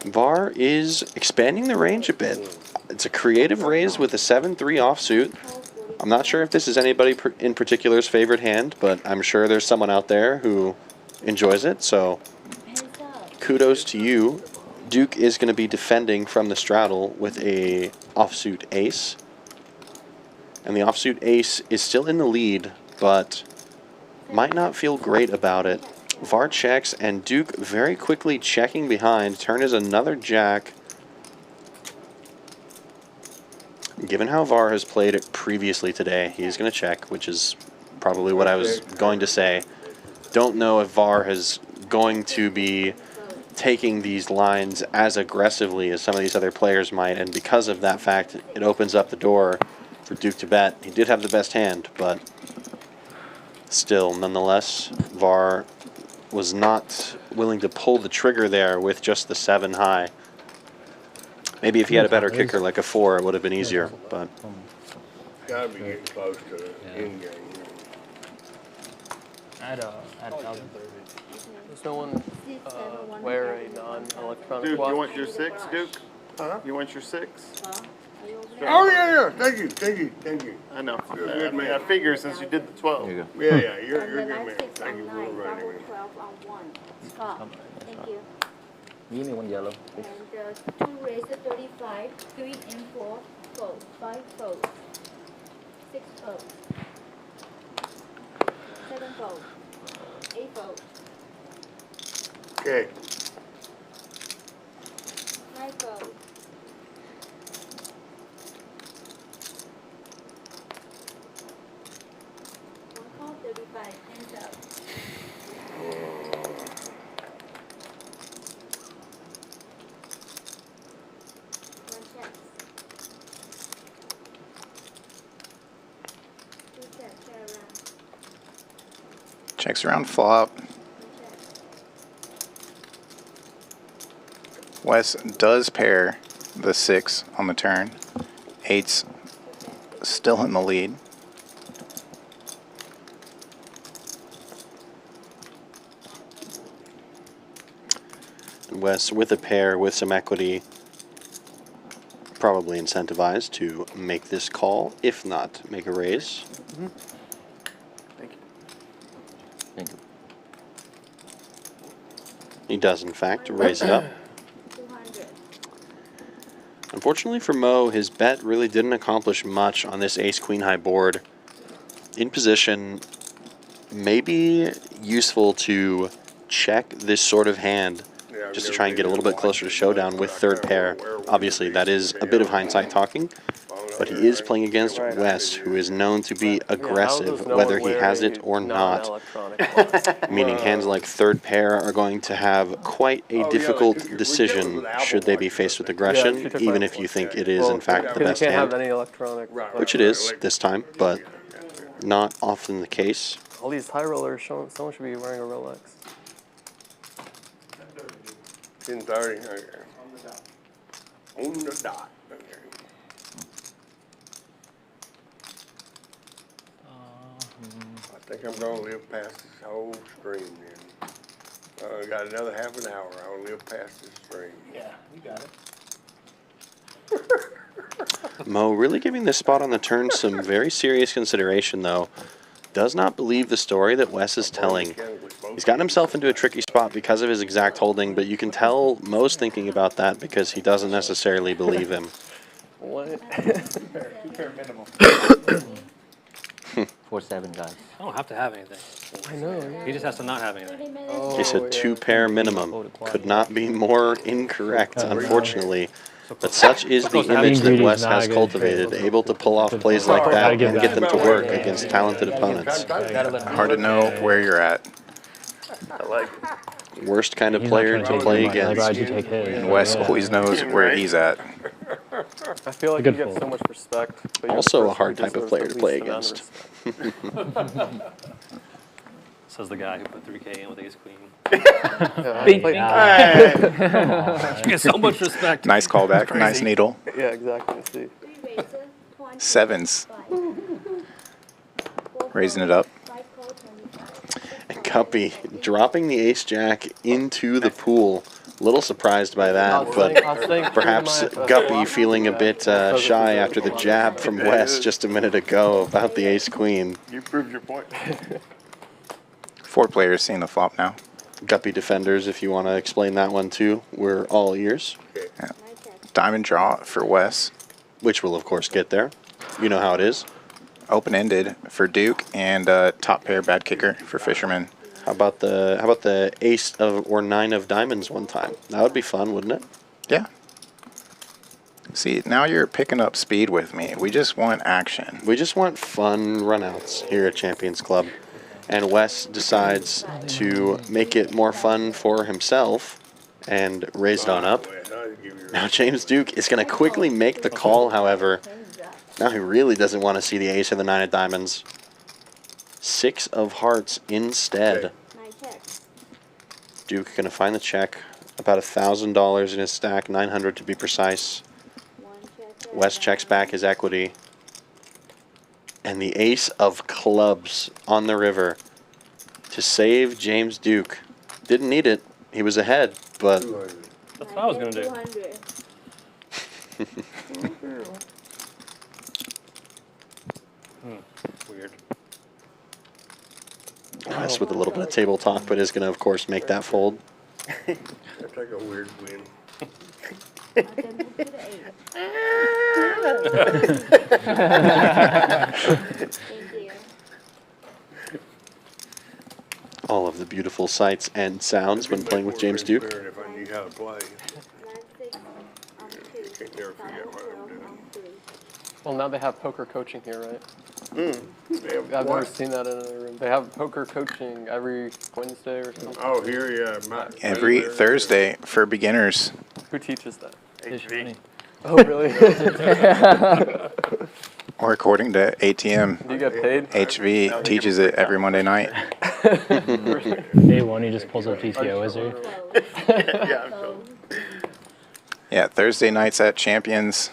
Var is expanding the range a bit. It's a creative raise with a 7-3 offsuit. I'm not sure if this is anybody in particular's favorite hand, but I'm sure there's someone out there who enjoys it, so kudos to you. Duke is going to be defending from the straddle with a offsuit ace. And the offsuit ace is still in the lead, but might not feel great about it. Var checks, and Duke very quickly checking behind. Turn is another jack. Given how Var has played it previously today, he's going to check, which is probably what I was going to say. Don't know if Var is going to be taking these lines as aggressively as some of these other players might, and because of that fact, it opens up the door for Duke to bet. He did have the best hand, but still, nonetheless, Var was not willing to pull the trigger there with just the 7 high. Maybe if he had a better kicker like a 4, it would have been easier, but Gotta be getting close to end game. Add 1,000. Does no one wear a non-electronic Duke, watch? you want your 6, Duke? Huh? You want your 6? Oh, yeah. Thank you. I know. You're a good man. I figure since you did the 12. Yeah, you're a good man. Thank you for reminding me. Thank you. Give me one yellow. And 2 raised 35, 3 and 4 fold, 5 fold, 6 fold, 7 fold, 8 fold, Okay. 9 fold, 1 call 35, hands up. 1 check. 2 check, share around. Checks around flop. Wes does pair the 6 on the turn. 8's still in the lead. Wes with a pair with some equity, probably incentivized to make this call, if not make a raise. Thank you. Thank you. He does, in fact, raise it up. Unfortunately for Mo, his bet really didn't accomplish much on this ace-queen high board. In position, maybe useful to check this sort of hand just to try and get a little bit closer to showdown with third pair. Obviously, that is a bit of hindsight talking, but he is playing against Wes, who is known to be aggressive, whether he has it or not. Meaning hands like third pair are going to have quite a difficult decision should they be faced with aggression, even if you think it is in fact the best You can't hand, have any electronic. which it is this time, but not often the case. All these high rollers, someone should be wearing a Rolex. 10:30. Okay. On the dot. Okay. I think I'm gonna live past this whole stream then. Got another half an hour. I'll live past this stream. Yeah, you got it. Mo really giving this spot on the turn some very serious consideration, though. Does not believe the story that Wes is telling. He's gotten himself into a tricky spot because of his exact holding, but you can tell Mo's thinking about that because he doesn't necessarily believe him. What? Fair minimum. 4-7, guys. I don't have to have anything. I know. Yeah. He just has to not have anything. He said 2 pair minimum. Could not be more incorrect, unfortunately. But such is the image that Wes has cultivated, able to pull off plays like that and get them to work against talented opponents. Hard to know where you're at. I like it. Worst kind of player to play against. And Wes always knows where he's at. I feel like he gets so much respect. But Also a hard type of player to play against. Says the guy who put 3K in with ace queen. Bing. You get so much respect. Nice callback. Nice needle. Yeah, exactly. See. 7s. Raising it up. And Guppy dropping the ace-jack into the pool. A little surprised by that, but perhaps Guppy feeling a bit shy after the jab from Wes just a minute ago about the ace-queen. You proved your point. 4 players seeing the flop now. Guppy defenders, if you want to explain that one too, we're all ears. Yeah. Diamond draw for Wes. Which will, of course, get there. You know how it is. Open-ended for Duke and top pair bad kicker for Fisherman. How about the ace of or 9 of diamonds one time? That would be fun, wouldn't it? Yeah. See, now you're picking up speed with me. We just want action. We just want fun runouts here at Champions Club. And Wes decides to make it more fun for himself and raise it on up. Now James Duke is going to quickly make the call, however. Now he really doesn't want to see the ace or the 9 of diamonds. 6 of hearts instead. Duke going to find the check. About $1,000 in his stack, 900 to be precise. Wes checks back his equity. And the ace of clubs on the river to save James Duke. Didn't need it. He was ahead, but... That's what I was going to do. Weird. Wes with a little bit of table talk, but is going to, of course, make that fold. That's like a weird win. All of the beautiful sights and sounds when playing with James Duke. If I knew how to play. Can't never forget what I'm doing. Well, now they have poker coaching here, right? I've I've never seen that in another room. They have poker coaching every Wednesday or something. Oh, here, yeah. Every Thursday for beginners. Who teaches that? HV. Oh, really? Or according to ATM, Do you get paid? HV teaches it every Monday night. Day one, he just pulls up GTO wizard. Yeah, Thursday nights at Champions.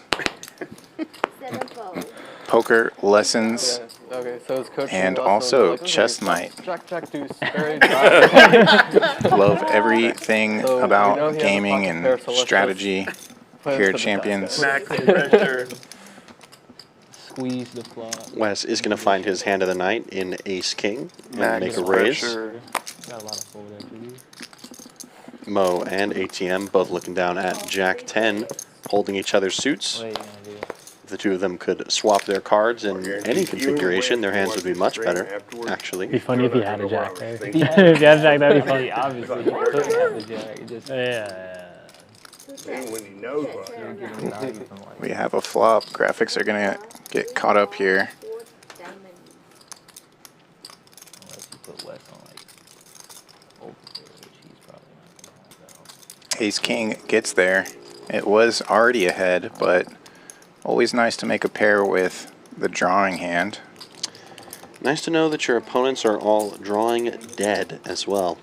Poker lessons. Yeah. Okay, so it's coaching And lessons, also like, okay, chess night. Jack, deuce, very dry. Love everything So, we know about he has a gaming pocket pair, and so let's strategy play here him at to the Champions. best. Squeeze the flop. Wes is going to find his hand of the night in Ace King and Max make a raise. pressure. Got a lot of fold equity. Mo and ATM both looking down at Jack 10, holding each other's suits. What are you gonna do? If the two of them could swap their cards in any configuration, their hands would be much better, actually. It'd be funny if he had a jack there. If Yeah. he had a jack, that'd be funny. Obviously, you could have the jack. It just Yeah. When he knows what. you're getting value from like. We have a flop. Graphics are going to get caught up here. Unless you put Wes on like open there, which he's probably not gonna have that. Ace King gets there. It was already ahead, but always nice to make a pair with the drawing hand. Nice to know that your opponents are all drawing dead as well.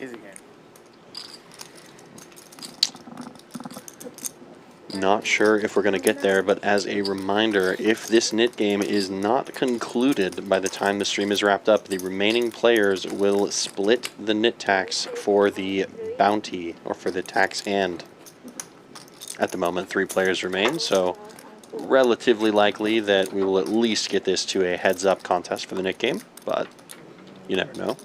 Easy game. Not sure if we're going to get there, but as a reminder, if this knit game is not concluded by the time the stream is wrapped up, the remaining players will split the knit tax for the bounty, or for the tax hand. At the moment, 3 players remain, so relatively likely that we will at least get this to a heads-up contest for the knit game, but you never know.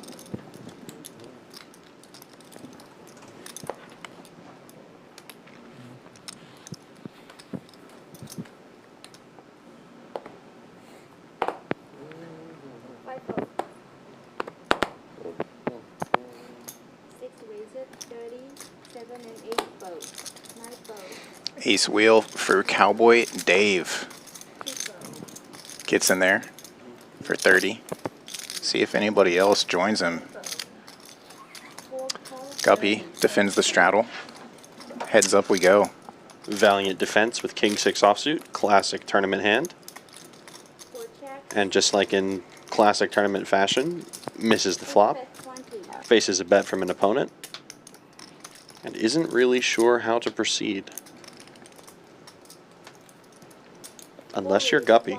Ace wheel for Cowboy Dave. Gets in there for 30. See if anybody else joins him. Guppy defends the straddle. Heads up we go. Valiant defense with King 6 offsuit, classic tournament hand. And just like in classic tournament fashion, misses the flop, faces a bet from an opponent, and isn't really sure how to proceed. Unless you're Guppy,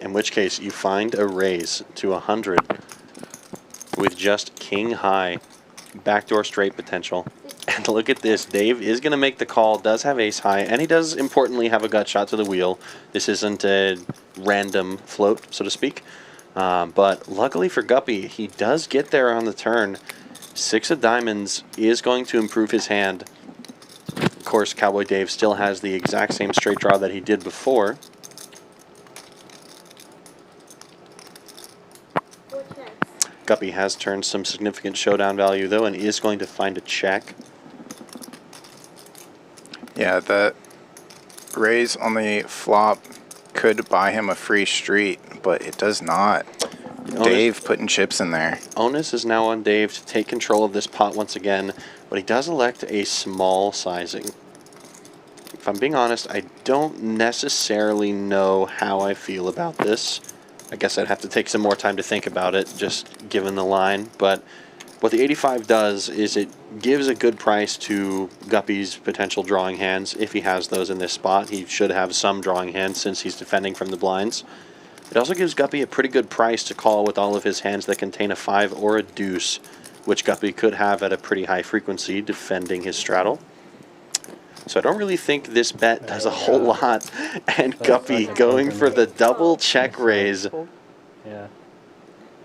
in which case you find a raise to 100 with just king high, backdoor straight potential. And look at this, Dave is going to make the call, does have ace high, and he does importantly have a gut shot to the wheel. This isn't a random float, so to speak. But luckily for Guppy, he does get there on the turn. 6 of diamonds is going to improve his hand. Of course, Cowboy Dave still has the exact same straight draw that he did before. Guppy has turned some significant showdown value, though, and is going to find a check. Yeah, that raise on the flop could buy him a free street, but it does not. Dave putting chips in there. Onus is now on Dave to take control of this pot once again, but he does elect a small sizing. If I'm being honest, I don't necessarily know how I feel about this. I guess I'd have to take some more time to think about it, just given the line. But what the 85 does is it gives a good price to Guppy's potential drawing hands. If he has those in this spot, he should have some drawing hands since he's defending from the blinds. It also gives Guppy a pretty good price to call with all of his hands that contain a 5 or a deuce, which Guppy could have at a pretty high frequency defending his straddle. So I don't really think this bet does a whole lot. And Guppy going for the double check raise. Yeah.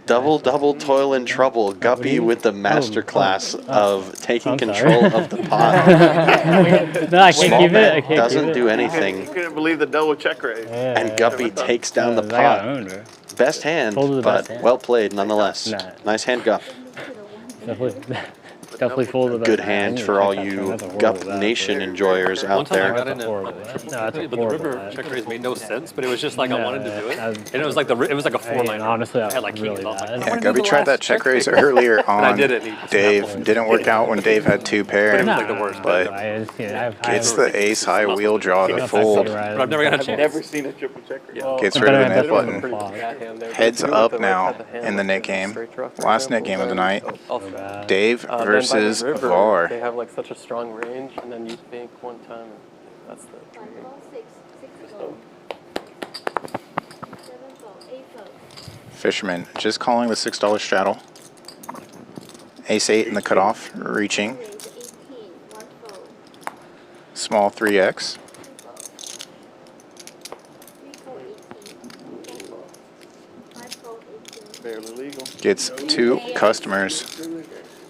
Double toil and trouble. Guppy with the masterclass of taking control of the pot. No, I can't keep it. I can't Doesn't keep it. do anything. You couldn't believe the double check raise. And Guppy takes down the I got pot. owned, bro. Best hand, Totally the but best hand. well played nonetheless. Nah. Nice hand, Gupp. Definitely folded the best Good hand for all you Gupp Nation enjoyers One out time I there. got in but the river check raise made no sense, but it was just like I wanted to do it, and it was like a 4-line. Honestly, I had like really kings. I was like, I Yeah, wanna do Guppy the tried last that check raise earlier And I on did it, and he Dave. Didn't work out when Dave had 2 pair. But it was like the worst. But gets the ace high wheel draw to fold. But I've never got a I've chance. never seen a triple check raise. Gets rid of the net button. Heads up now in the net game. Last net game of the night. Dave versus Var. They have like such a strong range, and then you bank one time. And that's the. Fisherman just calling the $6 straddle. Ace 8 in the cutoff, reaching. Small 3x. Barely legal. Gets 2 customers.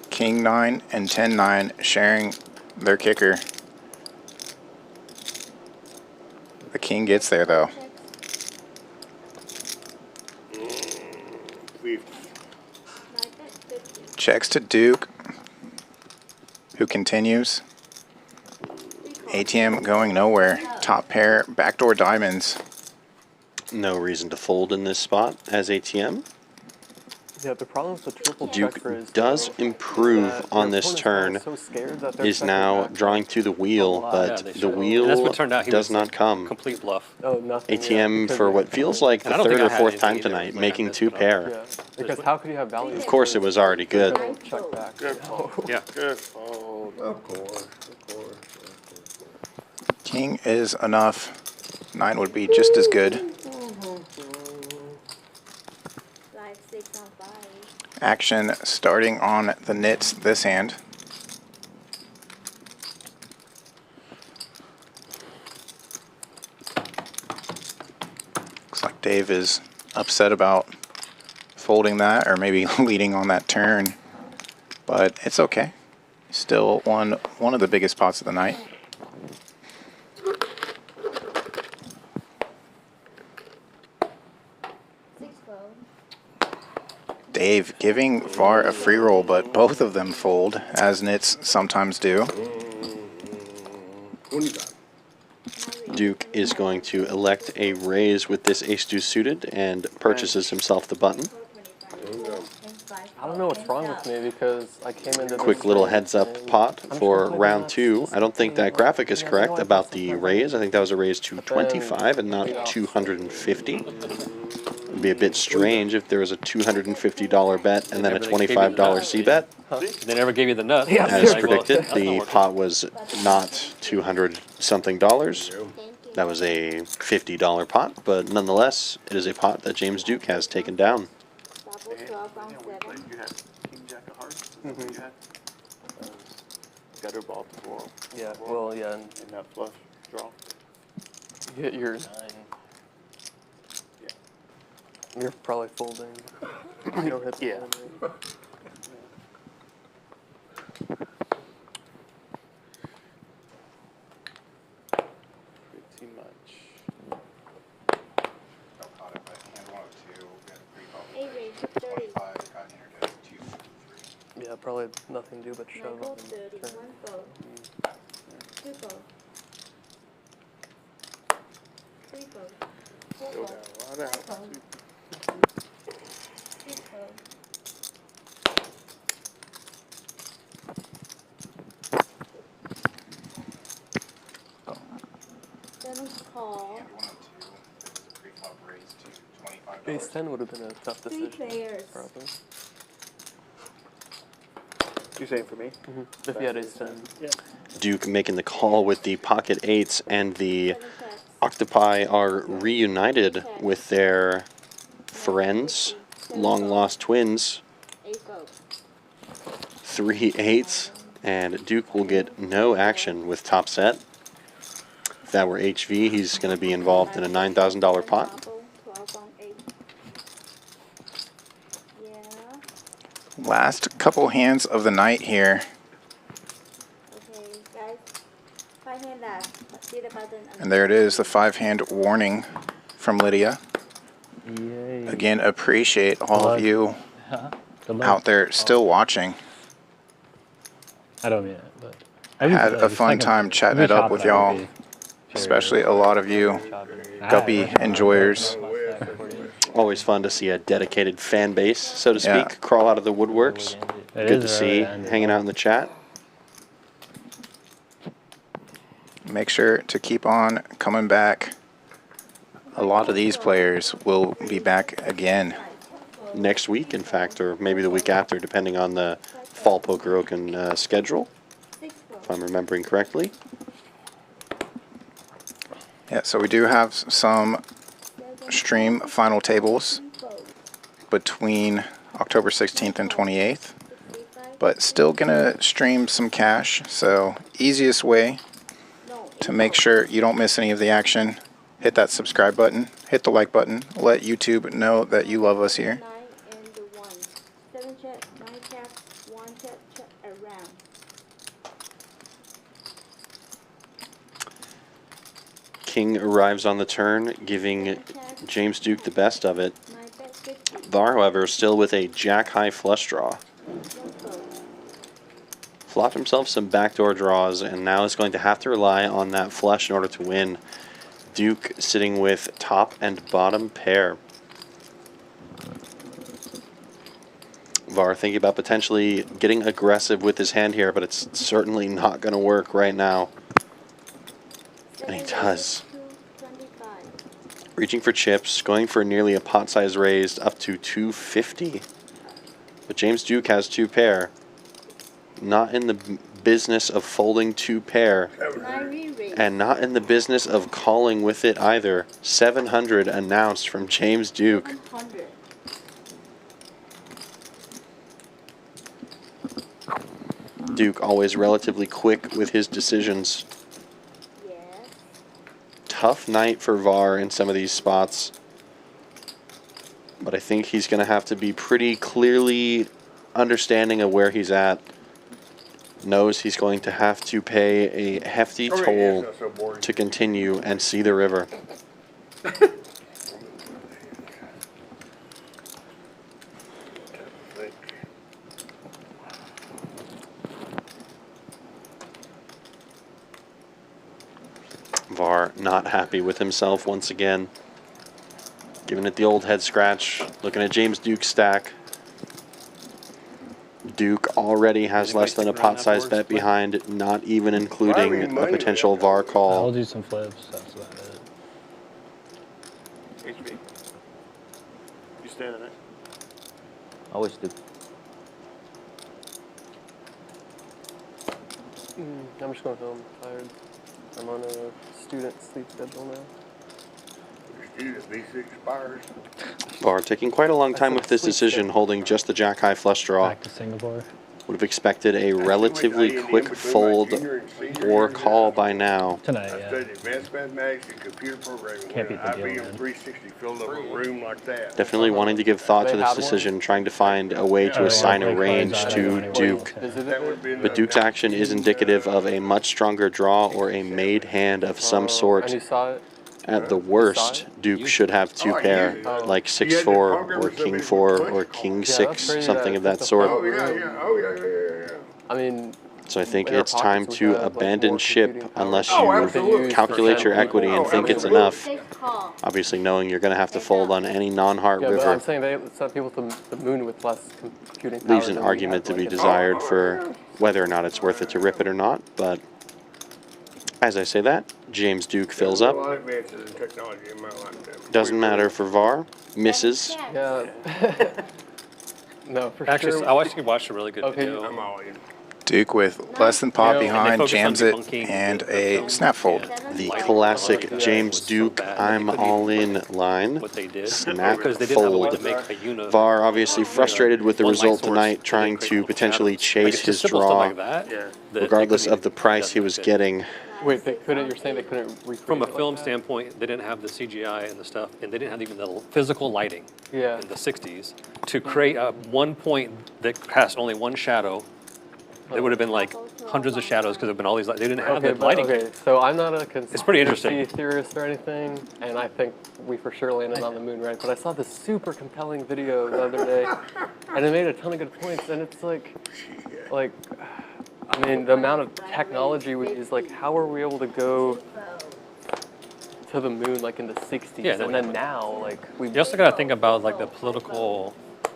King 9 and 10-9 sharing their kicker. The king gets there though. Checks to Duke, who continues. ATM going nowhere. Top pair, backdoor diamonds. No reason to fold in this spot as ATM. Yeah, the problem with the triple Duke check raise does improve on this turn, is now drawing to the wheel, but the wheel And that's what turned out. He does was not come. Complete bluff. Oh, nothing. ATM for what feels like the And I don't think third I or had fourth any time either. tonight, making 2 pair. Because how could you have value? Of course it was already good. Check back. Good fold. Yeah. Good fold. Of course. King is enough. 9 would be just as good. Action starting on the nits this hand. Looks like Dave is upset about folding that, or maybe leading on that turn, but it's okay. Still one of the biggest pots of the night. Dave giving Var a free roll, but both of them fold, as nits sometimes do. Duke is going to elect a raise with this ace-2 suited and purchases himself the button. I don't know what's wrong with me because I came into Quick little heads-up pot for round 2. I don't think that graphic is correct about the raise. I think that was a raise to 25 and not 250. It'd be a bit strange if there was a $250 bet and then a $25 C bet. They never gave you the nut. As predicted, the pot was not 200 something dollars. That was a $50 pot, but nonetheless, it is a pot that James Duke has taken down. Gutter ball before. Yeah, well, yeah. And that flush draw. You hit your 9. You're probably folding. You don't hit the Yeah. fold, Too much. Yeah, probably nothing to do but shove up and turn. Go down, right out. Ace 10 would have been a tough decision. Probably. You saying for me? If you had ace 10. Yeah. Duke making the call with the pocket 8s, and the Octopi are reunited with their friends, long-lost twins. 3 8s, and Duke will get no action with top set. If that were HV, he's going to be involved in a $9,000 pot. Last couple hands of the night here. Okay, guys. 5 hand left. See the button. And there it is, the 5-hand warning from Lydia. Yay. Again, appreciate all of you out there still watching. I don't mean it, but Had a fun time chatting it up with y'all, especially a lot of you Guppy enjoyers. Always fun to see a dedicated fan base, so to speak, crawl out of the woodworks. Good to see, hanging out in the chat. Make sure to keep on coming back. A lot of these players will be back again. Next week, in fact, or maybe the week after, depending on the Fall Poker Open schedule, if I'm remembering correctly. Yeah, so we do have some stream final tables between October 16th and 28th, but still gonna stream some cash. So easiest way to make sure you don't miss any of the action, hit that subscribe button, hit the like button, let YouTube know that you love us here. 9 and the 1. 7 check, 9 check, 1 check, check around. King arrives on the turn, giving James Duke the best of it. Var, however, still with a jack-high flush draw. Flopped himself some backdoor draws, and now is going to have to rely on that flush in order to win. Duke sitting with top and bottom pair. Var thinking about potentially getting aggressive with his hand here, but it's certainly not going to work right now. And he does. Reaching for chips, going for nearly a pot size raised up to 250. But James Duke has 2 pair. Not in the business of folding 2 pair. And not in the business of calling with it either. 700 announced from James Duke. Duke always relatively quick with his decisions. Tough night for Var in some of these spots. But I think he's going to have to be pretty clearly understanding of where he's at. Knows he's going to have to pay a hefty toll to continue and see the river. Var not happy with himself once again. Giving it the old head scratch. Looking at James Duke's stack. Duke already has less than a pot size bet behind, not even including a potential Var call. I'll do some flips. That's about it. HB. You stand in it? Always do. I'm just going home. Tired. I'm on a student sleep schedule now. Student V6 expires. Var taking quite a long time with this decision, holding just the jack-high flush draw. Back to Singapore. Would have expected a relatively quick fold or call by now. Tonight, I studied advanced mathematics and computer programming. Can't beat the deal, IBM man. 360 filled up a room like that. Definitely wanting to give thought to this decision, trying to find a way to assign a range to Duke. But Duke's action is indicative of a much stronger draw or a made hand of some sort. At the worst, Duke should have 2 pair, like 6-4 or King 4 or King 6, something of that sort. Oh, yeah. I mean, So I think it's time to abandon ship unless you calculate your equity and think it's enough. Obviously knowing you're going to have to fold on any non-heart yeah, but river I'm saying they send people to the moon with less computing power. leaves an argument to be desired for whether or not it's worth it to rip it or not, but as I say that, James Duke fills up. Doesn't matter for Var. Misses. Yeah. No, for Actually, sure. I watched a really good video. I'm all in. Duke with less than pot And they behind, focus on jams it, debunking and a snap fold. The classic James Duke I'm all in line. What they did. Snap Because they didn't have a way fold. to make a unit. Var obviously frustrated with the One result light source, tonight, trying to potentially chase Like, it's his just simple stuff draw, like that, that regardless they couldn't of the price he was getting. Wait, they couldn't. You're saying they couldn't recreate From a it film like that? standpoint, they didn't have the CGI and the stuff, and they didn't have even the physical lighting Yeah. in the 60s to create one point that cast only one shadow. There would have been like hundreds of shadows because there have been all these. They didn't have the lighting. Okay, so I'm not a It's pretty interesting. conspiracy theorist or anything, and I think we for sure landed on the moon, right? But I saw this super compelling video the other day, and it made a ton of good points. And it's like, I mean, the amount of technology we use, like, how are we able to go to the moon like in the 60s, Yeah, and then now, like, we. You also got to think about like the political.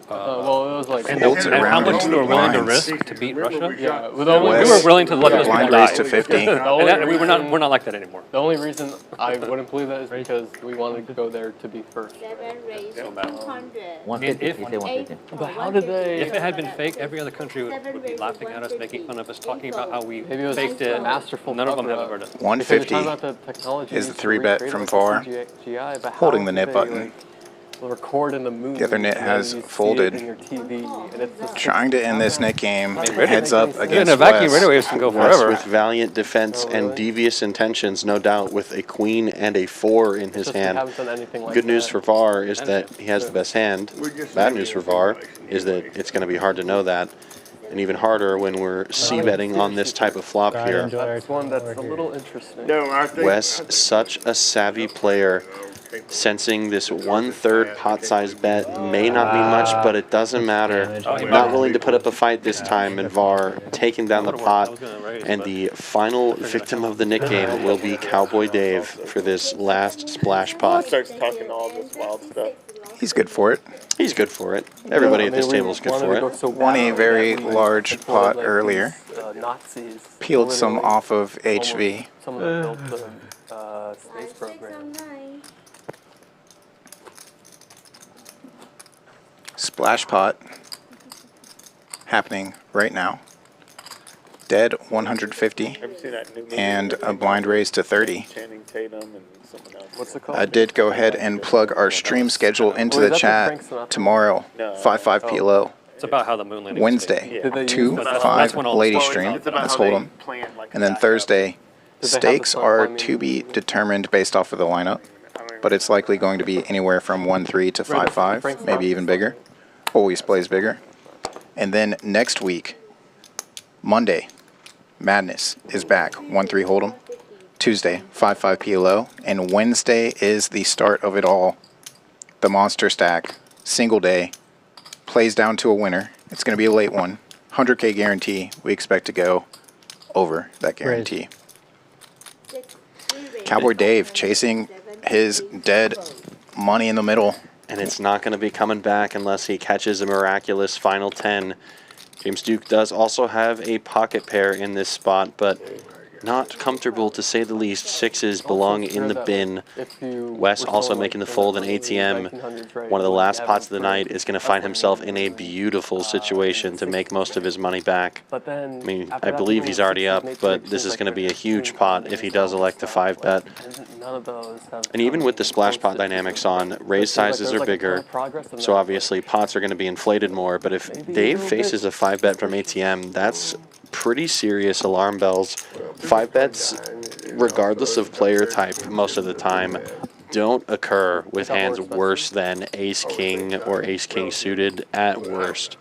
Well, it was like and how much we were willing to risk to beat Russia. Yeah, we were willing to let those people die. to 50. And we're not like that anymore. The only reason I wouldn't believe that is because we wanted to go there to be first. 150. He said 150. But how did they? If it had been fake, every other country would be laughing at us, making fun of us, talking about how we Maybe it was faked it. masterful. None of them have ever done it. 150 is the 3-bet from Var, holding the nip button. Record in the moon. The other net has folded. Trying to end this net game. Ready. Heads up against a vacuum Wes. radio waves can go forever. With valiant defense and devious intentions, no doubt, with a queen and a 4 in his hand. Good news for Var is that he has the best hand. Bad news for Var is that it's going to be hard to know that. And even harder when we're c-betting on this type of flop here. That's one that's a little interesting. Wes, such a savvy player. Sensing this 1/3 pot size bet may not mean much, but it doesn't matter. Not willing to put up a fight this time, and Var taking down the pot. And the final victim of the Nick game will be Cowboy Dave for this last splash pot. Starts talking all this wild stuff. He's good for it. He's good for it. Everybody at this table is good for it. Won a very large pot earlier. Peeled some off of HV. Some of them built the space program. Splash pot happening right now. Dead 150 and a blind raise to 30. What's it called? I did go ahead and plug our stream schedule into the chat tomorrow, 5 PLO. It's about how the moon landing. Wednesday, 2 5 lady stream. Let's hold them. And then Thursday, stakes are to be determined based off of the lineup, but it's likely going to be anywhere from 1-3 to 5-5, maybe even bigger. Always plays bigger. And then next week, Monday, Madness is back, 1-3 hold'em. Tuesday, 5-5 PLO. And Wednesday is the start of it all. The monster stack, single day, plays down to a winner. It's going to be a late one. 100K guarantee. We expect to go over that guarantee. Cowboy Dave chasing his dead money in the middle. And it's not going to be coming back unless he catches a miraculous final 10. James Duke does also have a pocket pair in this spot, but not comfortable to say the least. Sixes belong in the bin. Wes also making the fold in ATM. One of the last pots of the night is going to find himself in a beautiful situation to make most of his money back. I mean, I believe he's already up, but this is going to be a huge pot if he does elect to 5-bet. And even with the splash pot dynamics on, raise sizes are bigger, so obviously pots are going to be inflated more. But if Dave faces a 5-bet from ATM, that's pretty serious alarm bells. 5-bets, regardless of player type, most of the time, don't occur with hands worse than ace-king or ace-king suited at worst.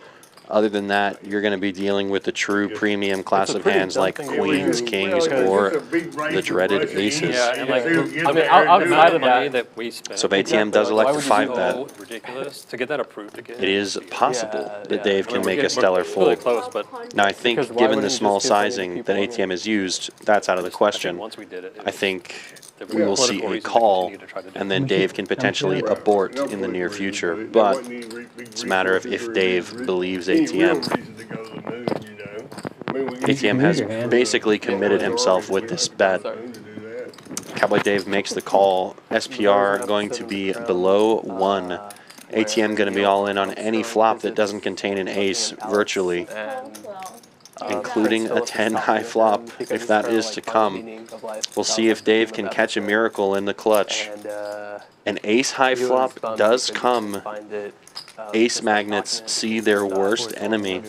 Other than that, you're going to be dealing with the true premium class of hands like queens, kings, or the dreaded aces. Yeah, and like, I mean, outside of that we spent. So if ATM does elect to 5-bet, ridiculous to get that approved again. it is possible that Dave can make a stellar fold. Really close, but Now, I think given the small sizing that ATM has used, that's out of the question. once we did it, I think we will see a call, and then Dave can potentially abort in the near future. But it's a matter of if Dave believes ATM. ATM has basically committed himself with this bet. Cowboy Dave makes the call. SPR going to be below 1. ATM going to be all in on any flop that doesn't contain an ace virtually, including a 10 high flop if that is to come. We'll see if Dave can catch a miracle in the clutch. An ace high flop does come. Ace magnets see their worst enemy.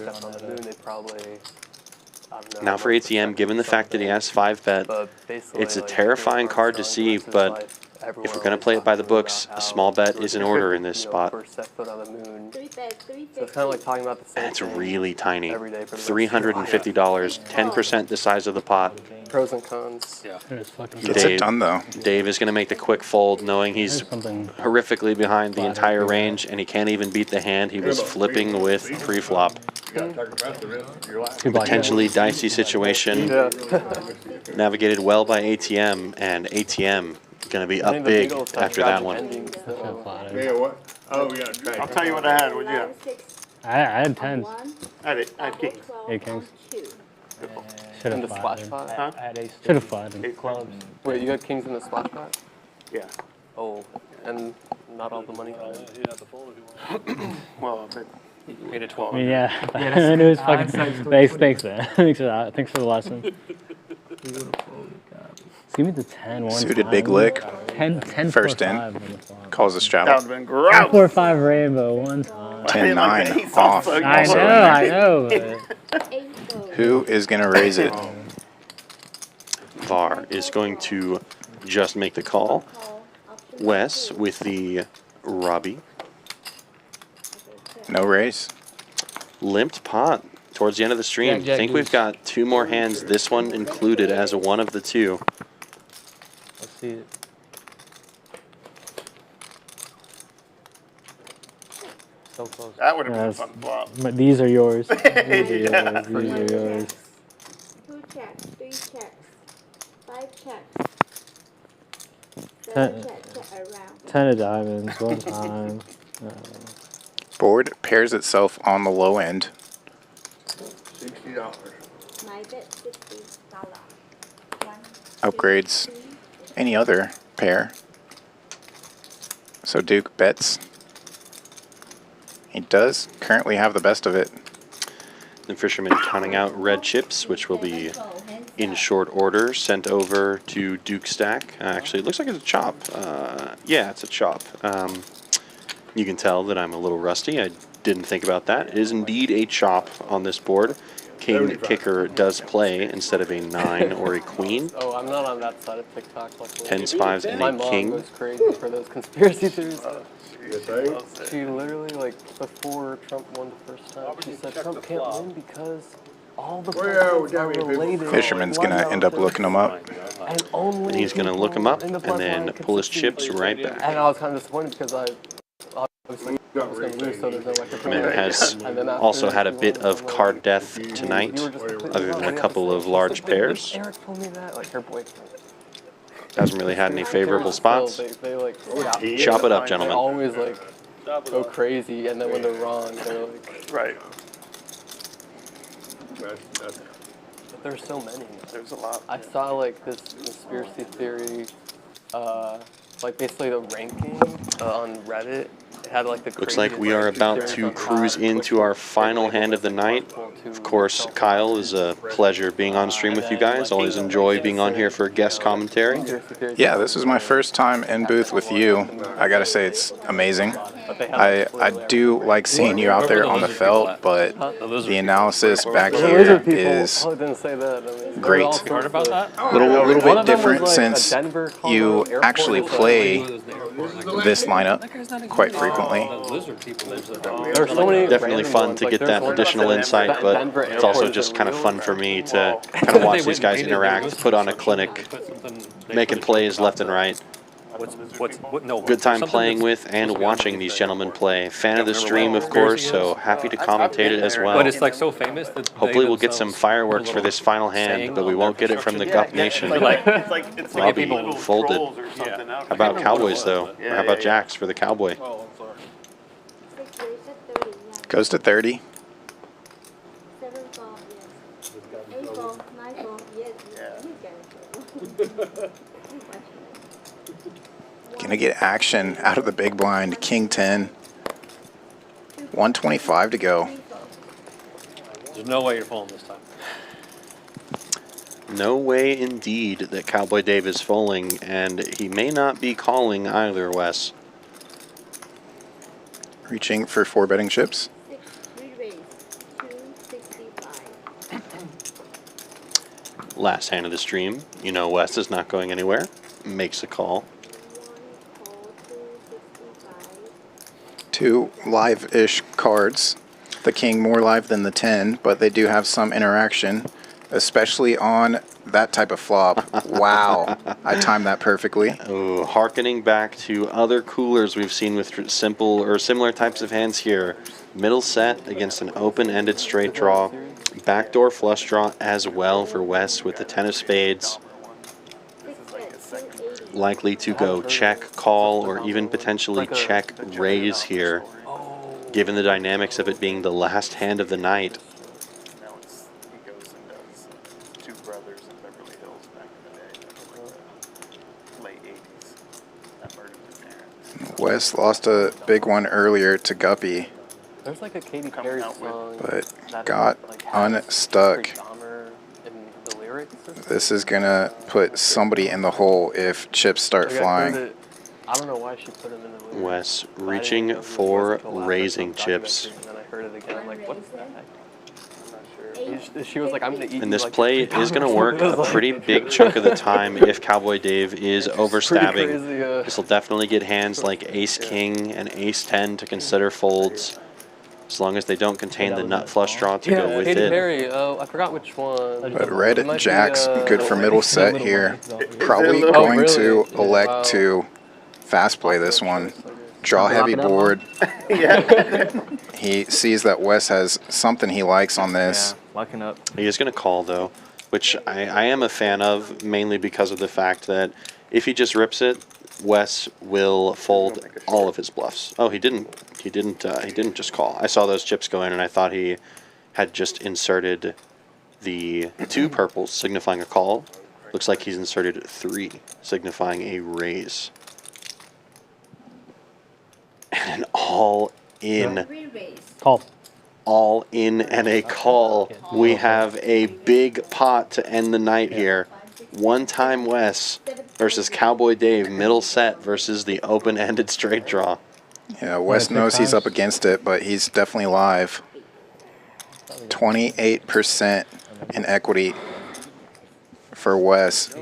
Now for ATM, given the fact that he has 5-bet, it's a terrifying card to see, but if we're going to play it by the books, a small bet is in order in this spot. Set foot on the moon. So it's kind of like talking about the same It's really tiny. $350, 10% the size of the pot. Pros and cons. Yeah. Gets it done, though. Dave is going to make the quick fold, knowing he's horrifically behind the entire range, and he can't even beat the hand he was flipping with pre-flop. Potentially dicey situation. Navigated well by ATM, and ATM going to be up big after that one. Yeah, what? Oh, we got to try. I'll tell you what I had. What you got? I had 10s. I had kings. 8 kings. In the splash pot? Huh? Should have flattened. 8 clubs. Wait, you got kings in the splash pot? Yeah. Oh, and not all the money. Well, but made it 12. I mean, yeah. It was fucking. Thanks, man. Thanks for that. Thanks for the lesson. Give me the 10 one Suited time. big lick. 10 First 4, in. 5 Calls a straddle. That would have been gross. 4 5 rainbow one time. 10-9 off. I know. But Who is going to raise it? Var is going to just make the call. Wes with the Robbie. No raise. Limped pot towards the end of the stream. Jack, I think we've got 2 more hands, this one included as one of the 2. Let's see it. So close. That would have been a fun flop. But these are yours. These are Yeah. yours. These are yours. 2 checks, 3 checks, 5 checks, 10, 7 checks, check around. 10 of diamonds one time. Board pairs itself on the low end. $60. My bet $60. Upgrades any other pair. So Duke bets. He does currently have the best of it. The Fisherman counting out red chips, which will be in short order sent over to Duke stack. Actually, it looks like it's a chop. Yeah, it's a chop. You can tell that I'm a little rusty. I didn't think about that. It is indeed a chop on this board. King kicker does play instead of a 9 or a queen. Oh, I'm not on that side of TikTok. Luckily. 10s, 5s, and My a mom king. goes crazy for those conspiracy theories. She literally, like, before Trump won the first time, she said Trump can't win because all the presidents are related. Fisherman's going to end up looking him up. And he's going to look him up and then pull his chips right back. And I was kind of disappointed because I obviously was going to lose, so there's no way to Man has also had a bit of card death tonight, other than a couple of large pairs. Eric told me that, like her boyfriend. Hasn't really had any favorable spots. They like, Chop it up, They gentlemen. always like go crazy, and then when they're wrong, they're like right. But there's so many. There's a lot. I saw like this conspiracy theory, like basically the ranking on Reddit. It had like the Looks like we are about to cruise into our final hand of the night. Of course, Kyle, is a pleasure being on stream with you guys. Always enjoy being on here for guest commentary. Yeah, this is my first time in booth with you. I gotta say it's amazing. I do like seeing you out there on the felt, but the analysis back here is great. Little bit different since you actually play this lineup quite frequently. Definitely fun to get that additional insight, but it's also just kind of fun for me to kind of watch these guys interact, put on a clinic, making plays left and right. Good time playing with and watching these gentlemen play. Fan of the stream, of course, so happy to commentate it as well. But it's like so famous that Hopefully we'll get some fireworks for this final hand, but we won't get it from the Gup Nation. Robbie folded. How about Cowboys, though? Or how about Jacks for the Cowboy? Goes to 30. 7 ball, yes. 8 ball, 9 ball, yes. Gonna get action out of the big blind. King 10. 125 to go. There's no way you're pulling this time. No way indeed that Cowboy Dave is folding, and he may not be calling either, Wes. Reaching for 4 betting chips. Last hand of the stream. You know Wes is not going anywhere. Makes a call. 2 live-ish cards. The king more live than the 10, but they do have some interaction, especially on that type of flop. Wow, I timed that perfectly. Ooh, harkening back to other coolers we've seen with simple or similar types of hands here. Middle set against an open-ended straight draw. Backdoor flush draw as well for Wes with the 10 of spades. Likely to go check, call, or even potentially check raise here, given the dynamics of it being the last hand of the night. Wes lost a big one earlier to Guppy, There's like a Katy Perry song but that got like has unstuck. Dahmer in the lyrics or something. This is gonna put somebody in the hole if chips start Like, flying. I don't know why she put him in the lyrics. Wes reaching for raising chips. And then I heard it again. I'm like, what is that? I'm not sure. She was like, I'm gonna eat. And this like play is going to work a pretty big chunk of the time if Cowboy Dave is overstabbing. crazy, This will definitely get hands like Ace-King and Ace-10 to consider folds, as long as they don't contain the nut flush draw to go with Katy it. Perry. Oh, I forgot which one. But red jack's good for middle set here. Probably Probably going to elect to fast play this one. Draw heavy board. He sees that Wes has something he likes on this. Locking up. He is going to call, though, which I am a fan of, mainly because of the fact that if he just rips it, Wes will fold all of his bluffs. Oh, he didn't just call. I saw those chips go in, and I thought he had just inserted the 2 purples, signifying a call. Looks like he's inserted 3, signifying a raise. And an all in. Call. All in and a call. We have a big pot to end the night here. One-time Wes versus Cowboy Dave, middle set versus the open-ended straight draw. Yeah, Wes knows he's up against it, but he's definitely live. 28% in equity for Wes.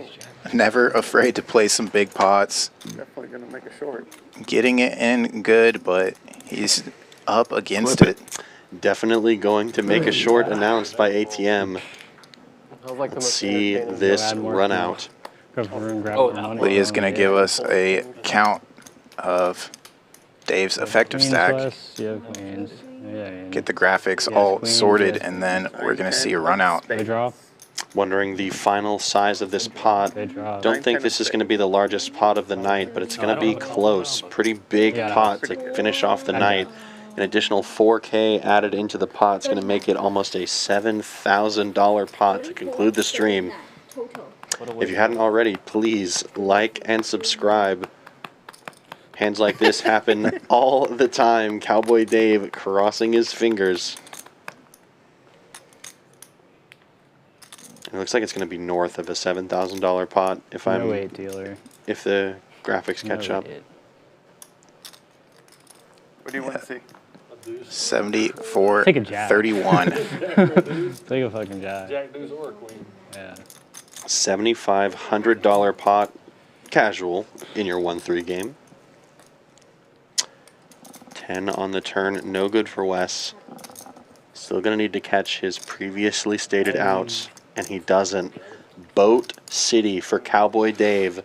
Never afraid to play some big pots. Definitely gonna make a short. Getting it in good, but he's up against it. Definitely going to make a short announced by ATM. Let's see this run out. Lydia's going to give us a count of Dave's effective stack. Get the graphics all sorted, and then we're going to see a run out. Wondering the final size of this pot. Don't think this is going to be the largest pot of the night, but it's going to be close. Pretty big pot to finish off the night. An additional 4K added into the pot is going to make it almost a $7,000 pot to conclude the stream. If you hadn't already, please like and subscribe. Hands like this happen all the time. Cowboy Dave crossing his fingers. It looks like it's going to be north of a $7,000 pot if I'm if the graphics catch up. What do you want to see? 74-31. Take a fucking jack. Jack deuce or a queen. Yeah. $7,500 pot, casual in your 1-3 game. 10 on the turn, no good for Wes. Still gonna need to catch his previously stated outs, and he doesn't. Boat City for Cowboy Dave,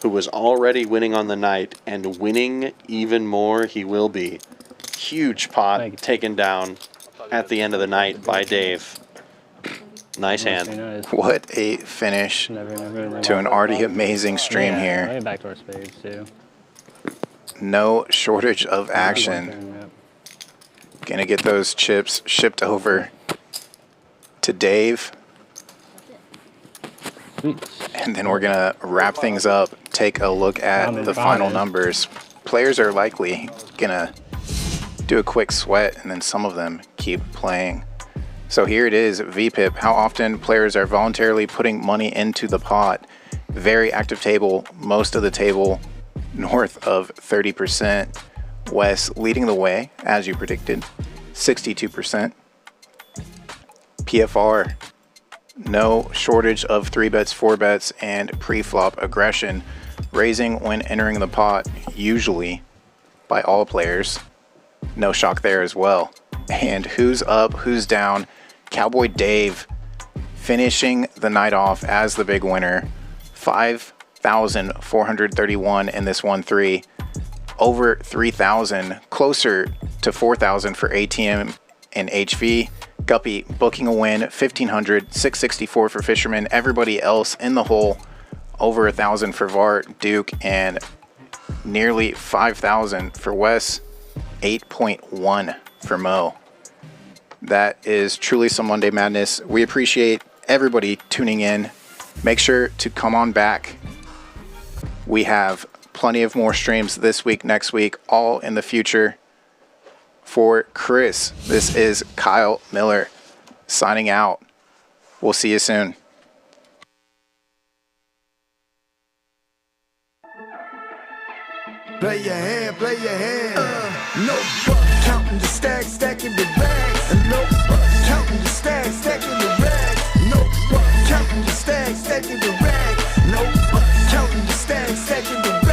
who was already winning on the night, and winning even more he will be. Huge pot taken down at the end of the night by Dave. Nice hand. What a finish to an already amazing stream here. Backdoor spades too. No shortage of action. Gonna get those chips shipped over to Dave. And then we're gonna wrap things up, take a look at the final numbers. Players are likely gonna do a quick sweat, and then some of them keep playing. So here it is, VPIP, how often players are voluntarily putting money into the pot. Very active table, most of the table north of 30%. Wes leading the way, as you predicted, 62%. PFR no shortage of 3 bets, 4 bets, and pre-flop aggression. Raising when entering the pot, usually by all players. No shock there as well. And who's up, who's down? Cowboy Dave finishing the night off as the big winner. 5,431 in this 1-3. Over 3,000, closer to 4,000 for ATM and HV. Guppy booking a win, 1,500, 664 for Fisherman. Everybody else in the hole, over 1,000 for Var, Duke, and nearly 5,000 for Wes. 8.1 for Mo. That is truly some Monday Madness. We appreciate everybody tuning in. Make sure to come on back. We have plenty of more streams this week, next week, all in the future. For Chris, this is Kyle Miller signing out. We'll see you soon. Play your hand, play your hand. No buck, counting the stacks, stacking the bags. No buck, counting the stacks, stacking the rags. No buck, counting the stacks, stacking the rags. No buck, counting the stacks, stacking the rags.